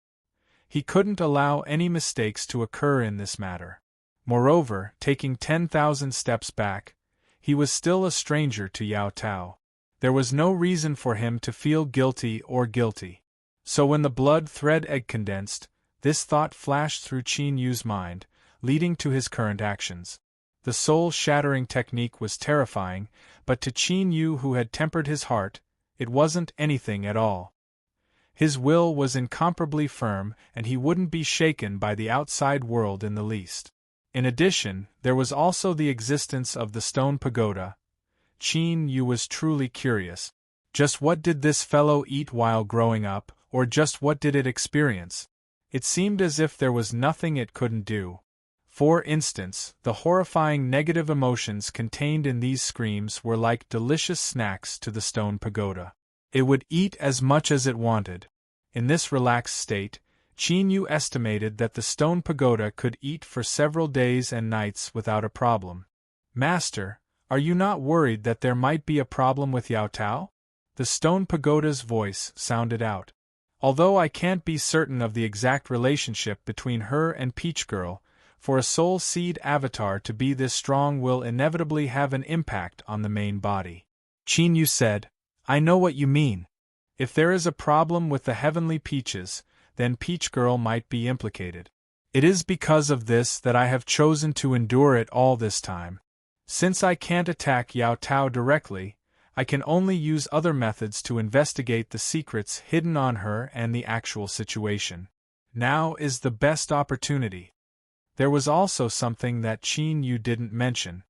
He couldn't allow any mistakes to occur in this matter. Moreover, taking 10,000 steps back, he was still a stranger to Yao Tao. There was no reason for him to feel guilty. So when the blood thread egg condensed, this thought flashed through Qin Yu's mind, leading to his current actions. The soul-shattering technique was terrifying, but to Qin Yu, who had tempered his heart, it wasn't anything at all. His will was incomparably firm, and he wouldn't be shaken by the outside world in the least. In addition, there was also the existence of the stone pagoda. Qin Yu was truly curious. Just what did this fellow eat while growing up, or just what did it experience? It seemed as if there was nothing it couldn't do. For instance, the horrifying negative emotions contained in these screams were like delicious snacks to the stone pagoda. It would eat as much as it wanted. In this relaxed state, Qin Yu estimated that the stone pagoda could eat for several days and nights without a problem. "Master, are you not worried that there might be a problem with Yao Tao?" The stone pagoda's voice sounded out. "Although I can't be certain of the exact relationship between her and Peach Girl, for a soul seed avatar to be this strong will inevitably have an impact on the main body." Qin Yu said, "I know what you mean. If there is a problem with the heavenly peaches, then Peach Girl might be implicated. It is because of this that I have chosen to endure it all this time. Since I can't attack Yao Tao directly, I can only use other methods to investigate the secrets hidden on her and the actual situation. Now is the best opportunity." There was also something that Qin Yu didn't mention.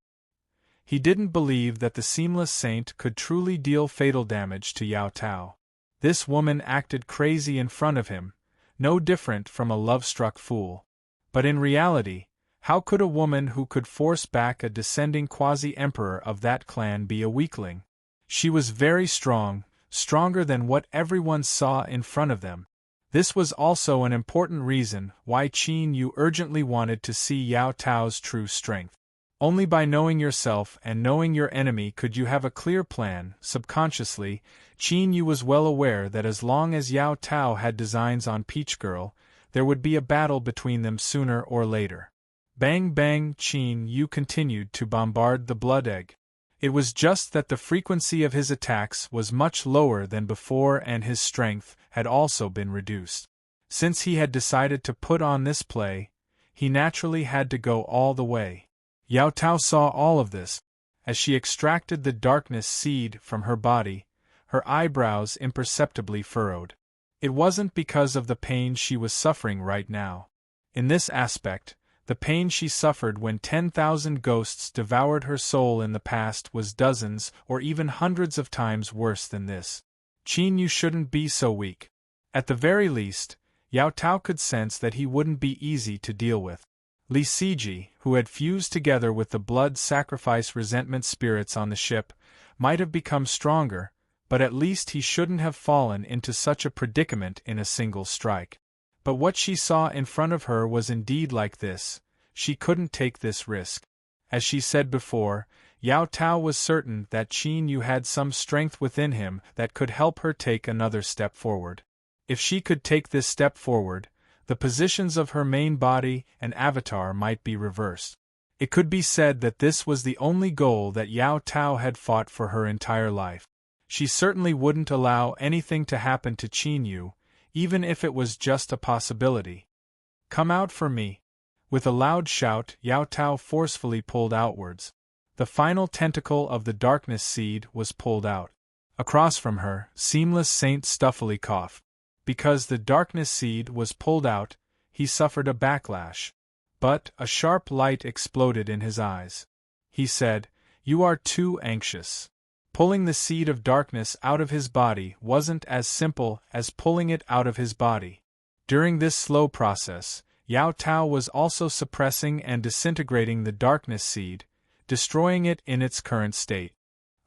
He didn't believe that the Seamless Saint could truly deal fatal damage to Yao Tao. This woman acted crazy in front of him, no different from a love-struck fool. But in reality, how could a woman who could force back a descending quasi-emperor of that clan be a weakling? She was very strong, stronger than what everyone saw in front of them. This was also an important reason why Qin Yu urgently wanted to see Yao Tao's true strength. Only by knowing yourself and knowing your enemy could you have a clear plan. Subconsciously, Qin Yu was well aware that as long as Yao Tao had designs on Peach Girl, there would be a battle between them sooner or later. Bang bang, Qin Yu continued to bombard the blood egg. It was just that the frequency of his attacks was much lower than before and his strength had also been reduced. Since he had decided to put on this play, he naturally had to go all the way. Yao Tao saw all of this. As she extracted the darkness seed from her body, her eyebrows imperceptibly furrowed. It wasn't because of the pain she was suffering right now. In this aspect, the pain she suffered when 10,000 ghosts devoured her soul in the past was dozens or even hundreds of times worse than this. Qin Yu shouldn't be so weak. At the very least, Yao Tao could sense that he wouldn't be easy to deal with. Li Siji, who had fused together with the blood sacrifice resentment spirits on the ship, might have become stronger, but at least he shouldn't have fallen into such a predicament in a single strike. But what she saw in front of her was indeed like this. She couldn't take this risk. As she said before, Yao Tao was certain that Qin Yu had some strength within him that could help her take another step forward. If she could take this step forward, the positions of her main body and avatar might be reversed. It could be said that this was the only goal that Yao Tao had fought for her entire life. She certainly wouldn't allow anything to happen to Qin Yu, even if it was just a possibility. Come out for me. With a loud shout, Yao Tao forcefully pulled outwards. The final tentacle of the darkness seed was pulled out. Across from her, Seamless Saint stuffily coughed. Because the darkness seed was pulled out, he suffered a backlash. But a sharp light exploded in his eyes. He said, "You are too anxious." Pulling the seed of darkness out of his body wasn't as simple as pulling it out of his body. During this slow process, Yao Tao was also suppressing and disintegrating the darkness seed, destroying it in its current state.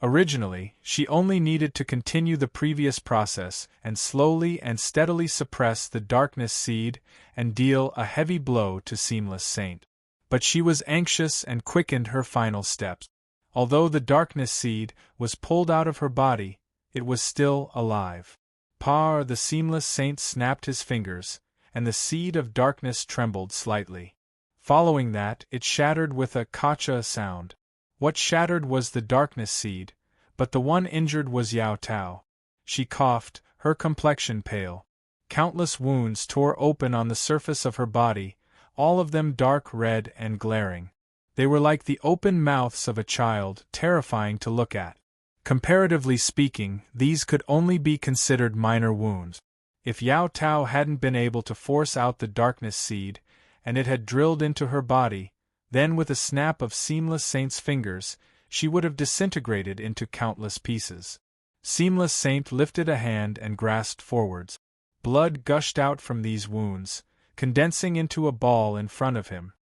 Originally, she only needed to continue the previous process and slowly and steadily suppress the darkness seed and deal a heavy blow to Seamless Saint. But she was anxious and quickened her final steps. Although the darkness seed was pulled out of her body, it was still alive. The Seamless Saint snapped his fingers, and the seed of darkness trembled slightly. Following that, it shattered with a kacha sound. What shattered was the darkness seed, but the one injured was Yao Tao. She coughed, her complexion pale. Countless wounds tore open on the surface of her body, all of them dark red and glaring. They were like the open mouths of a child, terrifying to look at. Comparatively speaking, these could only be considered minor wounds. If Yao Tao hadn't been able to force out the darkness seed, and it had drilled into her body, then with a snap of Seamless Saint's fingers, she would have disintegrated into countless pieces. Seamless Saint lifted a hand and grasped forwards. Blood gushed out from these wounds, condensing into a ball in front of him.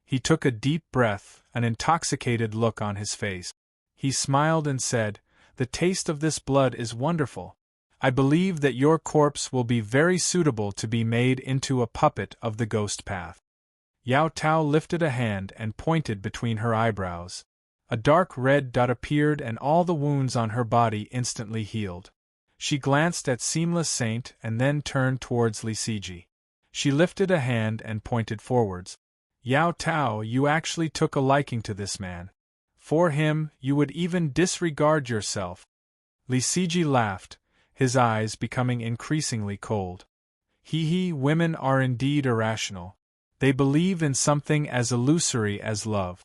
He took a deep breath, an intoxicated look on his face. He smiled and said, "The taste of this blood is wonderful. I believe that your corpse will be very suitable to be made into a puppet of the ghost path." Yao Tao lifted a hand and pointed between her eyebrows. A dark red dot appeared and all the wounds on her body instantly healed. She glanced at Seamless Saint and then turned towards Li Siji. She lifted a hand and pointed forwards. "Yao Tao, you actually took a liking to this man. For him, you would even disregard yourself." Li Siji laughed, his eyes becoming increasingly cold. Women are indeed irrational. They believe in something as illusory as love.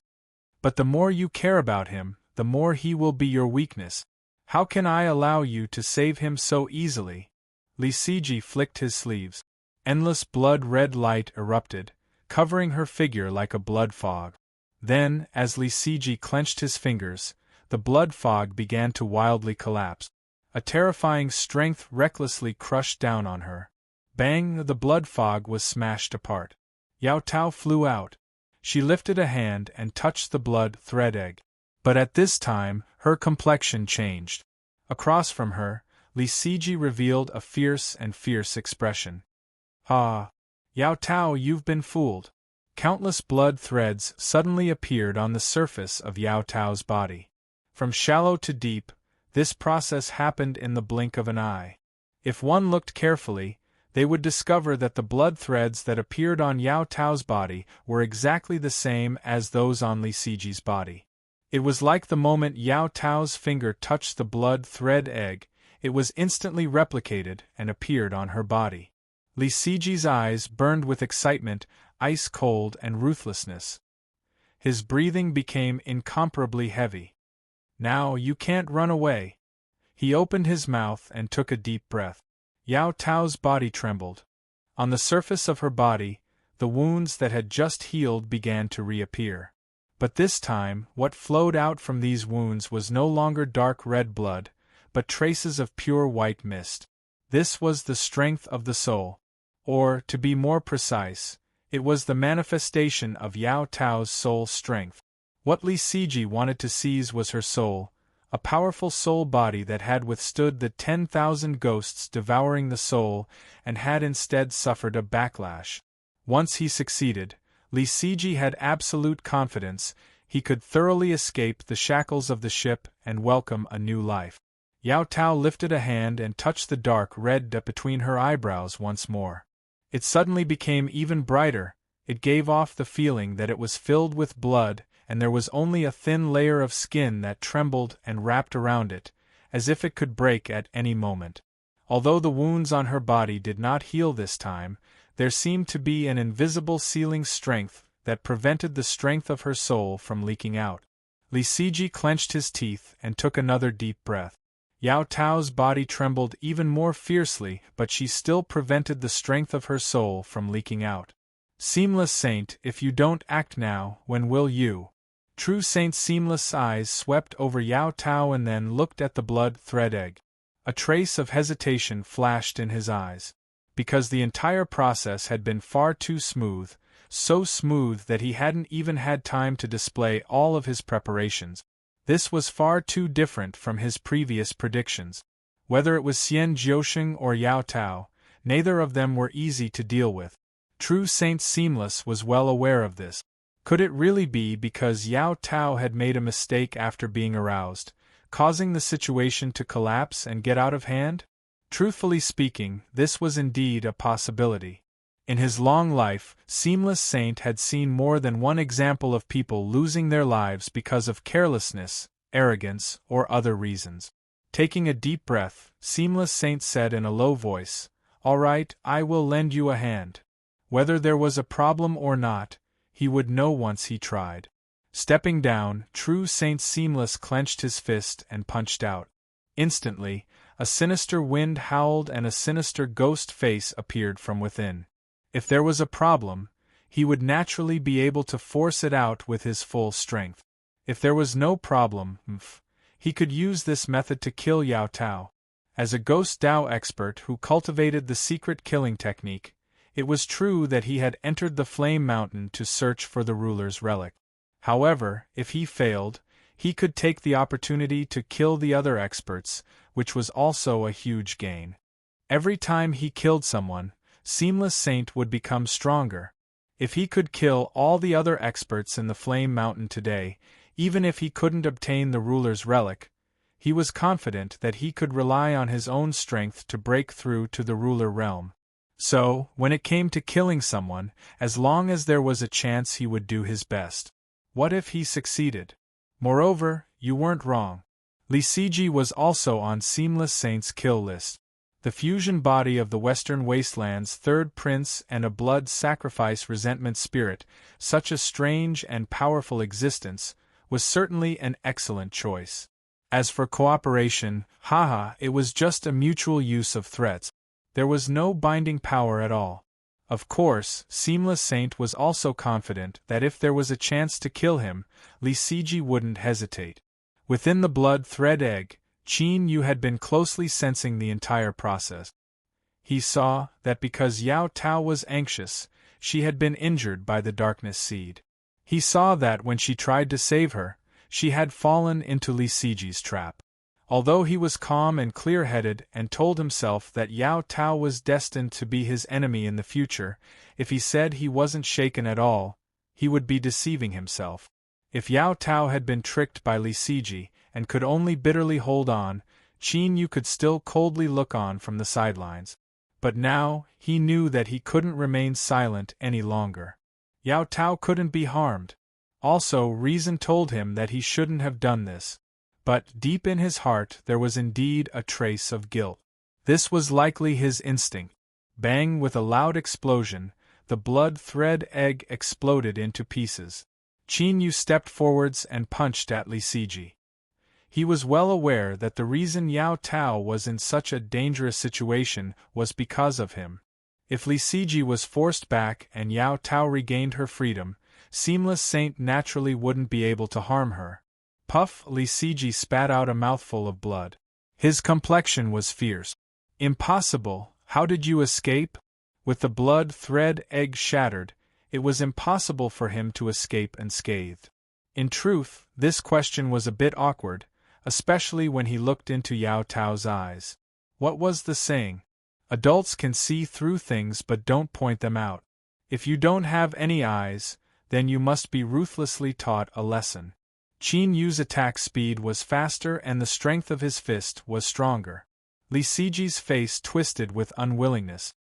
But the more you care about him, the more he will be your weakness. How can I allow you to save him so easily? Li Siji flicked his sleeves. Endless blood-red light erupted, covering her figure like a blood fog. Then, as Li Siji clenched his fingers, the blood fog began to wildly collapse. A terrifying strength recklessly crushed down on her. Bang! The blood fog was smashed apart. Yao Tao flew out. She lifted a hand and touched the blood thread egg. But at this time, her complexion changed. Across from her, Li Siji revealed a fierce expression. "Ah! Yao Tao, you've been fooled. Countless blood threads suddenly appeared on the surface of Yao Tao's body. From shallow to deep, this process happened in the blink of an eye. If one looked carefully, they would discover that the blood threads that appeared on Yao Tao's body were exactly the same as those on Li Siji's body. It was like the moment Yao Tao's finger touched the blood thread egg, it was instantly replicated and appeared on her body. Li Siji's eyes burned with excitement, ice cold and ruthlessness. His breathing became incomparably heavy. Now you can't run away. He opened his mouth and took a deep breath. Yao Tao's body trembled. On the surface of her body, the wounds that had just healed began to reappear. But this time, what flowed out from these wounds was no longer dark red blood, but traces of pure white mist. This was the strength of the soul. Or, to be more precise, it was the manifestation of Yao Tao's soul strength. What Li Siji wanted to seize was her soul, a powerful soul body that had withstood the 10,000 ghosts devouring the soul and had instead suffered a backlash. Once he succeeded, Li Siji had absolute confidence he could thoroughly escape the shackles of the ship and welcome a new life. Yao Tao lifted a hand and touched the dark red dot between her eyebrows once more. It suddenly became even brighter. It gave off the feeling that it was filled with blood, and there was only a thin layer of skin that trembled and wrapped around it, as if it could break at any moment. Although the wounds on her body did not heal this time, there seemed to be an invisible sealing strength that prevented the strength of her soul from leaking out. Li Siji clenched his teeth and took another deep breath. Yao Tao's body trembled even more fiercely, but she still prevented the strength of her soul from leaking out. Seamless Saint, if you don't act now, when will you? True Saint's seamless eyes swept over Yao Tao and then looked at the blood thread egg. A trace of hesitation flashed in his eyes. Because the entire process had been far too smooth, so smooth that he hadn't even had time to display all of his preparations. This was far too different from his previous predictions. Whether it was Xian Jiusheng or Yao Tao, neither of them were easy to deal with. True Saint Seamless was well aware of this. Could it really be because Yao Tao had made a mistake after being aroused, causing the situation to collapse and get out of hand? Truthfully speaking, this was indeed a possibility. In his long life, Seamless Saint had seen more than one example of people losing their lives because of carelessness, arrogance, or other reasons. Taking a deep breath, Seamless Saint said in a low voice, "All right, I will lend you a hand." Whether there was a problem or not, he would know once he tried. Stepping down, True Saint Seamless clenched his fist and punched out. Instantly, a sinister wind howled and a sinister ghost face appeared from within. If there was a problem, he would naturally be able to force it out with his full strength. If there was no problem, he could use this method to kill Yao Tao. As a Ghost Dao expert who cultivated the secret killing technique, it was true that he had entered the Flame Mountain to search for the ruler's relic. However, if he failed, he could take the opportunity to kill the other experts, which was also a huge gain. Every time he killed someone, Seamless Saint would become stronger. If he could kill all the other experts in the Flame Mountain today, even if he couldn't obtain the ruler's relic, he was confident that he could rely on his own strength to break through to the ruler realm. So, when it came to killing someone, as long as there was a chance, he would do his best. What if he succeeded? Moreover, you weren't wrong. Li Siji was also on Seamless Saint's kill list. The fusion body of the Western Wasteland's third prince and a blood sacrifice resentment spirit, such a strange and powerful existence, was certainly an excellent choice. As for cooperation, it was just a mutual use of threats. There was no binding power at all. Of course, Seamless Saint was also confident that if there was a chance to kill him, Li Siji wouldn't hesitate. Within the blood thread egg, Qin Yu had been closely sensing the entire process. He saw that because Yao Tao was anxious, she had been injured by the darkness seed. He saw that when she tried to save her, she had fallen into Li Siji's trap. Although he was calm and clear-headed and told himself that Yao Tao was destined to be his enemy in the future, if he said he wasn't shaken at all, he would be deceiving himself. If Yao Tao had been tricked by Li Siji, and could only bitterly hold on, Qin Yu could still coldly look on from the sidelines. But now, he knew that he couldn't remain silent any longer. Yao Tao couldn't be harmed. Also, reason told him that he shouldn't have done this. But, deep in his heart, there was indeed a trace of guilt. This was likely his instinct. Bang! With a loud explosion, the blood thread egg exploded into pieces. Qin Yu stepped forwards and punched at Li Siji. He was well aware that the reason Yao Tao was in such a dangerous situation was because of him. If Li Siji was forced back and Yao Tao regained her freedom, Seamless Saint naturally wouldn't be able to harm her. Puff! Li Siji spat out a mouthful of blood. His complexion was fierce. Impossible! How did you escape? With the blood thread egg shattered, it was impossible for him to escape unscathed. In truth, this question was a bit awkward, especially when he looked into Yao Tao's eyes. What was the saying? Adults can see through things but don't point them out. If you don't have any eyes, then you must be ruthlessly taught a lesson. Qin Yu's attack speed was faster and the strength of his fist was stronger. Li Siji's face twisted with unwillingness.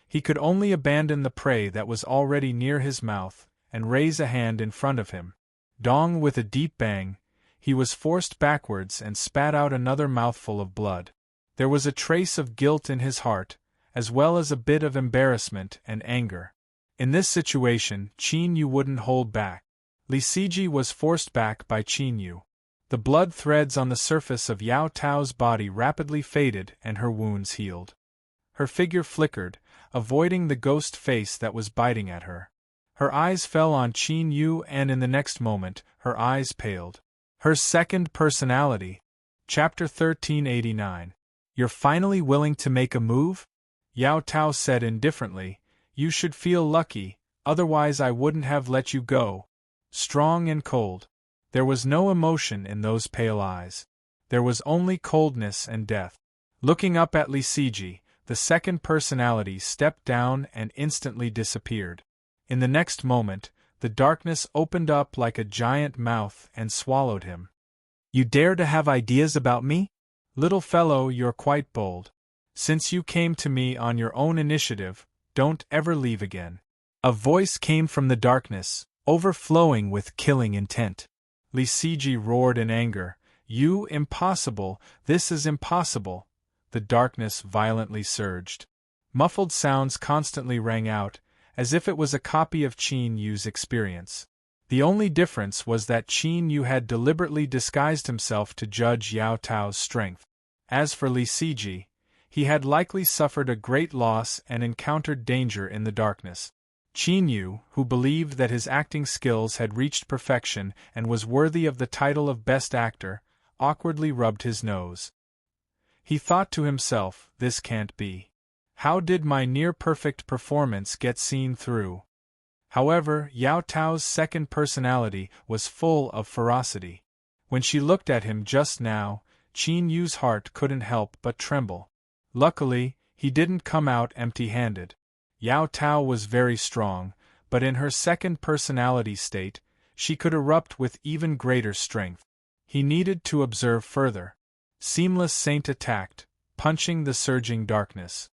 He could only abandon the prey that was already near his mouth and raise a hand in front of him. Dong! With a deep bang, he was forced backwards and spat out another mouthful of blood. There was a trace of guilt in his heart, as well as a bit of embarrassment and anger. In this situation, Qin Yu wouldn't hold back. Li Siji was forced back by Qin Yu. The blood threads on the surface of Yao Tao's body rapidly faded and her wounds healed. Her figure flickered, avoiding the ghost face that was biting at her. Her eyes fell on Qin Yu and in the next moment, her eyes paled. Her second personality. Chapter 1389. You're finally willing to make a move? Yao Tao said indifferently, you should feel lucky, otherwise I wouldn't have let you go. Strong and cold. There was no emotion in those pale eyes. There was only coldness and death. Looking up at Li Siji, the second personality stepped down and instantly disappeared. In the next moment, the darkness opened up like a giant mouth and swallowed him. You dare to have ideas about me? Little fellow, you're quite bold. Since you came to me on your own initiative, don't ever leave again. A voice came from the darkness, overflowing with killing intent. Li Siji roared in anger, You, impossible, this is impossible. The darkness violently surged. Muffled sounds constantly rang out, as if it was a copy of Qin Yu's experience. The only difference was that Qin Yu had deliberately disguised himself to judge Yao Tao's strength. As for Li Siji, he had likely suffered a great loss and encountered danger in the darkness. Qin Yu, who believed that his acting skills had reached perfection and was worthy of the title of Best Actor, awkwardly rubbed his nose. He thought to himself, this can't be. How did my near-perfect performance get seen through? However, Yao Tao's second personality was full of ferocity. When she looked at him just now, Qin Yu's heart couldn't help but tremble. Luckily, he didn't come out empty-handed. Yao Tao was very strong, but in her second personality state, she could erupt with even greater strength. He needed to observe further. Seamless Saint attacked, punching the surging darkness.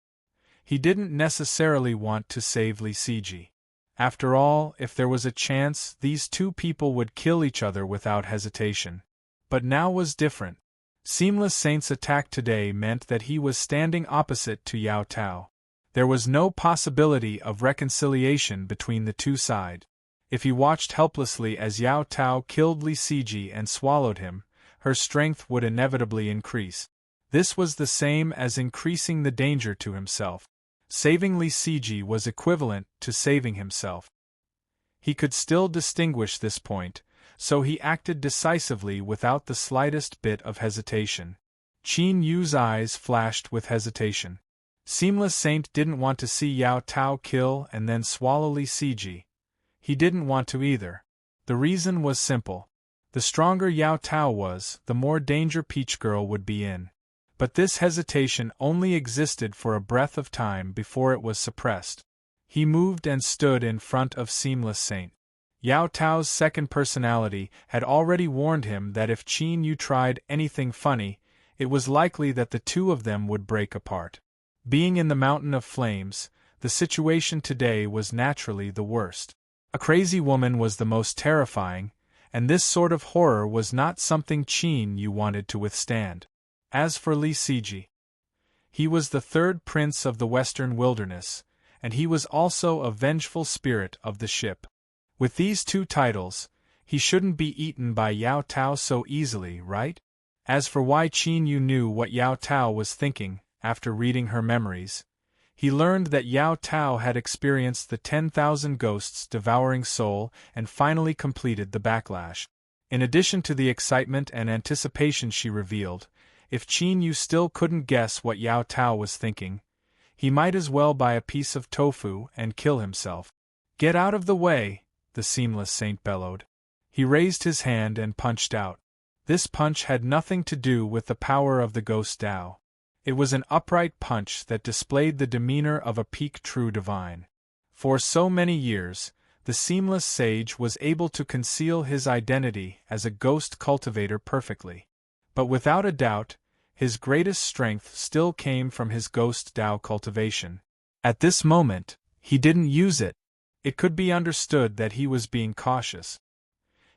He didn't necessarily want to save Li Siji. After all, if there was a chance, these two people would kill each other without hesitation. But now was different. Seamless Saint's attack today meant that he was standing opposite to Yao Tao. There was no possibility of reconciliation between the two sides. If he watched helplessly as Yao Tao killed Li Siji and swallowed him, her strength would inevitably increase. This was the same as increasing the danger to himself. Saving Li Siji was equivalent to saving himself. He could still distinguish this point, so he acted decisively without the slightest bit of hesitation. Qin Yu's eyes flashed with hesitation. Seamless Saint didn't want to see Yao Tao kill and then swallow Li Siji. He didn't want to either. The reason was simple. The stronger Yao Tao was, the more danger Peach Girl would be in. But this hesitation only existed for a breath of time before it was suppressed. He moved and stood in front of Seamless Saint. Yao Tao's second personality had already warned him that if Qin Yu tried anything funny, it was likely that the two of them would break apart. Being in the Mountain of Flames, the situation today was naturally the worst. A crazy woman was the most terrifying, and this sort of horror was not something Qin Yu wanted to withstand. As for Li Siji, he was the third prince of the Western Wilderness, and he was also a vengeful spirit of the ship. With these two titles, he shouldn't be eaten by Yao Tao so easily, right? As for why Qin Yu knew what Yao Tao was thinking, after reading her memories, he learned that Yao Tao had experienced the 10,000 ghosts devouring soul and finally completed the backlash. In addition to the excitement and anticipation she revealed, if Qin Yu still couldn't guess what Yao Tao was thinking, he might as well buy a piece of tofu and kill himself. "Get out of the way!" the Seamless Saint bellowed. He raised his hand and punched out. This punch had nothing to do with the power of the Ghost Tao. It was an upright punch that displayed the demeanor of a peak true divine. For so many years, the Seamless Sage was able to conceal his identity as a ghost cultivator perfectly. But without a doubt, his greatest strength still came from his Ghost Tao cultivation. At this moment, he didn't use it. It could be understood that he was being cautious.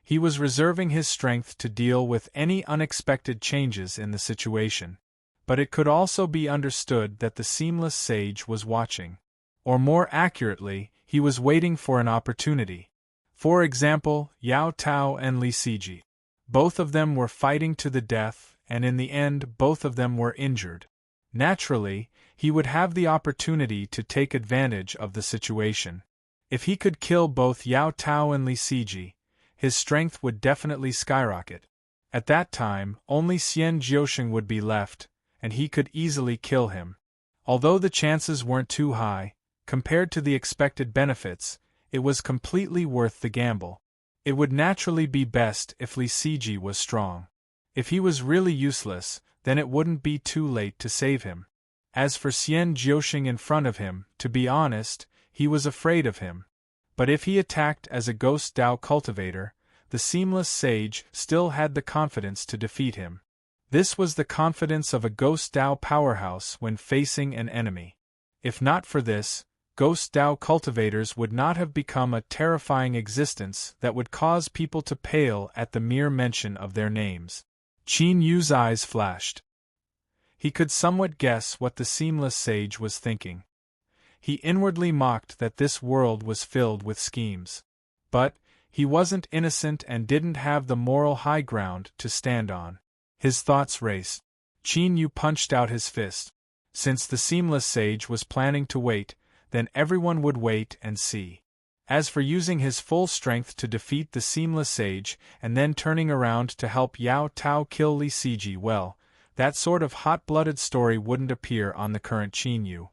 He was reserving his strength to deal with any unexpected changes in the situation. But it could also be understood that the Seamless Sage was watching. Or more accurately, he was waiting for an opportunity. For example, Yao Tao and Li Siji. Both of them were fighting to the death, and in the end both of them were injured. Naturally, he would have the opportunity to take advantage of the situation. If he could kill both Yao Tao and Li Siji, his strength would definitely skyrocket. At that time, only Xian Jiusheng would be left, and he could easily kill him. Although the chances weren't too high, compared to the expected benefits, it was completely worth the gamble. It would naturally be best if Li Siji was strong. If he was really useless, then it wouldn't be too late to save him. As for Xian Jiusheng in front of him, to be honest, he was afraid of him. But if he attacked as a Ghost Tao cultivator, the Seamless Sage still had the confidence to defeat him. This was the confidence of a Ghost Tao powerhouse when facing an enemy. If not for this, Ghost Tao cultivators would not have become a terrifying existence that would cause people to pale at the mere mention of their names. Qin Yu's eyes flashed. He could somewhat guess what the Seamless Sage was thinking. He inwardly mocked that this world was filled with schemes. But he wasn't innocent and didn't have the moral high ground to stand on. His thoughts raced. Qin Yu punched out his fist. Since the Seamless Sage was planning to wait, then everyone would wait and see. As for using his full strength to defeat the Seamless Sage and then turning around to help Yao Tao kill Li Siji, well, that sort of hot-blooded story wouldn't appear on the current Qin Yu.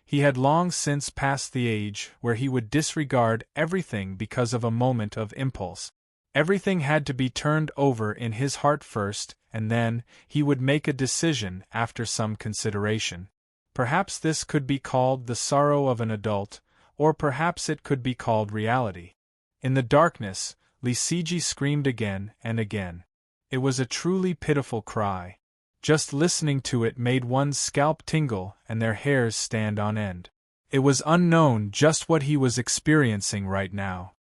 He had long since passed the age where he would disregard everything because of a moment of impulse. Everything had to be turned over in his heart first, and then he would make a decision after some consideration. Perhaps this could be called the sorrow of an adult, or perhaps it could be called reality. In the darkness, Li Siji screamed again and again. It was a truly pitiful cry. Just listening to it made one's scalp tingle and their hairs stand on end. It was unknown just what he was experiencing right now.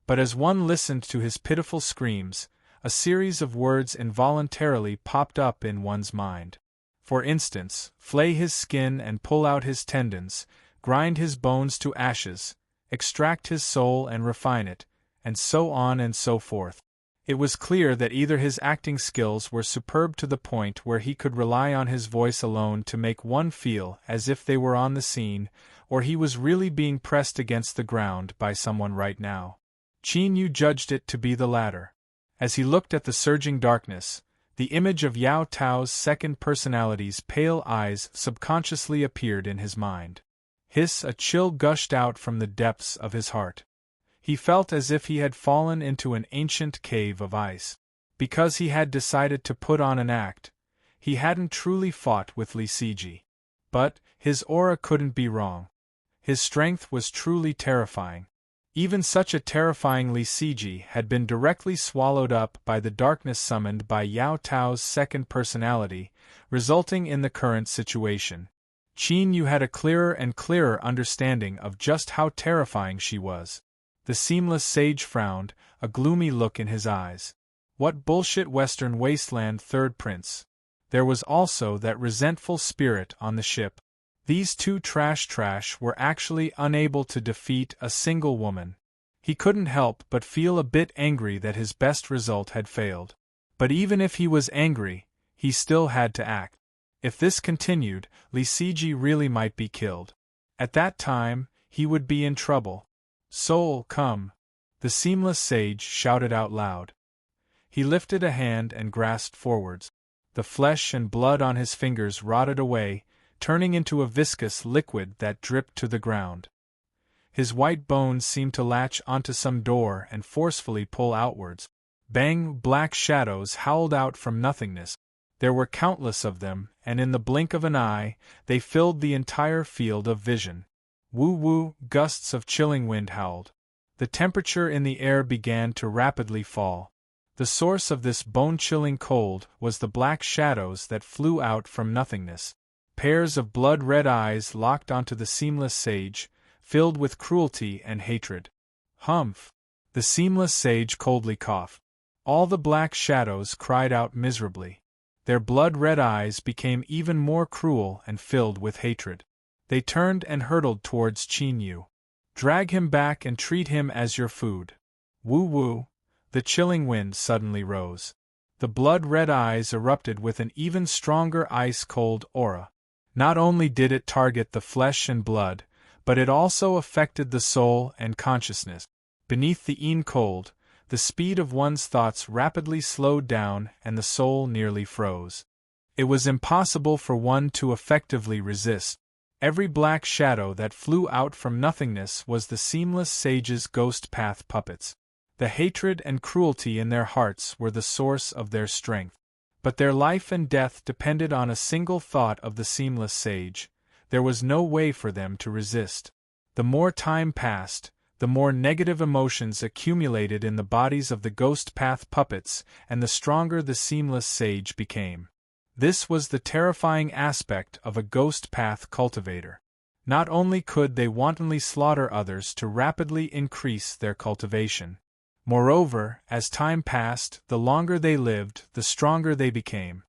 But as one listened to his pitiful screams, a series of words involuntarily popped up in one's mind. For instance, flay his skin and pull out his tendons, grind his bones to ashes, extract his soul and refine it, and so on and so forth. It was clear that either his acting skills were superb to the point where he could rely on his voice alone to make one feel as if they were on the scene, or he was really being pressed against the ground by someone right now. Qin Yu judged it to be the latter. As he looked at the surging darkness, the image of Yao Tao's second personality's pale eyes subconsciously appeared in his mind. A chill gushed out from the depths of his heart. He felt as if he had fallen into an ancient cave of ice. Because he had decided to put on an act, he hadn't truly fought with Li Siji. But his aura couldn't be wrong. His strength was truly terrifying. Even such a terrifying Li Siji had been directly swallowed up by the darkness summoned by Yao Tao's second personality, resulting in the current situation. Qin Yu had a clearer and clearer understanding of just how terrifying she was. The seamless sage frowned, a gloomy look in his eyes. What bullshit Western wasteland, third prince. There was also that resentful spirit on the ship. These two trash were actually unable to defeat a single woman. He couldn't help but feel a bit angry that his best result had failed. But even if he was angry, he still had to act. If this continued, Li Siji really might be killed. At that time, he would be in trouble. Soul, come! The seamless sage shouted out loud. He lifted a hand and grasped forwards. The flesh and blood on his fingers rotted away, turning into a viscous liquid that dripped to the ground. His white bones seemed to latch onto some door and forcefully pull outwards. Bang! Black shadows howled out from nothingness. There were countless of them, and in the blink of an eye, they filled the entire field of vision. Woo-woo! Gusts of chilling wind howled. The temperature in the air began to rapidly fall. The source of this bone-chilling cold was the black shadows that flew out from nothingness. Pairs of blood-red eyes locked onto the seamless sage, filled with cruelty and hatred. Humph! The seamless sage coldly coughed. All the black shadows cried out miserably. Their blood-red eyes became even more cruel and filled with hatred. They turned and hurtled towards Qin Yu. Drag him back and treat him as your food. Woo-woo! The chilling wind suddenly rose. The blood-red eyes erupted with an even stronger ice-cold aura. Not only did it target the flesh and blood, but it also affected the soul and consciousness. Beneath the cold, the speed of one's thoughts rapidly slowed down and the soul nearly froze. It was impossible for one to effectively resist. Every black shadow that flew out from nothingness was the seamless sage's ghost path puppets. The hatred and cruelty in their hearts were the source of their strength. But their life and death depended on a single thought of the seamless sage. There was no way for them to resist. The more time passed, the more negative emotions accumulated in the bodies of the ghost path puppets, and the stronger the seamless sage became. This was the terrifying aspect of a ghost path cultivator. Not only could they wantonly slaughter others to rapidly increase their cultivation. Moreover, as time passed, the longer they lived, the stronger they became.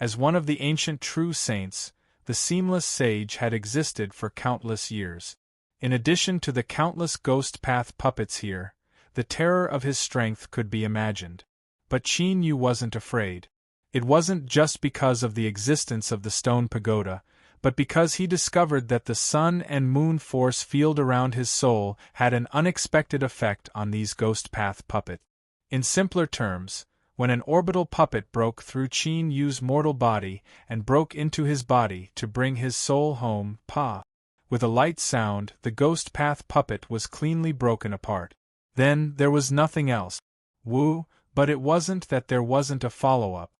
As one of the ancient true saints, the seamless sage had existed for countless years. In addition to the countless ghost path puppets here, the terror of his strength could be imagined. But Qin Yu wasn't afraid. It wasn't just because of the existence of the stone pagoda, but because he discovered that the sun and moon force field around his soul had an unexpected effect on these ghost path puppets. In simpler terms, when an orbital puppet broke through Qin Yu's mortal body and broke into his body to bring his soul home, with a light sound, the ghost path puppet was cleanly broken apart. Then there was nothing else. But it wasn't that there wasn't a follow-up.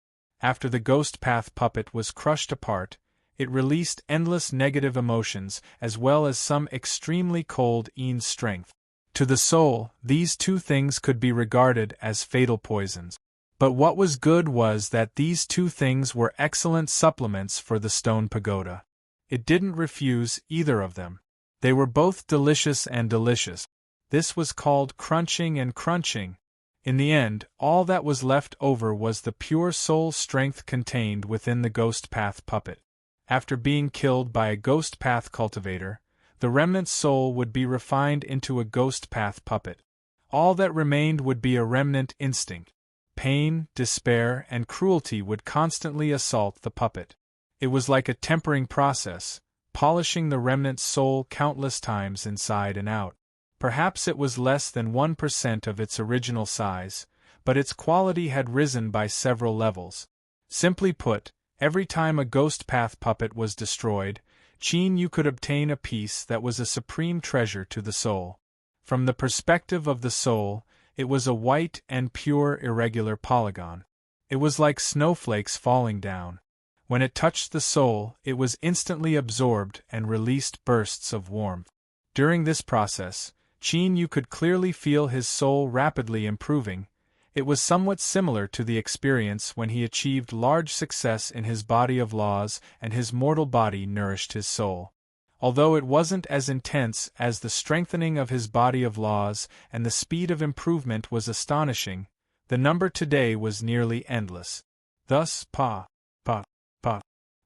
After the ghost path puppet was crushed apart, it released endless negative emotions as well as some extremely cold strength. To the soul, these two things could be regarded as fatal poisons. But what was good was that these two things were excellent supplements for the stone pagoda. It didn't refuse either of them. They were both delicious and delicious. This was called crunching and crunching. In the end, all that was left over was the pure soul strength contained within the ghost path puppet. After being killed by a ghost path cultivator, the remnant soul would be refined into a ghost path puppet. All that remained would be a remnant instinct. Pain, despair, and cruelty would constantly assault the puppet. It was like a tempering process, polishing the remnant soul countless times inside and out. Perhaps it was less than 1% of its original size, but its quality had risen by several levels. Simply put, every time a ghost path puppet was destroyed, Qin Yu could obtain a piece that was a supreme treasure to the soul. From the perspective of the soul, it was a white and pure irregular polygon. It was like snowflakes falling down. When it touched the soul, it was instantly absorbed and released bursts of warmth. During this process, Qin Yu could clearly feel his soul rapidly improving. It was somewhat similar to the experience when he achieved large success in his body of laws and his mortal body nourished his soul. Although it wasn't as intense as the strengthening of his body of laws, and the speed of improvement was astonishing, the number today was nearly endless. Thus, pa, pa, pa.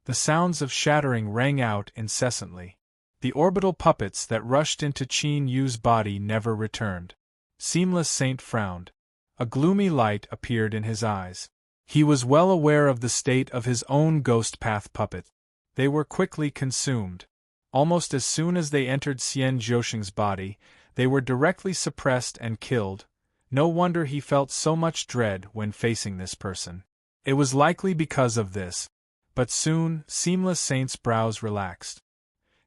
The sounds of shattering rang out incessantly. The orbital puppets that rushed into Qin Yu's body never returned. Seamless Saint frowned. A gloomy light appeared in his eyes. He was well aware of the state of his own ghost path puppet. They were quickly consumed. Almost as soon as they entered Xian Zhousheng's body, they were directly suppressed and killed. No wonder he felt so much dread when facing this person. It was likely because of this. But soon, Seamless Saint's brows relaxed.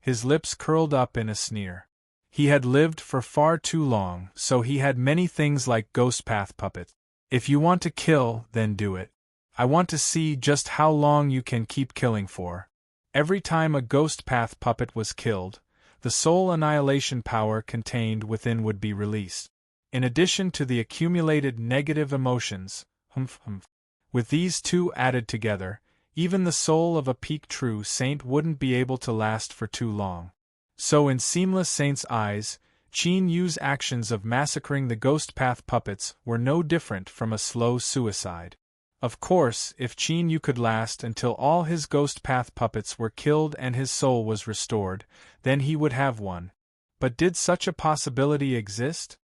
His lips curled up in a sneer. He had lived for far too long, so he had many things like ghost path puppet. If you want to kill, then do it. I want to see just how long you can keep killing for. Every time a ghost path puppet was killed, the soul annihilation power contained within would be released. In addition to the accumulated negative emotions, with these two added together, even the soul of a peak true saint wouldn't be able to last for too long. So in Seamless Saint's eyes, Qin Yu's actions of massacring the ghost path puppets were no different from a slow suicide. Of course, if Qin Yu could last until all his ghost path puppets were killed and his soul was restored, then he would have won. But did such a possibility exist?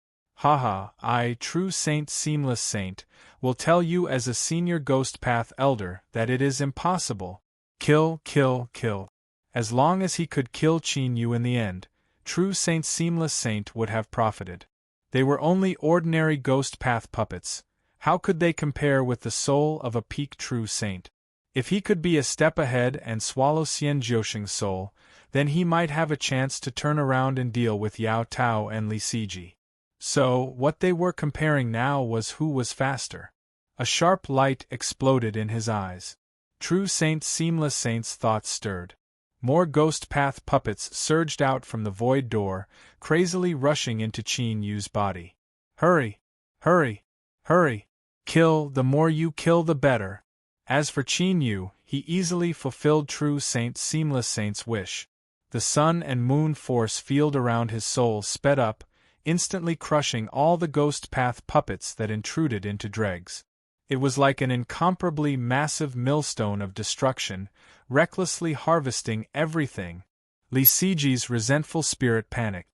Haha, I, true Saint Seamless Saint, will tell you as a senior ghost path elder that it is impossible. Kill, kill, kill. As long as he could kill Qin Yu in the end, true Saint Seamless Saint would have profited. They were only ordinary ghost path puppets. How could they compare with the soul of a peak true saint? If he could be a step ahead and swallow Xian Zhousheng's soul, then he might have a chance to turn around and deal with Yao Tao and Li Siji. So, what they were comparing now was who was faster. A sharp light exploded in his eyes. True Saint Seamless Saint's thoughts stirred. More ghost path puppets surged out from the void door, crazily rushing into Qin Yu's body. Hurry! Hurry! Hurry! Kill, the more you kill the better. As for Qin Yu, he easily fulfilled true Saint Seamless Saint's wish. The sun and moon force field around his soul sped up, instantly crushing all the ghost path puppets that intruded into dregs. It was like an incomparably massive millstone of destruction, recklessly harvesting everything. Li Siji's resentful spirit panicked.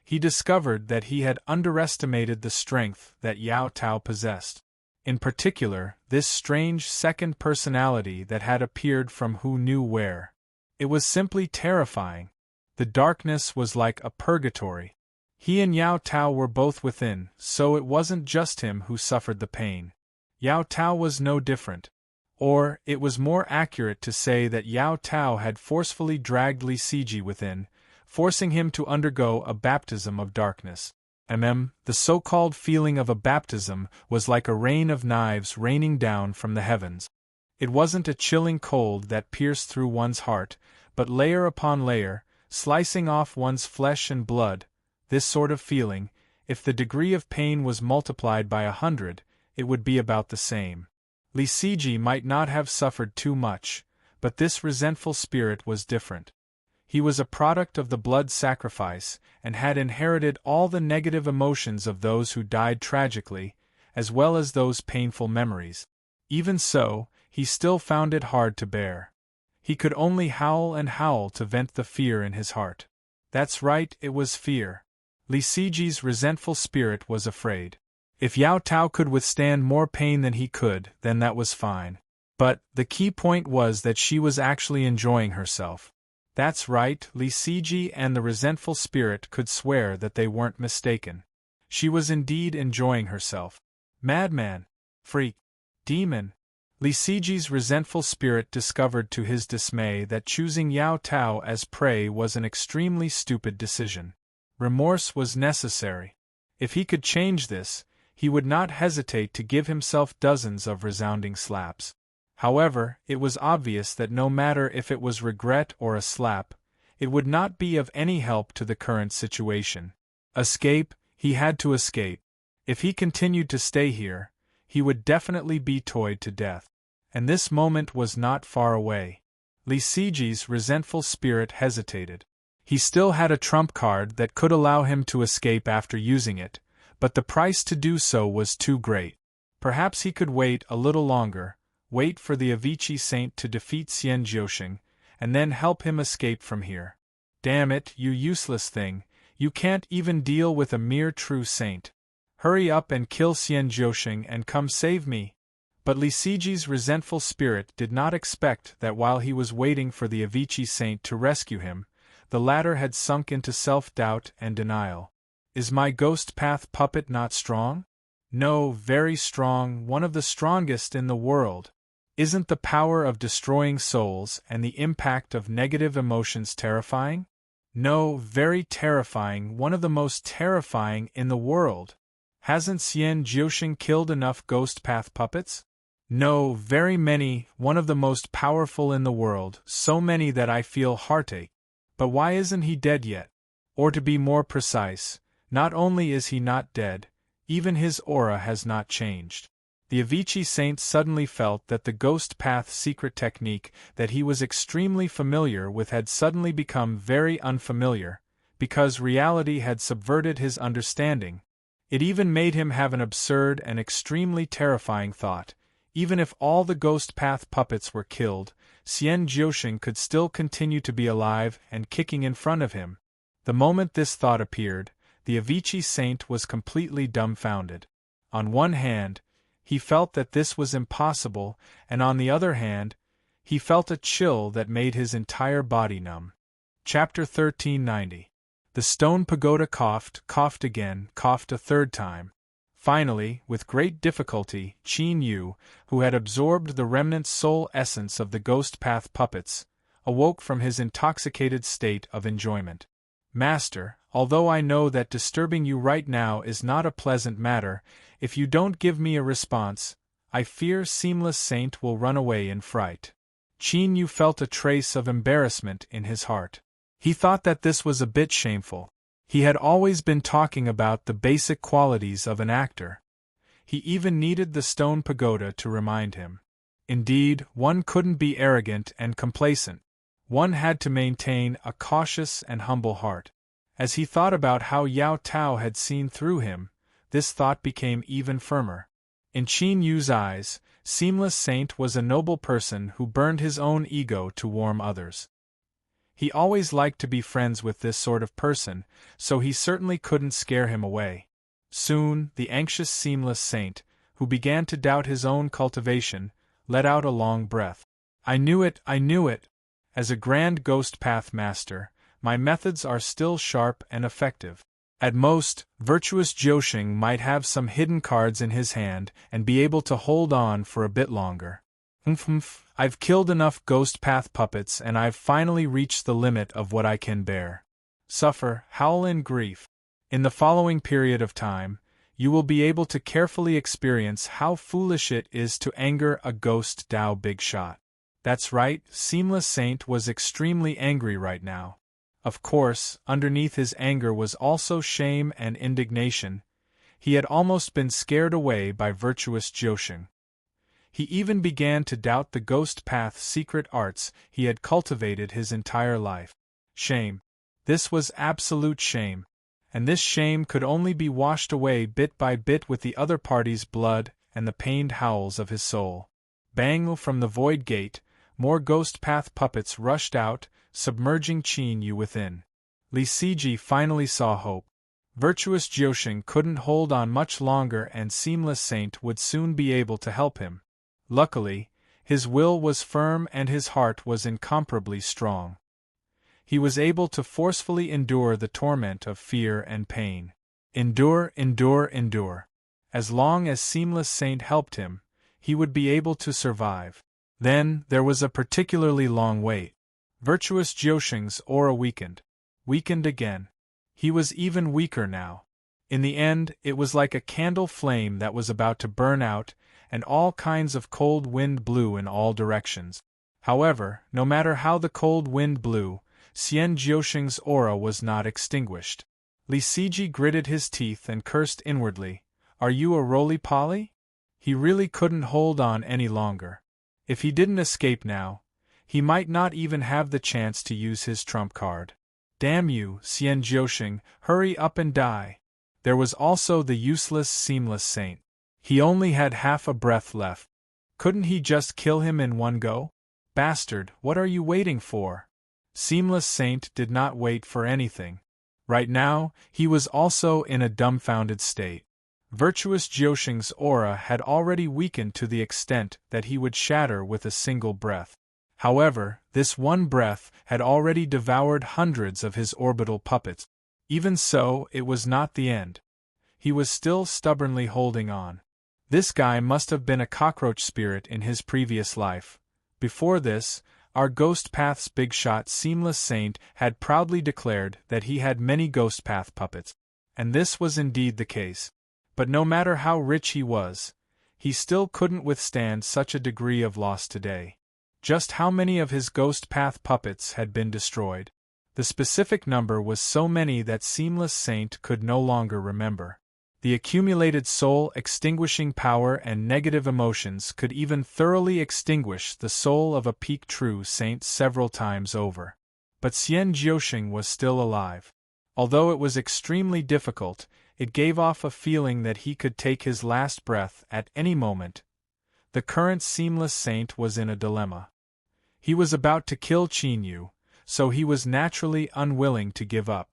He discovered that he had underestimated the strength that Yao Tao possessed. In particular, this strange second personality that had appeared from who knew where. It was simply terrifying. The darkness was like a purgatory. He and Yao Tao were both within, so it wasn't just him who suffered the pain. Yao Tao was no different. Or, it was more accurate to say that Yao Tao had forcefully dragged Li Siji within, forcing him to undergo a baptism of darkness. The so-called feeling of a baptism was like a rain of knives raining down from the heavens. It wasn't a chilling cold that pierced through one's heart, but layer upon layer, slicing off one's flesh and blood. This sort of feeling, if the degree of pain was multiplied by 100, it would be about the same. Li Siji might not have suffered too much, but this resentful spirit was different. He was a product of the blood sacrifice, and had inherited all the negative emotions of those who died tragically, as well as those painful memories. Even so, he still found it hard to bear. He could only howl and howl to vent the fear in his heart. That's right, it was fear. Li Siji's resentful spirit was afraid. If Yao Tao could withstand more pain than he could, then that was fine. But, the key point was that she was actually enjoying herself. That's right, Li Siji and the resentful spirit could swear that they weren't mistaken. She was indeed enjoying herself. Madman! Freak! Demon! Li Siji's resentful spirit discovered to his dismay that choosing Yao Tao as prey was an extremely stupid decision. Remorse was necessary. If he could change this, he would not hesitate to give himself dozens of resounding slaps. However, it was obvious that no matter if it was regret or a slap, it would not be of any help to the current situation. Escape, he had to escape. If he continued to stay here, he would definitely be toyed to death. And this moment was not far away. Li Siji's resentful spirit hesitated. He still had a trump card that could allow him to escape after using it, but the price to do so was too great. Perhaps he could wait a little longer, wait for the Avicii Saint to defeat Xian Jiusheng, and then help him escape from here. Damn it, you useless thing, you can't even deal with a mere true saint. Hurry up and kill Xian Jiusheng and come save me. But Li Siji's resentful spirit did not expect that while he was waiting for the Avicii Saint to rescue him, the latter had sunk into self-doubt and denial. Is my ghost path puppet not strong? No, very strong, one of the strongest in the world. Isn't the power of destroying souls and the impact of negative emotions terrifying? No, very terrifying, one of the most terrifying in the world. Hasn't Xian Jiusheng killed enough ghost path puppets? No, very many, one of the most powerful in the world, so many that I feel heartache. But why isn't he dead yet? Or to be more precise, not only is he not dead, even his aura has not changed. The Avicii Saint suddenly felt that the ghost path secret technique that he was extremely familiar with had suddenly become very unfamiliar, because reality had subverted his understanding. It even made him have an absurd and extremely terrifying thought. Even if all the ghost path puppets were killed, Xian Jiusheng could still continue to be alive and kicking in front of him. The moment this thought appeared, the Avicii Saint was completely dumbfounded. On one hand, he felt that this was impossible, and on the other hand, he felt a chill that made his entire body numb. Chapter 1390. The stone pagoda coughed again, coughed a third time. Finally, with great difficulty, Qin Yu, who had absorbed the remnant soul essence of the ghost path puppets, awoke from his intoxicated state of enjoyment. Master, although I know that disturbing you right now is not a pleasant matter, if you don't give me a response, I fear Seamless Saint will run away in fright. Qin Yu felt a trace of embarrassment in his heart. He thought that this was a bit shameful. He had always been talking about the basic qualities of an actor. He even needed the stone pagoda to remind him. Indeed, one couldn't be arrogant and complacent. One had to maintain a cautious and humble heart. As he thought about how Yao Tao had seen through him, this thought became even firmer. In Qin Yu's eyes, Seamless Saint was a noble person who burned his own ego to warm others. He always liked to be friends with this sort of person, so he certainly couldn't scare him away. Soon, the anxious Seamless Saint, who began to doubt his own cultivation, let out a long breath. I knew it, I knew it! As a grand ghost path master, my methods are still sharp and effective. At most, virtuous Jiusheng might have some hidden cards in his hand and be able to hold on for a bit longer. I've killed enough ghost path puppets and I've finally reached the limit of what I can bear. Suffer, howl in grief. In the following period of time, you will be able to carefully experience how foolish it is to anger a ghost Dao big shot. That's right, Seamless Saint was extremely angry right now. Of course, underneath his anger was also shame and indignation. He had almost been scared away by virtuous Jiusheng. He even began to doubt the ghost path secret arts he had cultivated his entire life. Shame. This was absolute shame. And this shame could only be washed away bit by bit with the other party's blood and the pained howls of his soul. Bang! From the void gate, more ghost path puppets rushed out, submerging Qin Yu within. Li Siji finally saw hope. Virtuous Jiusheng couldn't hold on much longer and Seamless Saint would soon be able to help him. Luckily, his will was firm and his heart was incomparably strong. He was able to forcefully endure the torment of fear and pain. Endure, endure, endure. As long as Seamless Saint helped him, he would be able to survive. Then, there was a particularly long wait. Virtuous Jiusheng's aura weakened. Weakened again. He was even weaker now. In the end, it was like a candle flame that was about to burn out, and all kinds of cold wind blew in all directions. However, no matter how the cold wind blew, Xian Jiusheng's aura was not extinguished. Li Siji gritted his teeth and cursed inwardly. Are you a roly-poly? He really couldn't hold on any longer. If he didn't escape now, he might not even have the chance to use his trump card. Damn you, Xian Jiuxing, hurry up and die. There was also the useless Seamless Saint. He only had half a breath left. Couldn't he just kill him in one go? Bastard, what are you waiting for? Seamless Saint did not wait for anything. Right now, he was also in a dumbfounded state. Virtuous Jiuxing's aura had already weakened to the extent that he would shatter with a single breath. However, this one breath had already devoured hundreds of his orbital puppets. Even so, it was not the end. He was still stubbornly holding on. This guy must have been a cockroach spirit in his previous life. Before this, our Ghost Path's big shot Seamless Saint had proudly declared that he had many Ghost Path puppets. And this was indeed the case. But no matter how rich he was, he still couldn't withstand such a degree of loss today. Just how many of his Ghost Path puppets had been destroyed? The specific number was so many that Seamless Saint could no longer remember. The accumulated soul-extinguishing power and negative emotions could even thoroughly extinguish the soul of a peak true saint several times over. But Xian Jiuxing was still alive. Although it was extremely difficult, it gave off a feeling that he could take his last breath at any moment. The current Seamless Saint was in a dilemma. He was about to kill Qin Yu, so he was naturally unwilling to give up.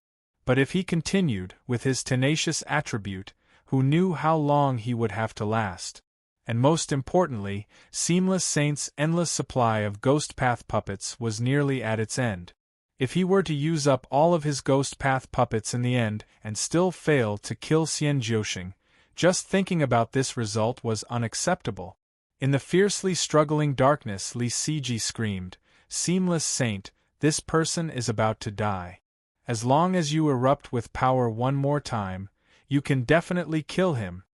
But if he continued, with his tenacious attribute, who knew how long he would have to last? And most importantly, Seamless Saint's endless supply of Ghost Path puppets was nearly at its end. If he were to use up all of his Ghost Path puppets in the end and still fail to kill Xian Jiuxing, just thinking about this result was unacceptable. In the fiercely struggling darkness, Li Siji screamed, "Seamless Saint, this person is about to die. As long as you erupt with power one more time, you can definitely kill him.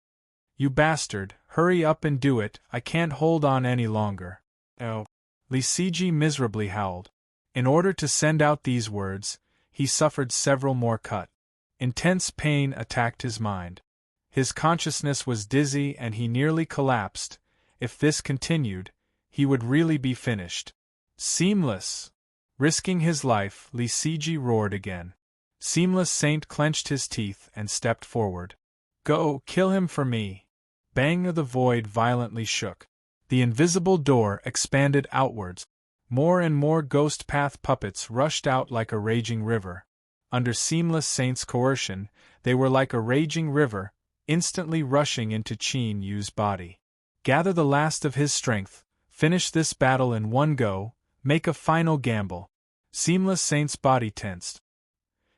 You bastard, hurry up and do it, I can't hold on any longer." Oh. Li Siji miserably howled. In order to send out these words, he suffered several more cuts. Intense pain attacked his mind. His consciousness was dizzy and he nearly collapsed. If this continued, he would really be finished. Seamless! Risking his life, Li Siji roared again. Seamless Saint clenched his teeth and stepped forward. "Go, kill him for me!" Bang! The void violently shook. The invisible door expanded outwards. More and more Ghost Path puppets rushed out like a raging river. Under Seamless Saint's coercion, they were like a raging river, instantly rushing into Qin Yu's body. Gather the last of his strength, finish this battle in one go, make a final gamble. Seamless Saint's body tensed.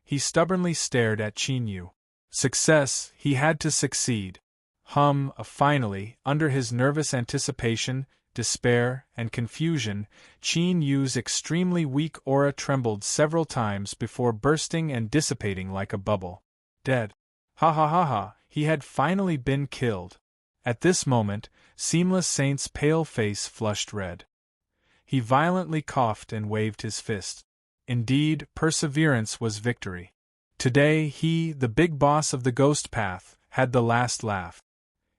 He stubbornly stared at Qin Yu. Success, he had to succeed. Finally, under his nervous anticipation, despair, and confusion, Qin Yu's extremely weak aura trembled several times before bursting and dissipating like a bubble. Dead. Ha ha ha ha, he had finally been killed. At this moment, Seamless Saint's pale face flushed red. He violently coughed and waved his fist. Indeed, perseverance was victory. Today he, the big boss of the Ghost Path, had the last laugh.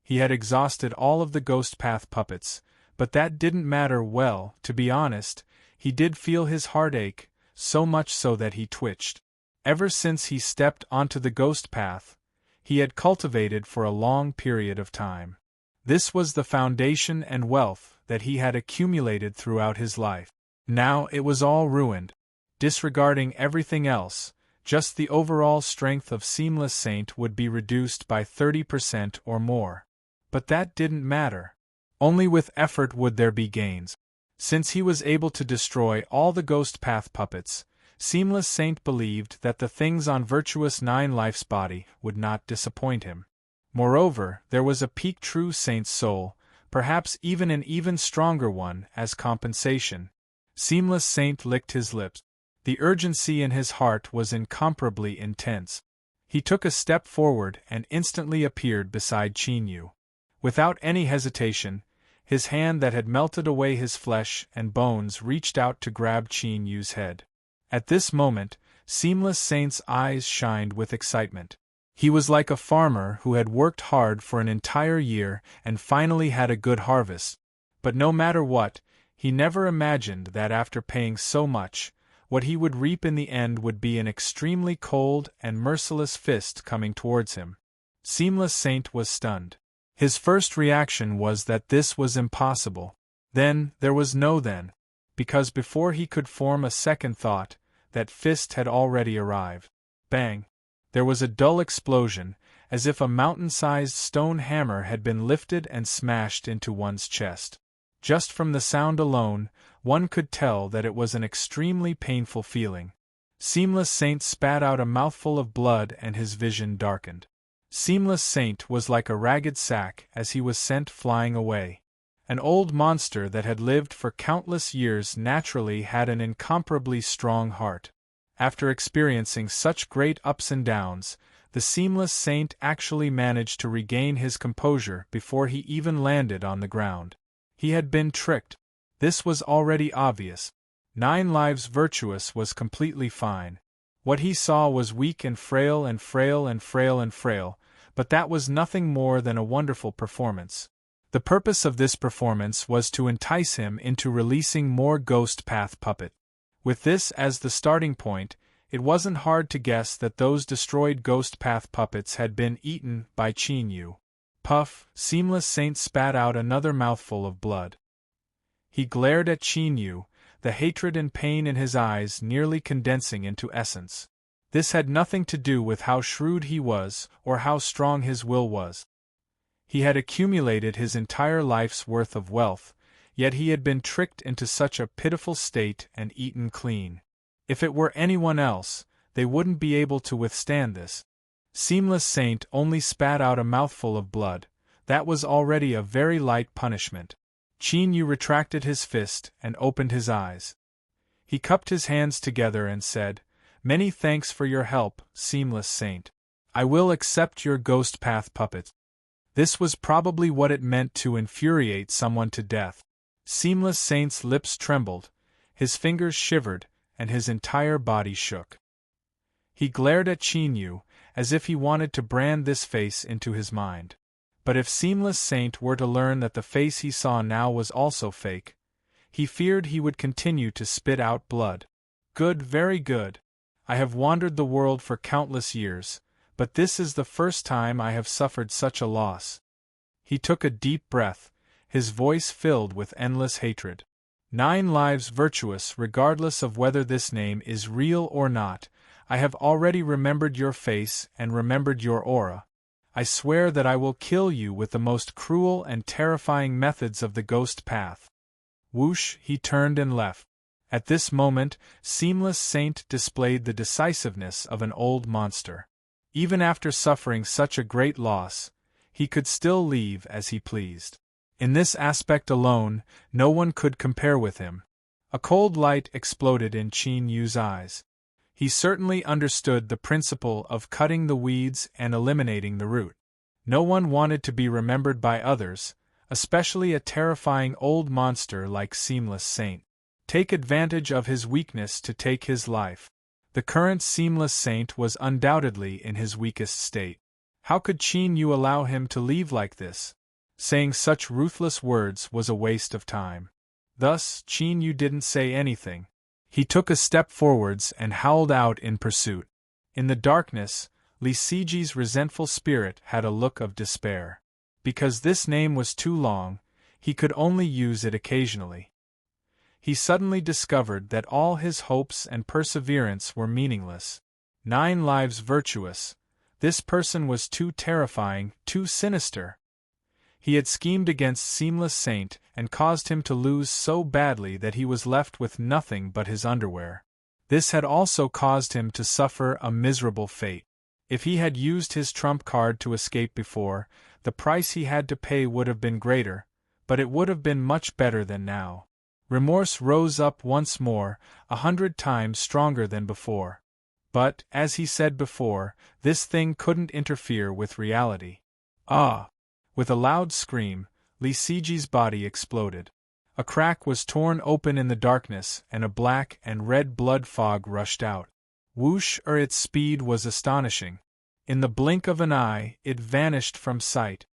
He had exhausted all of the Ghost Path puppets, but that didn't matter. Well, to be honest, he did feel his heart ache, so much so that he twitched. Ever since he stepped onto the Ghost Path, he had cultivated for a long period of time. This was the foundation and wealth that he had accumulated throughout his life. Now it was all ruined. Disregarding everything else, just the overall strength of Seamless Saint would be reduced by 30% or more. But that didn't matter. Only with effort would there be gains. Since he was able to destroy all the Ghost Path puppets, Seamless Saint believed that the things on Virtuous Nine Life's body would not disappoint him. Moreover, there was a peak true saint's soul, perhaps even an even stronger one, as compensation. Seamless Saint licked his lips. The urgency in his heart was incomparably intense. He took a step forward and instantly appeared beside Qin Yu. Without any hesitation, his hand that had melted away his flesh and bones reached out to grab Qin Yu's head. At this moment, Seamless Saint's eyes shined with excitement. He was like a farmer who had worked hard for an entire year and finally had a good harvest. But no matter what, he never imagined that after paying so much, what he would reap in the end would be an extremely cold and merciless fist coming towards him. Seamless Saint was stunned. His first reaction was that this was impossible. Then, there was no then, because before he could form a second thought, that fist had already arrived. Bang! There was a dull explosion, as if a mountain-sized stone hammer had been lifted and smashed into one's chest. Just from the sound alone, one could tell that it was an extremely painful feeling. Seamless Saint spat out a mouthful of blood and his vision darkened. Seamless Saint was like a ragged sack as he was sent flying away. An old monster that had lived for countless years naturally had an incomparably strong heart. After experiencing such great ups and downs, the Seamless Saint actually managed to regain his composure before he even landed on the ground. He had been tricked. This was already obvious. 9 Lives Virtuous was completely fine. What he saw was weak and frail and frail and frail and frail, but that was nothing more than a wonderful performance. The purpose of this performance was to entice him into releasing more Ghost Path Puppet. With this as the starting point, it wasn't hard to guess that those destroyed Ghost Path puppets had been eaten by Chinyu. Puff! Seamless Saint spat out another mouthful of blood. He glared at Chinyu, the hatred and pain in his eyes nearly condensing into essence. This had nothing to do with how shrewd he was or how strong his will was. He had accumulated his entire life's worth of wealth, yet he had been tricked into such a pitiful state and eaten clean. If it were anyone else, they wouldn't be able to withstand this. Seamless Saint only spat out a mouthful of blood. That was already a very light punishment. Chinyu retracted his fist and opened his eyes. He cupped his hands together and said, "Many thanks for your help, Seamless Saint. I will accept your Ghost Path puppet." This was probably what it meant to infuriate someone to death. Seamless Saint's lips trembled, his fingers shivered, and his entire body shook. He glared at Chinyu, as if he wanted to brand this face into his mind. But if Seamless Saint were to learn that the face he saw now was also fake, he feared he would continue to spit out blood. Good, very good. I have wandered the world for countless years, but this is the first time I have suffered such a loss. He took a deep breath, his voice filled with endless hatred. 9 Lives Virtuous, regardless of whether this name is real or not, I have already remembered your face and remembered your aura. I swear that I will kill you with the most cruel and terrifying methods of the Ghost Path. Whoosh, he turned and left. At this moment, Seamless Saint displayed the decisiveness of an old monster. Even after suffering such a great loss, he could still leave as he pleased. In this aspect alone, no one could compare with him. A cold light exploded in Chinyu's eyes. He certainly understood the principle of cutting the weeds and eliminating the root. No one wanted to be remembered by others, especially a terrifying old monster like Seamless Saint. Take advantage of his weakness to take his life. The current Seamless Saint was undoubtedly in his weakest state. How could Chinyu allow him to leave like this? Saying such ruthless words was a waste of time. Thus, Chinyu didn't say anything. He took a step forwards and howled out in pursuit. In the darkness, Li Siji's resentful spirit had a look of despair. Because this name was too long, he could only use it occasionally. He suddenly discovered that all his hopes and perseverance were meaningless. 9 Lives Virtuous. This person was too terrifying, too sinister. He had schemed against Seamless Saint and caused him to lose so badly that he was left with nothing but his underwear. This had also caused him to suffer a miserable fate. If he had used his trump card to escape before, the price he had to pay would have been greater, but it would have been much better than now. Remorse rose up once more, 100 times stronger than before. But, as he said before, this thing couldn't interfere with reality. Ah! With a loud scream, Li Siji's body exploded. A crack was torn open in the darkness and a black and red blood fog rushed out. Whoosh! Its speed was astonishing. In the blink of an eye, it vanished from sight.